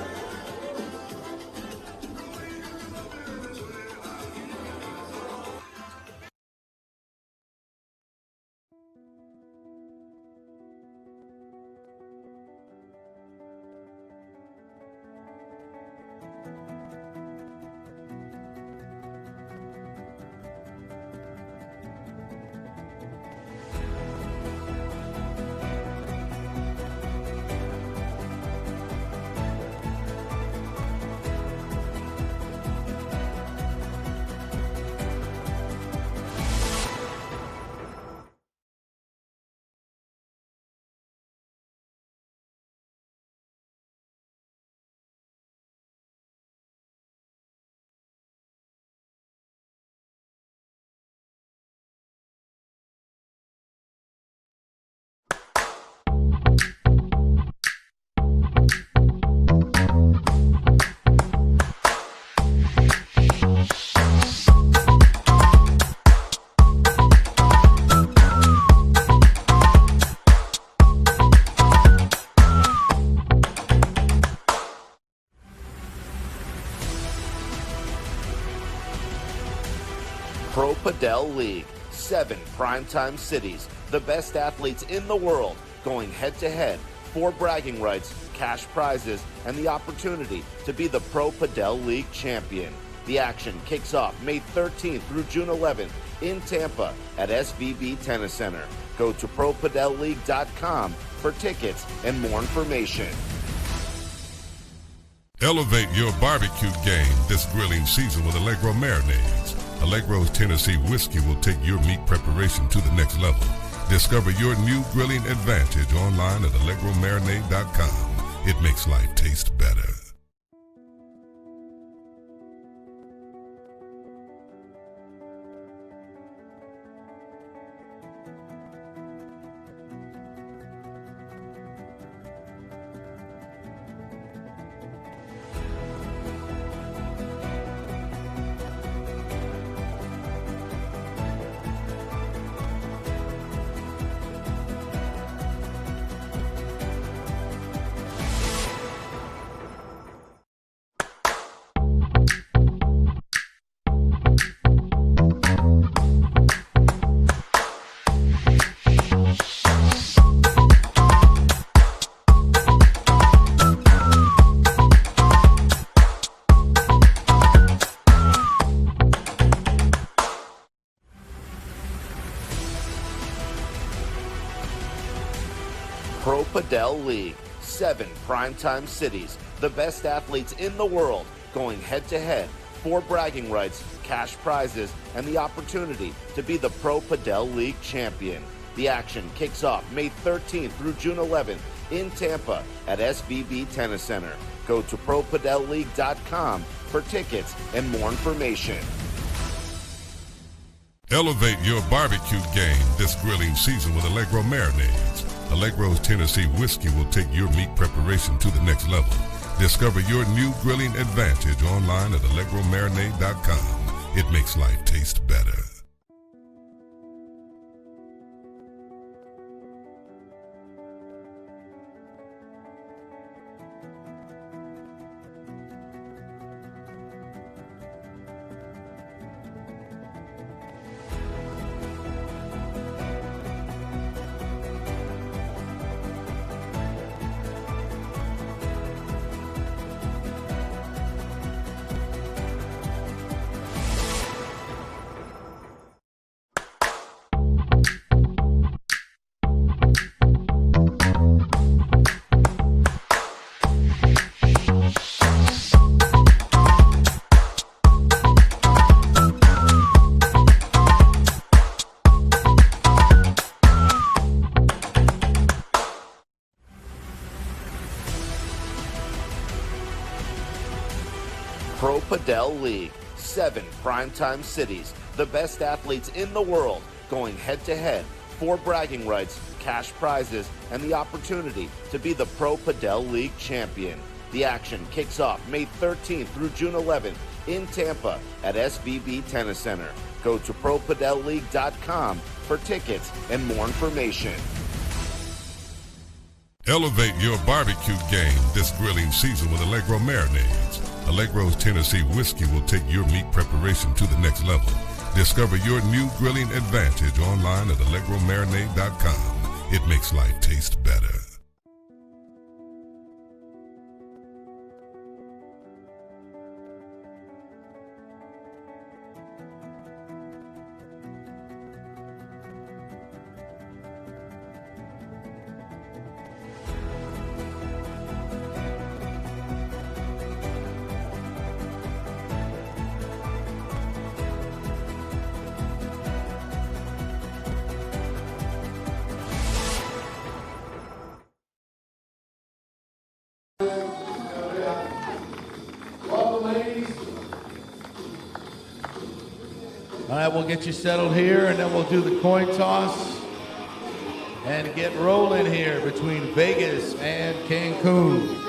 Pro Padel League. 7 primetime cities, the best athletes in the world going head-to-head, 4 bragging rights, cash prizes, and the opportunity to be the Pro Padel League champion. The action kicks off May 13th through June 11th in Tampa at SVB Tennis Center. Go to ProPadelLeague.com for tickets and more information. Elevate your barbecue game this grilling season with Allegro marinades. Allegro's Tennessee whiskey will take your meat preparation to the next level. Discover your new grilling advantage online at AllegroMarinade.com. It makes life taste better. Pro Padel League. 7 primetime cities, the best athletes in the world going head-to-head, 4 bragging rights, cash prizes, and the opportunity to be the Pro Padel League champion. The action kicks off May 13th through June 11th in Tampa at SVB Tennis Center. Go to ProPadelLeague.com for tickets and more information. Elevate your barbecue game this grilling season with Allegro marinades. Allegro's Tennessee whiskey will take your meat preparation to the next level. Discover your new grilling advantage online at allegromarinade.com. It makes life taste better. Pro Padel League. 7 primetime cities, the best athletes in the world going head-to-head, 4 bragging rights, cash prizes, and the opportunity to be the Pro Padel League champion. The action kicks off May 13th through June 11th in Tampa at SVB Tennis Center. Go to ProPadelLeague.com for tickets and more information. Elevate your barbecue game this grilling season with Allegro marinades. Allegro's Tennessee whiskey will take your meat preparation to the next level. Discover your new grilling advantage online at allegromarinade.com. It makes life taste better. All right, we'll get you settled here, and then we'll do the coin toss and get rolling here between Vegas and Cancun.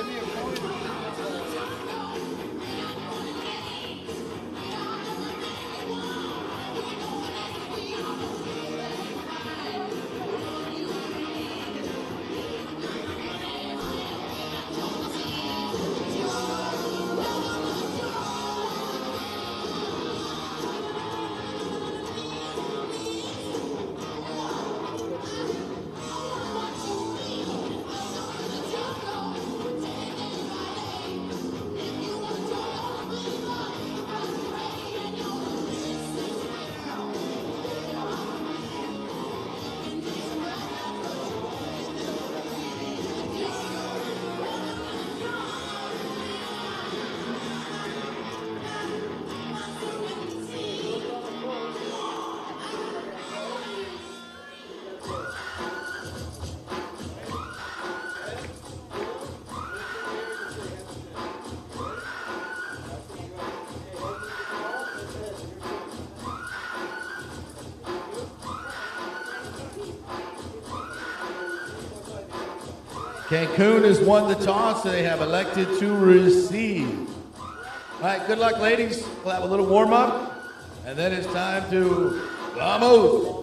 Cancun has won the toss, so they have elected to receive. All right, good luck, ladies. We'll have a little warm-up, and then it's time to vamos.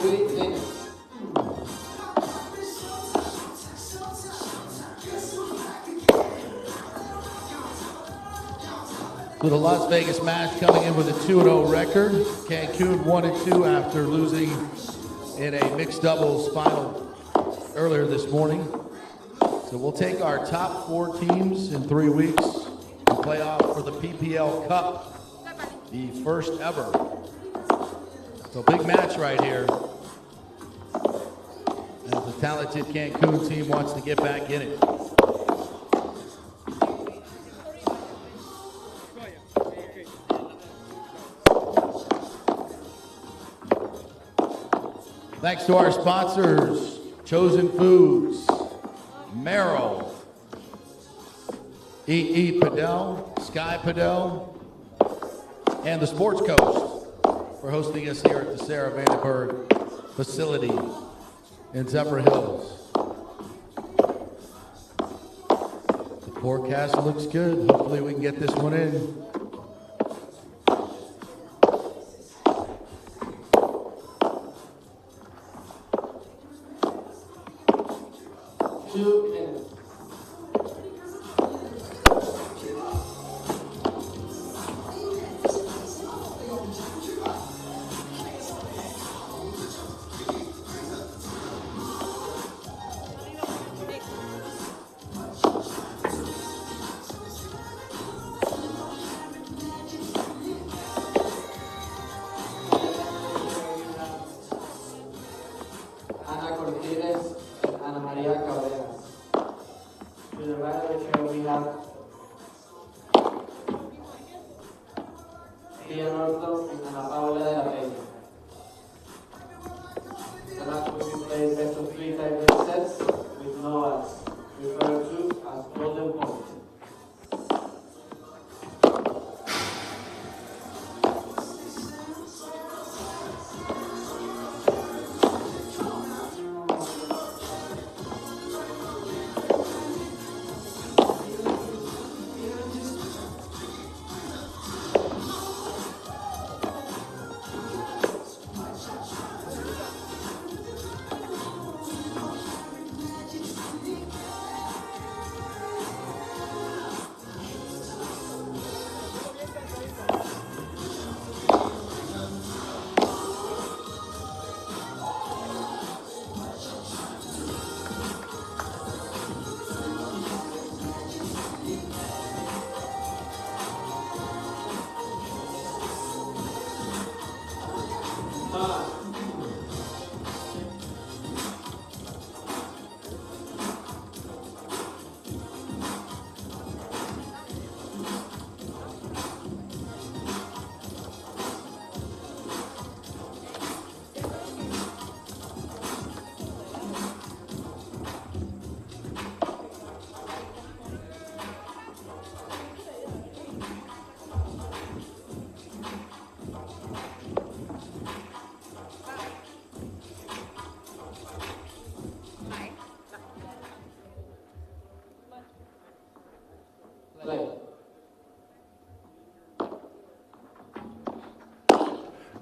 So the Las Vegas match coming in with a 2-0 record. Cancun 1-2 after losing in a mixed doubles final earlier this morning. So we'll take our top 4 teams in 3 weeks and play off for the PPL Cup, the first ever. So big match right here. As the talented Cancun team wants to get back in it. Thanks to our sponsors, Chosen Foods, Merrill, Eat Padel, Sky Padel, and the Sports Coast for hosting us here at the Sarah Vandenberg facility in Zephyr Hills. The forecast looks good. Hopefully we can get this one in.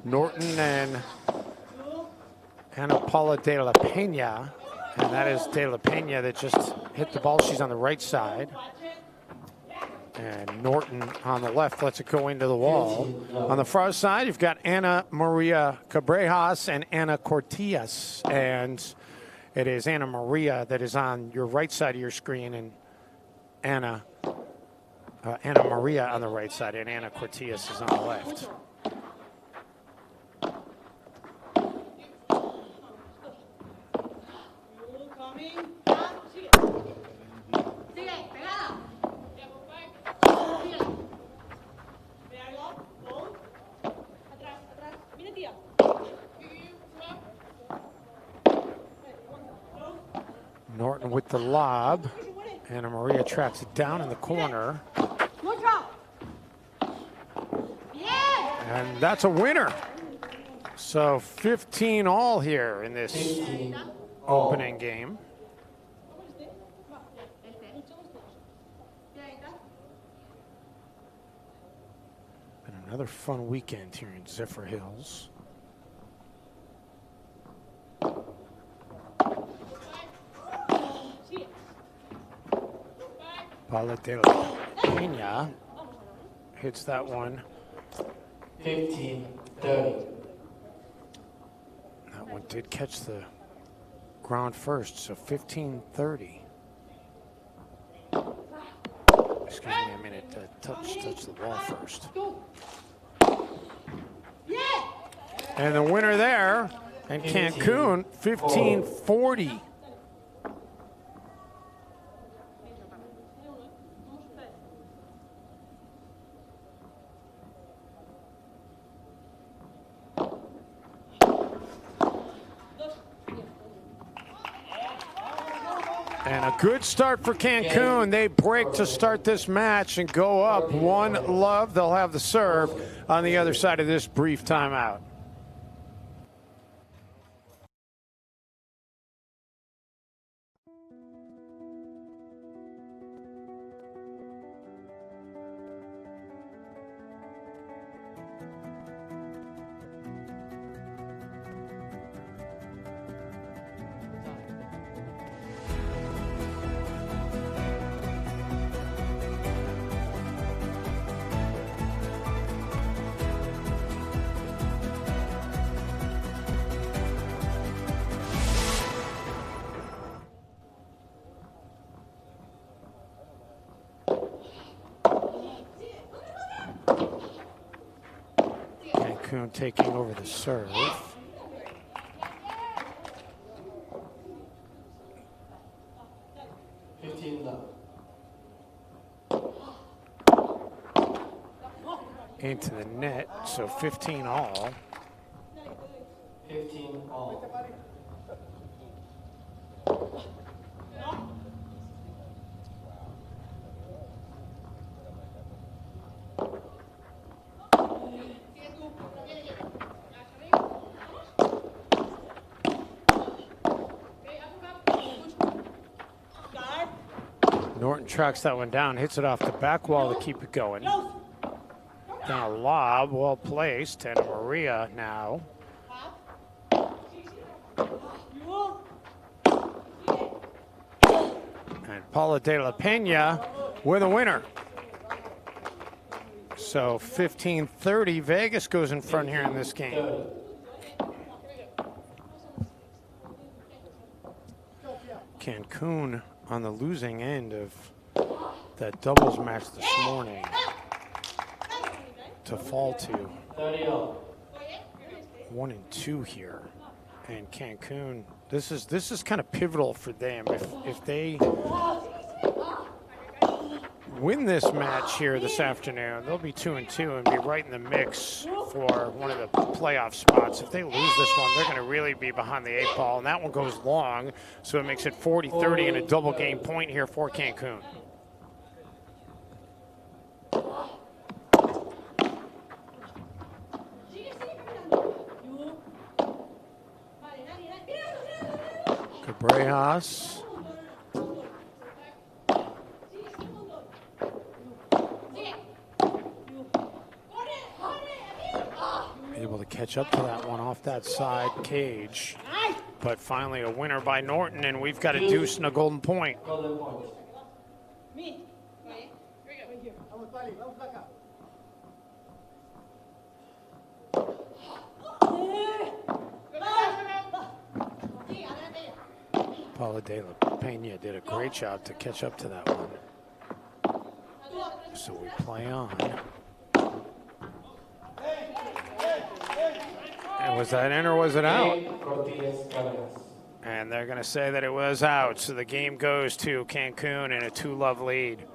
Norton and Ana Paula de la Pena, and that is de la Pena that just hit the ball. She's on the right side. And Norton on the left lets it go into the wall. On the far side, you've got Ana Maria Cabrejas and Ana Cortias. And it is Ana Maria that is on your right side of your screen, and Ana Maria on the right side, and Ana Cortias is on the left. Norton with the lob. Ana Maria tracks it down in the corner. And that's a winner. So 15 all here in this opening game. Been another fun weekend here in Zephyr Hills. Paula de la Pena hits that one. 15-30. That one did catch the ground first, so 15-30. Excuse me a minute, touch the wall first. And the winner there, and Cancun, 15-40. And a good start for Cancun. They break to start this match and go up 1-love. They'll have the serve on the other side of this brief timeout. Cancun taking over the serve. Into the net, so 15 all. 15 all. Norton tracks that one down, hits it off the back wall to keep it going. Now lob, well placed, and Maria now. And Paula de la Pena with a winner. So 15-30, Vegas goes in front here in this game. Cancun on the losing end of that doubles match this morning to fall to 1-2 here. And Cancun, this is kind of pivotal for them. If they win this match here this afternoon, they'll be 2-2 and be right in the mix for one of the playoff spots. If they lose this one, they're going to really be behind the 8 ball, and that one goes long, so it makes it 40-30 and a double game point here for Cancun. Cabrejas. Able to catch up to that one off that side cage. But finally a winner by Norton, and we've got a deuce and a golden point. Paula de la Pena did a great job to catch up to that one. So we play on. And was that in or was it out? And they're going to say that it was out. So the game goes to Cancun in a 2-love lead.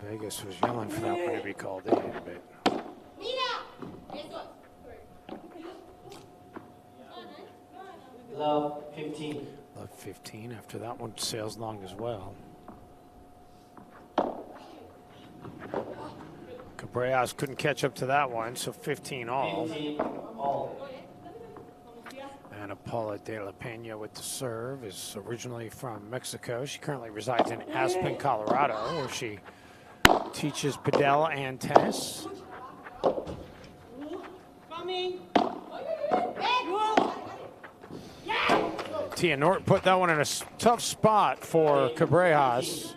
Vegas was yelling for that one to be called in, but Love 15. Love 15 after that one sails long as well. Cabrejas couldn't catch up to that one, so 15 all. 15 all. And Paula de la Pena with the serve is originally from Mexico. She currently resides in Aspen, Colorado, where she teaches Padel and tennis. Tia Norton put that one in a tough spot for Cabrejas.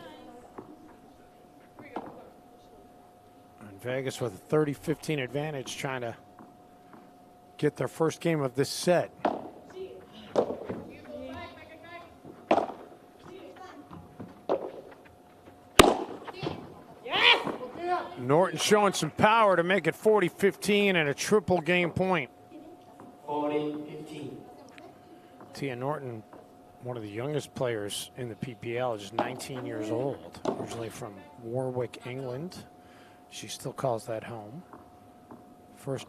And Vegas with a 30-15 advantage, trying to get their first game of this set. Norton showing some power to make it 40-15 and a triple game point. 40-15. Tia Norton, one of the youngest players in the PPL, just 19 years old, originally from Warwick, England. She still calls that home. First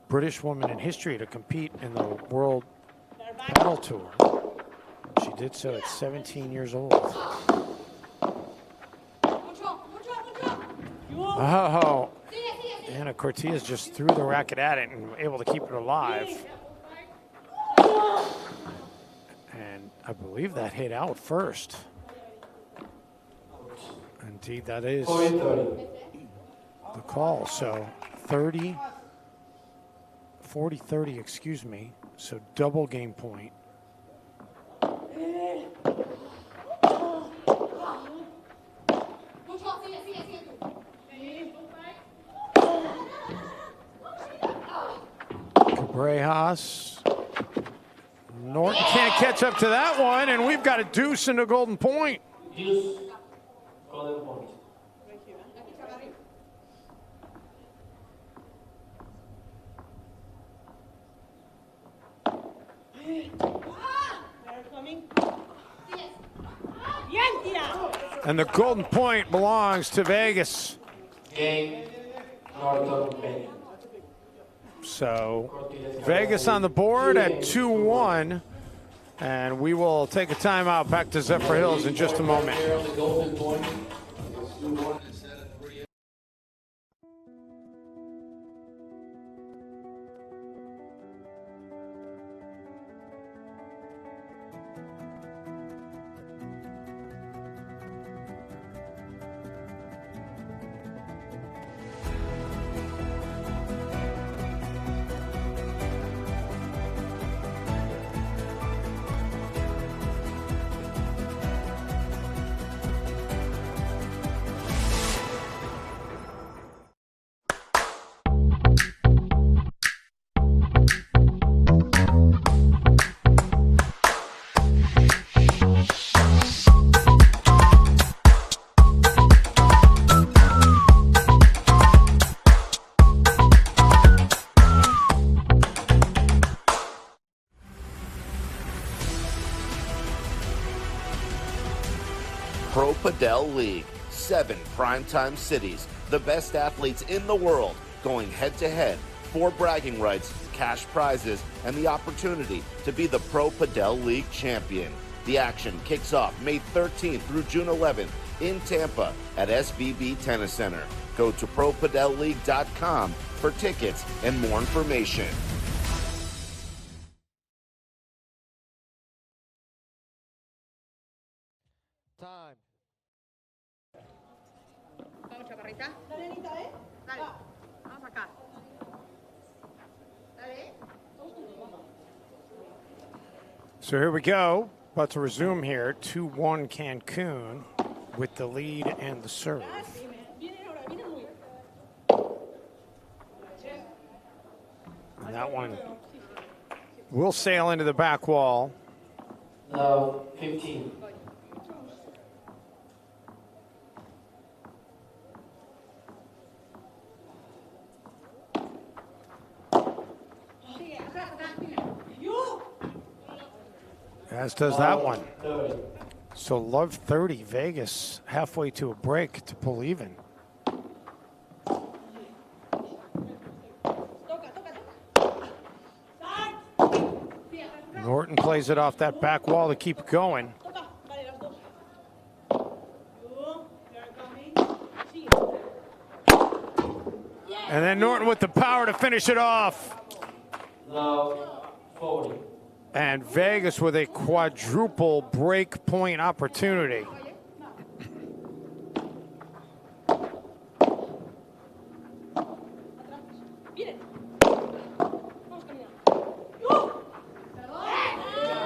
British woman in history to compete in the World Padel Tour. She did so at 17 years old. Oh, Anna Cortez just threw the racket at it and able to keep it alive. And I believe that hit out first. Indeed, that is the call. So 40-30, excuse me. So double game point. Cabrejas. Norton can't catch up to that one, and we've got a deuce in the golden point. Deuce, golden point. And the golden point belongs to Vegas. Game, Norton, Vegas. So Vegas on the board at 2-1. And we will take a timeout back to Zephyr Hills in just a moment. Pro Padel League. 7 primetime cities. The best athletes in the world going head-to-head. 4 bragging rights, cash prizes, and the opportunity to be the Pro Padel League champion. The action kicks off May 13th through June 11th in Tampa at SVB Tennis Center. Go to ProPadelLeague.com for tickets and more information. Time. Vamos, chaparrita. Dale, Anita, ¿eh? Dale. Vamos acá. Dale. So here we go. About to resume here. 2-1 Cancun with the lead and the serve. And that one will sail into the back wall. Now 15. As does that one. So love 30, Vegas halfway to a break to pull even. Norton plays it off that back wall to keep it going. And then Norton with the power to finish it off. Now 40. And Vegas with a quadruple break point opportunity.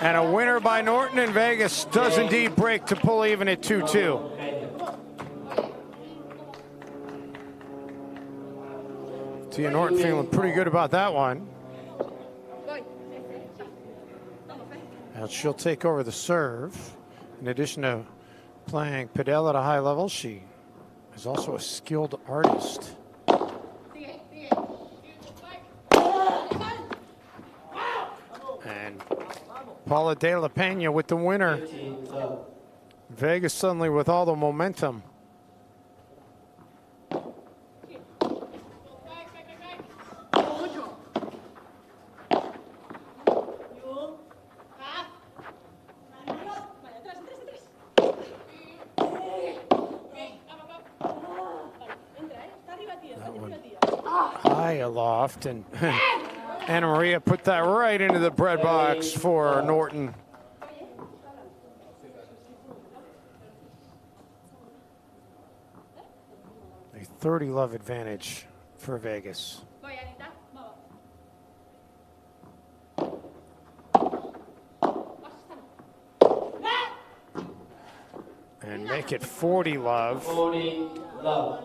And a winner by Norton and Vegas does indeed break to pull even at 2-2. Tia Norton feeling pretty good about that one. And she'll take over the serve. In addition to playing Padel at a high level, she is also a skilled artist. And Paula De La Pena with the winner. Vegas suddenly with all the momentum. High aloft, and Anna Maria put that right into the bread box for Norton. A 30-love advantage for Vegas. And make it 40-love. 40-love.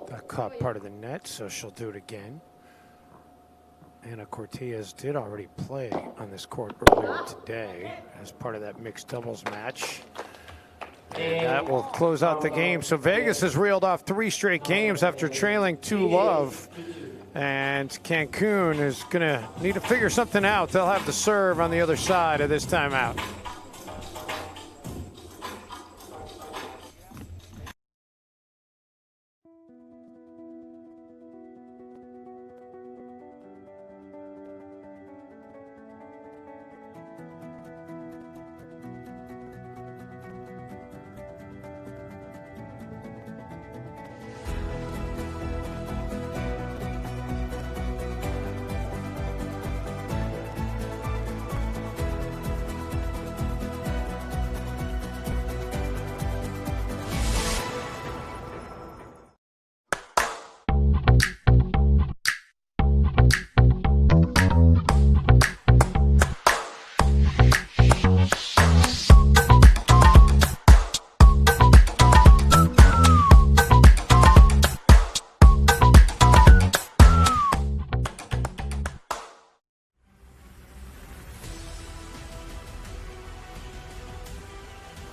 That caught part of the net, so she'll do it again. Anna Cortez did already play on this court earlier today as part of that mixed doubles match. And that will close out the game. So Vegas has reeled off 3 straight games after trailing 2-love. And Cancun is going to need to figure something out. They'll have to serve on the other side of this timeout.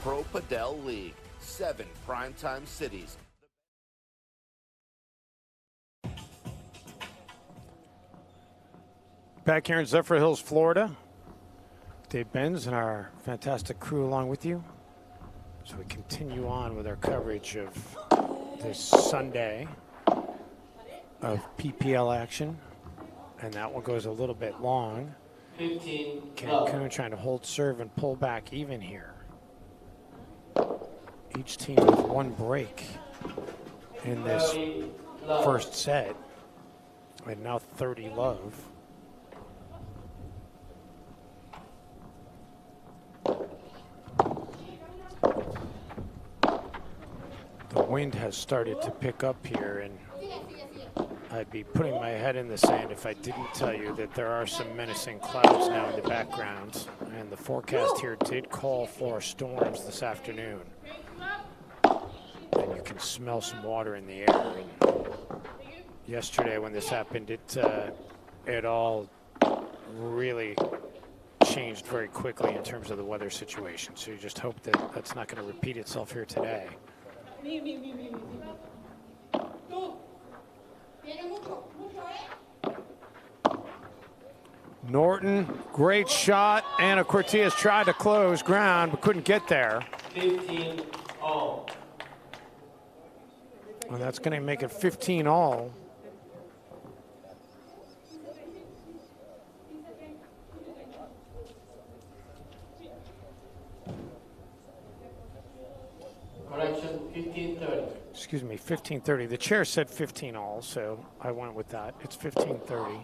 Pro Padel League, 7 primetime cities. Back here in Zephyr Hills, Florida. Dave Benz and our fantastic crew along with you. So we continue on with our coverage of this Sunday of PPL action. And that one goes a little bit long. 15. Cancun trying to hold serve and pull back even here. Each team with 1 break in this first set. And now 30-love. The wind has started to pick up here, and I'd be putting my head in the sand if I didn't tell you that there are some menacing clouds now in the background. And the forecast here did call for storms this afternoon. And you can smell some water in the air. And yesterday when this happened, it all really changed very quickly in terms of the weather situation. So you just hope that that's not going to repeat itself here today. Norton, great shot. Anna Cortez tried to close ground, but couldn't get there. 15 all. And that's going to make it 15 all. Correction, 15-30. Excuse me, 15-30. The chair said 15 all, so I went with that. It's 15-30.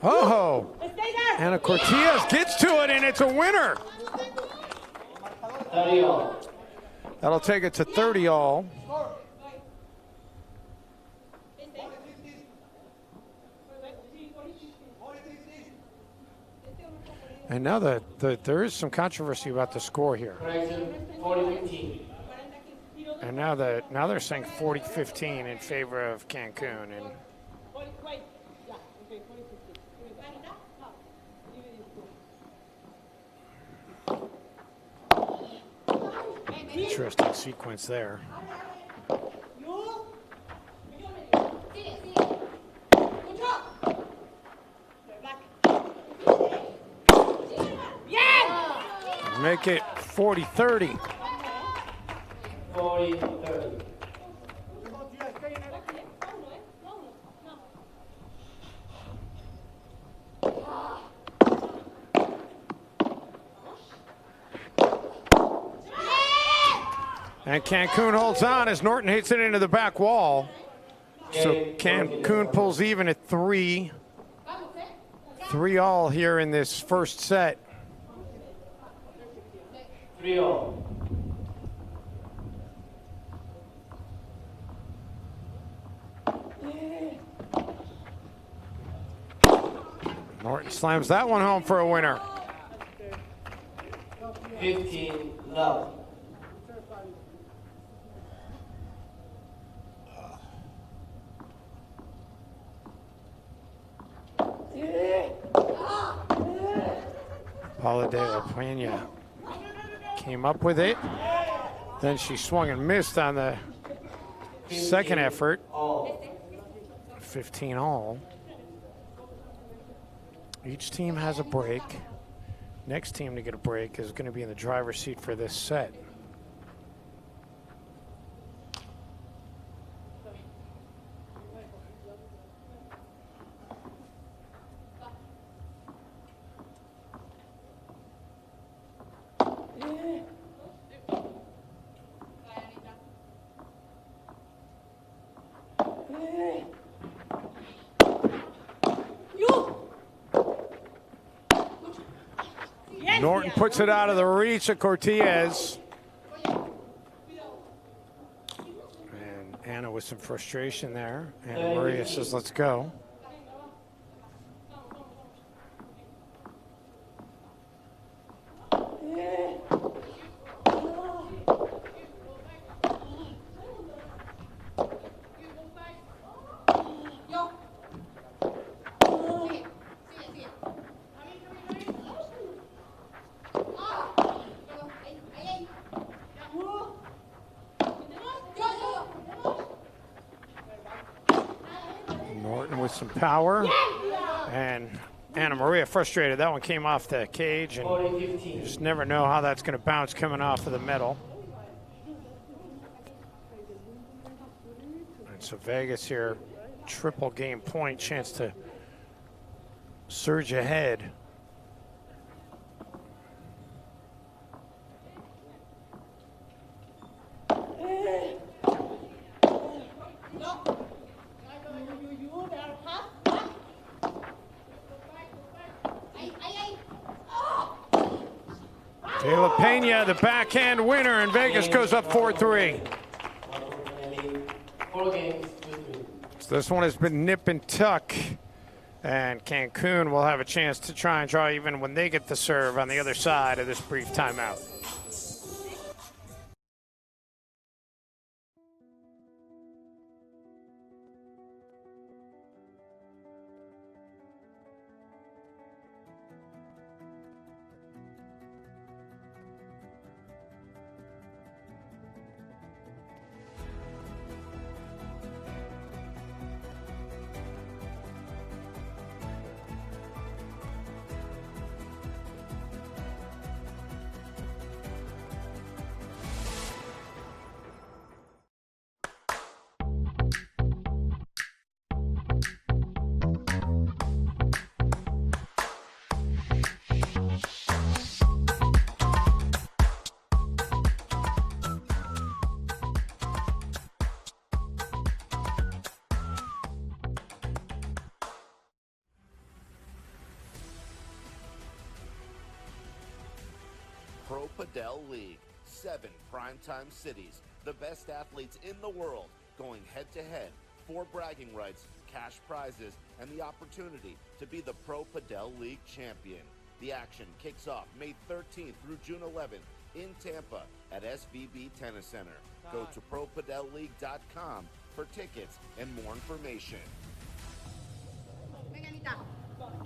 Oh, Ana Cortez gets to it, and it's a winner. 30 all. That'll take it to 30 all. And now there is some controversy about the score here. Correction, 40-15. And now they're saying 40-15 in favor of Cancun. And interesting sequence there. Make it 40-30. 40-30. And Cancun holds on as Norton hits it into the back wall. So Cancun pulls even at 3. 3 all here in this first set. 3 all. Norton slams that one home for a winner. 15 love. Paula de la Peña came up with it. Then she swung and missed on the second effort. 15 all. Each team has a break. Next team to get a break is going to be in the driver's seat for this set. Norton puts it out of the reach of Cortez. And Anna with some frustration there. And Maria says, let's go. With some power, and Anna Maria frustrated. That one came off the cage, and you just never know how that's going to bounce coming off of the metal. And so Vegas here, triple game point, chance to surge ahead. De La Peña, the backhand winner, and Vegas goes up 4-3. So this one has been nip and tuck, and Cancun will have a chance to try and draw even when they get the serve on the other side of this brief timeout. Pro Padel League. 7 primetime cities, the best athletes in the world going head-to-head, 4 bragging rights, cash prizes, and the opportunity to be the Pro Padel League champion. The action kicks off May 13th through June 11th in Tampa at SVB Tennis Center. Go to ProPadelLeague.com for tickets and more information.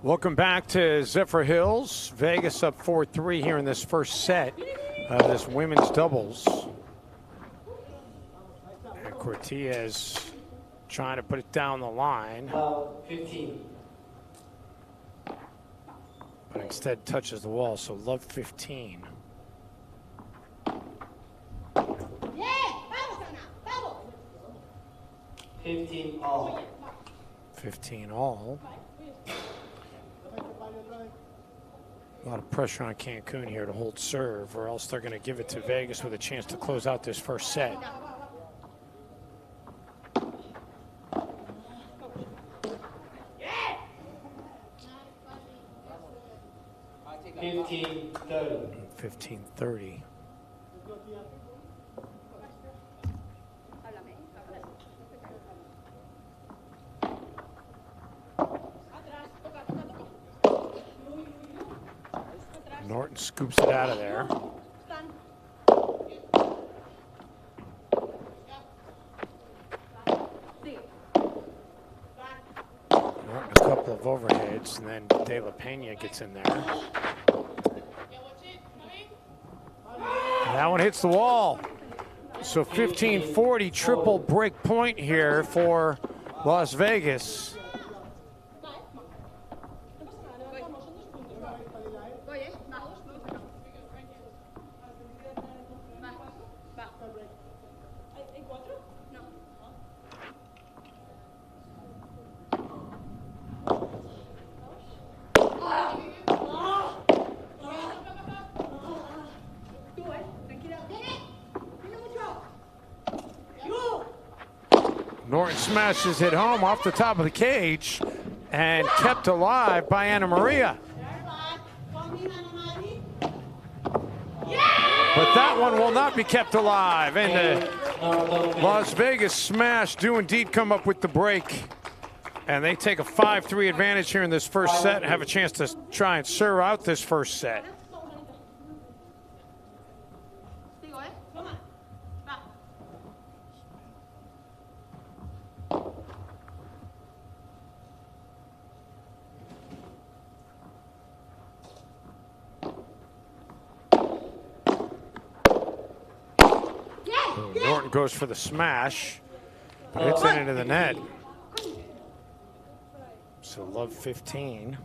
Welcome back to Zephyr Hills. Vegas up 4-3 here in this first set of this women's doubles. And Cortez trying to put it down the line. 15. But instead touches the wall, so love 15. 15 all. 15 all. A lot of pressure on Cancun here to hold serve, or else they're going to give it to Vegas with a chance to close out this first set. Fifteen 30. 15-30. Norton scoops it out of there. Norton a couple of overheads, and then De La Pena gets in there. And that one hits the wall. So 15-40, triple break point here for Las Vegas. Norton smashes it home off the top of the cage and kept alive by Anna Maria. But that one will not be kept alive. And the Las Vegas Smash do indeed come up with the break. And they take a 5-3 advantage here in this first set and have a chance to try and serve out this first set. Norton goes for the smash, but hits it into the net. So love 15.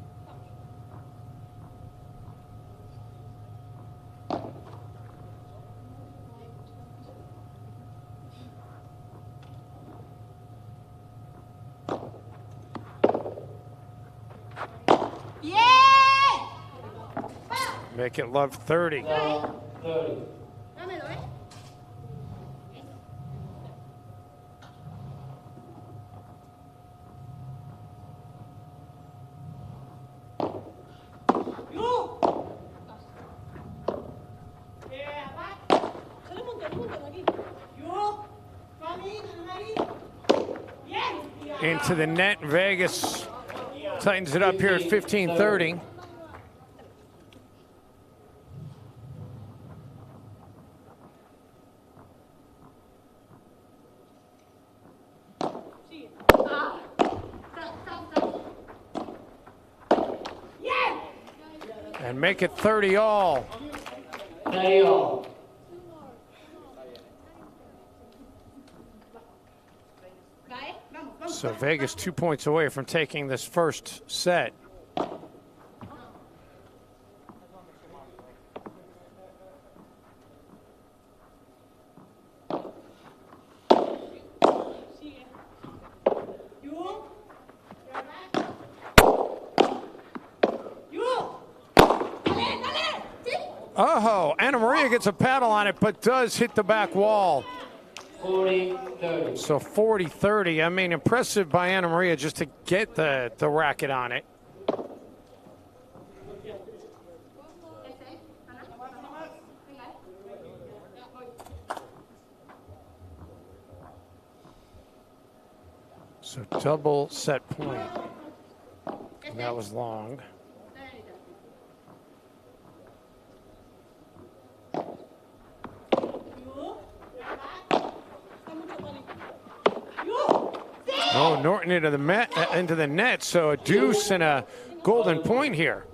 Make it love 30. 30. Into the net, Vegas tightens it up here at 15-30. And make it 30 all. 30 all. So Vegas 2 points away from taking this first set. Oh, Anna Maria gets a paddle on it, but does hit the back wall. 40-30. So 40-30. I mean, impressive by Anna Maria just to get the racket on it. So double set point. And that was long. Oh, Norton into the net. So a deuce and a golden point here.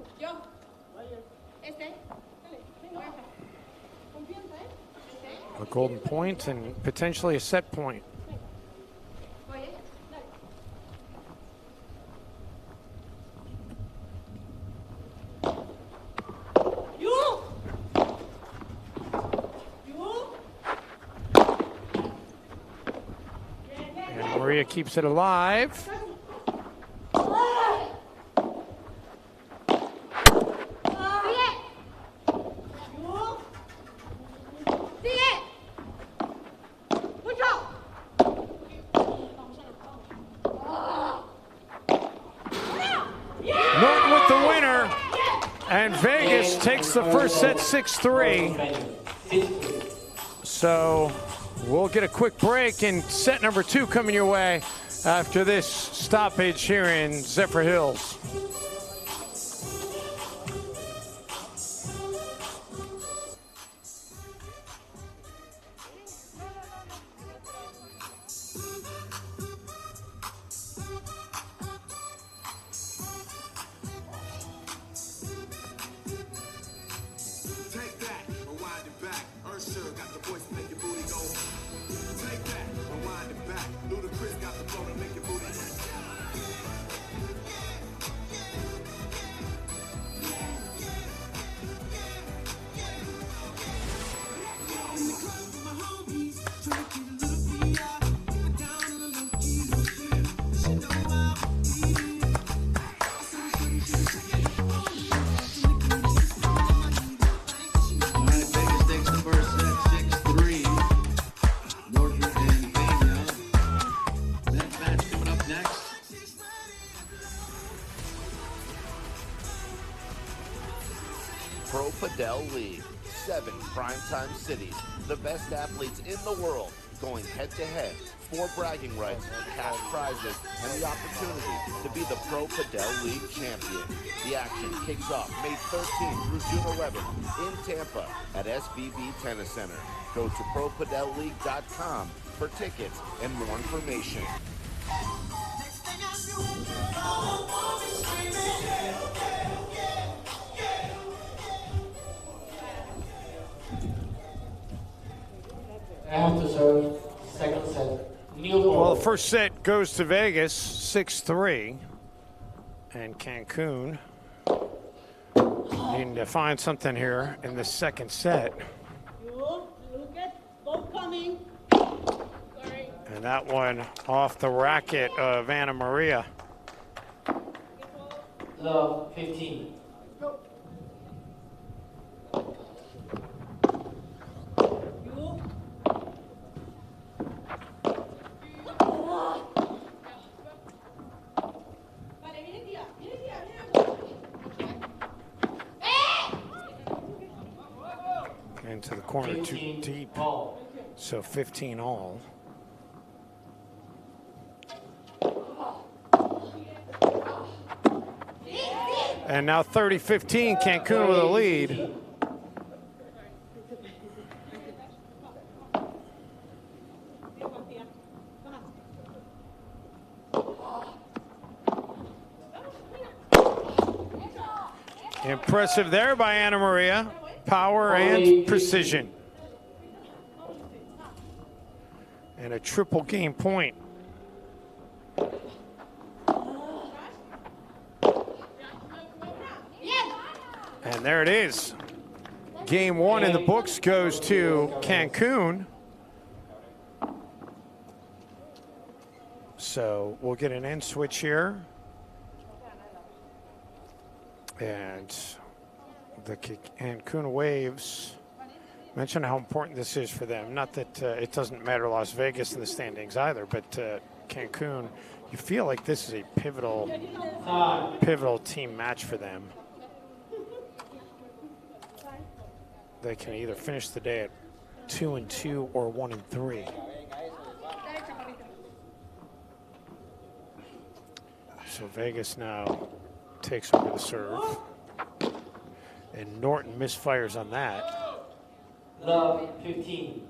A golden point and potentially a set point. And Maria keeps it alive. Norton with the winner, and Vegas takes the first set 6-3. So we'll get a quick break, and set number 2 coming your way after this stoppage here in Zephyr Hills. Pro Padel League. 7 primetime cities. The best athletes in the world going head-to-head. 4 bragging rights, cash prizes, and the opportunity to be the Pro Padel League champion. The action kicks off May 13th through June 11th in Tampa at SBB Tennis Center. Go to ProPadelLeague.com for tickets and more information. I have to serve second set. Well, the first set goes to Vegas, 6-3. And Cancun needing to find something here in the second set. And that one off the racket of Anna Maria. Love, 15. Into the corner too deep. So 15 all. And now 30-15, Cancun with a lead. Impressive there by Anna Maria. Power and precision. And a triple game point. And there it is. Game 1 in the books goes to Cancun. So we'll get an end switch here. And the Cancun Waves mentioned how important this is for them. Not that it doesn't matter Las Vegas in the standings either, but Cancun, you feel like this is a pivotal team match for them. They can either finish the day at 2-2 or 1-3. So Vegas now takes over the serve. And Norton misfires on that. Love 15.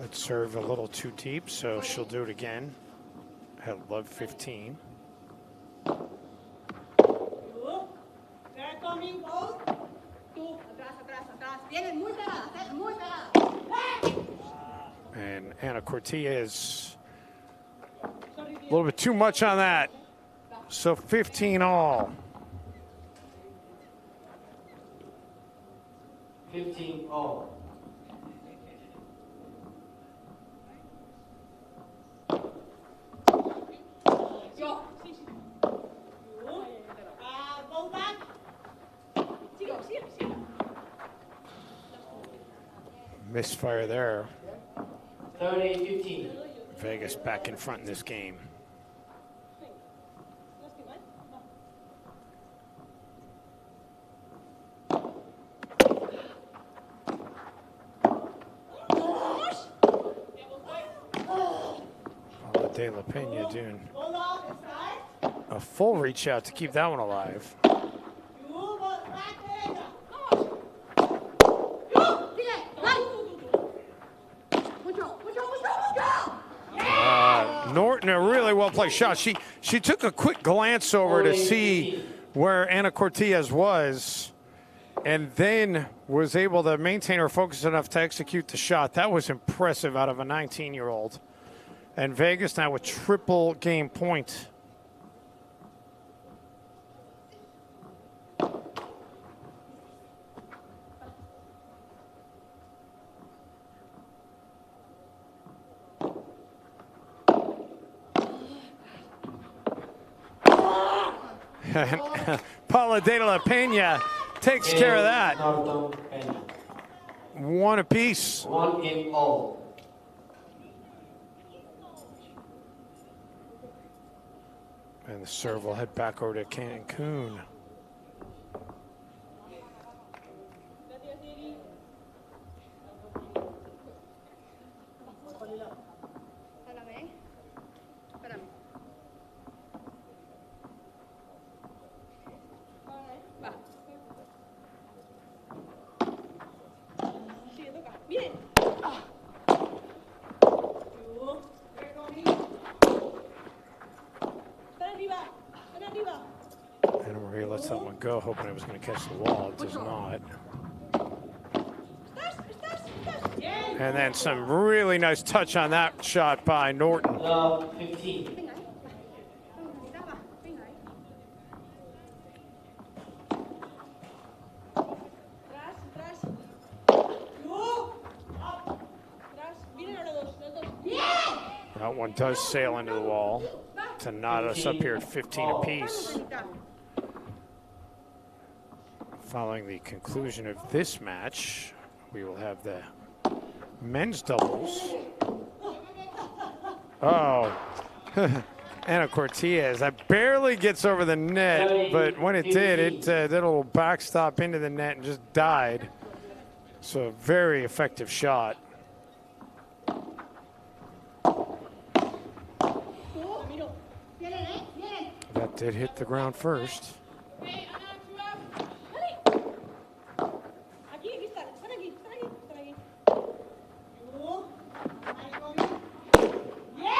That serve a little too deep, so she'll do it again. Had love 15. And Ana Cortez, a little bit too much on that. So 15 all. 15 all. Misfire there. 30-15. Vegas back in front in this game. De La Pena doing a full reach out to keep that one alive. Norton, a really well played shot. She took a quick glance over to see where Ana Cortez was, and then was able to maintain her focus enough to execute the shot. That was impressive out of a 19-year-old. And Vegas now with triple game point. Paula De La Pena takes care of that. One apiece. 1 game all. And the serve will head back over to Cancun. And Maria lets that one go, hoping it was going to catch the wall. It does not. And then some really nice touch on that shot by Norton. 15. That one does sail into the wall to knot us up here at 15 apiece. Following the conclusion of this match, we will have the men's doubles. Oh, Ana Cortez. That barely gets over the net, but when it did, it did a little backstop into the net and just died. So a very effective shot. That did hit the ground first.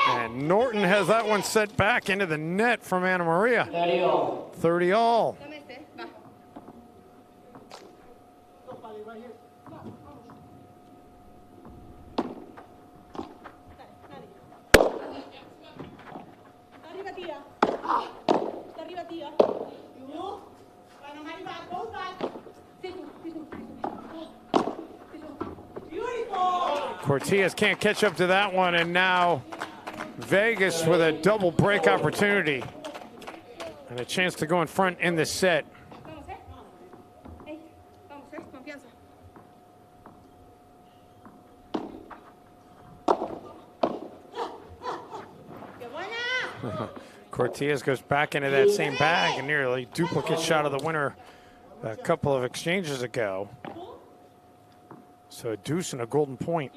And Norton has that one set back into the net from Ana Maria. 30 all. 30 all. Cortez can't catch up to that one, and now Vegas with a double break opportunity and a chance to go in front in the set. Cortez goes back into that same bag and nearly duplicate shot of the winner a couple of exchanges ago. So a deuce and a golden point.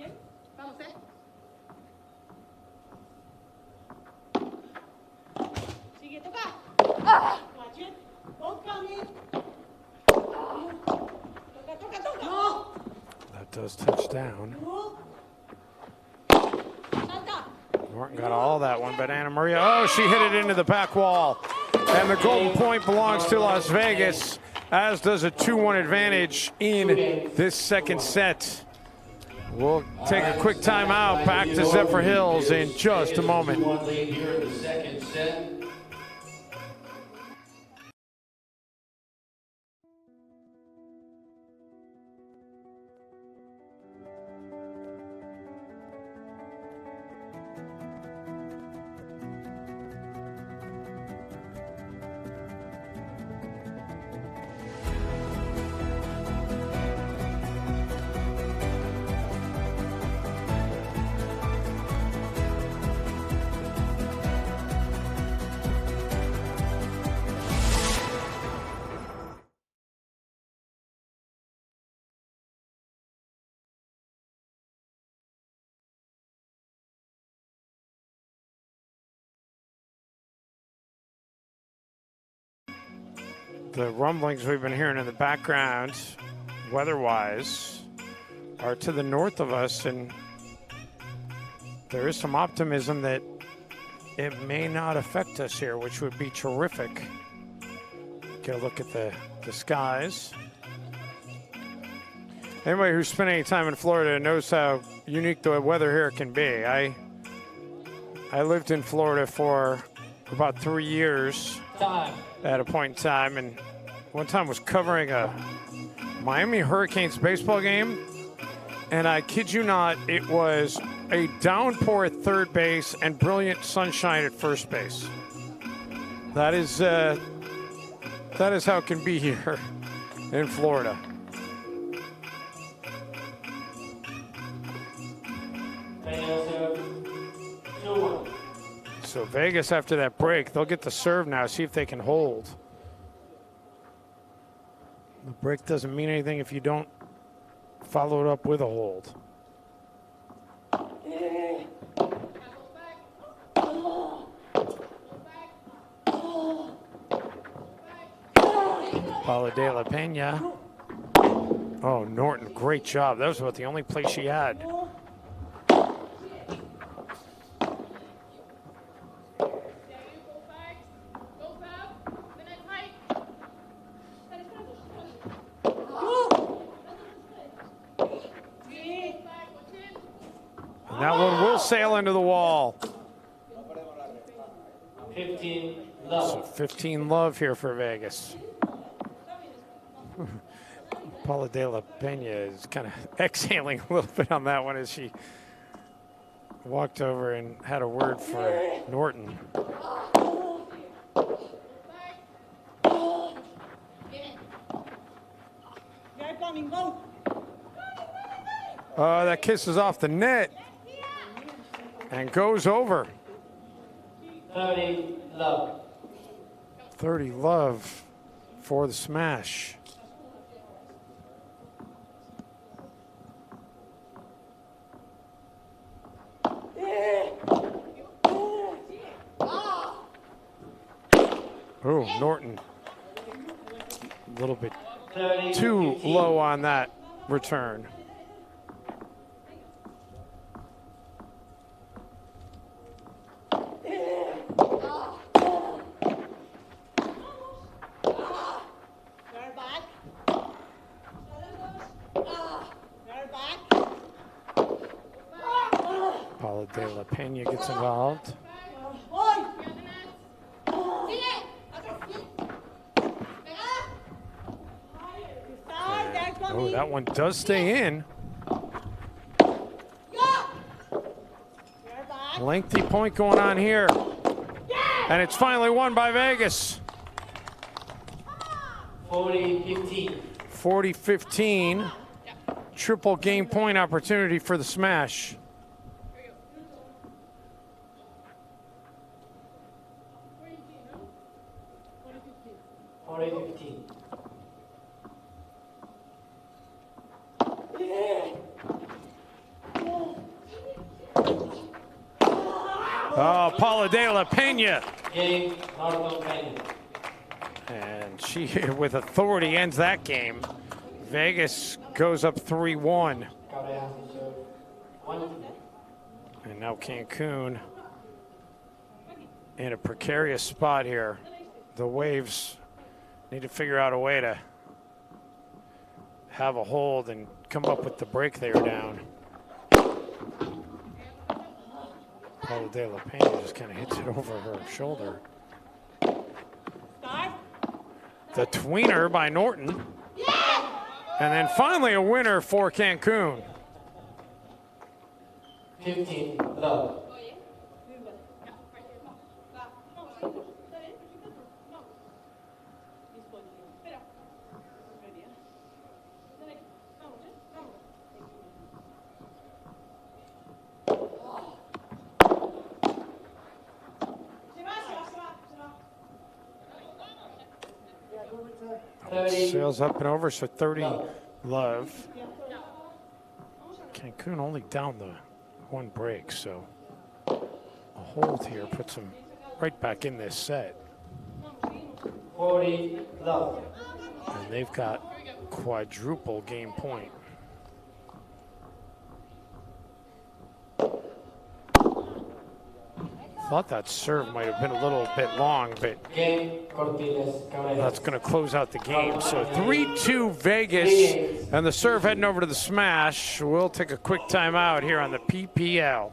That does touch down. Norton got all that one, but Anna Maria, oh, she hit it into the back wall. And the golden point belongs to Las Vegas, as does a 2-1 advantage in this second set. We'll take a quick timeout. Back to Zephyr Hills in just a moment. The rumblings we've been hearing in the background, weather-wise, are to the north of us, and there is some optimism that it may not affect us here, which would be terrific. Get a look at the skies. Anybody who's spent any time in Florida knows how unique the weather here can be. I lived in Florida for about 3 years at a point in time, and one time was covering a Miami Hurricanes baseball game, and I kid you not, it was a downpour at third base and brilliant sunshine at first base. That is how it can be here in Florida. So Vegas, after that break, they'll get the serve now, see if they can hold. The break doesn't mean anything if you don't follow it up with a hold. Paula de la Pena. Oh, Norton, great job. That was about the only play she had. And that one will sail into the wall. 15 love. So 15 love here for Vegas. Paula de la Pena is kind of exhaling a little bit on that one as she walked over and had a word for Norton. Oh, that kisses off the net and goes over. 30 love. 30 love for the smash. Oh, Norton. A little bit too low on that return. Paula de la Pena gets involved. Oh, that one does stay in. Lengthy point going on here. And it's finally won by Vegas. 40-15. 40-15. Triple game point opportunity for the smash. Oh, Paula de la Pena. Game, Norton Pena. And she, with authority, ends that game. Vegas goes up 3-1. And now Cancun in a precarious spot here. The Waves need to figure out a way to have a hold and come up with the break they are down. Paula de la Pena just kind of hits it over her shoulder. The tweener by Norton. And then finally a winner for Cancun. 15, love. Sails up and over, so 30 love. Cancun only down the one break, so a hold here puts them right back in this set. 40 love. And they've got quadruple game point. Thought that serve might have been a little bit long, but that's going to close out the game. So 3-2 Vegas, and the serve heading over to the smash. We'll take a quick timeout here on the PPL.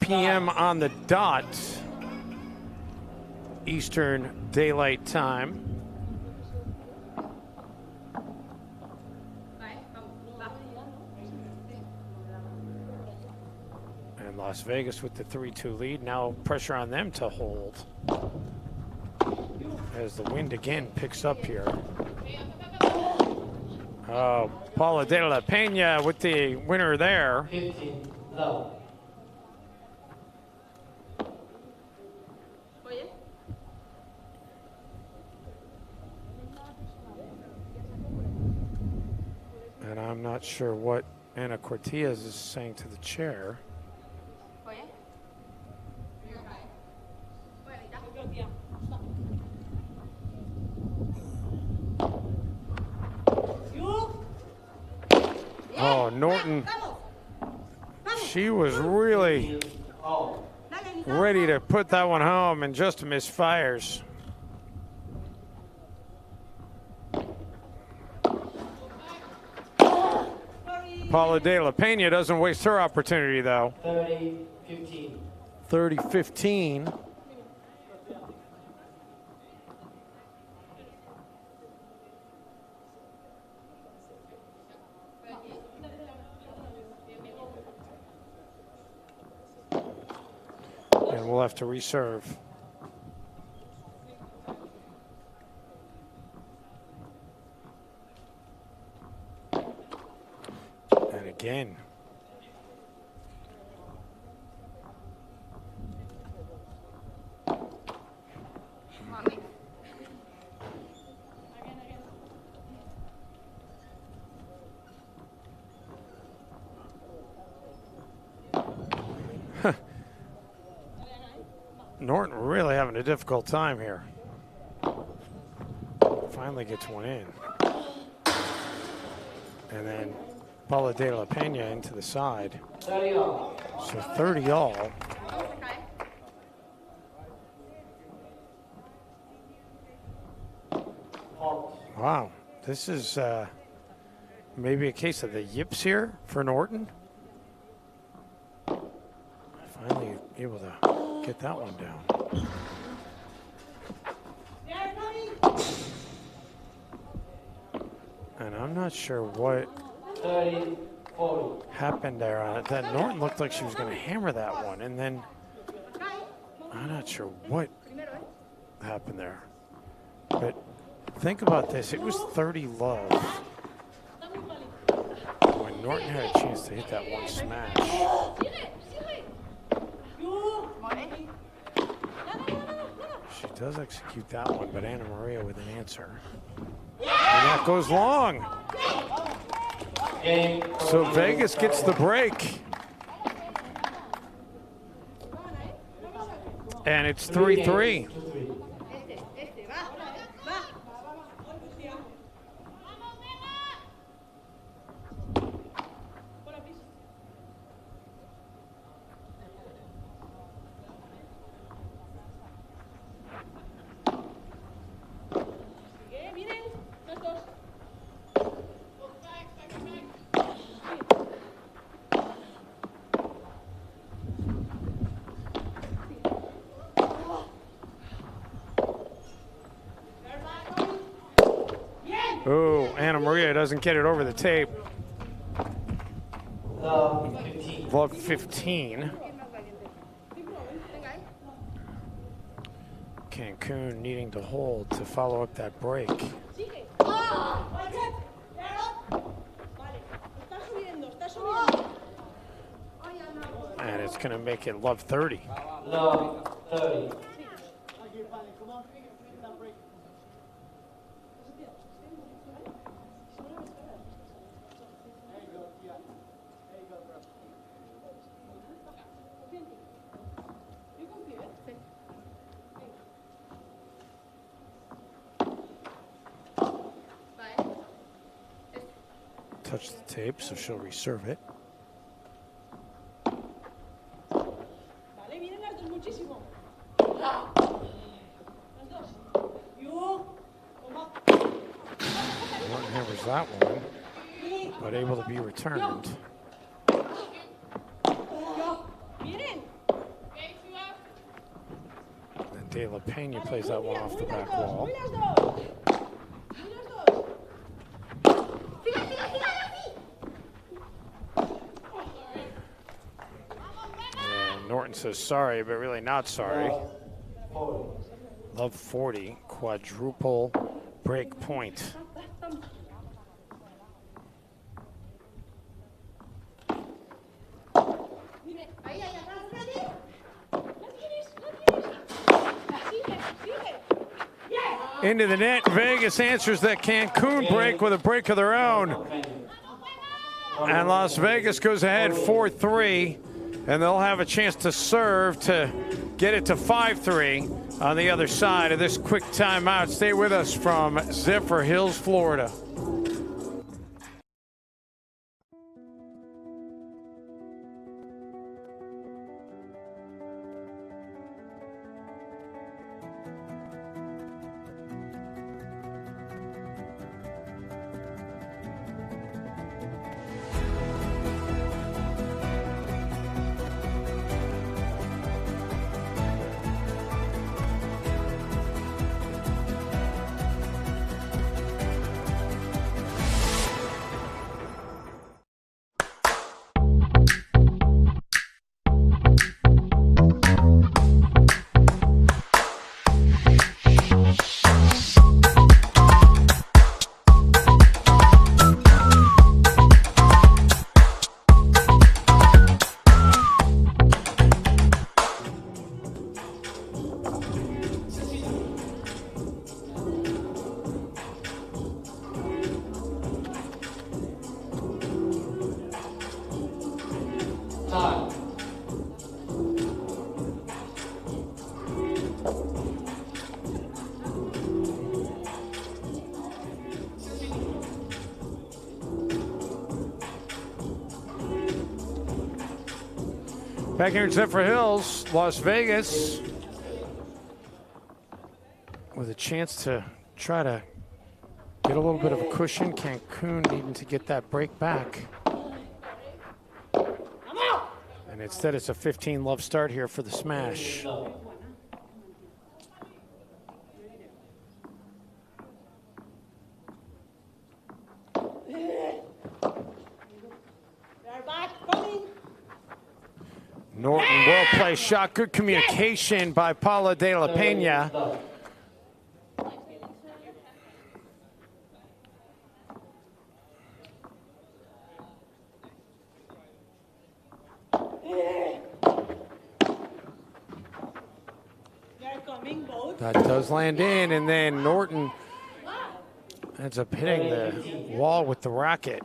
p.m. on the dot, Eastern Daylight Time. And Las Vegas with the 3-2 lead. Now pressure on them to hold as the wind again picks up here. Oh, Paula de la Pena with the winner there. 15 love. And I'm not sure what Ana Cortez is saying to the chair. Oh, Norton. She was really ready to put that one home and just misfires. Paula de la Pena doesn't waste her opportunity, though. 30-15. 30-15. And we'll have to reserve. And again. Norton really having a difficult time here. Finally gets one in. And then Paula De La Pena into the side. 30 all. So 30 all. Wow, this is maybe a case of the yips here for Norton. Finally able to get that one down. And I'm not sure what 30, 40. happened there on it. That Norton looked like she was going to hammer that one, and then I'm not sure what happened there. But think about this. It was 30 love when Norton had a chance to hit that one smash. She does execute that one, but Anna Maria with an answer. And that goes long. So Vegas gets the break. And it's 3-3. Oh, Anna Maria doesn't get it over the tape. Love 15. Cancun needing to hold to follow up that break. And it's going to make it love 30. Love 30. Touch the tape, so she'll reserve it. Norton hammers that one, but able to be returned. And De La Pena plays that one off the back wall. And Norton says sorry, but really not sorry. Love 40, quadruple break point. Into the net, Vegas answers that Cancun break with a break of their own. And Las Vegas goes ahead 4-3, and they'll have a chance to serve to get it to 5-3 on the other side of this quick timeout. Stay with us from Zephyr Hills, Florida. Back here in Zephyr Hills, Las Vegas, with a chance to try to get a little bit of a cushion. Cancun needing to get that break back. And instead, it's a 15-love start here for the smash. Norton, well-placed shot. Good communication by Paula de la Pena. That does land in, and then Norton ends up hitting the wall with the racket.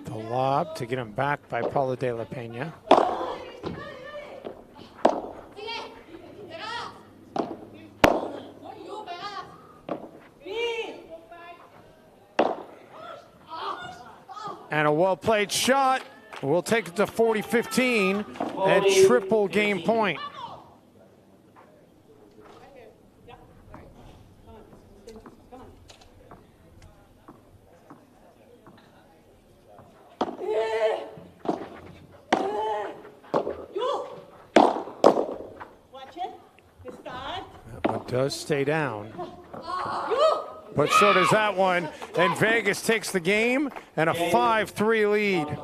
The lob to get him back by Paula de la Pena. And a well-played shot. We'll take it to 40-15 and triple game point. That one does stay down. But so does that one. And Vegas takes the game and a 5-3 lead.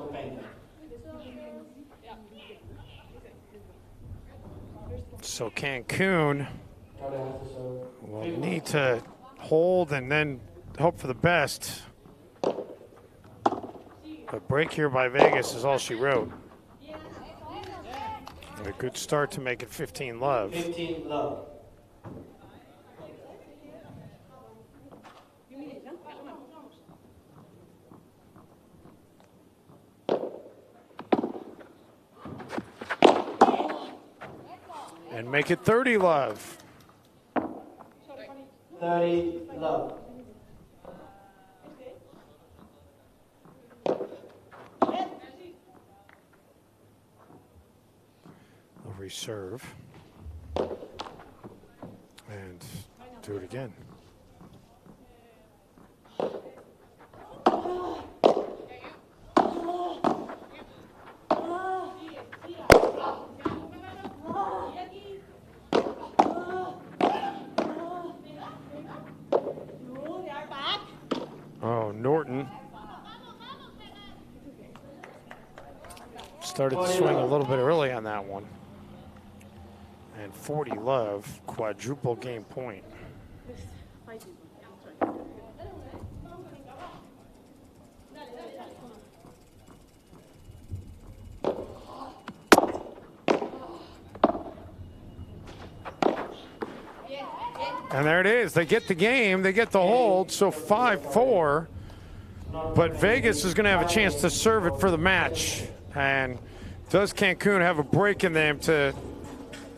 So Cancun will need to hold and then hope for the best. A break here by Vegas is all she wrote. And a good start to make it 15-love. 15-love. And make it 30-love. 30-love. They'll reserve. And do it again. Oh, Norton started to swing a little bit early on that one. And 40-love, quadruple game point. And there it is. They get the game. They get the hold. So 5-4. But Vegas is going to have a chance to serve it for the match. And does Cancun have a break in them to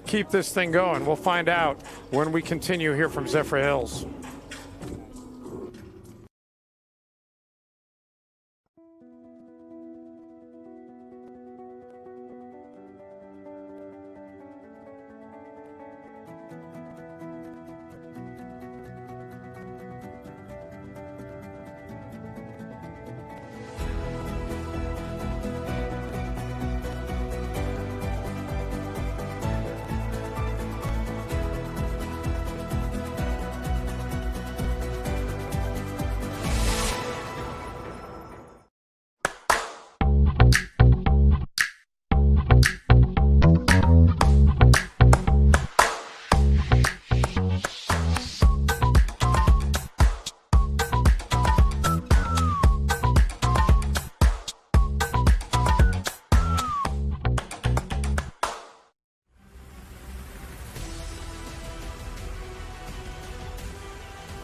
keep this thing going? We'll find out when we continue here from Zephyr Hills.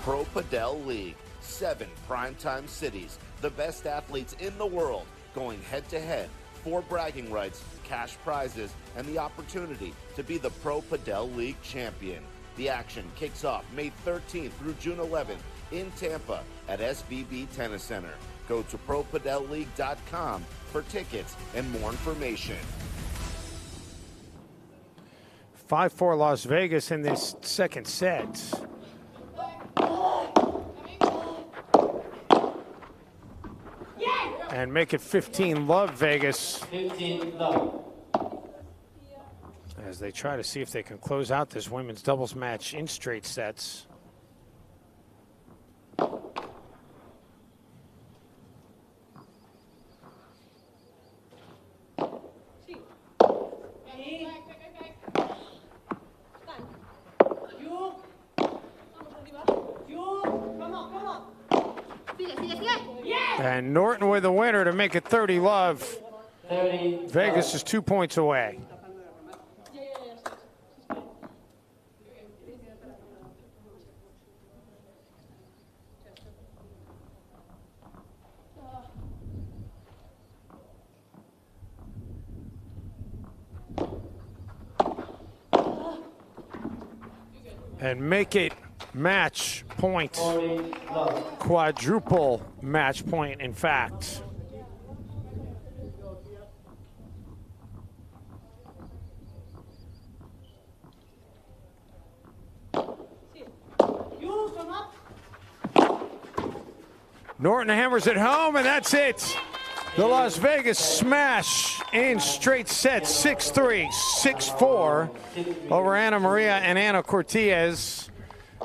Pro Padel League. 7 primetime cities, the best athletes in the world going head-to-head for bragging rights, cash prizes, and the opportunity to be the Pro Padel League champion. The action kicks off May 13th through June 11th in Tampa at SVB Tennis Center. Go to ProPadelLeague.com for tickets and more information. 5-4 Las Vegas in this second set. And make it 15-love Vegas. 15-love. As they try to see if they can close out this women's doubles match in straight sets. And Norton with the winner to make it 30-love. 30. Vegas is 2 points away. And make it match point, quadruple match point, in fact. Norton hammers it home, and that's it. The Las Vegas smash in straight sets, 6-3, 6-4 over Ana Maria and Ana Cortez.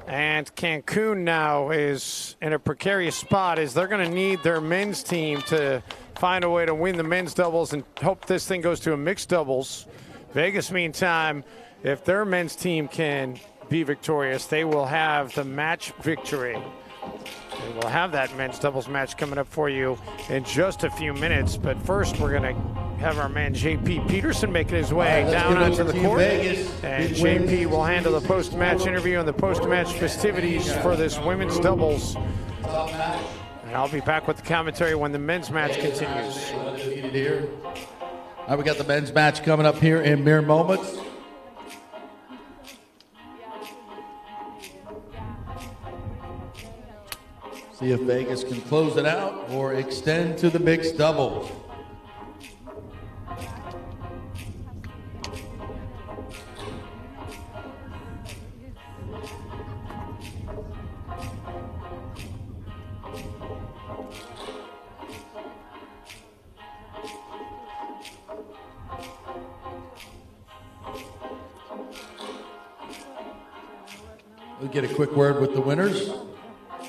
And Cancun now is in a precarious spot as they're going to need their men's team to find a way to win the men's doubles and hope this thing goes to a mixed doubles. Vegas, meantime, if their men's team can be victorious, they will have the match victory. And we'll have that men's doubles match coming up for you in just a few minutes. But first, we're going to have our man JP Peterson making his way down onto the court. And JP will handle the post-match interview and the post-match festivities for this women's doubles. And I'll be back with the commentary when the men's match continues. All right, we got the men's match coming up here in mere moments. See if Vegas can close it out or extend to the mixed doubles. We'll get a quick word with the winners.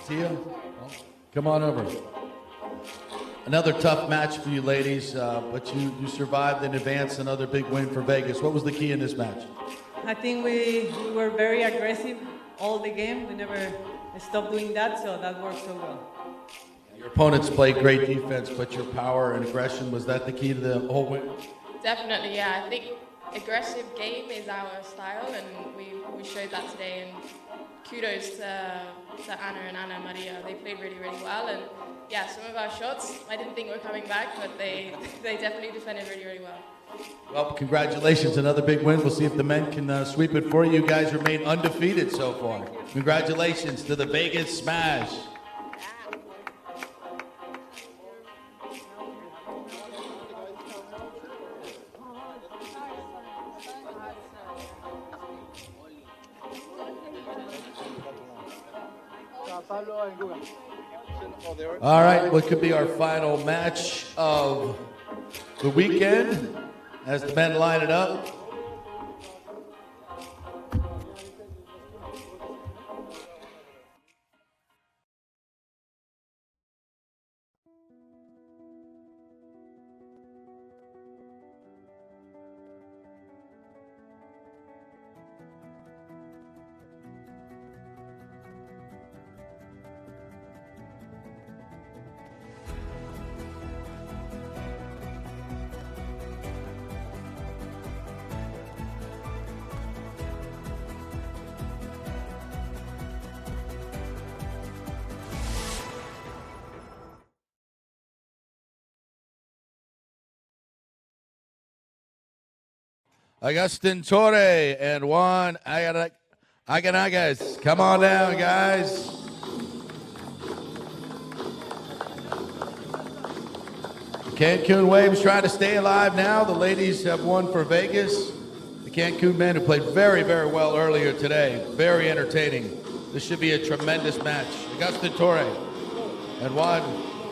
See ya. Come on over. Another tough match for you ladies, but you survived and advanced. Another big win for Vegas. What was the key in this match? I think we were very aggressive all the game. We never stopped doing that, so that worked so well. Your opponents played great defense, but your power and aggression, was that the key to the whole win? Definitely, yeah. I think aggressive game is our style, and we showed that today. And kudos to Ana and Ana Maria. They played really, really well. And yeah, some of our shots, I didn't think were coming back, but they definitely defended really, really well. Well, congratulations. Another big win. We'll see if the men can sweep it for you. You guys remain undefeated so far. Congratulations to the Vegas Smash. All right, what could be our final match of the weekend as the men line it up? Agustin Torre and Juan Aganagas. Come on down, guys. Cancun Waves trying to stay alive now. The ladies have won for Vegas. The Cancun men who played very, very well earlier today. Very entertaining. This should be a tremendous match. Agustin Torre and Juan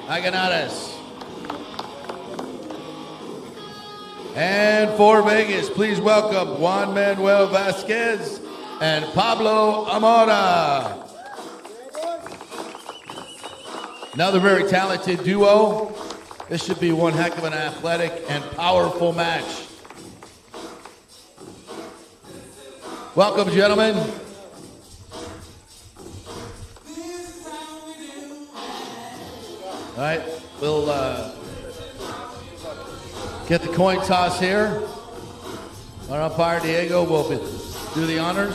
Aganagas. And for Vegas, please welcome Juan Manuel Vasquez and Pablo Amora. Another very talented duo. This should be one heck of an athletic and powerful match. Welcome, gentlemen. All right, we'll get the coin toss here. Our umpire, Diego, will do the honors.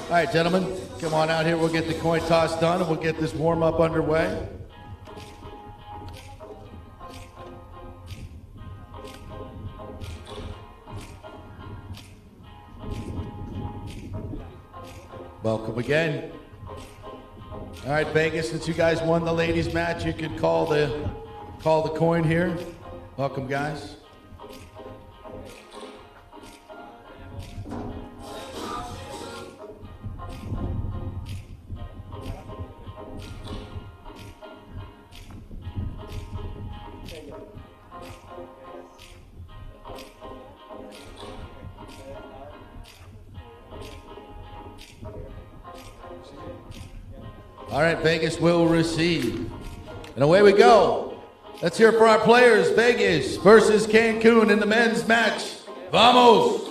All right, gentlemen, come on out here. We'll get the coin toss done and we'll get this warm-up underway. Welcome again. All right, Vegas, since you guys won the ladies' match, you can call the coin here. Welcome, guys. All right, Vegas will receive. And away we go. Let's hear it for our players. Vegas versus Cancun in the men's match. Vamos!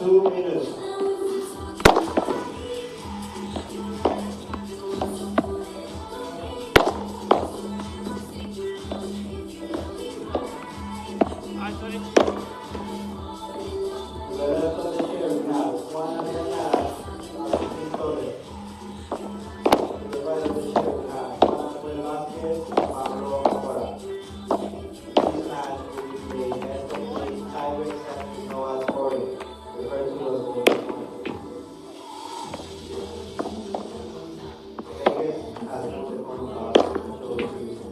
2 minutes. To the left of the chair now, Juan Aguilar, Agustín Torres. To the right of the chair now, Juan Manuel Vázquez, Pablo Mora. This match will be a best of 3 tiebreak session, no as scoring, referred to as bonus points. Vegas has put the coin toss until the season.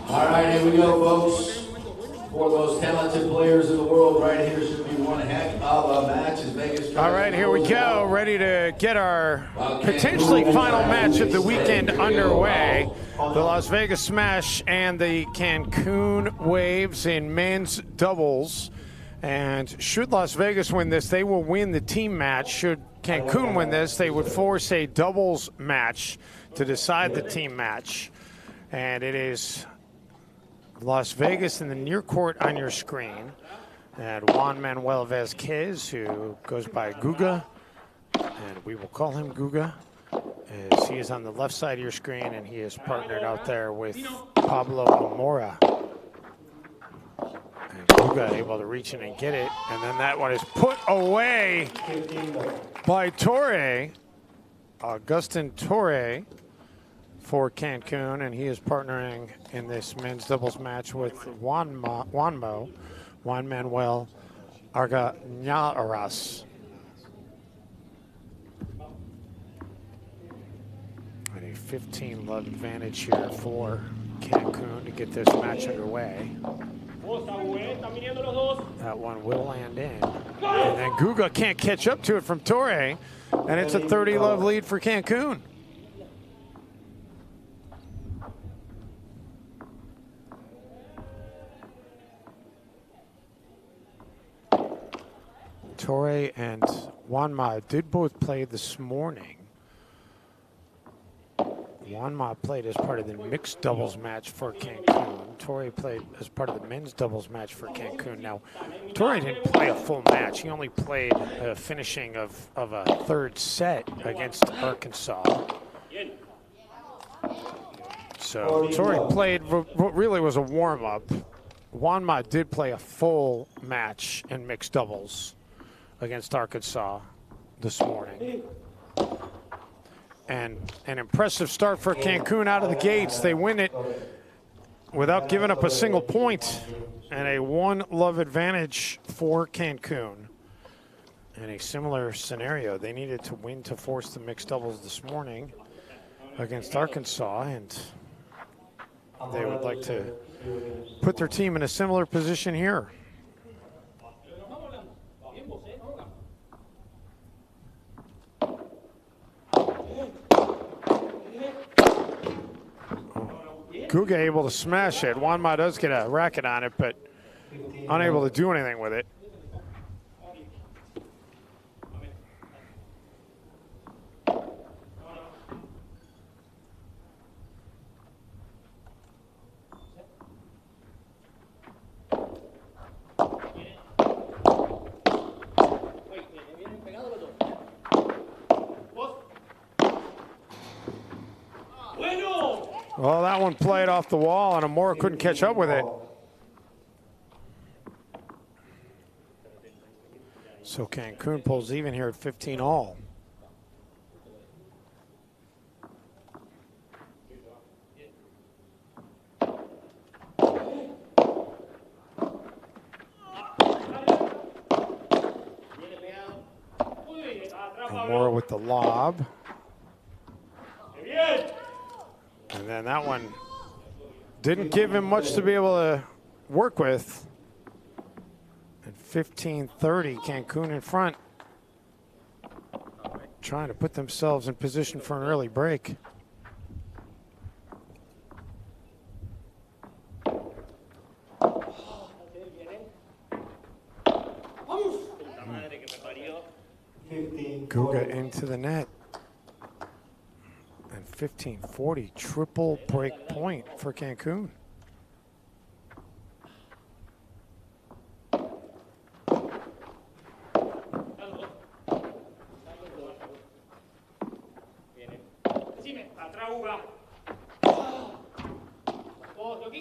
All right, here we go, folks. For those talented players in the world, right here should be one heck of a match as Vegas. All right, here we go. Ready to get our potentially final match of the weekend underway. The Las Vegas Smash and the Cancun Waves in men's doubles. And should Las Vegas win this, they will win the team match. Should Cancun win this, they would force a doubles match to decide the team match. And it is Las Vegas in the near court on your screen. And Juan Manuel Vázquez, who goes by Guga, and we will call him Guga, as he is on the left side of your screen, and he is partnered out there with Pablo Mora. And Guga able to reach in and get it, and then that one is put away by Torre, Augustin Torre for Cancun, and he is partnering in this men's doubles match with Juan Manuel Argañaras. And a 15-love advantage here for Cancun to get this match underway. That one will land in. And then Guga can't catch up to it from Torre, and it's a 30-love lead for Cancun. Torre and Juanma did both play this morning. Juanma played as part of the mixed doubles match for Cancun. Torre played as part of the men's doubles match for Cancun. Now, Torre didn't play a full match. He only played a finishing of a third set against Arkansas. So Torre played what really was a warm-up. Juanma did play a full match in mixed doubles against Arkansas this morning. And an impressive start for Cancun out of the gates. They win it without giving up a single point, and a 1-love advantage for Cancun. In a similar scenario, they needed to win to force the mixed doubles this morning against Arkansas, and they would like to put their team in a similar position here. Guga able to smash it. Juanma does get a racket on it, but unable to do anything with it. Well, that one played off the wall, and Amora couldn't catch up with it. So Cancun pulls even here at 15 all. Amora with the lob. And then that one didn't give him much to be able to work with. At 15-30, Cancun in front, trying to put themselves in position for an early break. Guga into the net. 15-40, triple break point for Cancun.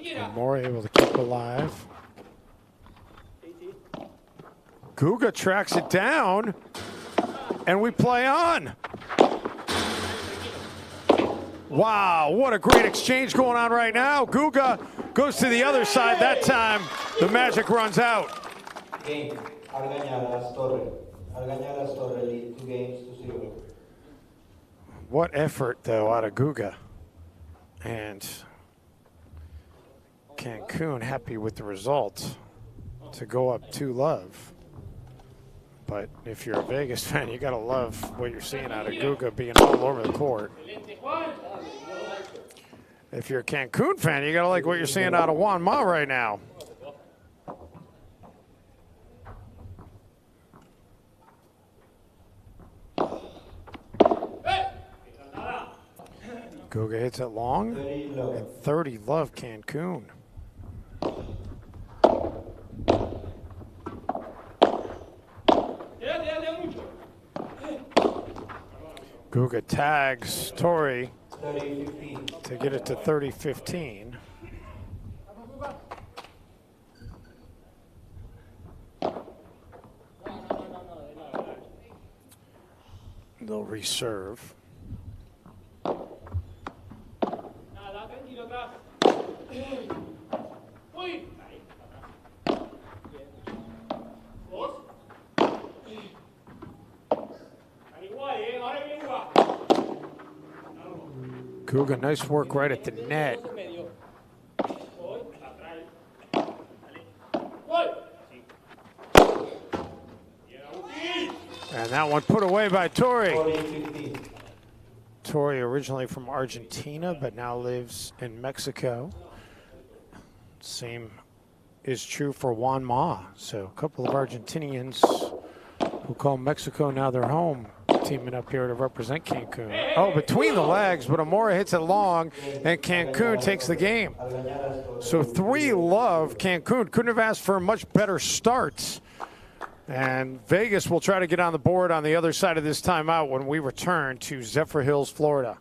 And Moore able to keep alive. Guga tracks it down, and we play on. Wow, what a great exchange going on right now. Guga goes to the other side. That time, the magic runs out. Game, Argañaras Torre. Argañaras Torre lead 2-0. What effort, though, out of Guga. And Cancun happy with the result to go up 2-love. But if you're a Vegas fan, you got to love what you're seeing out of Guga being all over the court. If you're a Cancun fan, you got to like what you're seeing out of Juanma right now. Guga hits it long, and 30 love Cancun. Guga tags Torre to get it to 30-15. They'll reserve. Guga, nice work right at the net. And that one put away by Tori. Tori originally from Argentina, but now lives in Mexico. Same is true for Juan Ma. So a couple of Argentinians who call Mexico now their home, teaming up here to represent Cancun. Oh, between the legs, but Amora hits it long, and Cancun takes the game. So 3-love. Cancun couldn't have asked for a much better start. And Vegas will try to get on the board on the other side of this timeout when we return to Zephyr Hills, Florida.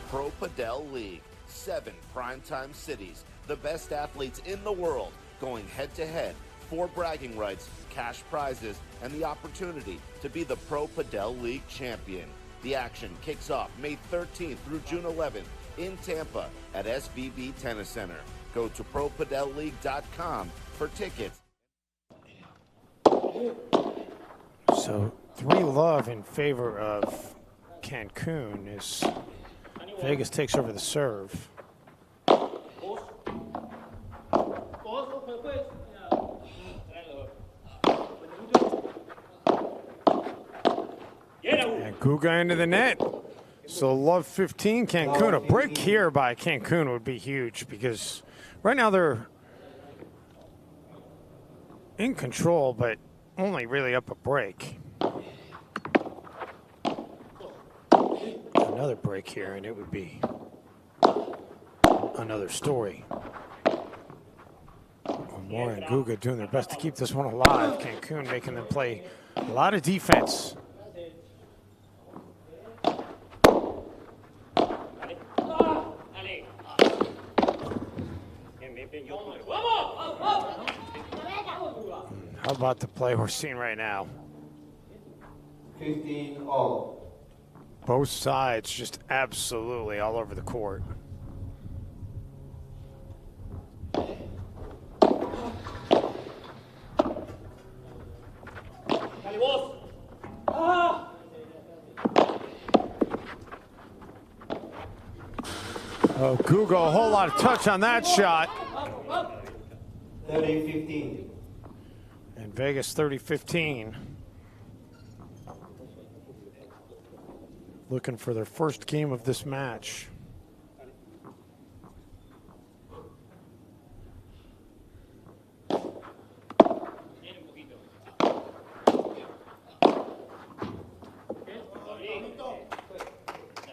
Pro Padel League. 7 primetime cities, the best athletes in the world, going head-to-head, 4 bragging rights, cash prizes, and the opportunity to be the Pro Padel League champion. The action kicks off May 13th through June 11th in Tampa at SVB Tennis Center. Go to ProPadelLeague.com for tickets. So 3-love in favor of Cancun as Vegas takes over the serve. And Guga into the net. So love 15, Cancun. A break here by Cancun would be huge because right now they're in control, but only really up a break. Another break here, and it would be another story. Moore and Guga doing their best to keep this one alive. Cancun making them play a lot of defense. How about the play we're seeing right now? 15-all. Both sides just absolutely all over the court. Oh, Guga, a whole lot of touch on that shot. 30-15. And Vegas 30-15. Looking for their first game of this match.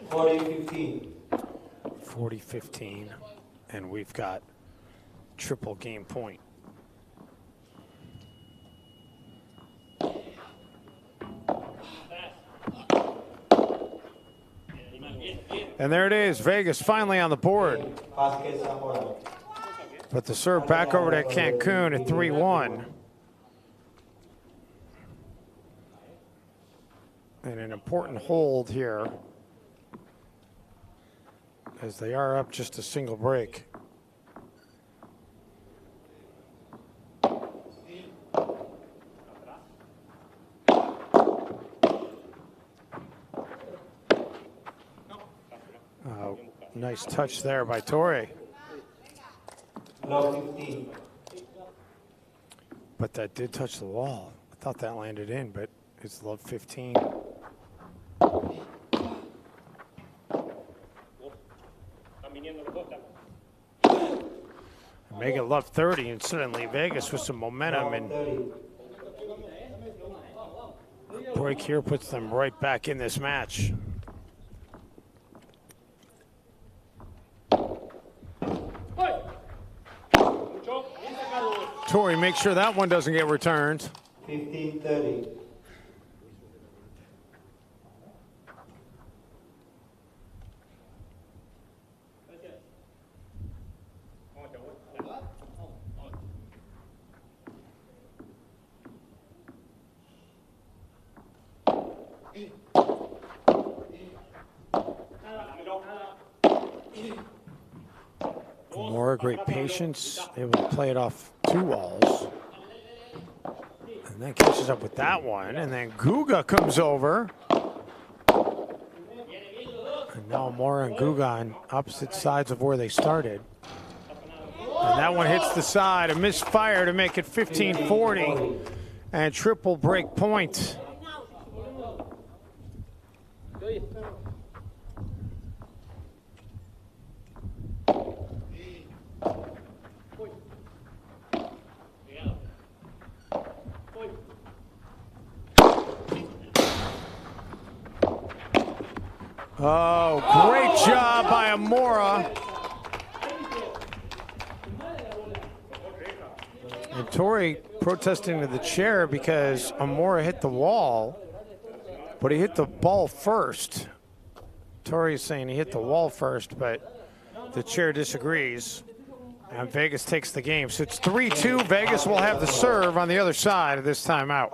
$40-15. 40-15, and we've got triple game point. And there it is, Vegas finally on the board. But the serve back over to Cancun at 3-1. And an important hold here, as they are up just a single break. Nice touch there by Torrey. Love 15. But that did touch the wall. I thought that landed in, but it's love 15. Make it love 30, and suddenly Vegas with some momentum, and break here puts them right back in this match. Torrey, make sure that one doesn't get returned. 15-30. More great patience, able to play it off 2 walls. And then catches up with that one, and then Guga comes over. And now Mora and Guga on opposite sides of where they started. And that one hits the side, a misfire to make it 15-40, and triple break point. Oh, great job by Amora. And Torrey protesting to the chair because Amora hit the wall, but he hit the ball first. Torrey is saying he hit the wall first, but the chair disagrees. And Vegas takes the game. So it's 3-2. Vegas will have the serve on the other side of this timeout.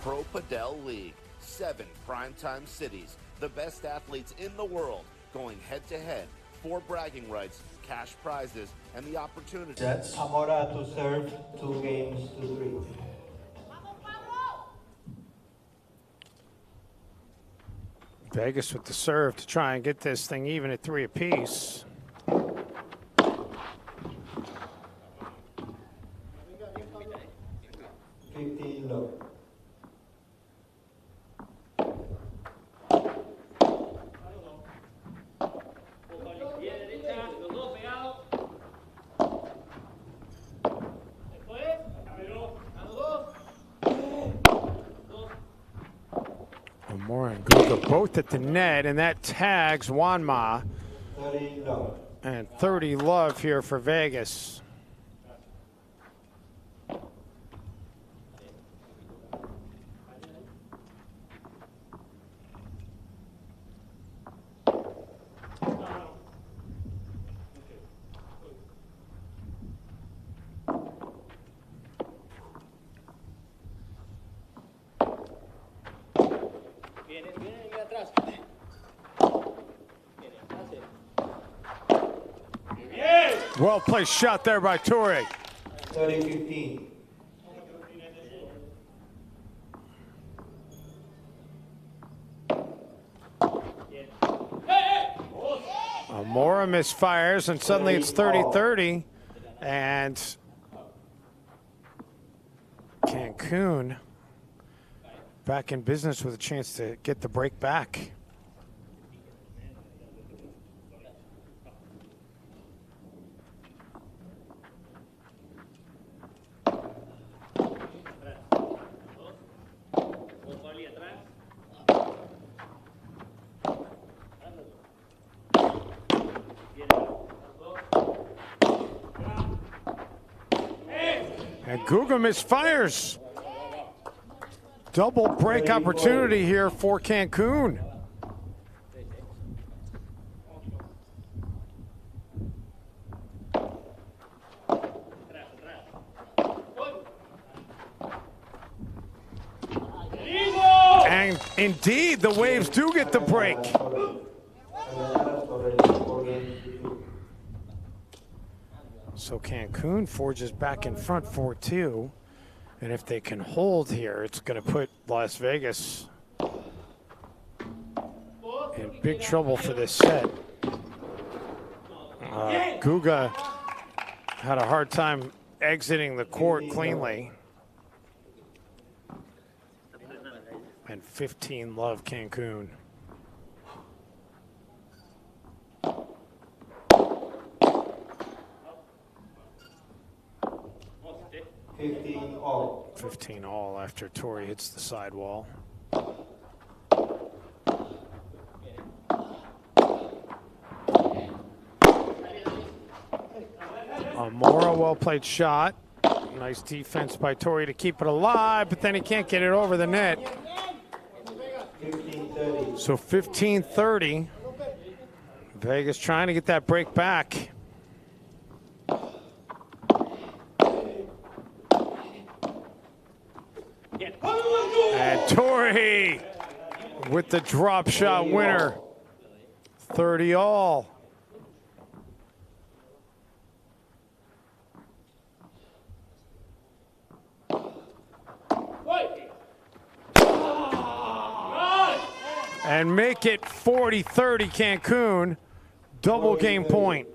Pro Padel League. 7 primetime cities. The best athletes in the world going head-to-head. 4 bragging rights, cash prizes, and the opportunity. Amora to serve 2 games to 3. Vegas with the serve to try and get this thing even at 3 apiece. 15 low. Amora and Guga both at the net, and that tags Wanma. 30 low. And 30 love here for Vegas. Well placed shot there by Torrey. 30-15. Amora misfires, and suddenly it's 30-30. And Cancun back in business with a chance to get the break back. And Guga misfires. Double break opportunity here for Cancun. And indeed, the Waves do get the break. So Cancun forges back in front 4-2. And if they can hold here, it's going to put Las Vegas in big trouble for this set. Guga had a hard time exiting the court cleanly. And 15 love Cancun. All. 15 all after Tori hits the sidewall. Mora, well played shot. Nice defense by Tori to keep it alive, but then he can't get it over the net. 15-30. So 15-30. Vegas trying to get that break back. And Tori with the drop shot winner. 30 all. And make it 40-30 Cancun. Double game point.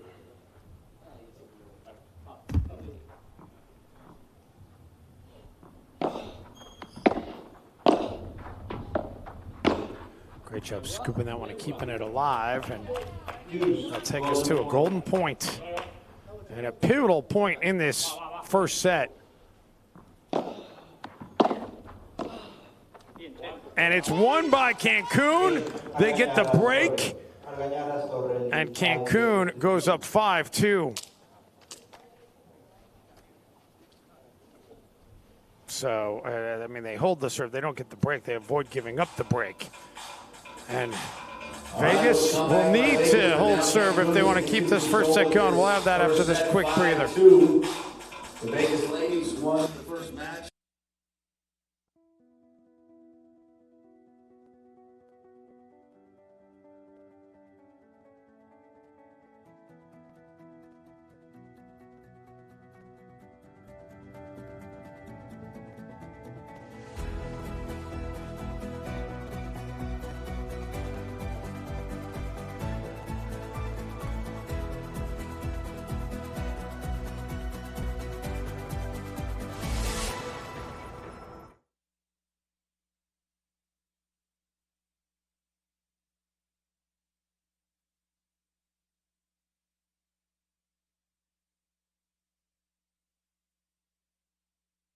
Great job scooping that one and keeping it alive. And that'll take us to a golden point and a pivotal point in this first set. And it's won by Cancun. They get the break. And Cancun goes up 5-2. So, I mean, they hold the serve. They don't get the break. They avoid giving up the break. And Vegas will need to hold serve if they want to keep this first set going. We'll have that after this quick breather. The Vegas ladies won the first match.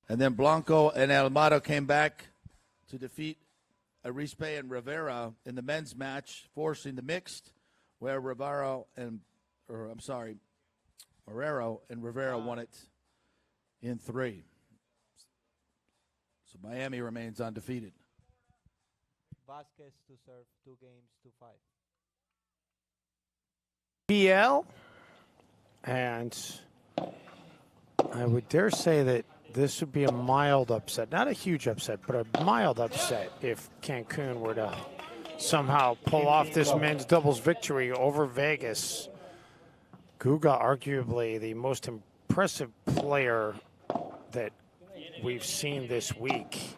And then Blanco and Almado came back to defeat Arispe and Rivera in the men's match, forcing the mixed, where Marrero and Rivera won it in 3. So Miami remains undefeated. Vasquez to serve 2 games to 5. PL, and I would dare say that this would be a mild upset. Not a huge upset, but a mild upset if Cancun were to somehow pull off this men's doubles victory over Vegas. Guga, arguably the most impressive player that we've seen this week.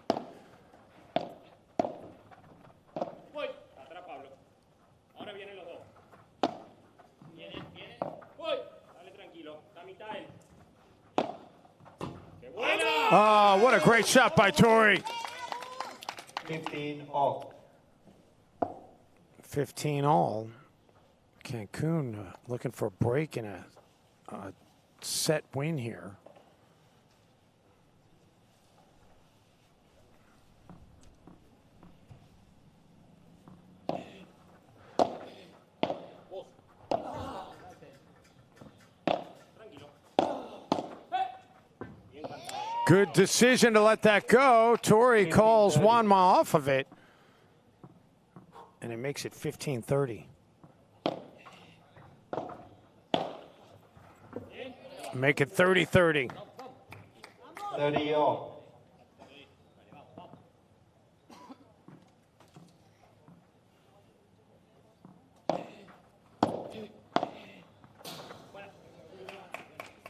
Oh, what a great shot by Tori. 15 all. 15 all. Cancun looking for a break and a set win here. Good decision to let that go. Tori calls Juanma off of it. And it makes it 15-30. Make it 30-30. 30 all.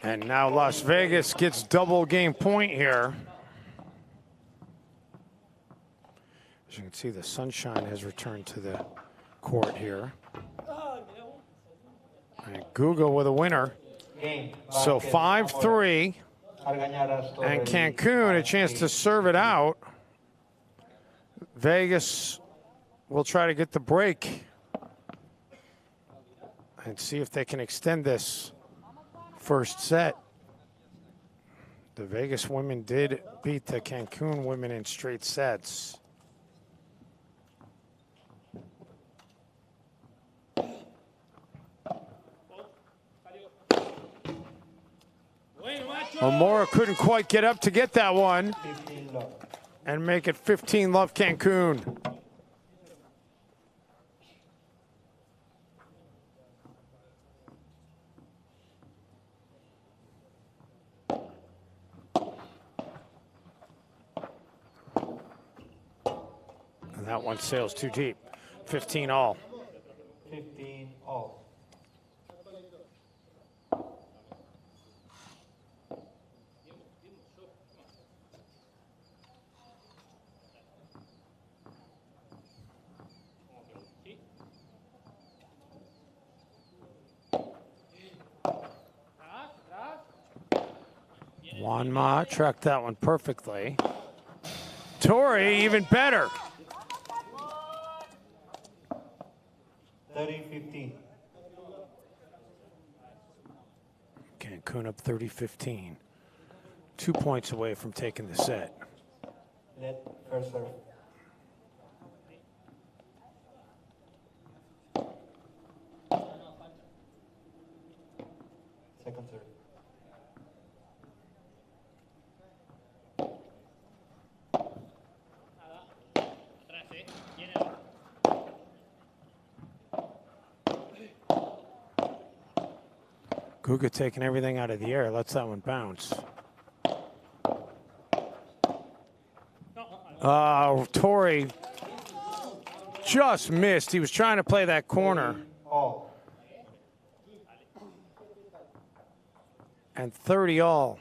And now Las Vegas gets double game point here. As you can see, the sunshine has returned to the court here. And Guga with a winner. So 5-3. And Cancun a chance to serve it out. Vegas will try to get the break and see if they can extend this first set. The Vegas women did beat the Cancun women in straight sets. Omora couldn't quite get up to get that one and make it 15-love Cancun. And that one sails too deep. 15 all. 15 all. Juanma tracked that one perfectly. Tori even better. 30-15. Cancun up 30-15. 2 points away from taking the set. Let first serve. Second serve. Guga taking everything out of the air, lets that one bounce. Tori just missed. He was trying to play that corner. And 30 all.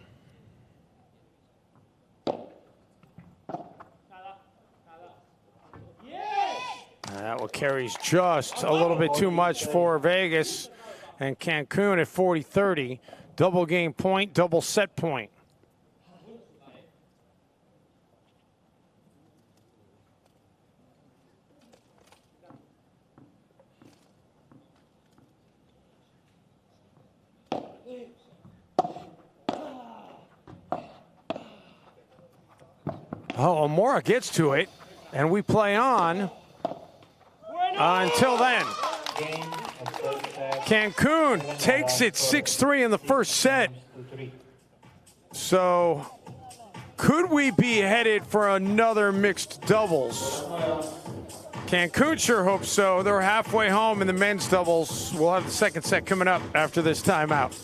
That one carries just a little bit too much for Vegas. And Cancun at 40-30. Double game point, double set point. Oh, Omora gets to it, and we play on until then. Cancun takes it 6-3 in the first set. So could we be headed for another mixed doubles? Cancun sure hopes so. They're halfway home in the men's doubles. We'll have the second set coming up after this timeout.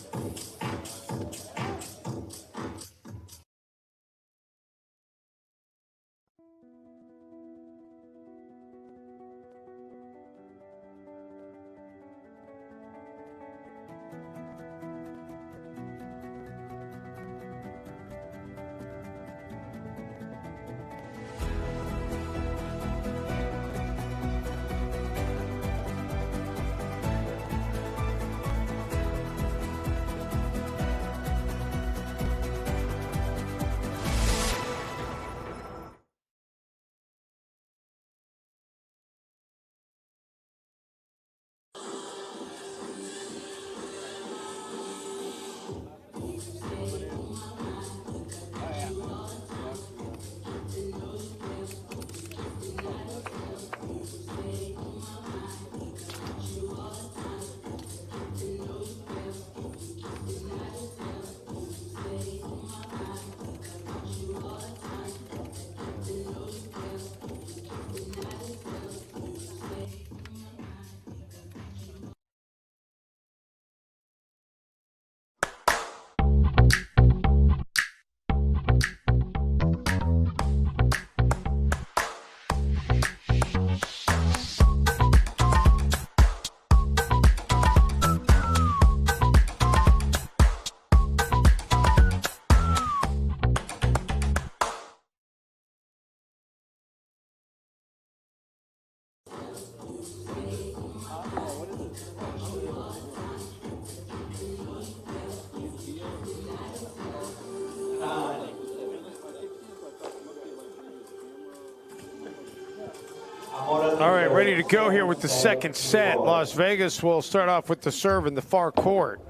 All right, ready to go here with the second set. Las Vegas will start off with the serve in the far court.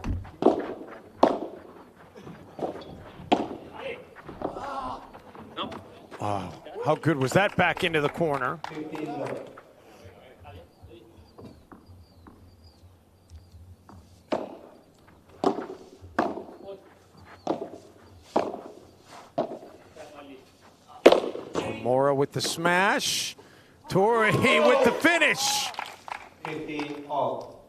Wow, how good was that back into the corner? Mora with the smash. Tori with the finish. 15 all.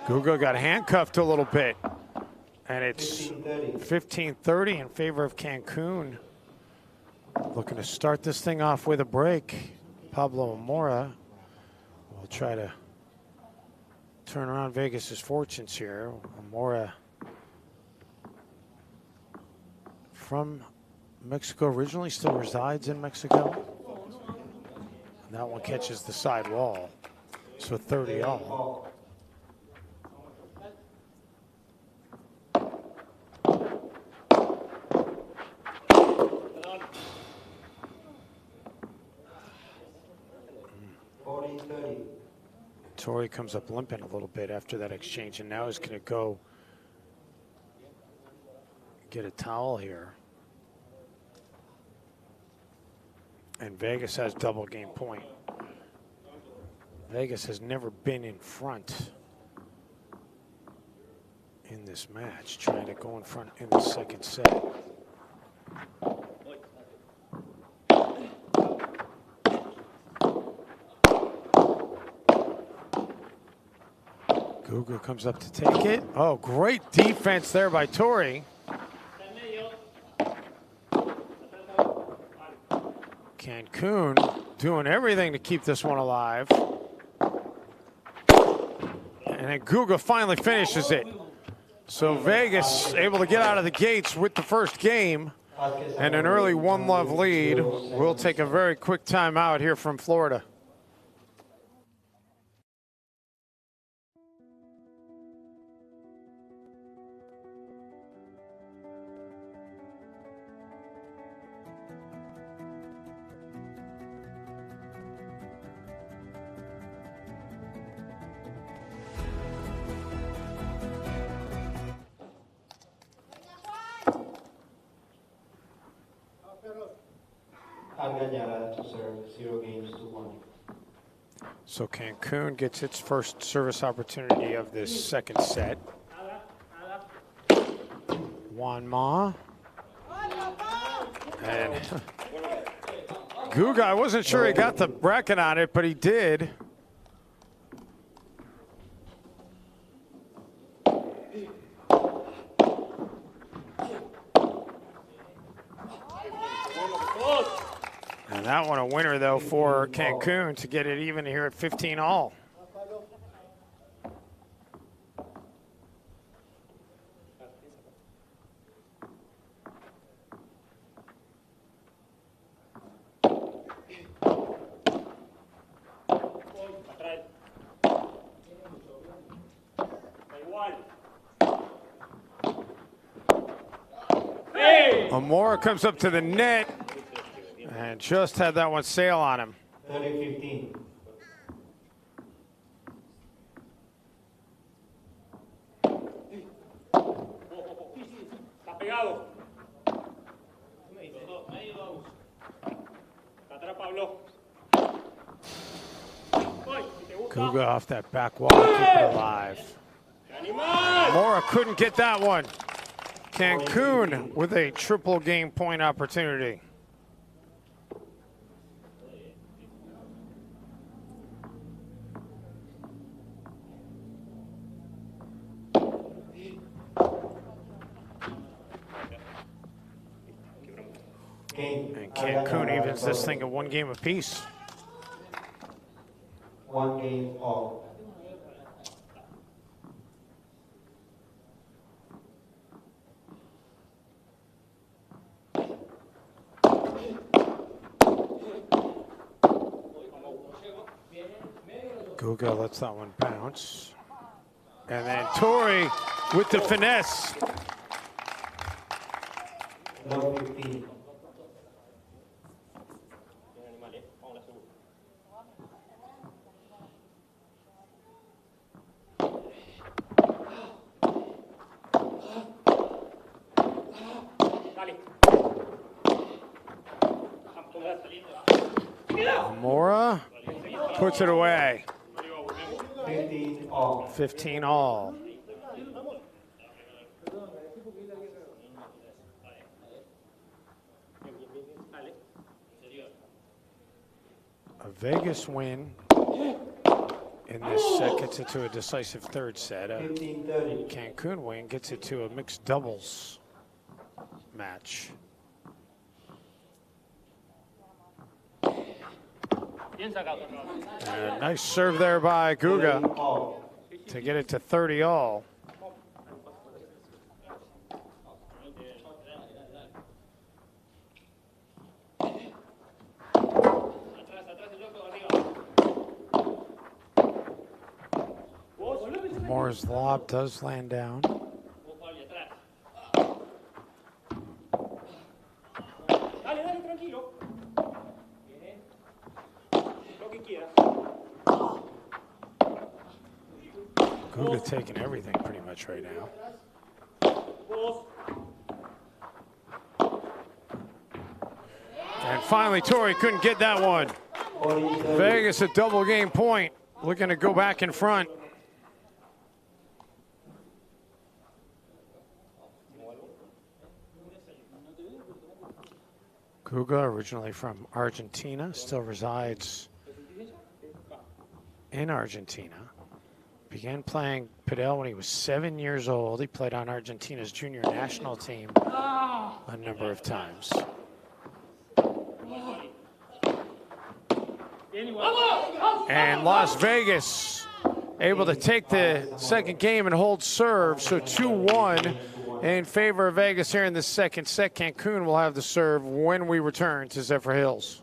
Guga got handcuffed a little bit. And it's 15-30 in favor of Cancun. Looking to start this thing off with a break. Pablo Mora will try to turn around Vegas's fortunes here. Mora from Mexico originally, still resides in Mexico. And that one catches the side wall. So 30 all. Tori comes up limping a little bit after that exchange, and now is going to go get a towel here. And Vegas has double game point. Vegas has never been in front in this match, trying to go in front in the second set. Guga comes up to take it. Oh, great defense there by Tori. Cancun doing everything to keep this one alive. And then Guga finally finishes it. So Vegas able to get out of the gates with the first game and an early 1-love lead. We'll take a very quick timeout here from Florida. Algañara to serve, 0 games to 1. So Cancun gets its first service opportunity of this second set. Juan Ma. And Guga, I wasn't sure he got the bracket on it, but he did. And that one a winner, though, for Cancun to get it even here at 15 all. Amora comes up to the net and just had that one sail on him. 30-15. Guga off that back wall to keep it alive. Amora couldn't get that one. Cancun with a triple game point opportunity. And Cancun evens this thing at 1 game apiece. 1 game all. Guga lets that one bounce. And then Tori with the finesse. Love 15. Mora puts it away. 15 all. 15 all. A Vegas win in this set gets it to a decisive third set. A Cancun win gets it to a mixed doubles match. And a nice serve there by Guga to get it to 30 all. Moore's lob does land down. Guga taking everything pretty much right now. And finally, Tori couldn't get that one. Vegas a double game point, looking to go back in front. Guga, originally from Argentina, still resides in Argentina. Began playing Padel when he was 7 years old. He played on Argentina's junior national team a number of times. And Las Vegas able to take the second game and hold serve. So 2-1 in favor of Vegas here in the second set. Cancun will have the serve when we return to Zephyr Hills.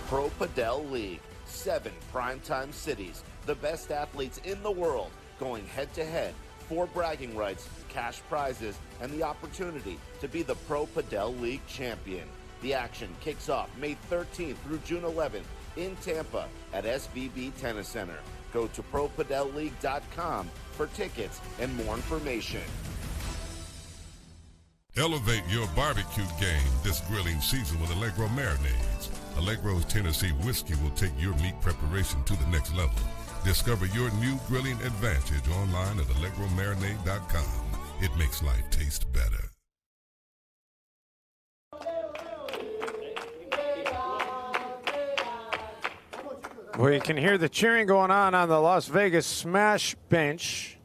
Pro Padel League. 7 primetime cities. The best athletes in the world going head-to-head. 4 bragging rights, cash prizes, and the opportunity to be the Pro Padel League champion. The action kicks off May 13th through June 11th in Tampa at SVB Tennis Center. Go to ProPadelLeague.com for tickets and more information. Elevate your barbecue game this grilling season with Allegro marinades. Allegro's Tennessee whiskey will take your meat preparation to the next level. Discover your new grilling advantage online at AllegroMarinade.com. It makes life taste better. Well, you can hear the cheering going on the Las Vegas Smash bench.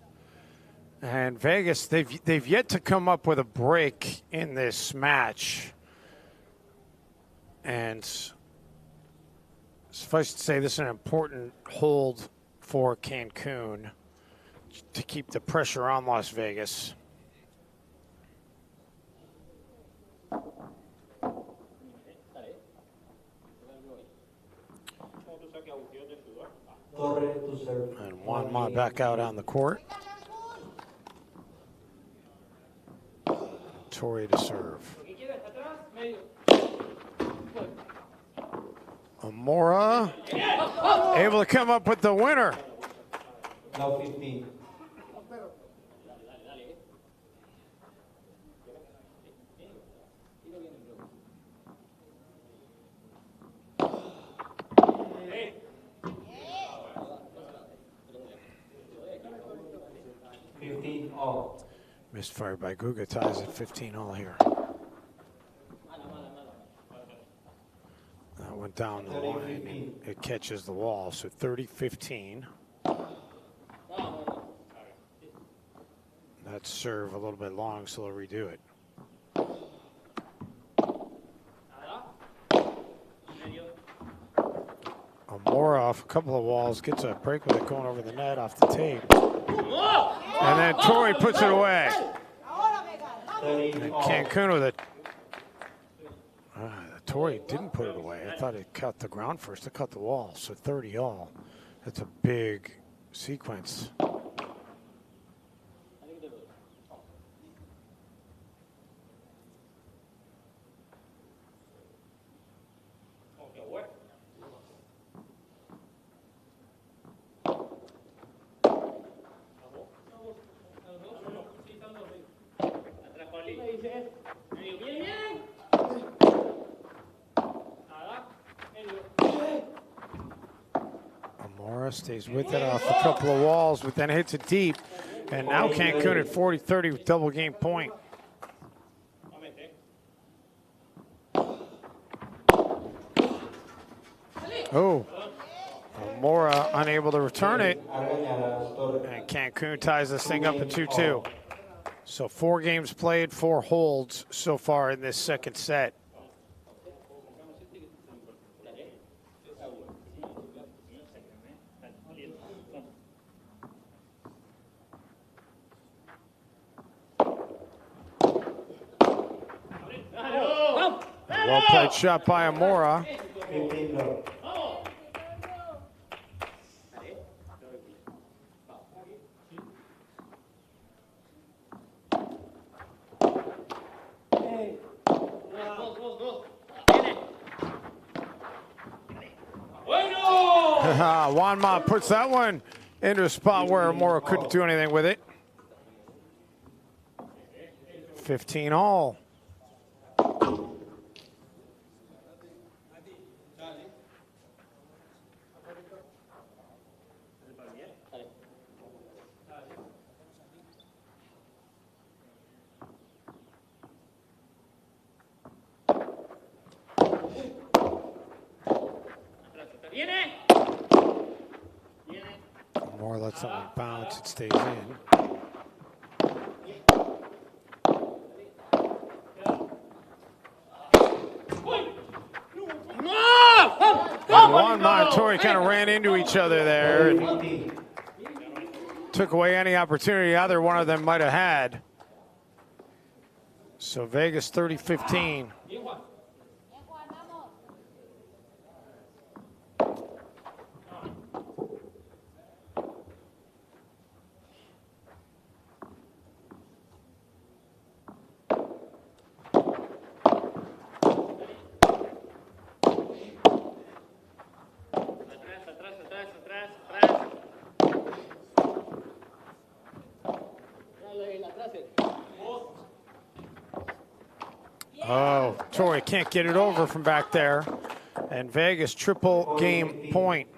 And Vegas, they've yet to come up with a break in this match. And suffice to say, this is an important hold for Cancun to keep the pressure on Las Vegas. Torre to serve. And Juan Ma back out on the court. Torre to serve. Amora able to come up with the winner. Now 15. All. Misfire by Guga ties at 15 all here. That went down the line. It catches the wall, so 30-15. That serve a little bit long, so they'll redo it. Amora off a couple of walls, gets a break with it going over the net off the tape. And then Torre puts it away. And Cancun with it. Torre didn't put it away. I thought it cut the ground first. It cut the wall, so 30 all. That's a big sequence. Amora stays with it off a couple of walls, but then hits it deep. And now Cancun at 40-30 with double game point. Oh, Amora unable to return it. And Cancun ties this thing up at 2-2. So 4 games played, 4 holds so far in this second set. Well played shot by Amora. Juan Ma puts that one into a spot where Amora couldn't do anything with it. 15 all. Amora lets that one bounce, it stays in. Juan Ma and Torre kind of ran into each other there and took away any opportunity either one of them might have had. So Vegas 30-15. Oh, Torre can't get it over from back there. And Vegas triple game point.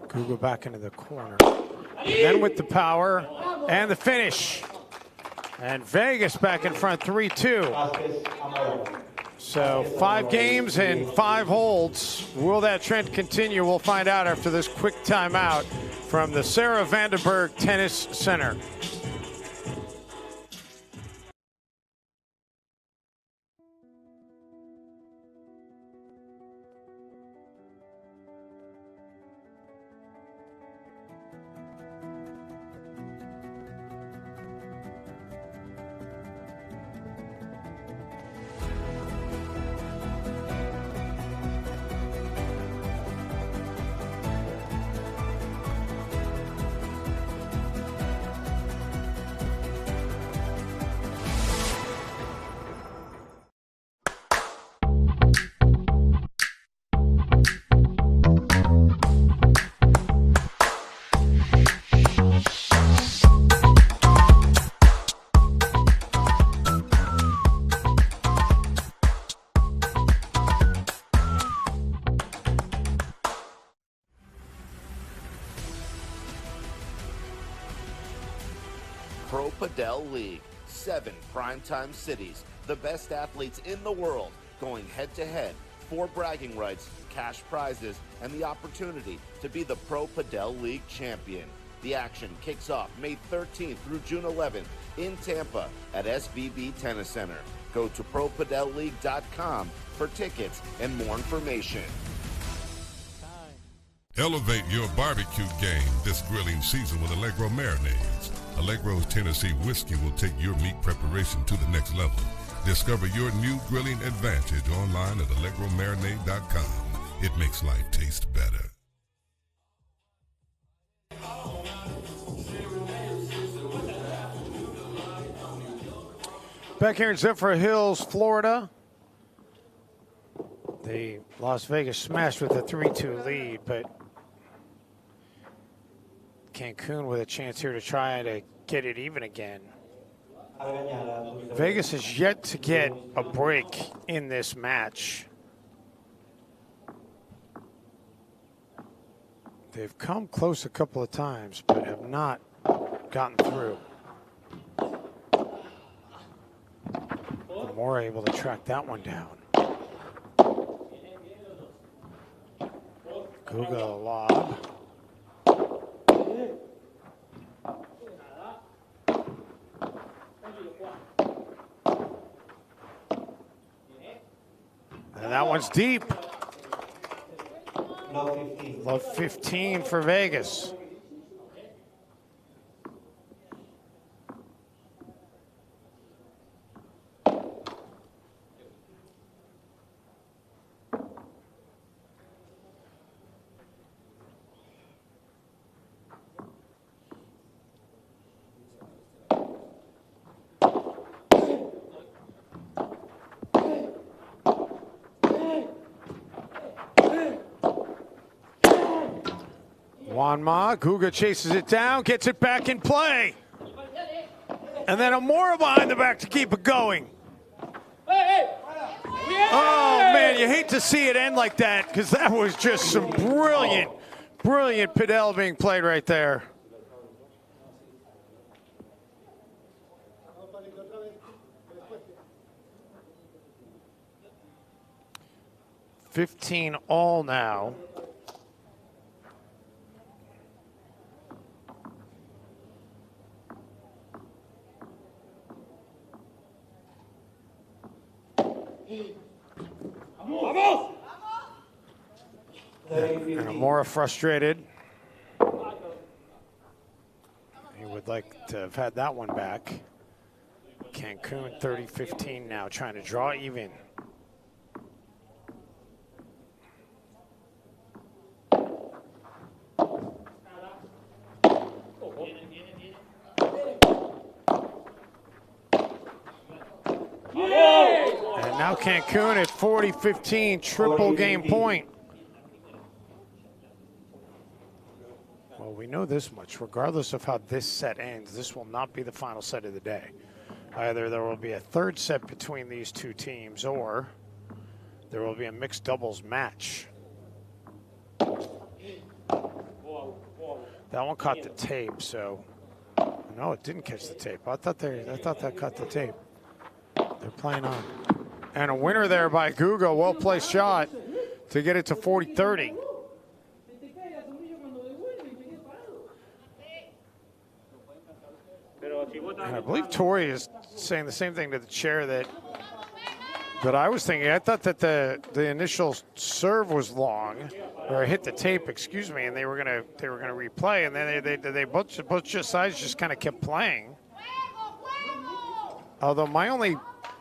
Guga back into the corner. And then with the power and the finish. And Vegas back in front 3-2. So 5 games and 5 holds. Will that trend continue? We'll find out after this quick timeout from the Sarah Vandenberg Tennis Center. Pro Padel League. 7 primetime cities. The best athletes in the world going head-to-head. 4 bragging rights, cash prizes, and the opportunity to be the Pro Padel League champion. The action kicks off May 13th through June 11th in Tampa at SVB Tennis Center. Go to ProPadelLeague.com for tickets and more information. Elevate your barbecue game this grilling season with Allegro marinades. Allegro's Tennessee whiskey will take your meat preparation to the next level. Discover your new grilling advantage online at AllegroMarinade.com. It makes life taste better. Back here in Zephyr Hills, Florida. The Las Vegas smashed with a 3-2 lead, but Cancun with a chance here to try to get it even again. Vegas has yet to get a break in this match. They've come close a couple of times, but have not gotten through. Moore able to track that one down. Guga lob. And that one's deep. Love 15 for Vegas. Wanma, Guga chases it down, gets it back in play. And then Amora behind the back to keep it going. Oh, man, you hate to see it end like that because that was just some brilliant, brilliant Padel being played right there. $15 all now. And Amora frustrated. He would like to have had that one back. Cancun 30-15 now, trying to draw even. And now Cancun at 40-15, triple game point. Well, we know this much. Regardless of how this set ends, this will not be the final set of the day. Either there will be a third set between these two teams, or there will be a mixed doubles match. That one caught the tape, so no, it didn't catch the tape. I thought that caught the tape. They're playing on. And a winner there by Guga. Well-placed shot to get it to 40-30. And I believe Tori is saying the same thing to the chair that I was thinking. I thought that the initial serve was long, or hit the tape, excuse me, and they were gonna replay, and then they both sides just kind of kept playing. Although my only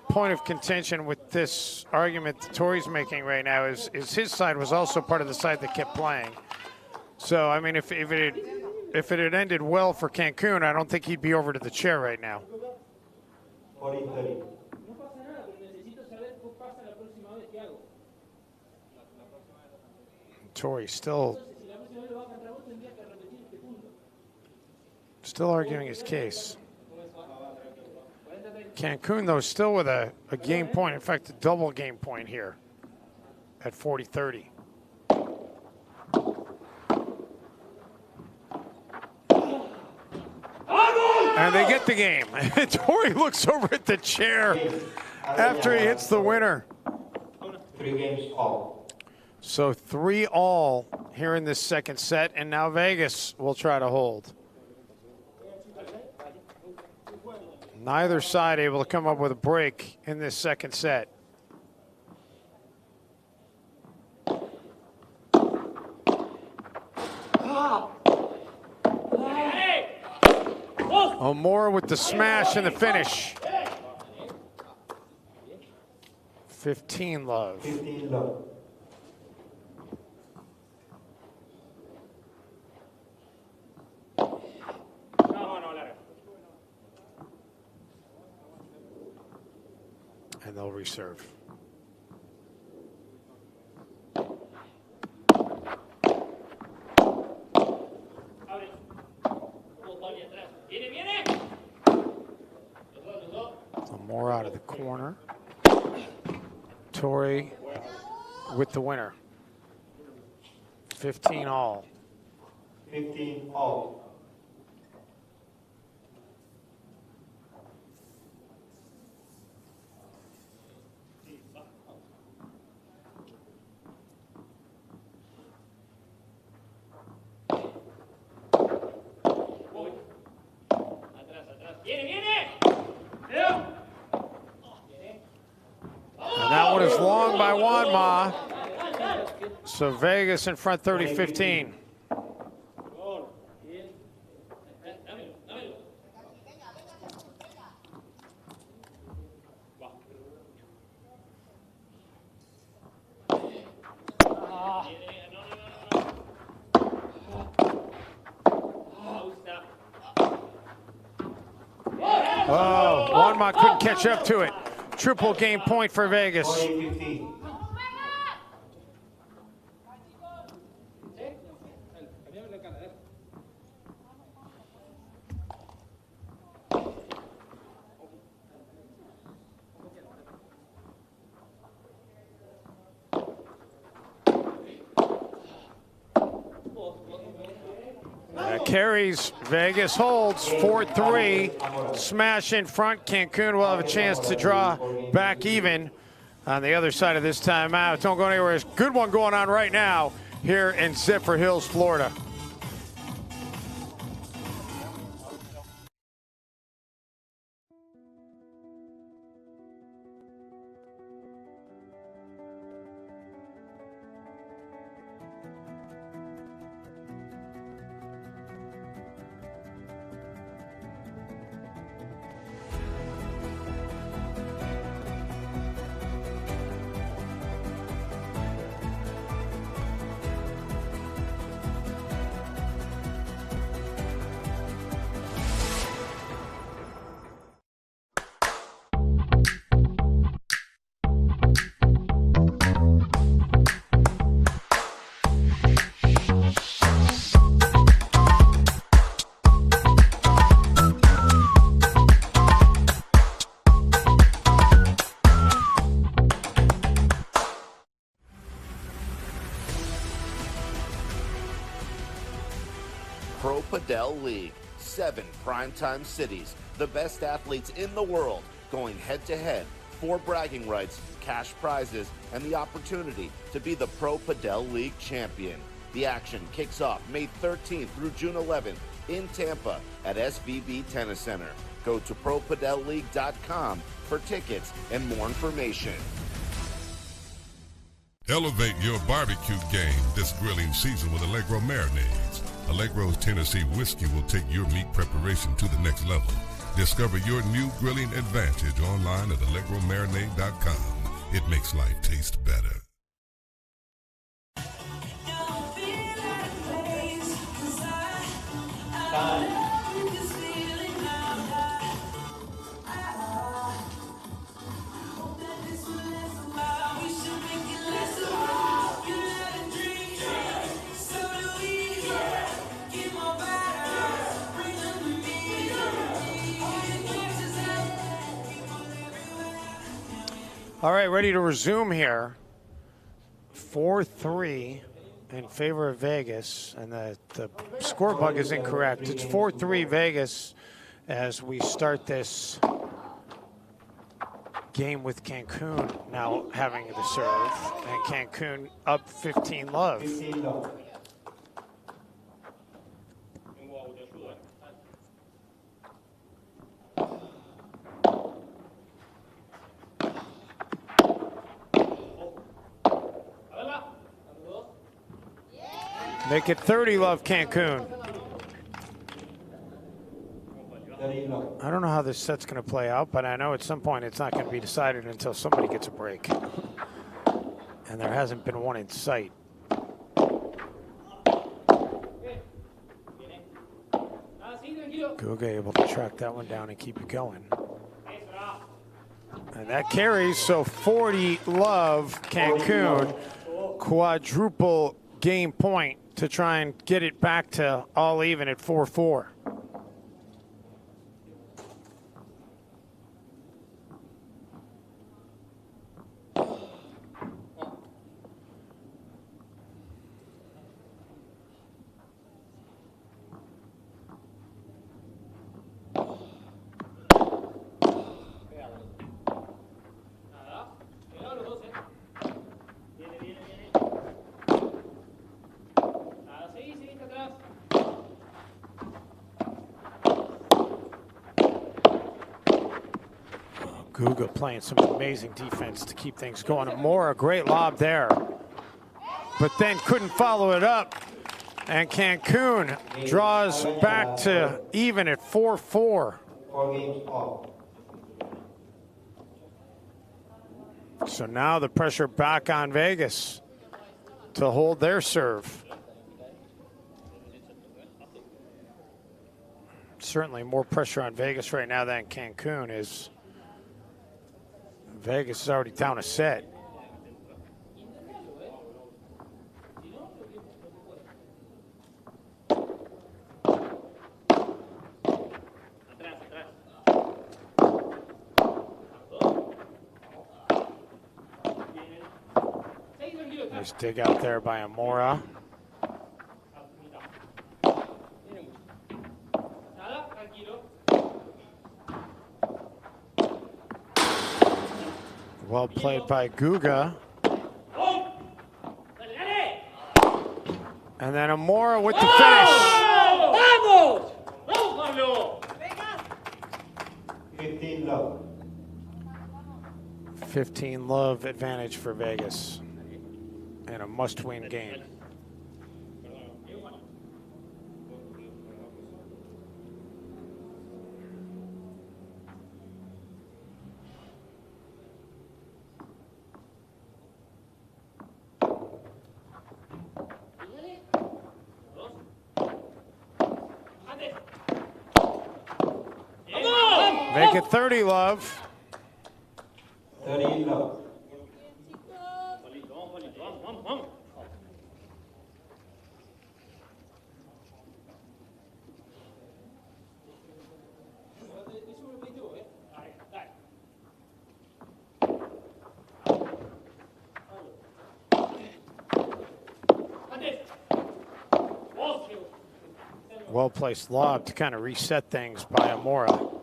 point of contention with this argument that Tori's making right now is his side was also part of the side that kept playing. So I mean, if it had ended well for Cancun, I don't think he'd be over to the chair right now. 40-30. Tori still arguing his case. Cancun, though, still with a game point. In fact, a double game point here at 40-30. And they get the game. Tori looks over at the chair after he hits the winner. 3 games all. So 3-all here in this second set, and now Vegas will try to hold. Neither side able to come up with a break in this second set. O'More with the smash and the finish. 15 love. 15 love. And they'll reserve. More out of the corner. Tori with the winner. 15 all. 15 all. And that one is long by Wanma. So Vegas in front 30-15. Oh, Wanma couldn't catch up to it. Triple game point for Vegas. 40-15. Carries, Vegas holds 4-3, smash in front. Cancun will have a chance to draw back even on the other side of this timeout. Don't go anywhere. There's a good one going on right now here in Zephyr Hills, Florida. Pro Padel League. 7 primetime cities. The best athletes in the world going head-to-head 4 bragging rights, cash prizes, and the opportunity to be the Pro Padel League champion. The action kicks off May 13th through June 11th in Tampa at SVB Tennis Center. Go to ProPadelLeague.com for tickets and more information. Elevate your barbecue game this grilling season with Allegro marinades. Allegro's Tennessee whiskey will take your meat preparation to the next level. Discover your new grilling advantage online at AllegroMarinade.com. It makes life taste better. All right, ready to resume here. 4-3 in favor of Vegas, and the score bug is incorrect. It's 4-3 Vegas as we start this game with Cancun now having the serve, and Cancun up 15 love. 15 love. Make it 30 love Cancun. 30 love. I don't know how this set's going to play out, but I know at some point it's not going to be decided until somebody gets a break. And there hasn't been one in sight. Guga able to track that one down and keep it going. And that carries, so 40 love Cancun. Quadruple game point to try and get it back to all even at 4-4. Guga playing some amazing defense to keep things going. Amora, great lob there, but then couldn't follow it up. And Cancun draws back to even at 4-4. 4 games off. So now the pressure back on Vegas to hold their serve. Certainly more pressure on Vegas right now than Cancun is. Vegas is already down a set. Nice dig out there by Amora. Well played by Guga. And then Amora with the finish. 15 love. 15 love advantage for Vegas. And a must-win game. Make it 30 love. 30 love. Well-placed lob to kind of reset things by Amora.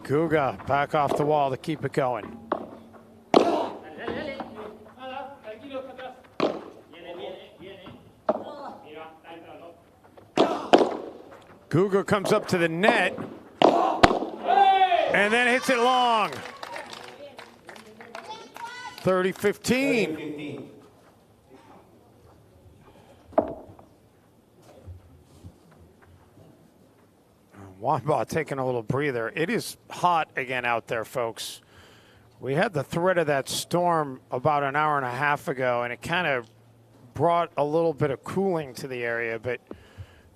Guga back off the wall to keep it going. Guga comes up to the net and then hits it long. 30-15. Wamba taking a little breather. It is hot again out there, folks. We had the threat of that storm about an hour and a half ago, and it kind of brought a little bit of cooling to the area, but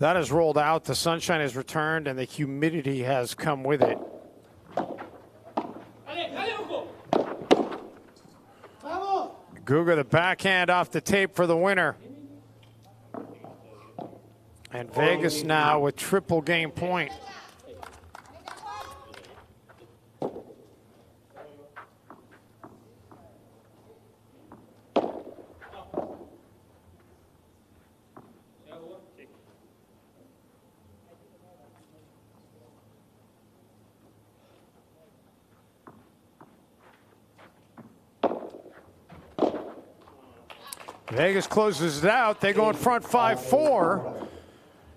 that has rolled out. The sunshine has returned, and the humidity has come with it. Guga, the backhand off the tape for the winner. And Vegas now with triple game point. Vegas closes it out. They go in front 5-4,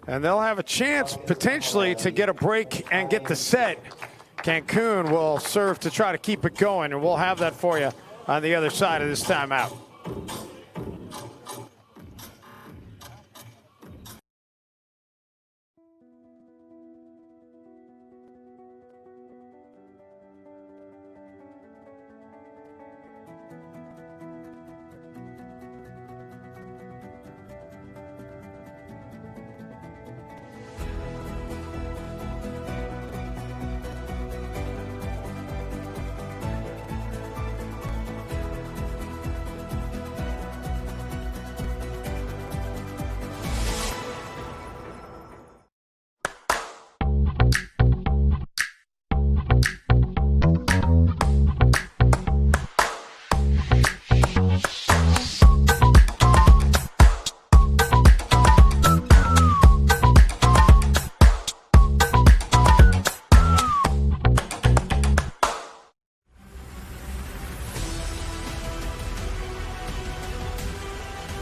and they'll have a chance potentially to get a break and get the set. Cancun will serve to try to keep it going, and we'll have that for you on the other side of this timeout.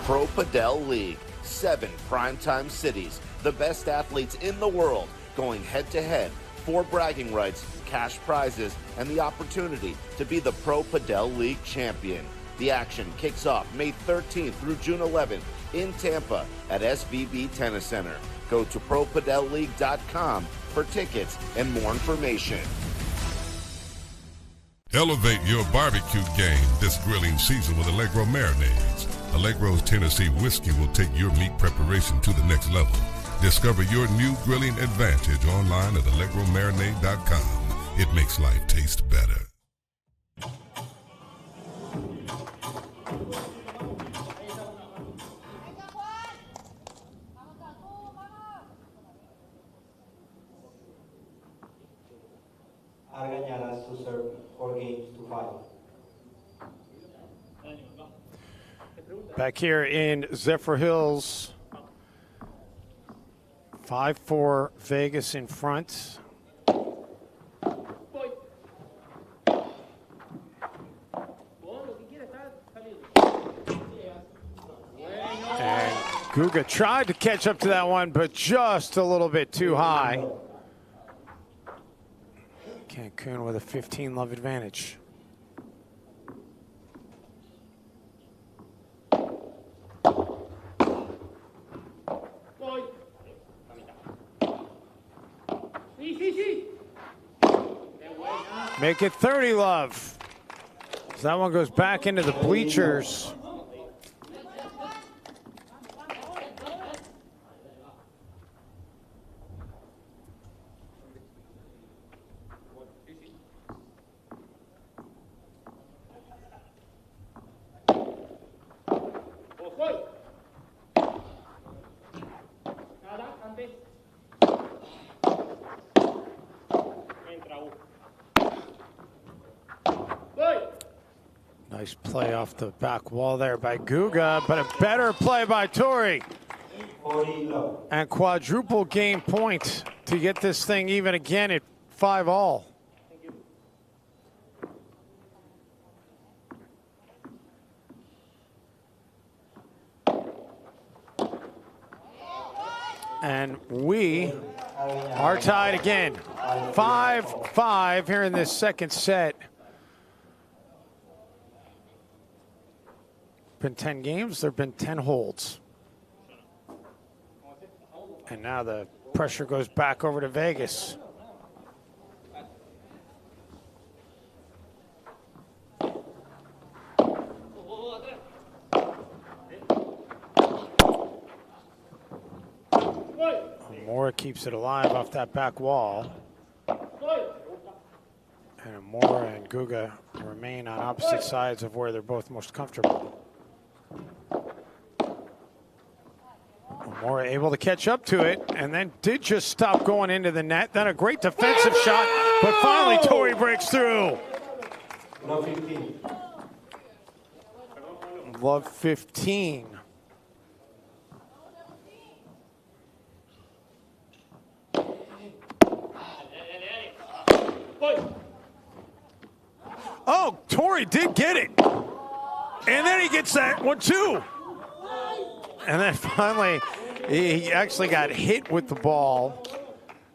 Pro Padel League. 7 primetime cities, the best athletes in the world going head-to-head for bragging rights, cash prizes, and the opportunity to be the Pro Padel League champion. The action kicks off May 13th through June 11th in Tampa at SVB Tennis Center. Go to ProPadelLeague.com for tickets and more information. Elevate your barbecue game this grilling season with Allegro marinades. Allegro's Tennessee whiskey will take your meat preparation to the next level. Discover your new grilling advantage online at AllegroMarinade.com. It makes life taste better. Argañaras to serve 4 games to 5. Back here in Zephyr Hills, 5-4 Vegas in front. And Guga tried to catch up to that one, but just a little bit too high. Cancun with a 15-love advantage. Make it 30, love. So that one goes back into the bleachers. Nice play off the back wall there by Guga, but a better play by Tori. And quadruple game point to get this thing even again at 5-all. And we are tied again. 5-5 here in this second set. Been 10 games, there have been 10 holds. And now the pressure goes back over to Vegas. Amora keeps it alive off that back wall. And Amora and Guga remain on opposite sides of where they're both most comfortable. Amora able to catch up to it, and then did just stop going into the net. Then a great defensive shot, but finally Tori breaks through. Love 15. Oh, Tori did get it. And then he gets that one too. And then finally, he actually got hit with the ball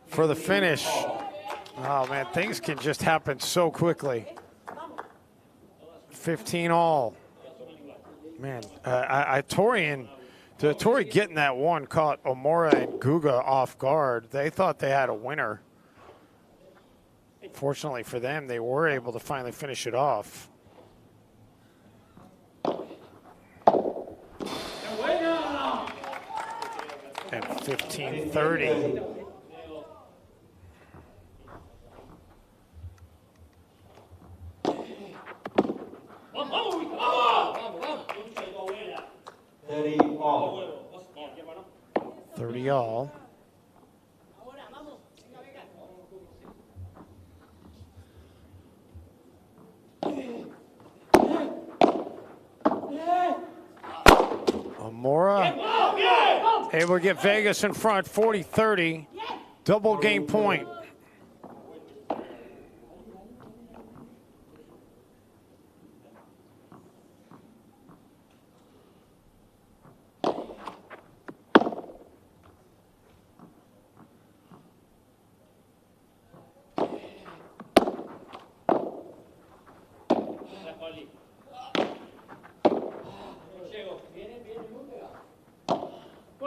for the finish. Oh man, things can just happen so quickly. 15 all. Man, Tori getting that one caught Amora and Guga off guard. They thought they had a winner. Fortunately for them, they were able to finally finish it off. And 15-30. all. 30 all. Amora able to get Vegas in front, 40-30, double game point.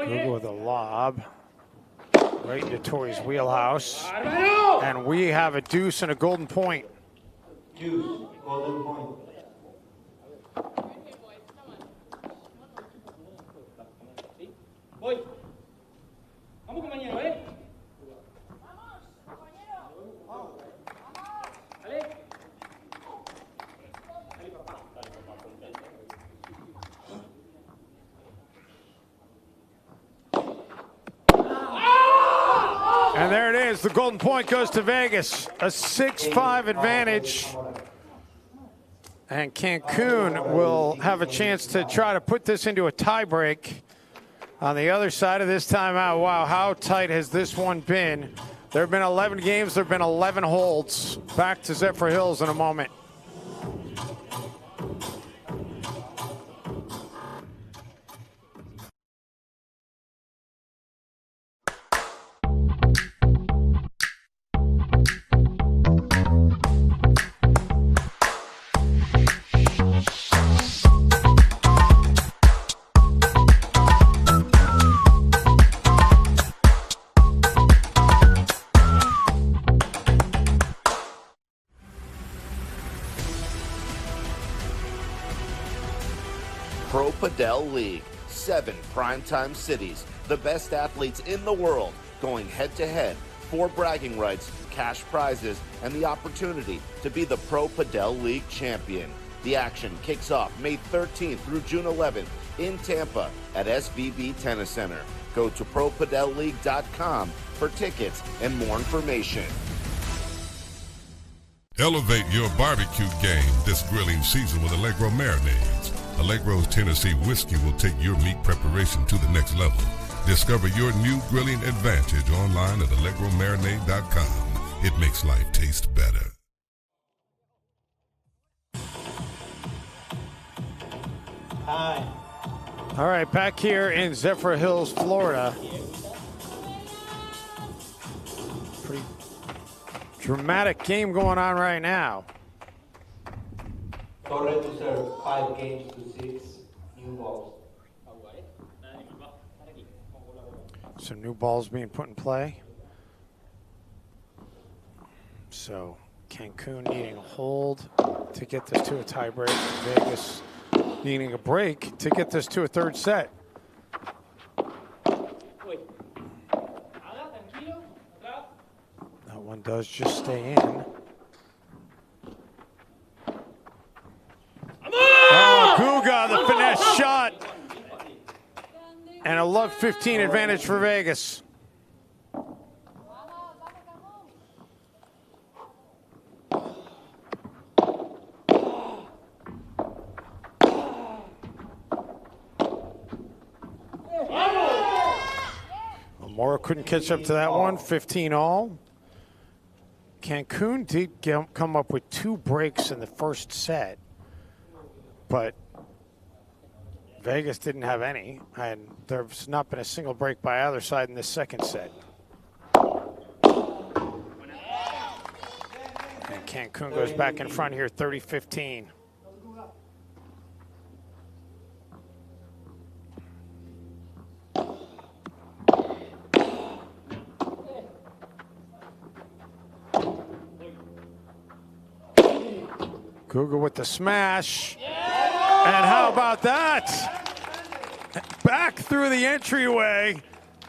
Google with a lob right into Tori's wheelhouse. And we have a deuce and a golden point. Deuce, golden point. Vamos compañero, ¿eh? And there it is. The golden point goes to Vegas. A 6-5 advantage. And Cancun will have a chance to try to put this into a tiebreak on the other side of this timeout. Wow, how tight has this one been? There have been 11 games. There have been 11 holds. Back to Zephyr Hills in a moment. Pro Padel League. 7 primetime cities, the best athletes in the world, going head-to-head for bragging rights, cash prizes, and the opportunity to be the Pro Padel League champion. The action kicks off May 13th through June 11th in Tampa at SVB Tennis Center. Go to ProPadelLeague.com for tickets and more information. Elevate your barbecue game this grilling season with Allegro marinades. Allegro's Tennessee whiskey will take your meat preparation to the next level. Discover your new grilling advantage online at AllegroMarinade.com. It makes life taste better. All right, back here in Zephyr Hills, Florida. Dramatic game going on right now. Torre to serve 5 games to 6 new balls. Some new balls being put in play. So Cancun needing a hold to get this to a tiebreak. Vegas needing a break to get this to a third set. That one does just stay in. Oh, Guga, the finesse shot. And a love 15 advantage for Vegas. Mora couldn't catch up to that one, 15 all. Cancun did come up with 2 breaks in the first set, but Vegas didn't have any, and there's not been a single break by either side in this second set. And Cancun goes back in front here, 30-15. Guga with the smash. And how about that? Back through the entryway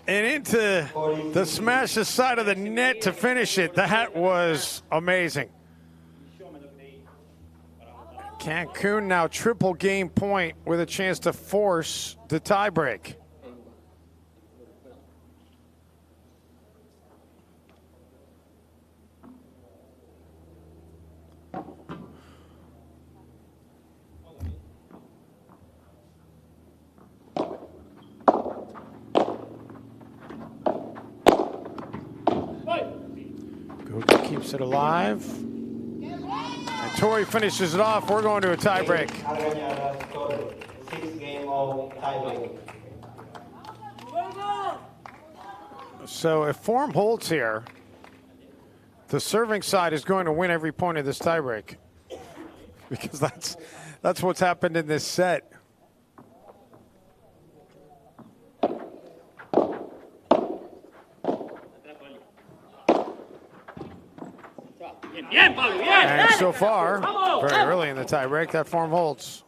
and into the smash the side of the net to finish it. That was amazing. Cancun now triple game point with a chance to force the tiebreak. Guga keeps it alive. And Tori finishes it off. We're going to a tiebreak. 6-game tiebreak. So if form holds here, the serving side is going to win every point of this tiebreak. Because that's what's happened in this set. And so far, very early in the tiebreak, that form holds.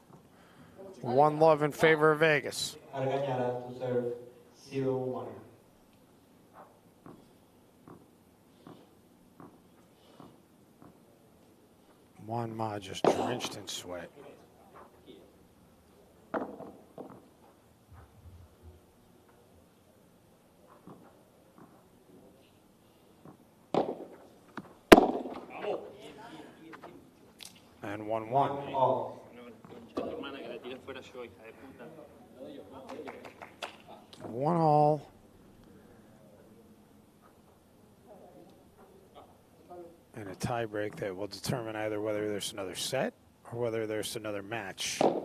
1-love in favor of Vegas. Argañara to serve 0-1. Juan Ma just drenched in sweat. And 1-1. 1-1. And a tiebreak that will determine either whether there's another set or whether there's another match. And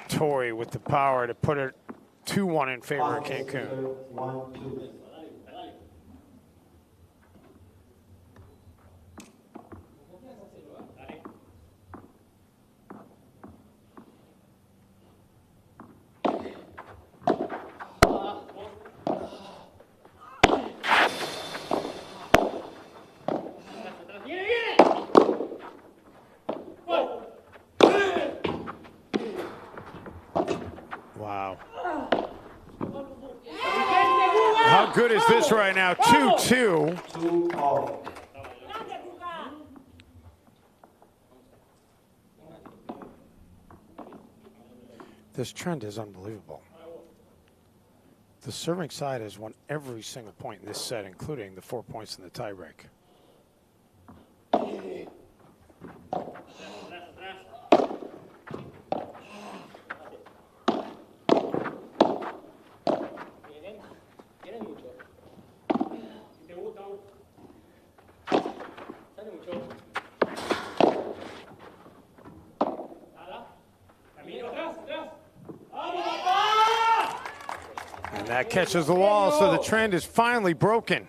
Tori with the power to put it 2-1 in favor of Cancun. 1-2. Wow. How good is this right now? 2-2. 2-all. This trend is unbelievable. The serving side has won every single point in this set, including the 4 points in the tiebreak. that catches the wall, so the trend is finally broken.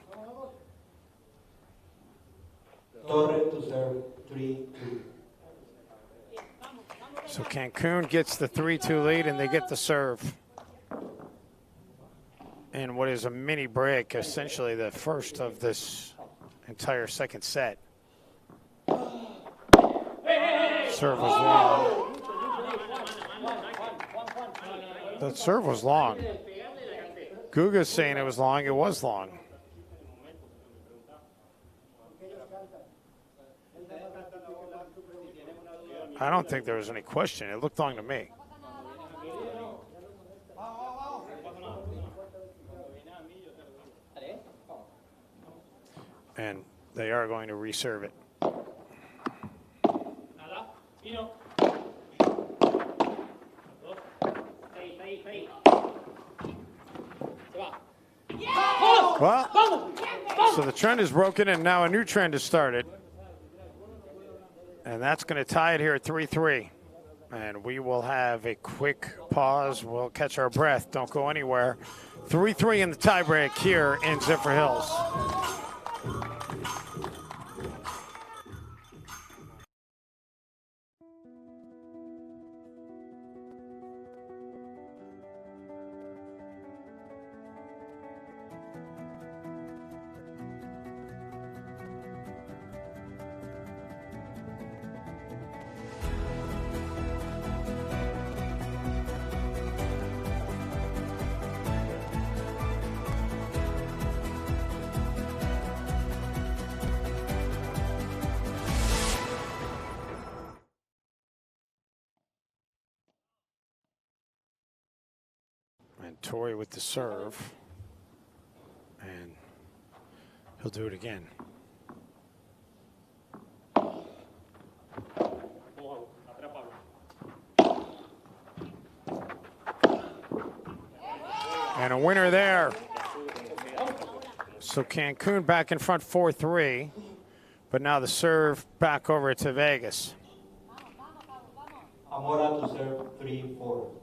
Torre to serve 3-2. So Cancun gets the 3-2 lead, and they get the serve. And what is a mini break, essentially the first of this entire second set. Serve was long. The serve was long. Guga's saying it was long. It was long. I don't think there was any question. It looked long to me. And they are going to reserve it. Well, so the trend is broken, and now a new trend has started. And that's going to tie it here at 3-3. And we will have a quick pause. We'll catch our breath. Don't go anywhere. 3-3 in the tiebreak here in Zephyr Hills. And Torrey with the serve. And he'll do it again. And a winner there. So Cancun back in front 4-3. But now the serve back over to Vegas. Amora to serve 3-4.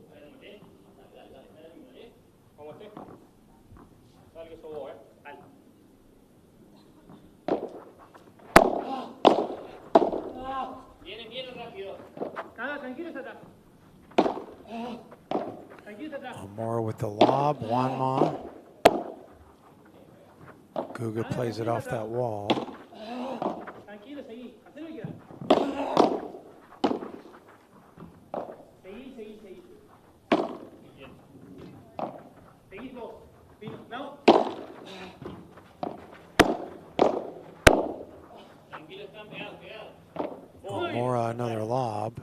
Amora with the lob, Juanma. Guga plays it off that wall. Amora, another lob.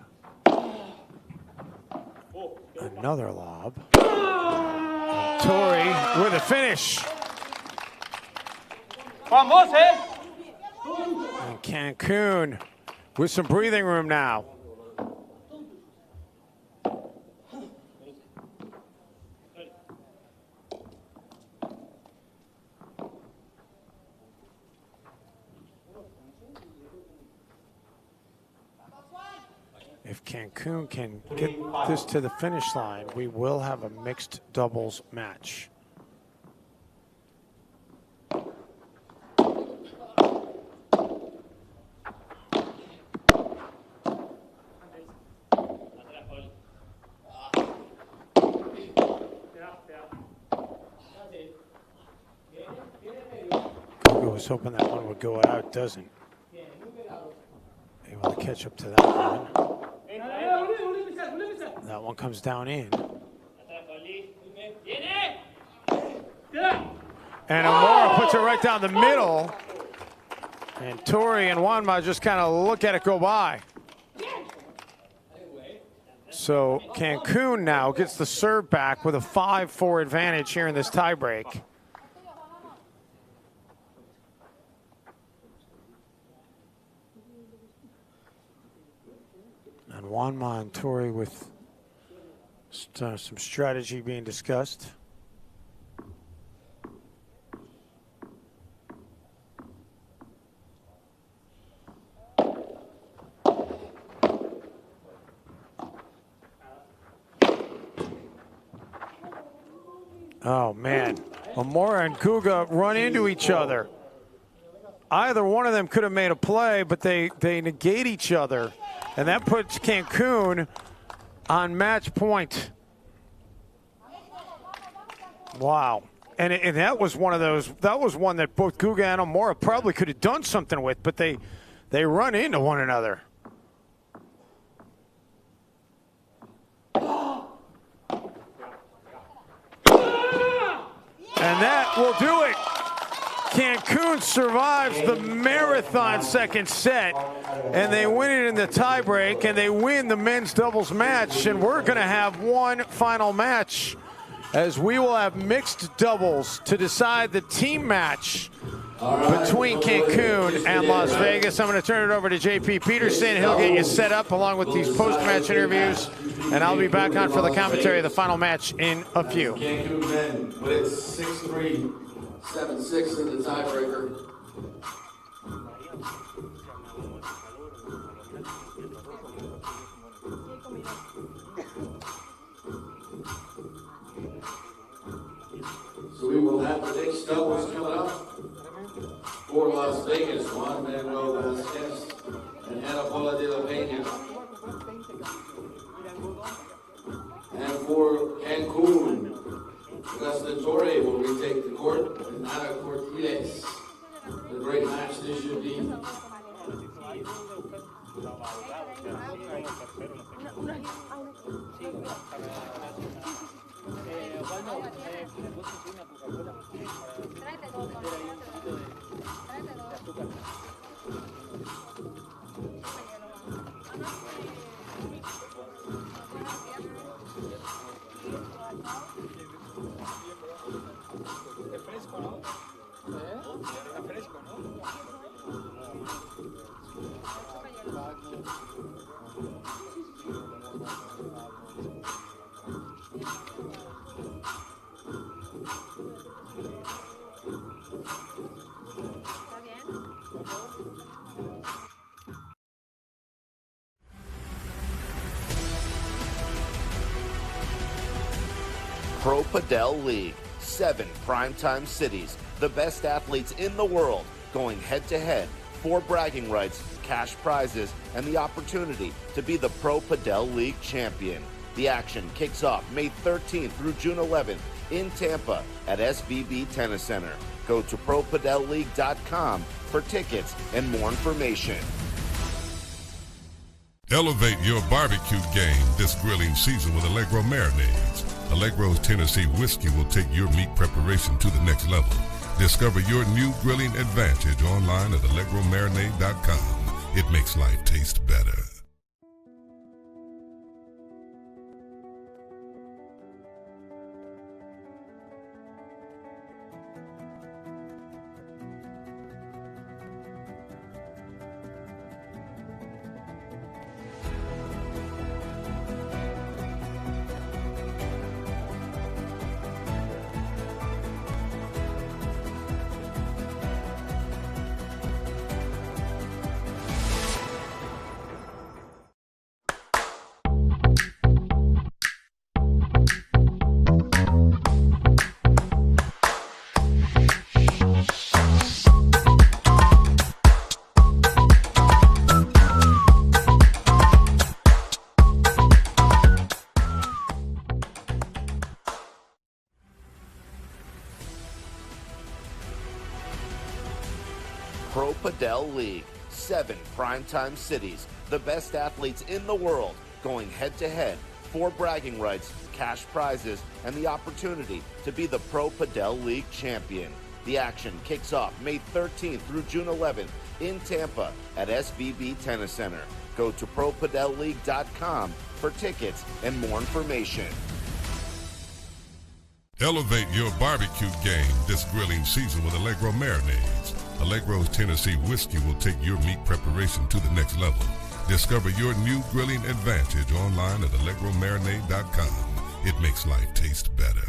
Another lob. And Torrey with a finish. And Cancun with some breathing room now. If Cancun can get this to the finish line, we will have a mixed doubles match. Guga was hoping that one would go out, doesn't. Able to catch up to that one. That one comes down in. And Amora puts it right down the middle. And Torrey and Juanma just kind of look at it go by. So Cancun now gets the serve back with a 5-4 advantage here in this tiebreak. And Juanma and Torrey with some strategy being discussed. Oh, man. Amora and Kuga run into each other. Either one of them could have made a play, but they negate each other. And that puts Cancun on match point. Wow. And that was one of those, that was one that both Kuga and Amora probably could have done something with, but they run into one another. And that will do it. Cancun survives the marathon second set, and they win it in the tiebreak, and they win the men's doubles match. And we're going to have one final match, as we will have mixed doubles to decide the team match between Cancun and Las Vegas. I'm going to turn it over to JP Peterson. He'll get you set up along with these post-match interviews, and I'll be back on for the commentary of the final match in a few. Cancun men with 6-3, 7-6 in the tiebreaker. So we will have the mixed doubles coming up for Las Vegas. Juan Manuel Vasquez and Ana Paula de la Peña. And for Cancun, Augusta Torre will retake the court, and Ana Cortiles. A great match this should be. Pro Padel League. 7 primetime cities, the best athletes in the world going head-to-head for bragging rights, cash prizes, and the opportunity to be the Pro Padel League champion. The action kicks off May 13th through June 11th in Tampa at SVB Tennis Center. Go to ProPadelLeague.com for tickets and more information. Elevate your barbecue game this grilling season with Allegro marinades. Allegro's Tennessee whiskey will take your meat preparation to the next level. Discover your new grilling advantage online at AllegroMarinade.com. It makes life taste better. Pro Padel League. 7 primetime cities, the best athletes in the world going head-to-head for bragging rights, cash prizes, and the opportunity to be the Pro Padel League champion. The action kicks off May 13th through June 11th in Tampa at SVB Tennis Center. Go to ProPadelLeague.com for tickets and more information. Elevate your barbecue game this grilling season with Allegro marinades. Allegro's Tennessee whiskey will take your meat preparation to the next level. Discover your new grilling advantage online at AllegroMarinade.com. It makes life taste better.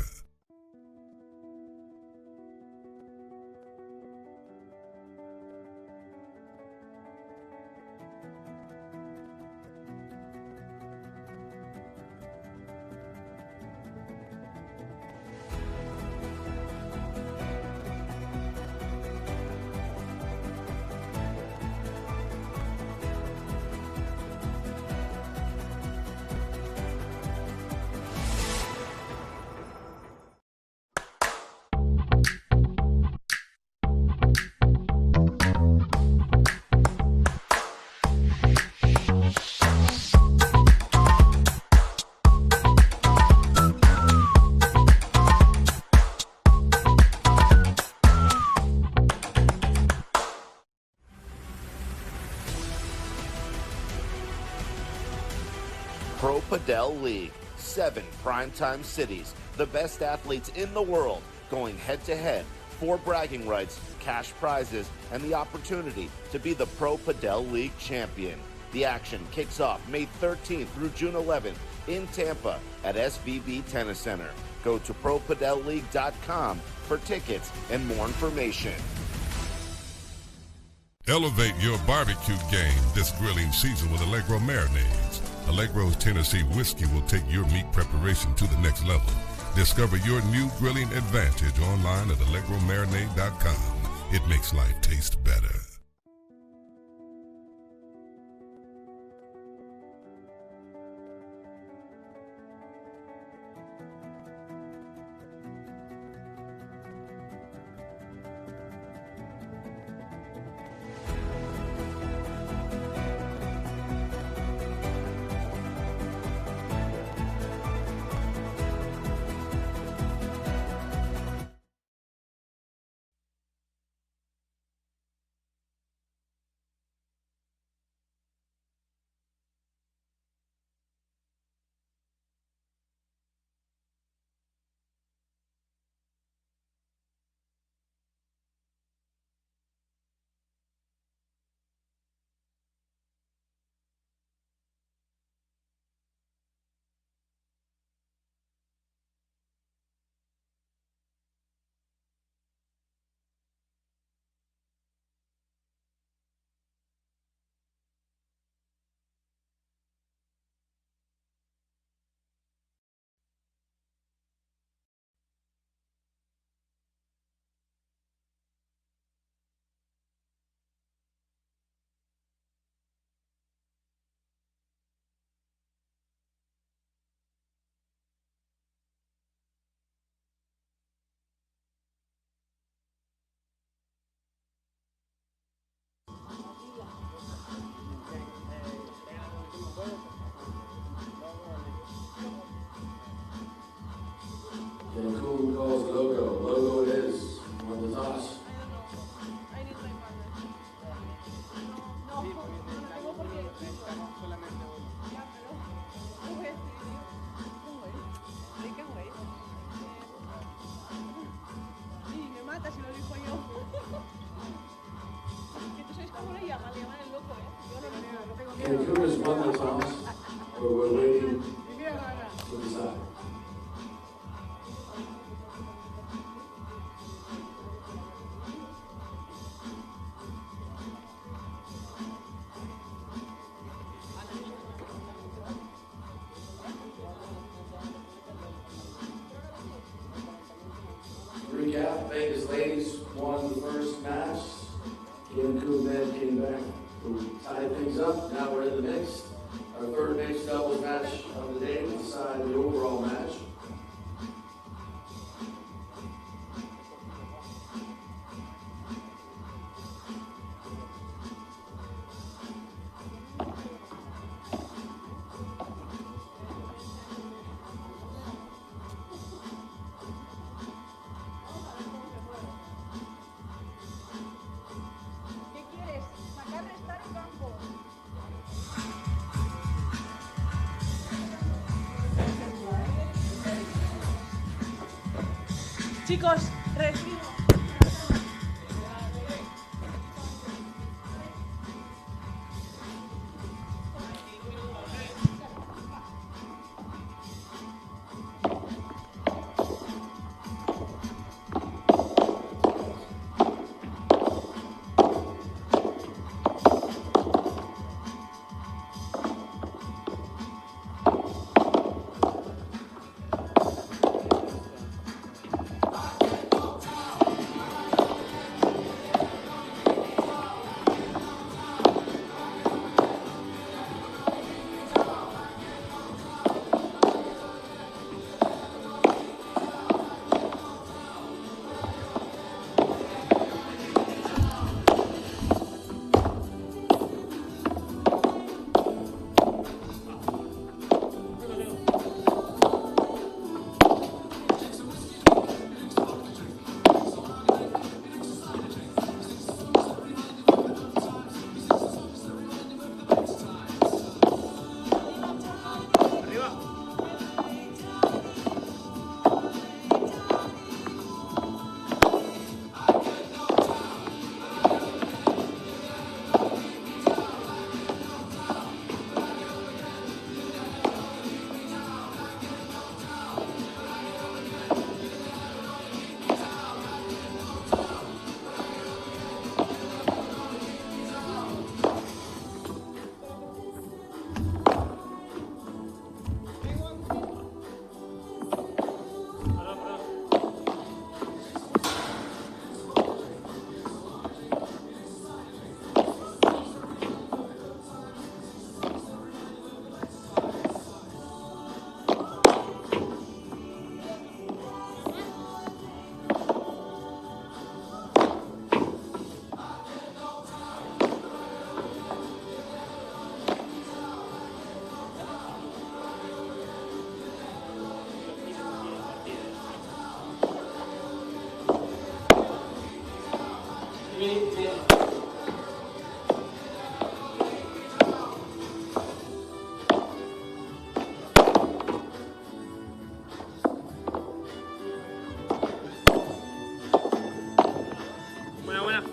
Pro Padel League. 7 primetime cities, the best athletes in the world going head-to-head for bragging rights, cash prizes, and the opportunity to be the Pro Padel League champion. The action kicks off May 13th through June 11th in Tampa at SVB Tennis Center. Go to ProPadelLeague.com for tickets and more information. Elevate your barbecue game this grilling season with Allegro marinades. Allegro's Tennessee whiskey will take your meat preparation to the next level. Discover your new grilling advantage online at AllegroMarinade.com. It makes life taste better. Cancun calls logo. Logo it is. On the toss. Sí, me mata si lo dijo yo. Que tú sabes cómo le llaman el loco, ¿eh? Yo no lo tengo miedo. Cancun has won the toss, but we're waiting to decide. Recap, Vegas ladies won the first match. Cancun men came back to tie things up. Now we're in the mix. Our third mixed doubles match of the day to decide the overall match. ¿Qué quieres? Sacar, restar en campo. Chicos, recibo. Buena, buena.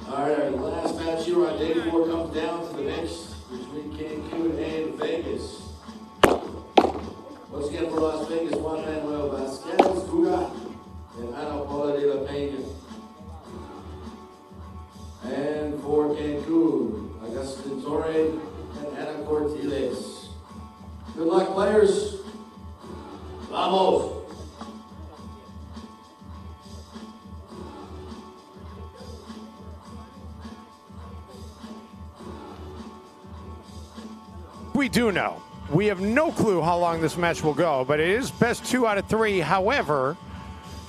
All right, our last match here on day 4 comes down to the mix between Cancun and Vegas. Once again for Las Vegas, Juan Manuel Vasquez, Guga, and Ana Paula de la Peña. And for Cancun, Agustin Torre and Ana Cortiles. Good luck, players. Vamos. We do know. We have no clue how long this match will go, but it is best 2 out of 3. However,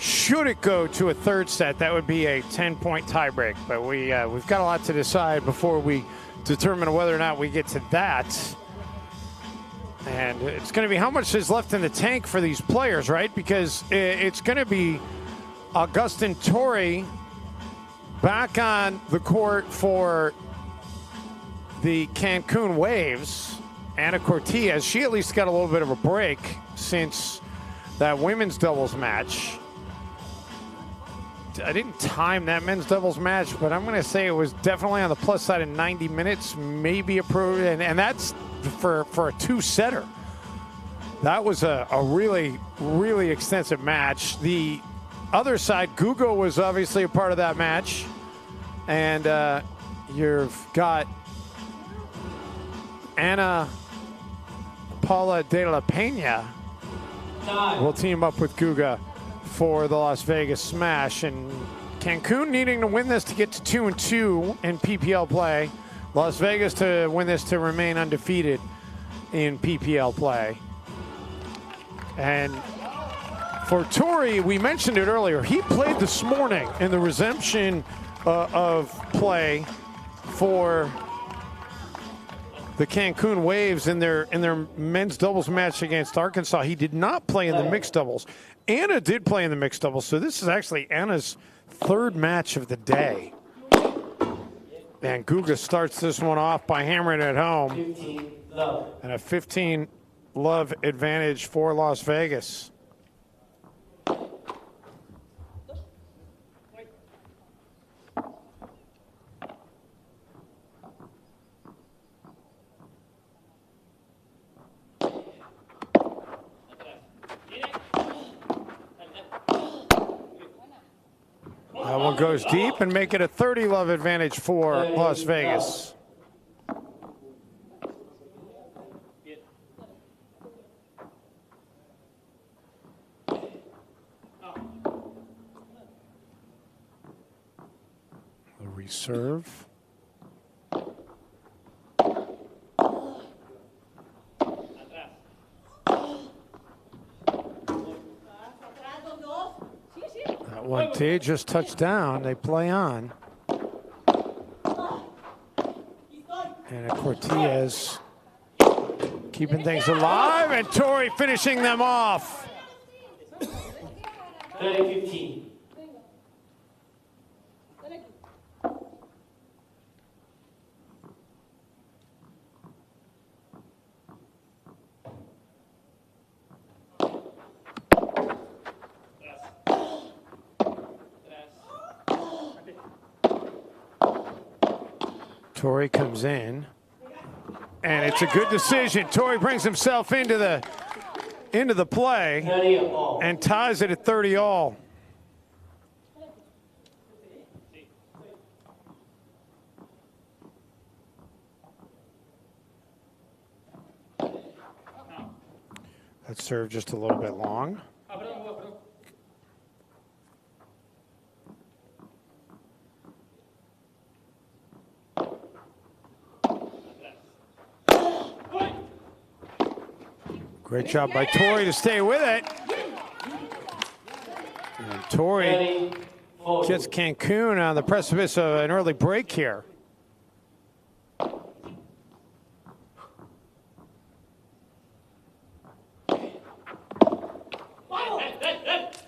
should it go to a third set, that would be a 10-point tiebreak. But we've got a lot to decide before we determine whether or not we get to that. And it's going to be how much is left in the tank for these players, right? Because it's going to be Agustin Torre back on the court for the Cancun Waves. Ana Cortiles, she at least got a little bit of a break since that women's doubles match. I didn't time that men's doubles match, but I'm going to say it was definitely on the plus side of 90 minutes, maybe approved, and that's for a 2-setter. That was a really, really extensive match. The other side, Guga was obviously a part of that match, and you've got Ana Paula de la Peña will team up with Guga for the Las Vegas Smash. And Cancun needing to win this to get to 2-2 in PPL play. Las Vegas to win this to remain undefeated in PPL play. And for Torre, we mentioned it earlier, he played this morning in the resumption of play for the Cancun Waves in their men's doubles match against Arkansas. He did not play in the mixed doubles. Ana did play in the mixed doubles, so this is actually Ana's 3rd match of the day. And Guga starts this one off by hammering it home. 15-love. And a 15-love advantage for Las Vegas. That one goes deep and make it a 30-love advantage for Las Vegas. The reserve. That one, T just touched down. They play on. And Cortiles keeping things alive, and Torre finishing them off. 30-15. Torrey comes in, and it's a good decision. Torrey brings himself into the play and ties it at 30 all. That serve just a little bit long. Great job by Torrey to stay with it. And Torrey gets Cancun on the precipice of an early break here.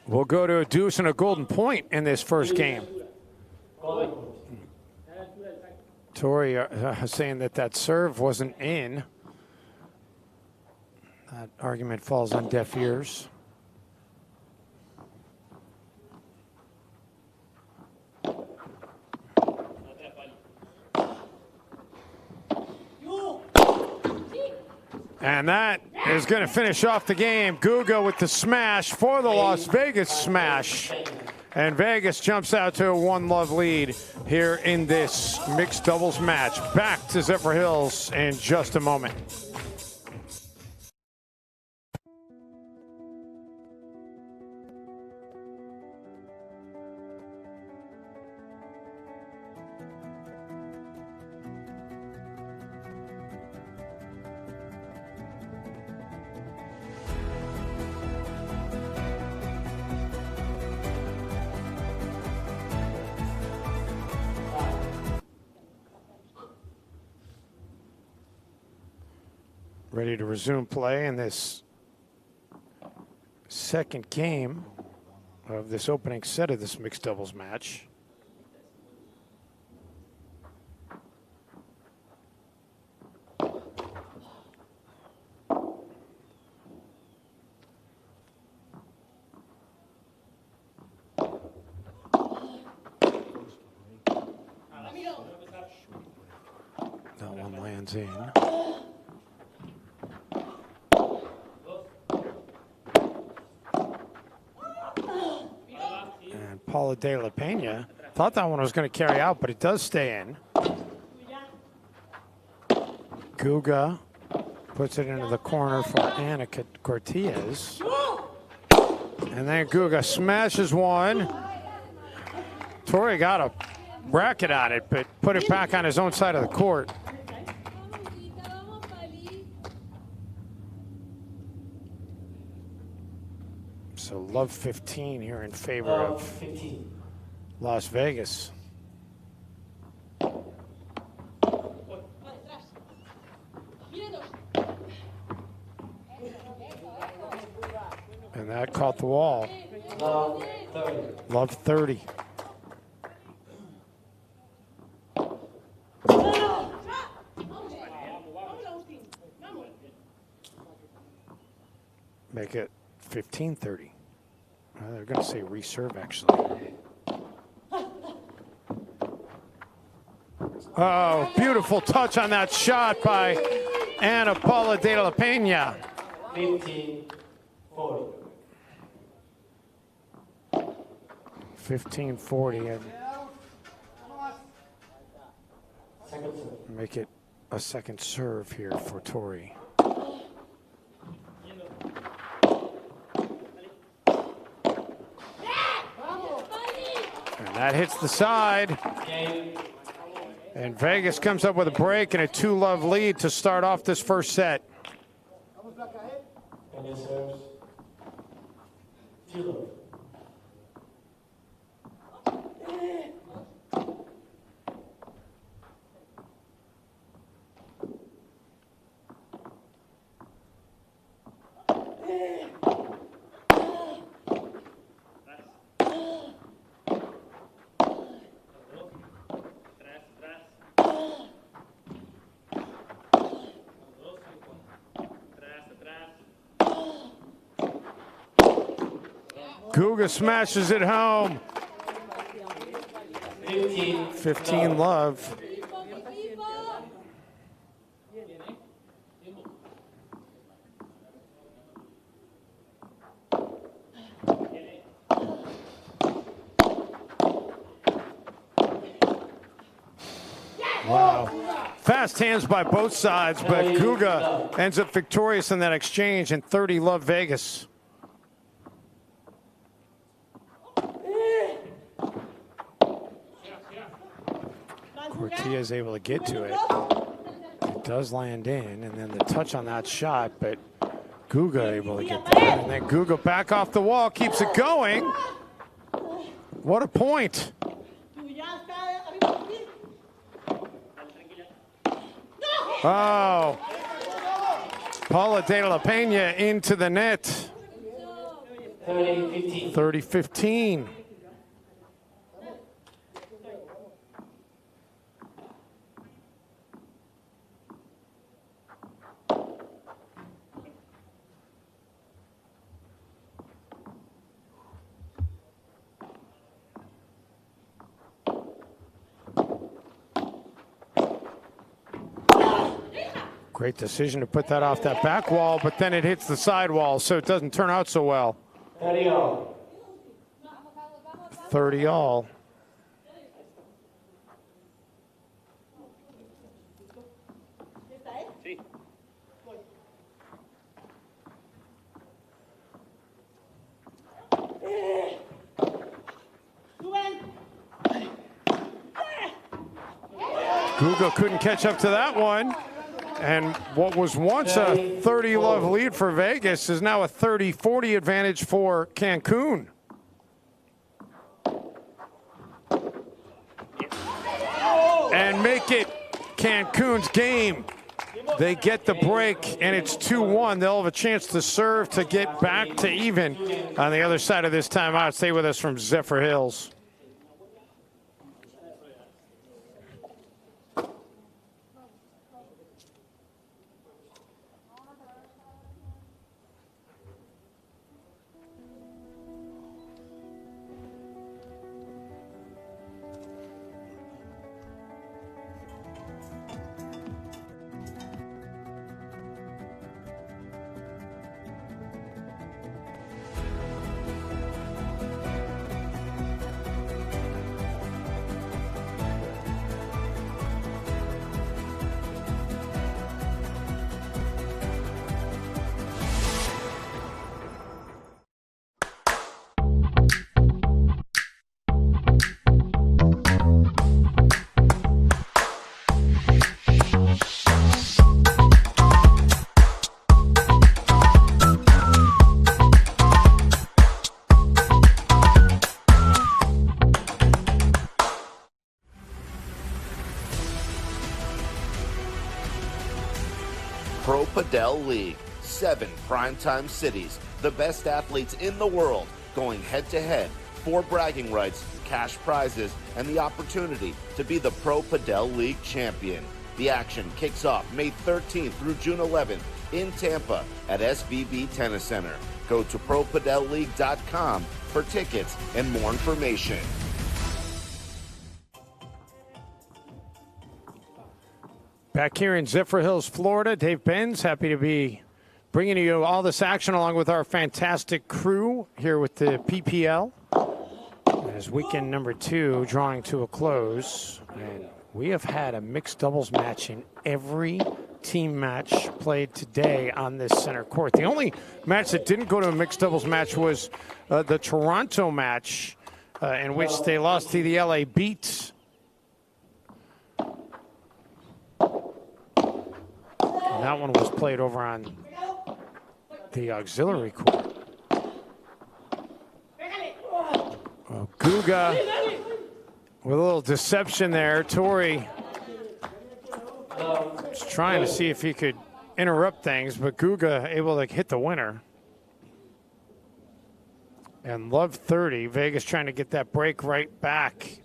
We'll go to a deuce and a golden point in this first game. Torrey saying that serve wasn't in. That argument falls on deaf ears. And that is going to finish off the game. Guga with the smash for the Las Vegas smash. And Vegas jumps out to a 1-love lead here in this mixed doubles match. Back to Zephyr Hills in just a moment. Ready to resume play in this second game of this opening set of this mixed doubles match. That one lands in. Paula De La Pena thought that one was going to carry out, but it does stay in. Guga puts it into the corner for Ana Cortez. And then Guga smashes one. Torrey got a bracket on it, but put it back on his own side of the court. So love 15 here in favor of Las Vegas. And that caught the wall. Love 30. Make it 15-30. They're going to say reserve, actually. Oh, beautiful touch on that shot by Ana Paula De La Pena. 15-40. 15-40. And make it a second serve here for Torrey. That hits the side. And Vegas comes up with a break and a 2-love lead to start off this first set. Guga smashes it home. 15 love. Wow. Fast hands by both sides, but Guga ends up victorious in that exchange, and 30 love Vegas. Cortia is able to get to it. It does land in, and then the touch on that shot, but Guga able to get there. And then Guga back off the wall, keeps it going. What a point. Oh. Paula de la Pena into the net. 30-15. Great decision to put that off that back wall, but then it hits the side wall, so it doesn't turn out so well. 30 all. 30 all. Guga couldn't catch up to that one. And what was once a 30-love lead for Vegas is now a 30-40 advantage for Cancun. And make it Cancun's game. They get the break, and it's 2-1. They'll have a chance to serve to get back to even on the other side of this timeout. Stay with us from Zephyr Hills. Pro Padel League. 7 primetime cities, the best athletes in the world going head-to-head for bragging rights, cash prizes, and the opportunity to be the Pro Padel League champion. The action kicks off May 13th through June 11th in Tampa at SVB Tennis Center. Go to ProPadelLeague.com for tickets and more information. Back here in Zephyr Hills, Florida, Dave Benz, happy to be bringing you all this action along with our fantastic crew here with the PPL. As weekend number 2 drawing to a close. And we have had a mixed doubles match in every team match played today on this center court. The only match that didn't go to a mixed doubles match was the Toronto match in which they lost to the LA Beats. And that one was played over on the auxiliary court. Guga with a little deception there. Tori was trying to see if he could interrupt things, but Guga able to hit the winner. And love 30. Vegas trying to get that break right back.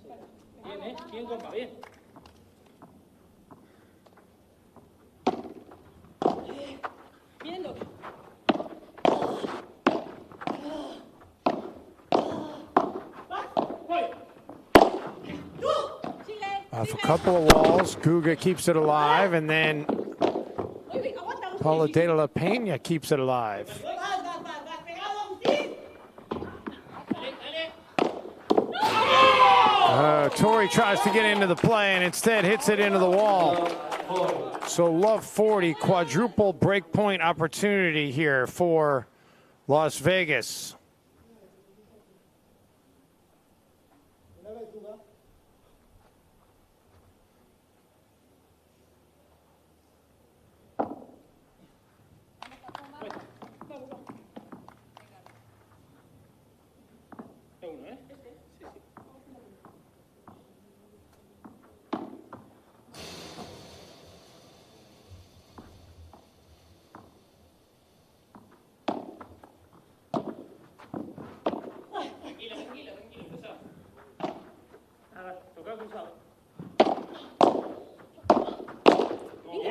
Off a couple of walls, Guga keeps it alive, and then Paula de la Pena keeps it alive. Torrey tries to get into the play and instead hits it into the wall. So love 40, quadruple break point opportunity here for Las Vegas.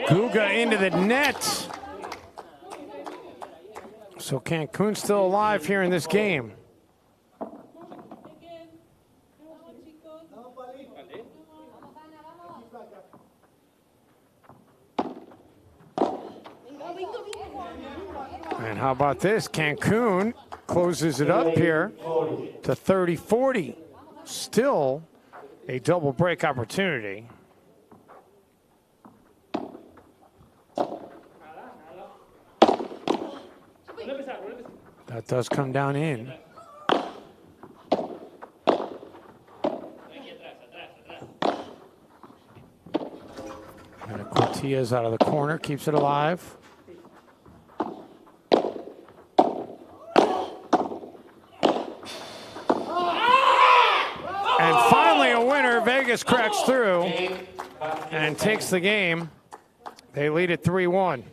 Guga into the net. So Cancun still alive here in this game. And how about this? Cancun closes it up here to 30-40. Still a double break opportunity. That does come down in. And Cortilla's out of the corner, keeps it alive. And finally a winner. Vegas cracks through and takes the game. They lead at 3-1.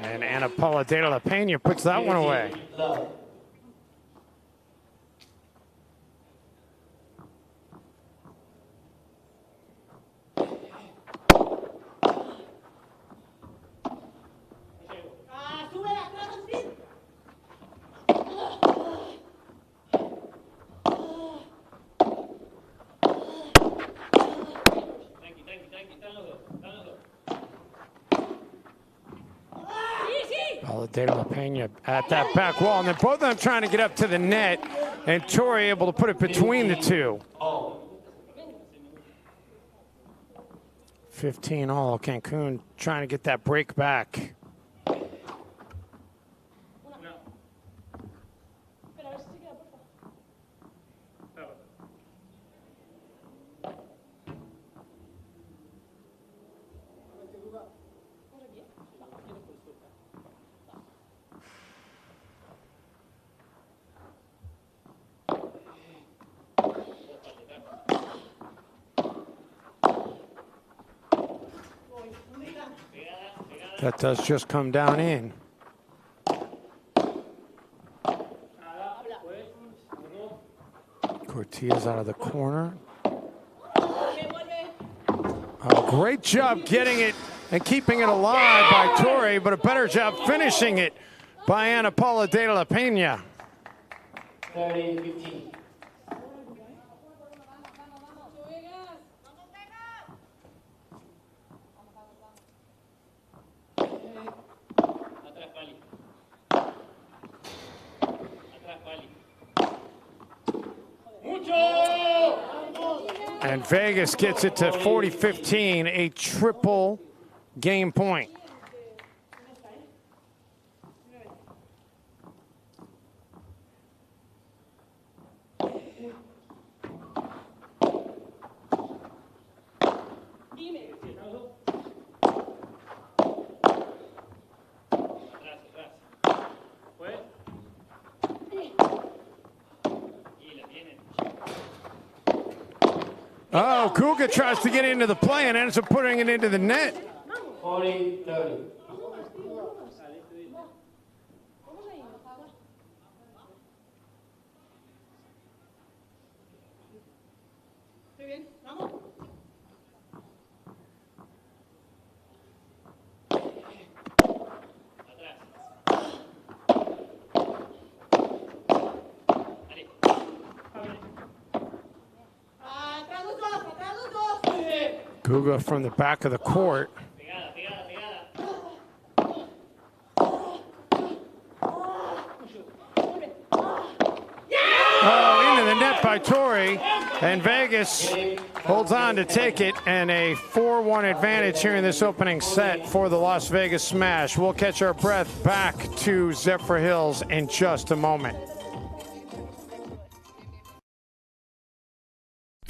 And Ana Paula de la Pena puts that one away. De La Pena at that back wall, and then both of them trying to get up to the net, and Torrey able to put it between the two. 15 all. Cancun trying to get that break back. That does just come down in. Cortilla's out of the corner. Oh, great job getting it and keeping it alive by Torrey, but a better job finishing it by Ana Paula de la Pena. 30-15. And Vegas gets it to 40-15, a triple game point. Oh, Guga tries to get into the play and ends up putting it into the net. 40-30. Guga from the back of the court. Oh, into the net by Torrey, and Vegas holds on to take it, and a 4-1 advantage here in this opening set for the Las Vegas Smash. We'll catch our breath back to Zephyr Hills in just a moment.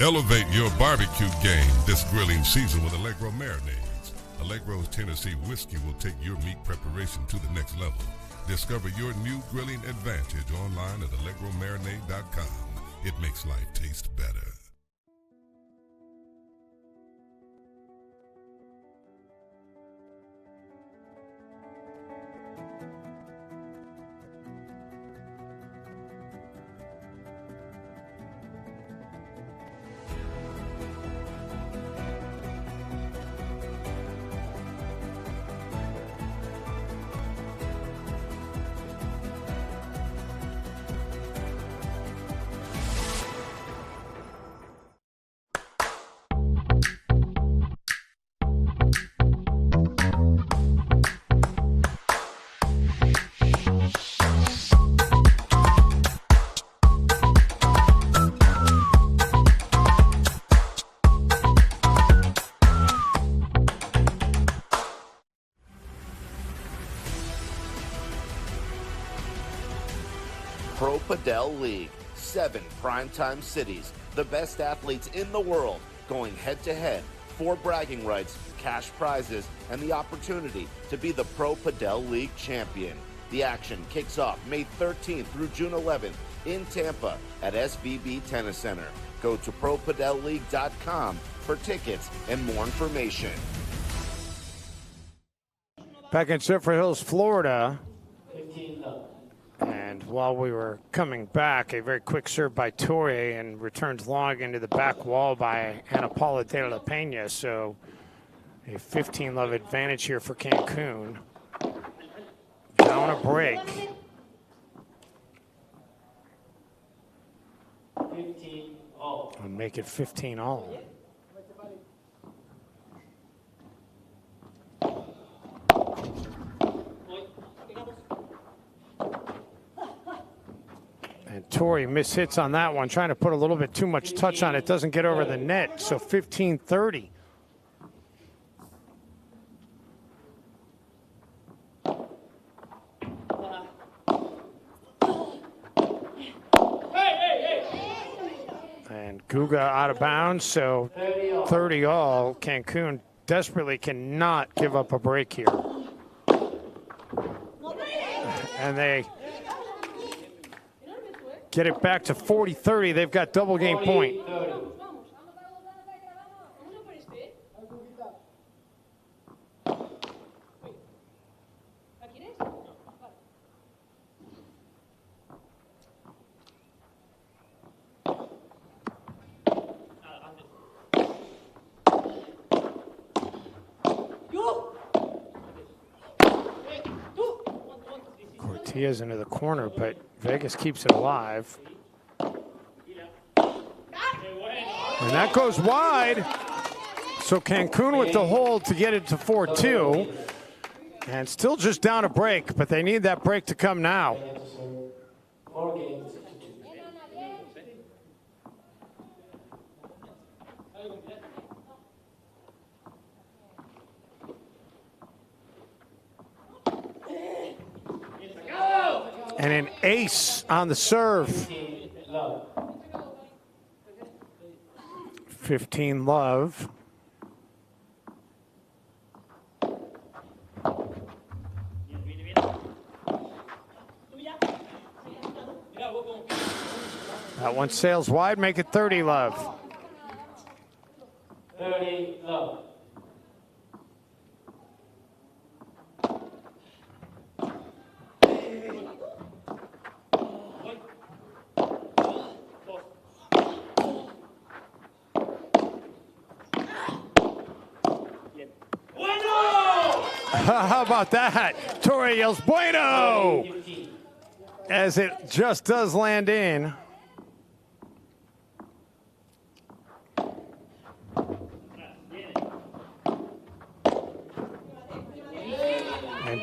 Elevate your barbecue game this grilling season with Allegro marinades. Allegro's Tennessee whiskey will take your meat preparation to the next level. Discover your new grilling advantage online at allegromarinade.com. It makes life taste better. Pro Padel League. 7 primetime cities, the best athletes in the world, going head-to-head, 4 bragging rights, cash prizes, and the opportunity to be the Pro Padel League champion. The action kicks off May 13th through June 11th in Tampa at SVB Tennis Center. Go to ProPadelLeague.com for tickets and more information. Back in Zephyr Hills, Florida. And while we were coming back, a very quick serve by Torre and returns long into the back wall by Ana Paula de la Pena. So a 15-love advantage here for Cancun. Down a break. 15-all. And make it 15-all. And Torrey mishits on that one, trying to put a little bit too much touch on it. Doesn't get over the net, so 15-30. And Guga out of bounds, so 30-all. Cancun desperately cannot give up a break here. And they get it back to 40-30. They've got double game point. Cortias into the corner, but Vegas keeps it alive. And that goes wide. So Cancun with the hold to get it to 4-2. And still just down a break, but they need that break to come now. And an ace on the serve. 15-love. That one sails wide, make it 30-love. 30-love. How about that? Torre yells, bueno! As it just does land in.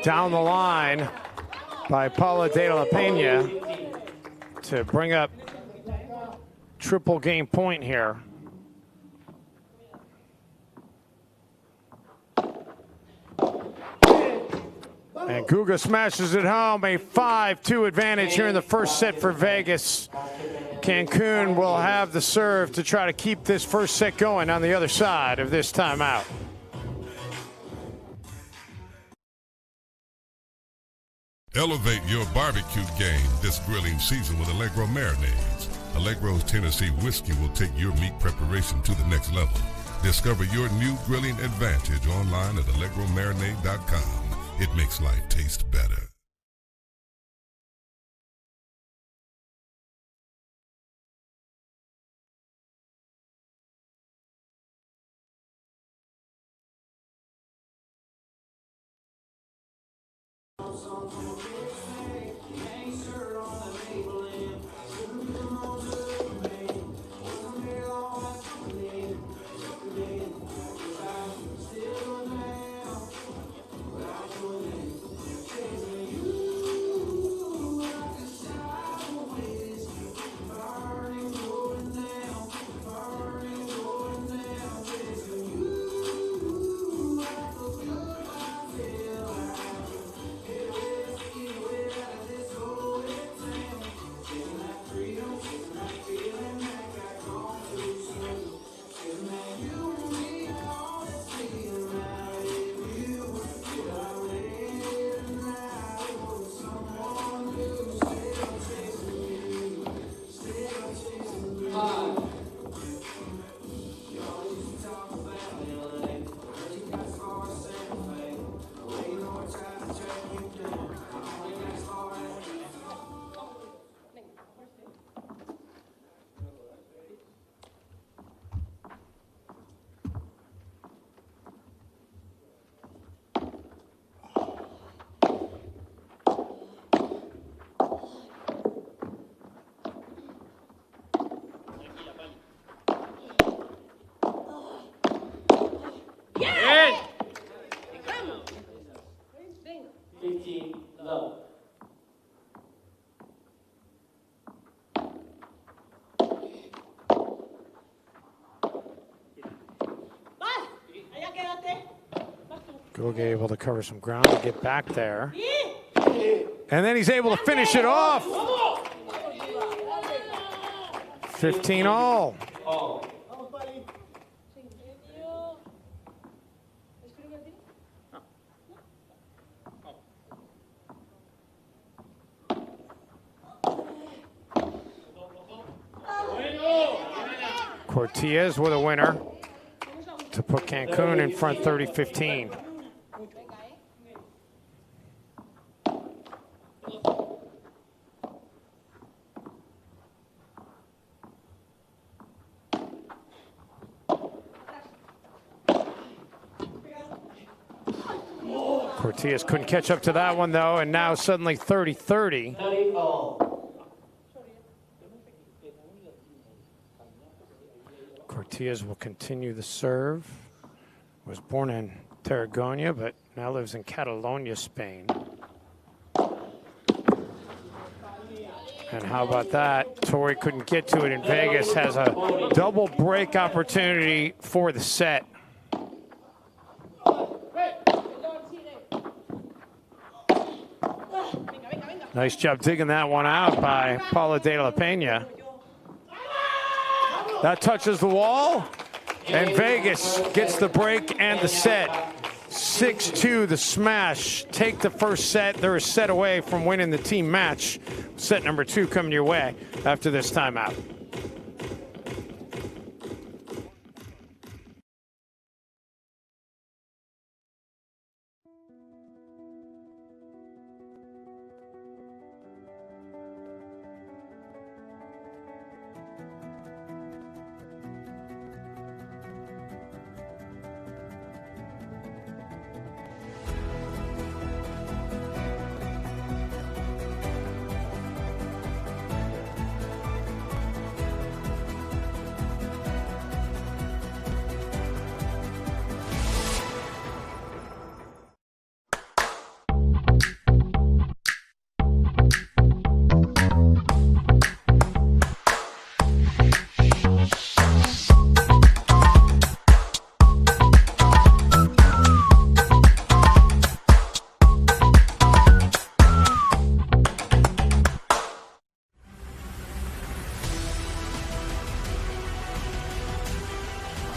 down the line by Paula de la Pena to bring up triple game point here. And Guga smashes it home, a 5-2 advantage here in the first set for Vegas. Cancun will have the serve to try to keep this first set going on the other side of this timeout. Elevate your barbecue game this grilling season with Allegro marinades. Allegro's Tennessee whiskey will take your meat preparation to the next level. Discover your new grilling advantage online at allegromarinade.com. It makes life taste better. Guga able to cover some ground to get back there. And then he's able to finish it off. 15 all. Cortez with a winner to put Cancun in front 30-15. Cortez couldn't catch up to that one, though, and now suddenly 30-30. Cortez will continue the serve. Was born in Tarragona, but now lives in Catalonia, Spain. And how about that? Tori couldn't get to it in Vegas, has a double break opportunity for the set. Nice job digging that one out by Paula de la Pena. That touches the wall, and Vegas gets the break and the set. 6-2, the smash. Take the first set. They're a set away from winning the team match. Set number 2 coming your way after this timeout.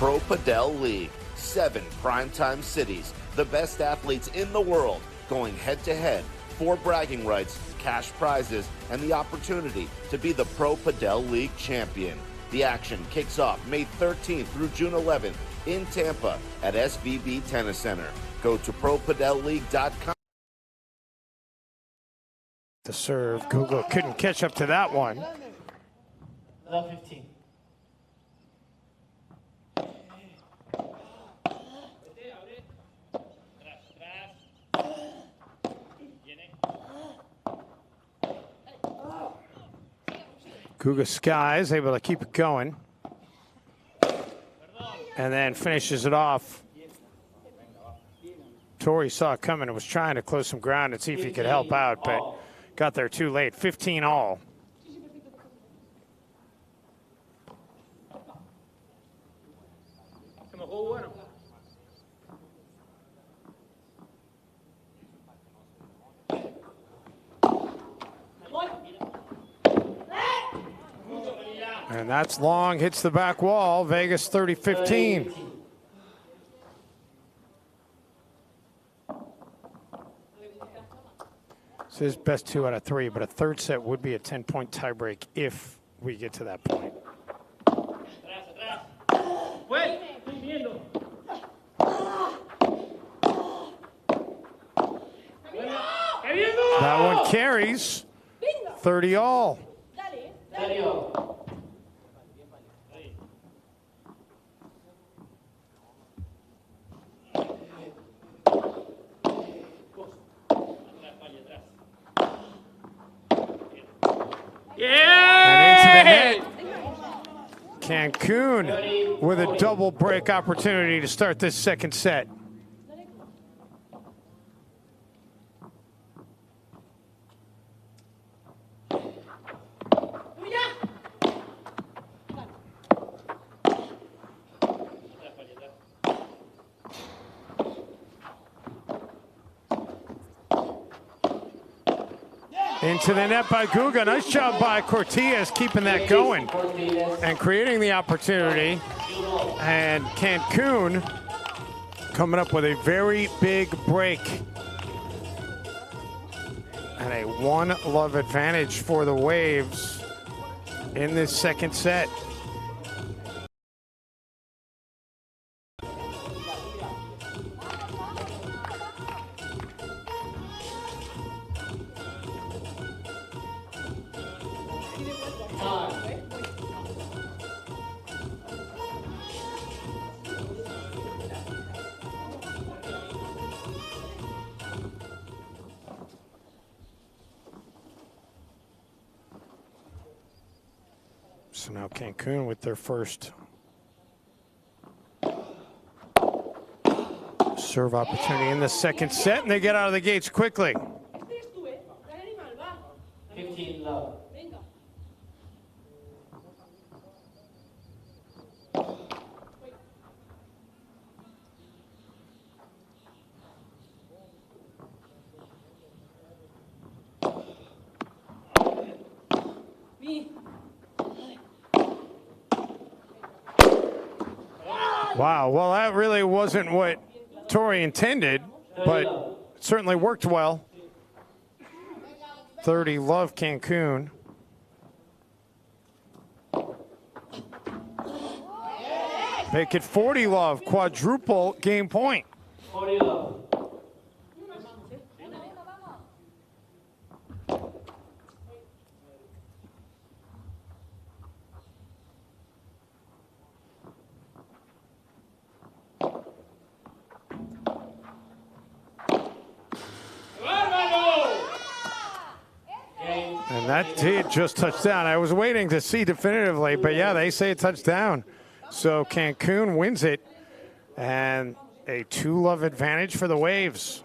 Pro Padel League. 7 primetime cities, the best athletes in the world, going head-to-head for bragging rights, cash prizes, and the opportunity to be the Pro Padel League champion. The action kicks off May 13th through June 11th in Tampa at SVB Tennis Center. Go to ProPadelLeague.com. The serve, Google couldn't catch up to that one. Love 15. Guga Sky is able to keep it going. And then finishes it off. Tori saw it coming and was trying to close some ground and see if he could help out, but got there too late. 15 all. And that's long, hits the back wall. Vegas 30-15. So his best 2 out of 3, but a third set would be a 10-point tiebreak if we get to that point. That one carries. 30 all. And into the net. Cancun with a double break opportunity to start this second set. Into the net by Guga. Nice job by Cortez keeping that going and creating the opportunity. And Cancun coming up with a very big break. And a 1-love advantage for the Waves in this second set. So now Cancun with their first serve opportunity in the second set, and they get out of the gates quickly. 15 love. Wow, well, that really wasn't what Tori intended, but it certainly worked well. 30 love Cancun. Make it 40 love, quadruple game point. 40 love. And that did just touch down. I was waiting to see definitively, but yeah, they say it touched down. So Cancun wins it, and a 2-love advantage for the Waves.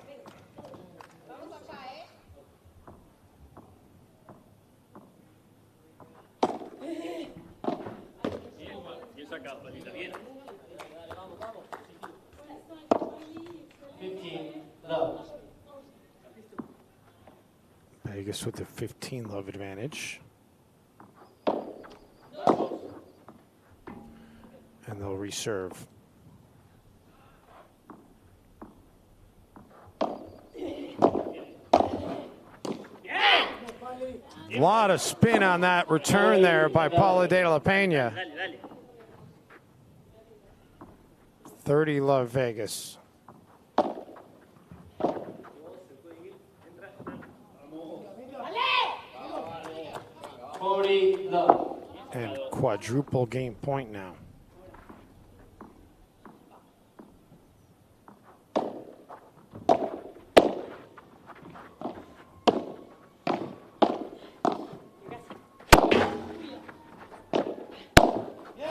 Vegas with the 15-love advantage. And they'll reserve. A lot of spin on that return there by Paula de la Pena. 30 love Vegas. And quadruple game point now.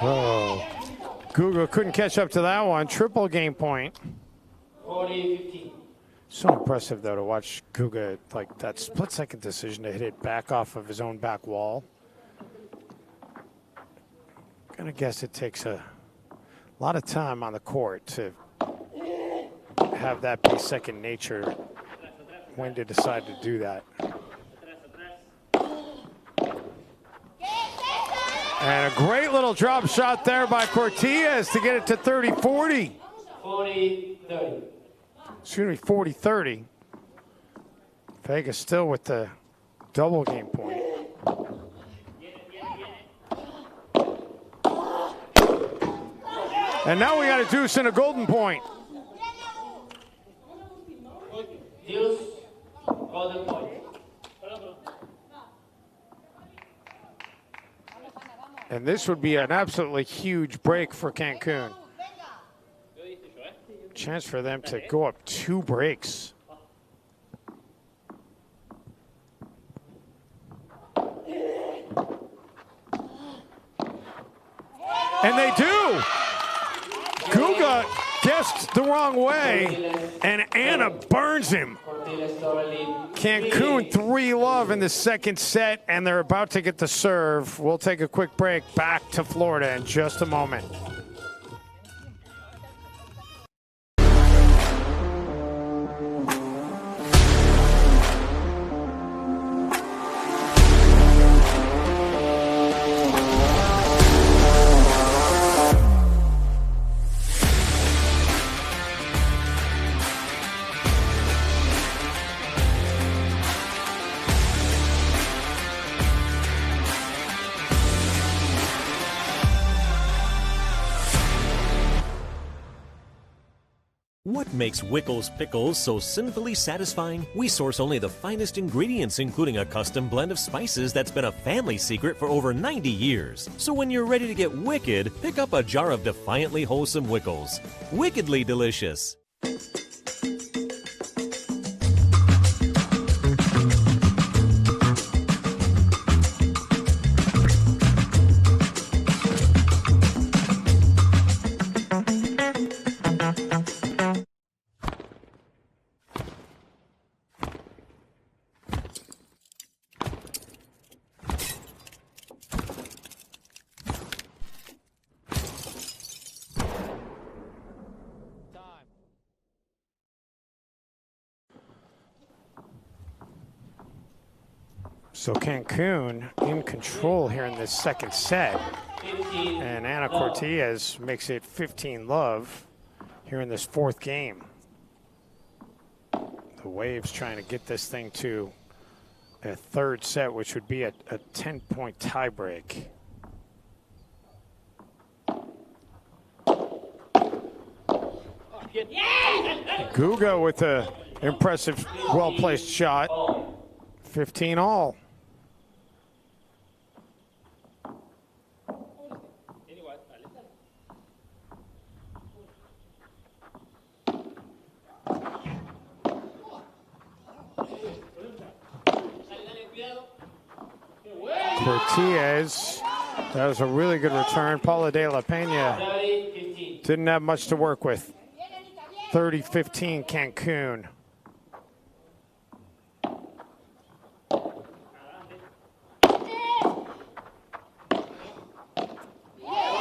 Oh, Guga couldn't catch up to that one. Triple game point. 40-15. So impressive, though, to watch Guga, like that split-second decision to hit it back off of his own back wall. Gonna guess it takes a lot of time on the court to have that be second nature when to decide to do that. And a great little drop shot there by Cortez to get it to 30-40. 40-30. Excuse me, 40-30. Vegas still with the double game point. And now we got a deuce and a golden point. Deuce, golden point. And this would be an absolutely huge break for Cancun. Chance for them to go up 2 breaks. And they do. Guga guessed the wrong way, and Anna burns him. Cancun 3 love in the second set, and they're about to get the serve. We'll take a quick break. Back to Florida in just a moment. What makes Wickles Pickles so sinfully satisfying? We source only the finest ingredients, including a custom blend of spices that's been a family secret for over 90 years. So when you're ready to get wicked, pick up a jar of defiantly wholesome Wickles. Wickedly delicious. So Cancun in control here in this second set. And Ana Cortez makes it 15 love here in this fourth game. The Waves trying to get this thing to a third set, which would be a 10-point tiebreak. Guga with a impressive, well-placed shot. 15 all. Cortez, that was a really good return. Paula de la Pena didn't have much to work with. 30-15 Cancun.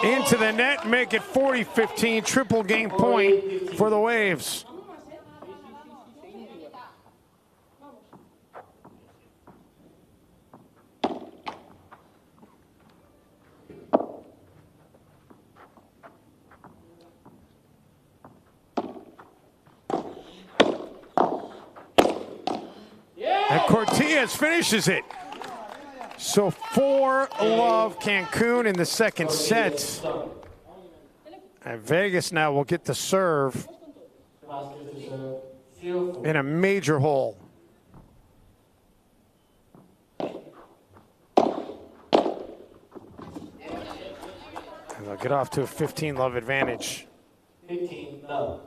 Into the net, make it 40-15, triple game point for the Waves. Cortez finishes it. So 4-love Cancun in the second set. And Vegas now will get the serve in a major hole. And they'll get off to a 15-love advantage. 15-love.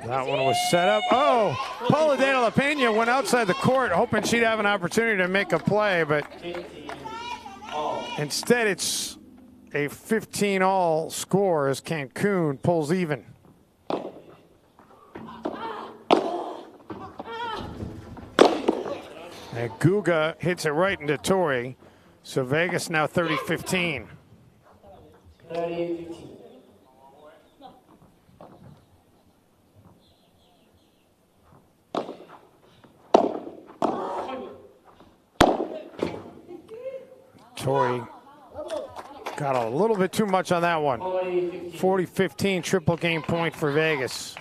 That one was set up. Oh, Paula de la Pena went outside the court hoping she'd have an opportunity to make a play, but instead it's a 15-all score as Cancun pulls even. And Guga hits it right into Tori. So Vegas now 30-15. 30-15. Tori got a little bit too much on that one. 40-15, triple game point for Vegas.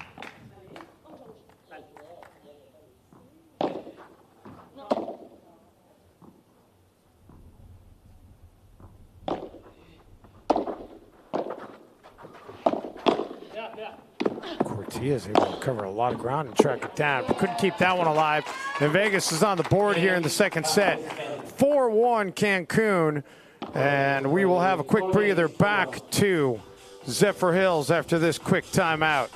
Cortez able to cover a lot of ground and track it down, but couldn't keep that one alive. And Vegas is on the board here in the second set. 4-1 Cancun, and we will have a quick breather back to Zephyr Hills after this quick timeout.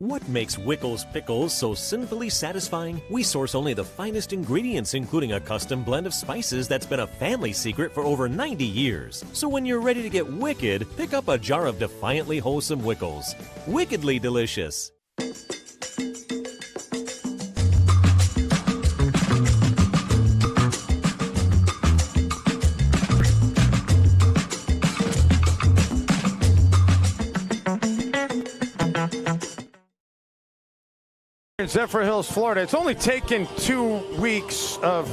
What makes Wickles Pickles so sinfully satisfying? We source only the finest ingredients, including a custom blend of spices that's been a family secret for over 90 years. So when you're ready to get wicked, pick up a jar of defiantly wholesome Wickles. Wickedly delicious. In Zephyr Hills, Florida. It's only taken 2 weeks of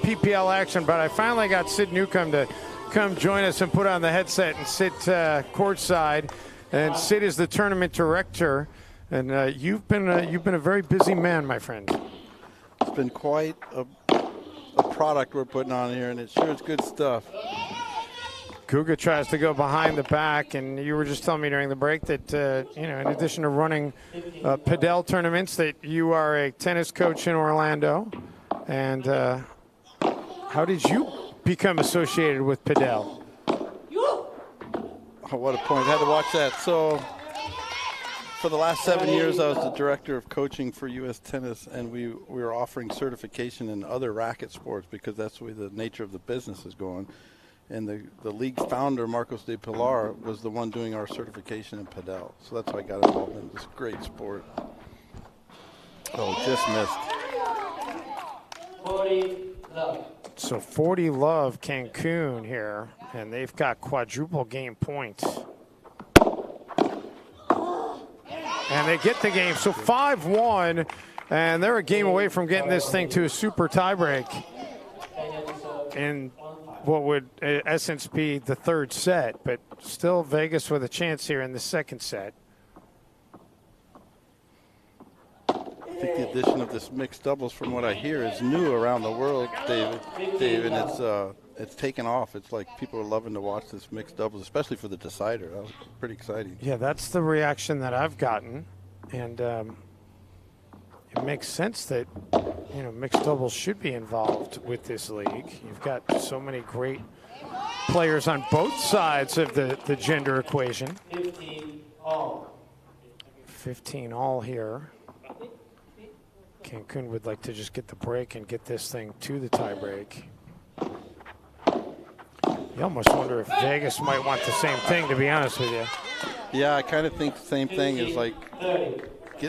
PPL action, but I finally got Sid Newcomb to come join us and put on the headset and sit courtside. And Sid is the tournament director, and you've been a very busy man, my friend. It's been quite a product we're putting on here, and it sure is good stuff. Guga tries to go behind the back, and you were just telling me during the break that, in addition to running Padel tournaments, that you are a tennis coach in Orlando. And how did you become associated with Padel? Oh, what a point. I had to watch that. So for the last 7 years, I was the director of coaching for U.S. Tennis, and we were offering certification in other racket sports because that's the way the nature of the business is going. And the league founder, Marcos de Pilar, was the one doing our certification in Padel. So that's how I got involved in this great sport. Oh, just missed. 40-love. So 40-love Cancun here, and they've got quadruple game points. And they get the game. So 5-1, and they're a game away from getting this thing to a super tiebreak. And what would in essence be the third set, but still Vegas with a chance here in the second set. I think the addition of this mixed doubles, from what I hear, is new around the world, Dave, and it's taken off. It's like people are loving to watch this mixed doubles, especially for the decider. That was pretty exciting. Yeah, that's the reaction that I've gotten, and it makes sense that mixed doubles should be involved with this league. You've got so many great players on both sides of the gender equation. 15-all. 15-all here. Cancun would like to just get the break and get this thing to the tie break. You almost wonder if Vegas might want the same thing, to be honest with you. Yeah, I kind of think the same thing is like,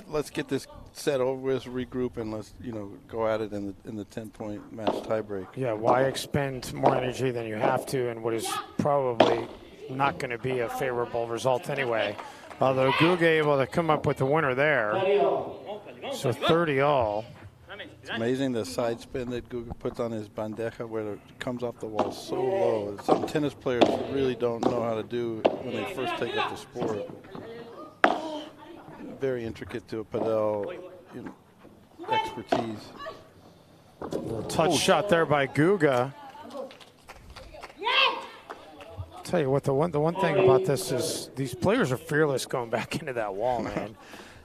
let's get this set over with, regroup, and let's go at it in the 10-point match tiebreak. Yeah, why expend more energy than you have to, and what is probably not going to be a favorable result anyway. Although Guga able to come up with the winner there. So 30-all. It's amazing the side spin that Guga puts on his bandeja where it comes off the wall so low. It's something tennis players really don't know how to do when they first take up the sport. Very intricate to a Padel expertise. A little touch shot there by Guga. Tell you what, the one thing about this is these players are fearless going back into that wall, man.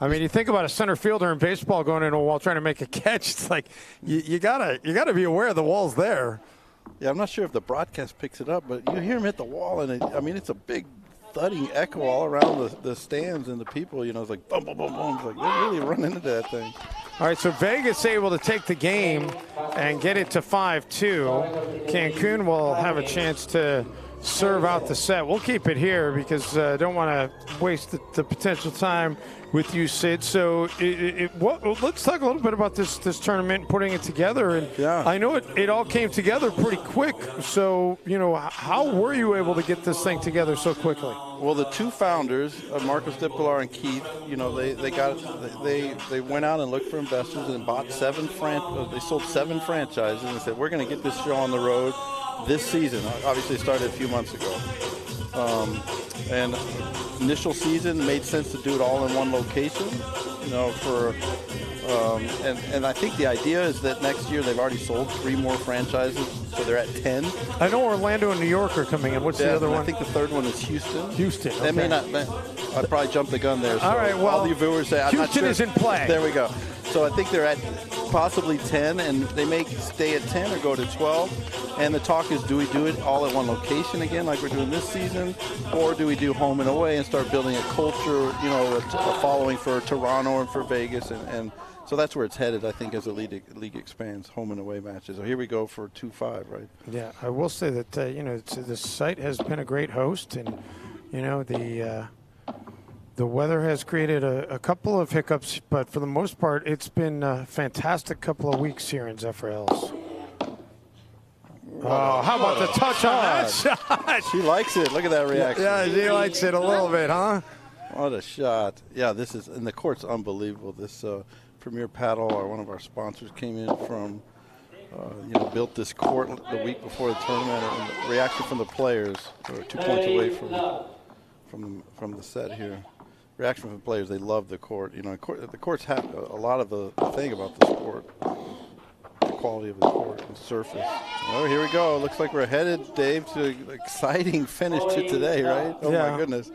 I mean, you think about a center fielder in baseball going into a wall trying to make a catch. It's like you gotta be aware the wall's there. Yeah, I'm not sure if the broadcast picks it up, but you hear him hit the wall, and it's a big thudding echo all around the stands and the people. It's like boom, boom, boom, boom. It's like they're really running into that thing. All right, so Vegas able to take the game and get it to 5-2. Cancun will have a chance to serve out the set. We'll keep it here because I don't want to waste the potential time with you, Sid. So let's talk a little bit about this tournament and putting it together. And yeah. I know it all came together pretty quick. So, how were you able to get this thing together so quickly? Well, the two founders, Marcos Dipilar and Keith, they went out and looked for investors and bought they sold 7 franchises and said, we're going to get this show on the road this season. Obviously it started a few months ago. And initial season made sense to do it all in one location, and I think the idea is that next year they've already sold 3 more franchises, so they're at 10. I know Orlando and New York are coming in. What's the other one? I think the third one is Houston. Houston. Okay. They may not. I'd probably jump the gun there. So all right. Well, all the viewers say I'm Houston not sure. is in play. There we go. So I think they're at possibly 10, and they may stay at 10 or go to 12. And the talk is, do we do it all at one location again, like we're doing this season, or do we do home and away and start building a culture, a following for Toronto and for Vegas, and so that's where it's headed, I think, as the league expands, home and away matches. So here we go for 2-5, right? Yeah, I will say that the site has been a great host, and the weather has created a couple of hiccups, but for the most part, it's been a fantastic couple of weeks here in Zephyr Hills. Oh, how about the touch on that shot? She likes it. Look at that reaction. Yeah, she likes it a little bit, huh? What a shot. Yeah, and the court's unbelievable. This Premier Padel, one of our sponsors, came in from, built this court the week before the tournament, and the reaction from the players, we're 2 points away from the set here. Reaction from the players, they love the court. The courts have a lot of the thing about the sport. Quality of the court and surface. Oh, here we go. Looks like we're headed, Dave, to an exciting finish to today, right? Oh, yeah. My goodness.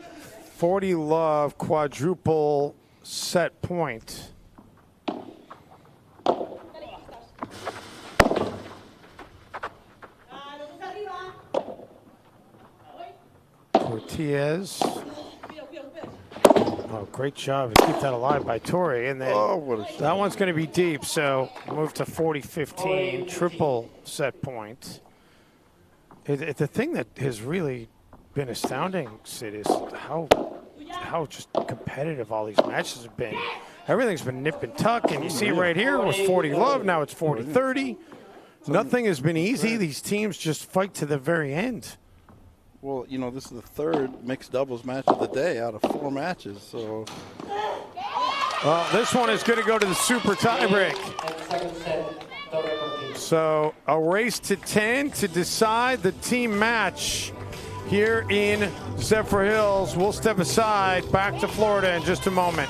40 love quadruple set point. Ortiz. Oh, great job to keep that alive by Torrey. And then that one's going to be deep, so move to 40-15, triple set point. The thing that has really been astounding, Sid, is how just competitive all these matches have been. Everything's been nip and tuck, and you see right here it was 40 love, now it's 40-30. Nothing has been easy. These teams just fight to the very end. Well, this is the 3rd mixed doubles match of the day out of 4 matches. So, this one is going to go to the super tiebreak. So a race to 10 to decide the team match here in Zephyr Hills. We'll step aside, back to Florida in just a moment.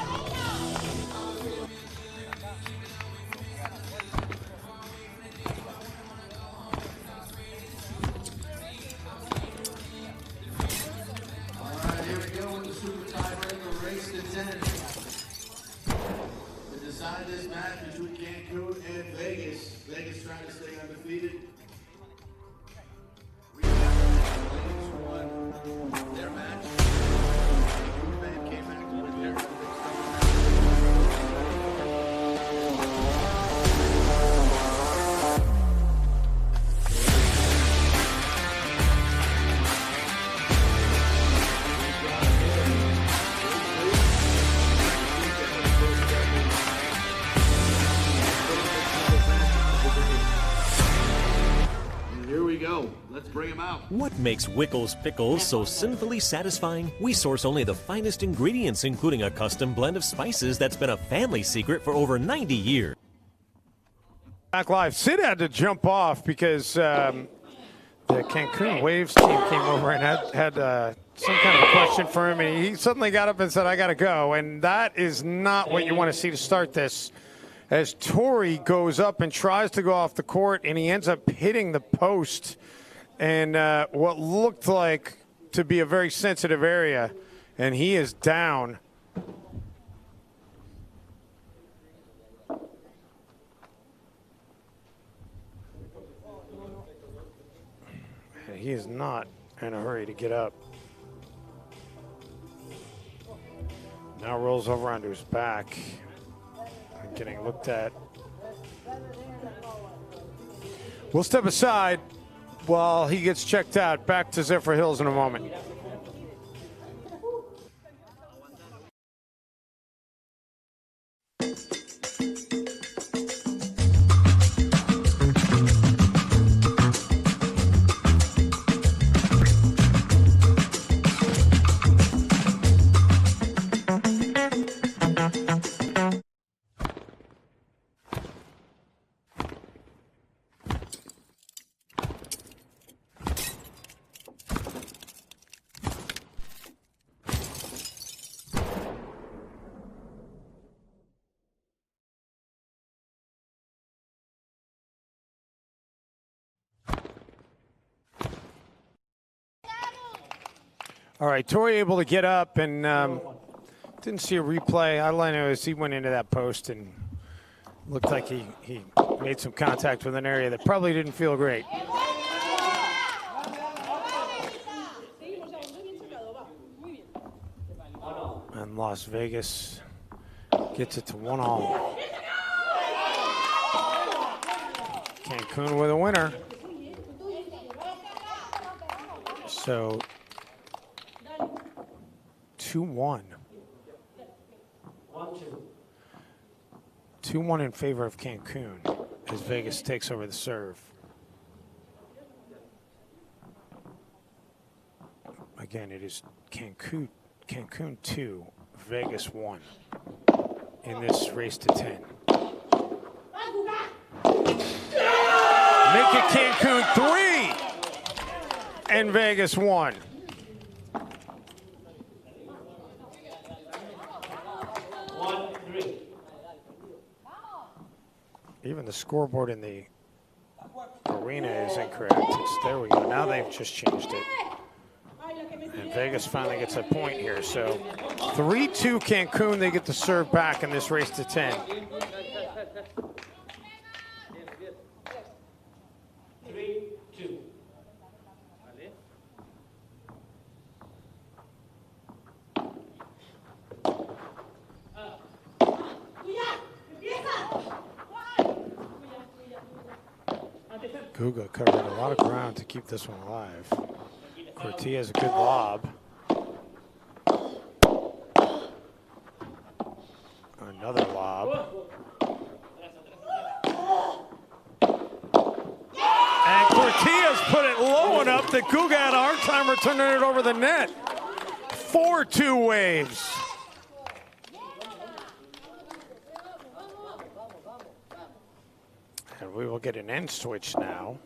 To decide this match between Cancun and Vegas. Vegas trying to stay undefeated. We have won their match. Came back with their bring him out. What makes Wickles Pickles so sinfully satisfying? We source only the finest ingredients, including a custom blend of spices that's been a family secret for over 90 years. Back live. Sid had to jump off because the Cancun Waves team came over and had some kind of a question for him, and he suddenly got up and said, I got to go. And that is not what you want to see to start this. As Tori goes up and tries to go off the court, and he ends up hitting the post and what looked like to be a very sensitive area, and he is down. He is not in a hurry to get up. Now rolls over onto his back. Getting looked at. We'll step aside while he gets checked out. Back to Zephyr Hills in a moment. All right, Tori able to get up and didn't see a replay. All I know is he went into that post and looked like he made some contact with an area that probably didn't feel great. And Las Vegas gets it to 1-all. Cancun with a winner. So 2-1. 2-1 in favor of Cancun as Vegas takes over the serve. Again, it is Cancun 2, Vegas 1 in this race to 10. Make it Cancun 3 and Vegas 1. Even the scoreboard in the arena is incorrect. There we go. Now they've just changed it. And Vegas finally gets a point here. So 3-2 Cancun. They get to serve back in this race to 10. Guga covered a lot of ground to keep this one alive. Corti has a good lob. Another lob. And Cortias put it low enough that Guga had a hard time returning it over the net. 4-2 Waves. And we will get an end switch now.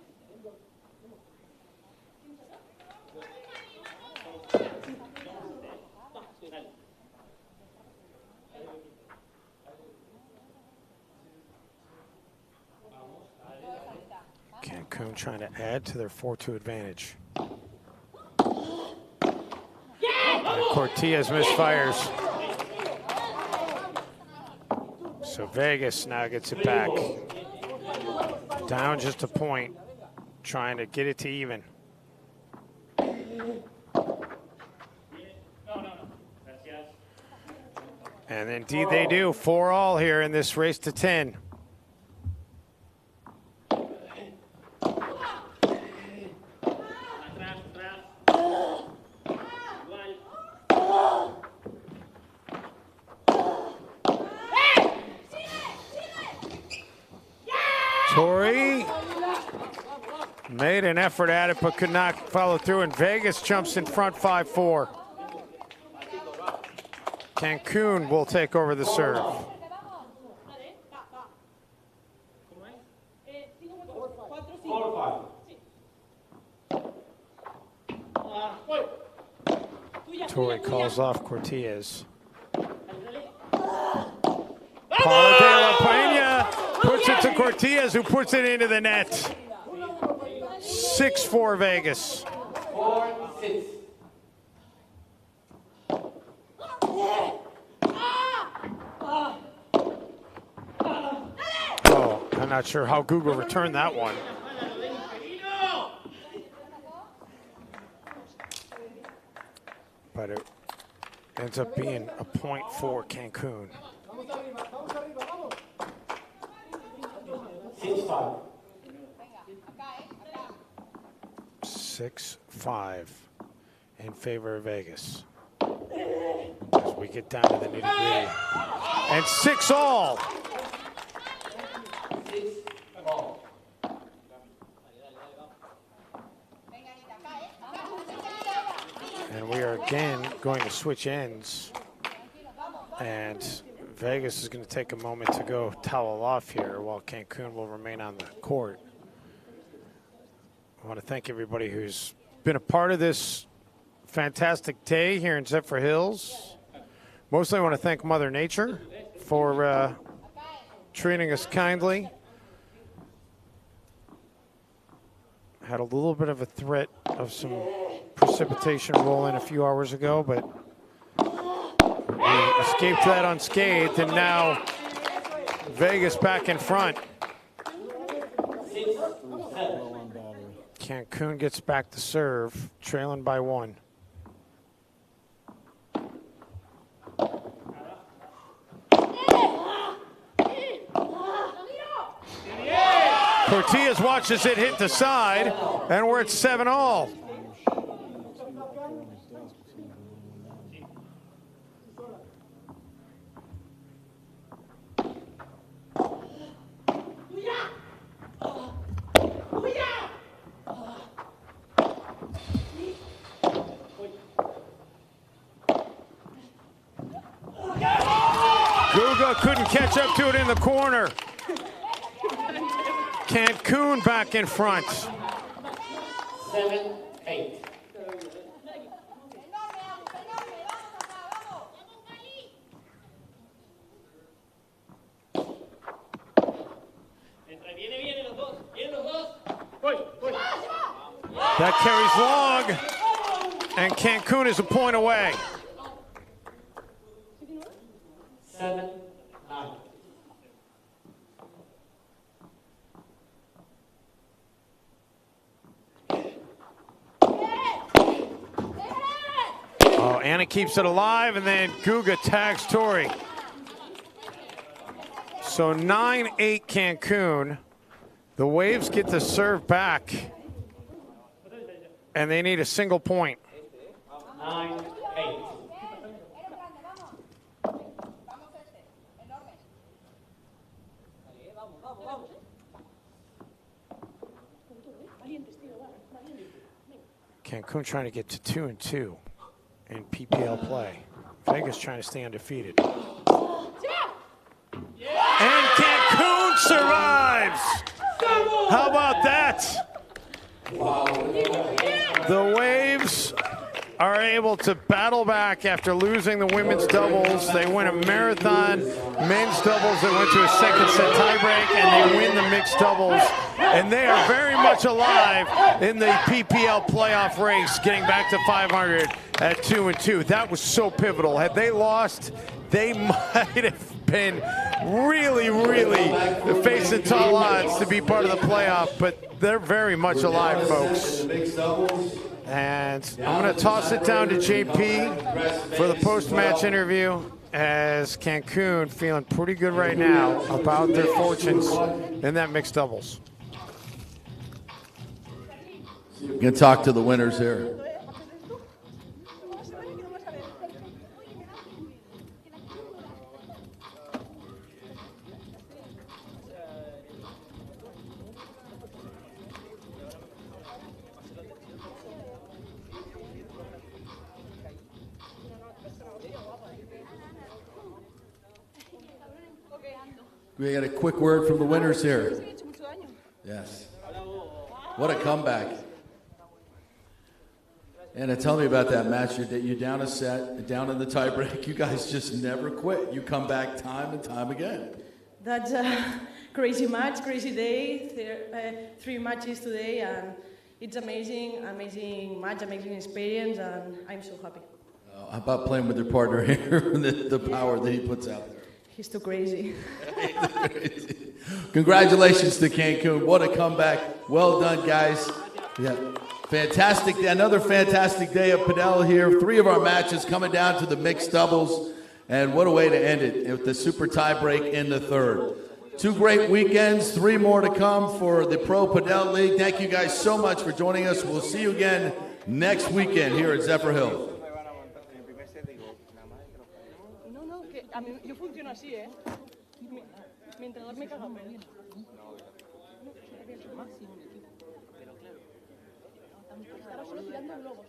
Cancun trying to add to their 4-2 advantage. And Cortias misfires. So Vegas now gets it back. Down just a point, trying to get it to even. And indeed they do. 4-all here in this race to 10. Made an effort at it, but could not follow through, and Vegas jumps in front 5-4. Cancun will take over the serve. Torrey calls off Cortez. Paula de la Peña puts it to Cortez, who puts it into the net. 6-4 Vegas. 4-6. Oh, I'm not sure how Google returned that one. But it ends up being a point for Cancun. 6-5. 6-5 in favor of Vegas. As we get down to the nitty-gritty. And 6-all. And we are again going to switch ends. And Vegas is going to take a moment to go towel off here while Cancun will remain on the court. I want to thank everybody who's been a part of this fantastic day here in Zephyr Hills. Mostly I want to thank Mother Nature for treating us kindly. Had a little bit of a threat of some precipitation rolling a few hours ago, but we escaped that unscathed, and now Vegas back in front. Cancun gets back to serve, trailing by 1. Cortez watches it hit the side, and we're at 7-all. Guga couldn't catch up to it in the corner. Cancun back in front. 7-8. That carries long, and Cancun is a point away. 7-9. Oh, Anna keeps it alive, and then Guga tags Torrey. So 9-8 Cancun. The Waves get the serve back, and they need a single point. 9-8. Cancun trying to get to 2-2 in PPL play. Vegas trying to stay undefeated. And Cancun survives. How about that? The Waves are able to battle back after losing the women's doubles. They win a marathon men's doubles that went to a second set tiebreak, and they win the mixed doubles. And they are very much alive in the PPL playoff race, getting back to 500 at 2-2. That was so pivotal. Had they lost, they might have been really, really facing tall odds to be part of the playoff, but they're very much alive, folks. And I'm going to toss it down to JP for the post-match interview, as Cancun feeling pretty good right now about their fortunes in that mixed doubles. You can talk to the winners here. We got a quick word from the winners here. Yes. What a comeback. Anna, tell me about that match. You're down a set, down in the tiebreak. You guys just never quit. You come back time and time again. That's a crazy match, crazy day. 3 matches today, and it's amazing match, amazing experience, and I'm so happy. How about playing with your partner here, the power that he puts out there? He's too crazy. Congratulations to Cancun. What a comeback. Well done, guys. Yeah. Fantastic. Another fantastic day of Padel here. 3 of our matches coming down to the mixed doubles. And what a way to end it with the super tie break in the 3rd. 2 great weekends, 3 more to come for the Pro Padel League. Thank you guys so much for joining us. We'll see you again next weekend here at Zephyr Hill. No, que a mí yo funciono así, ¿eh? Mi entrenador me caga perder. Estaba solo tirando globos.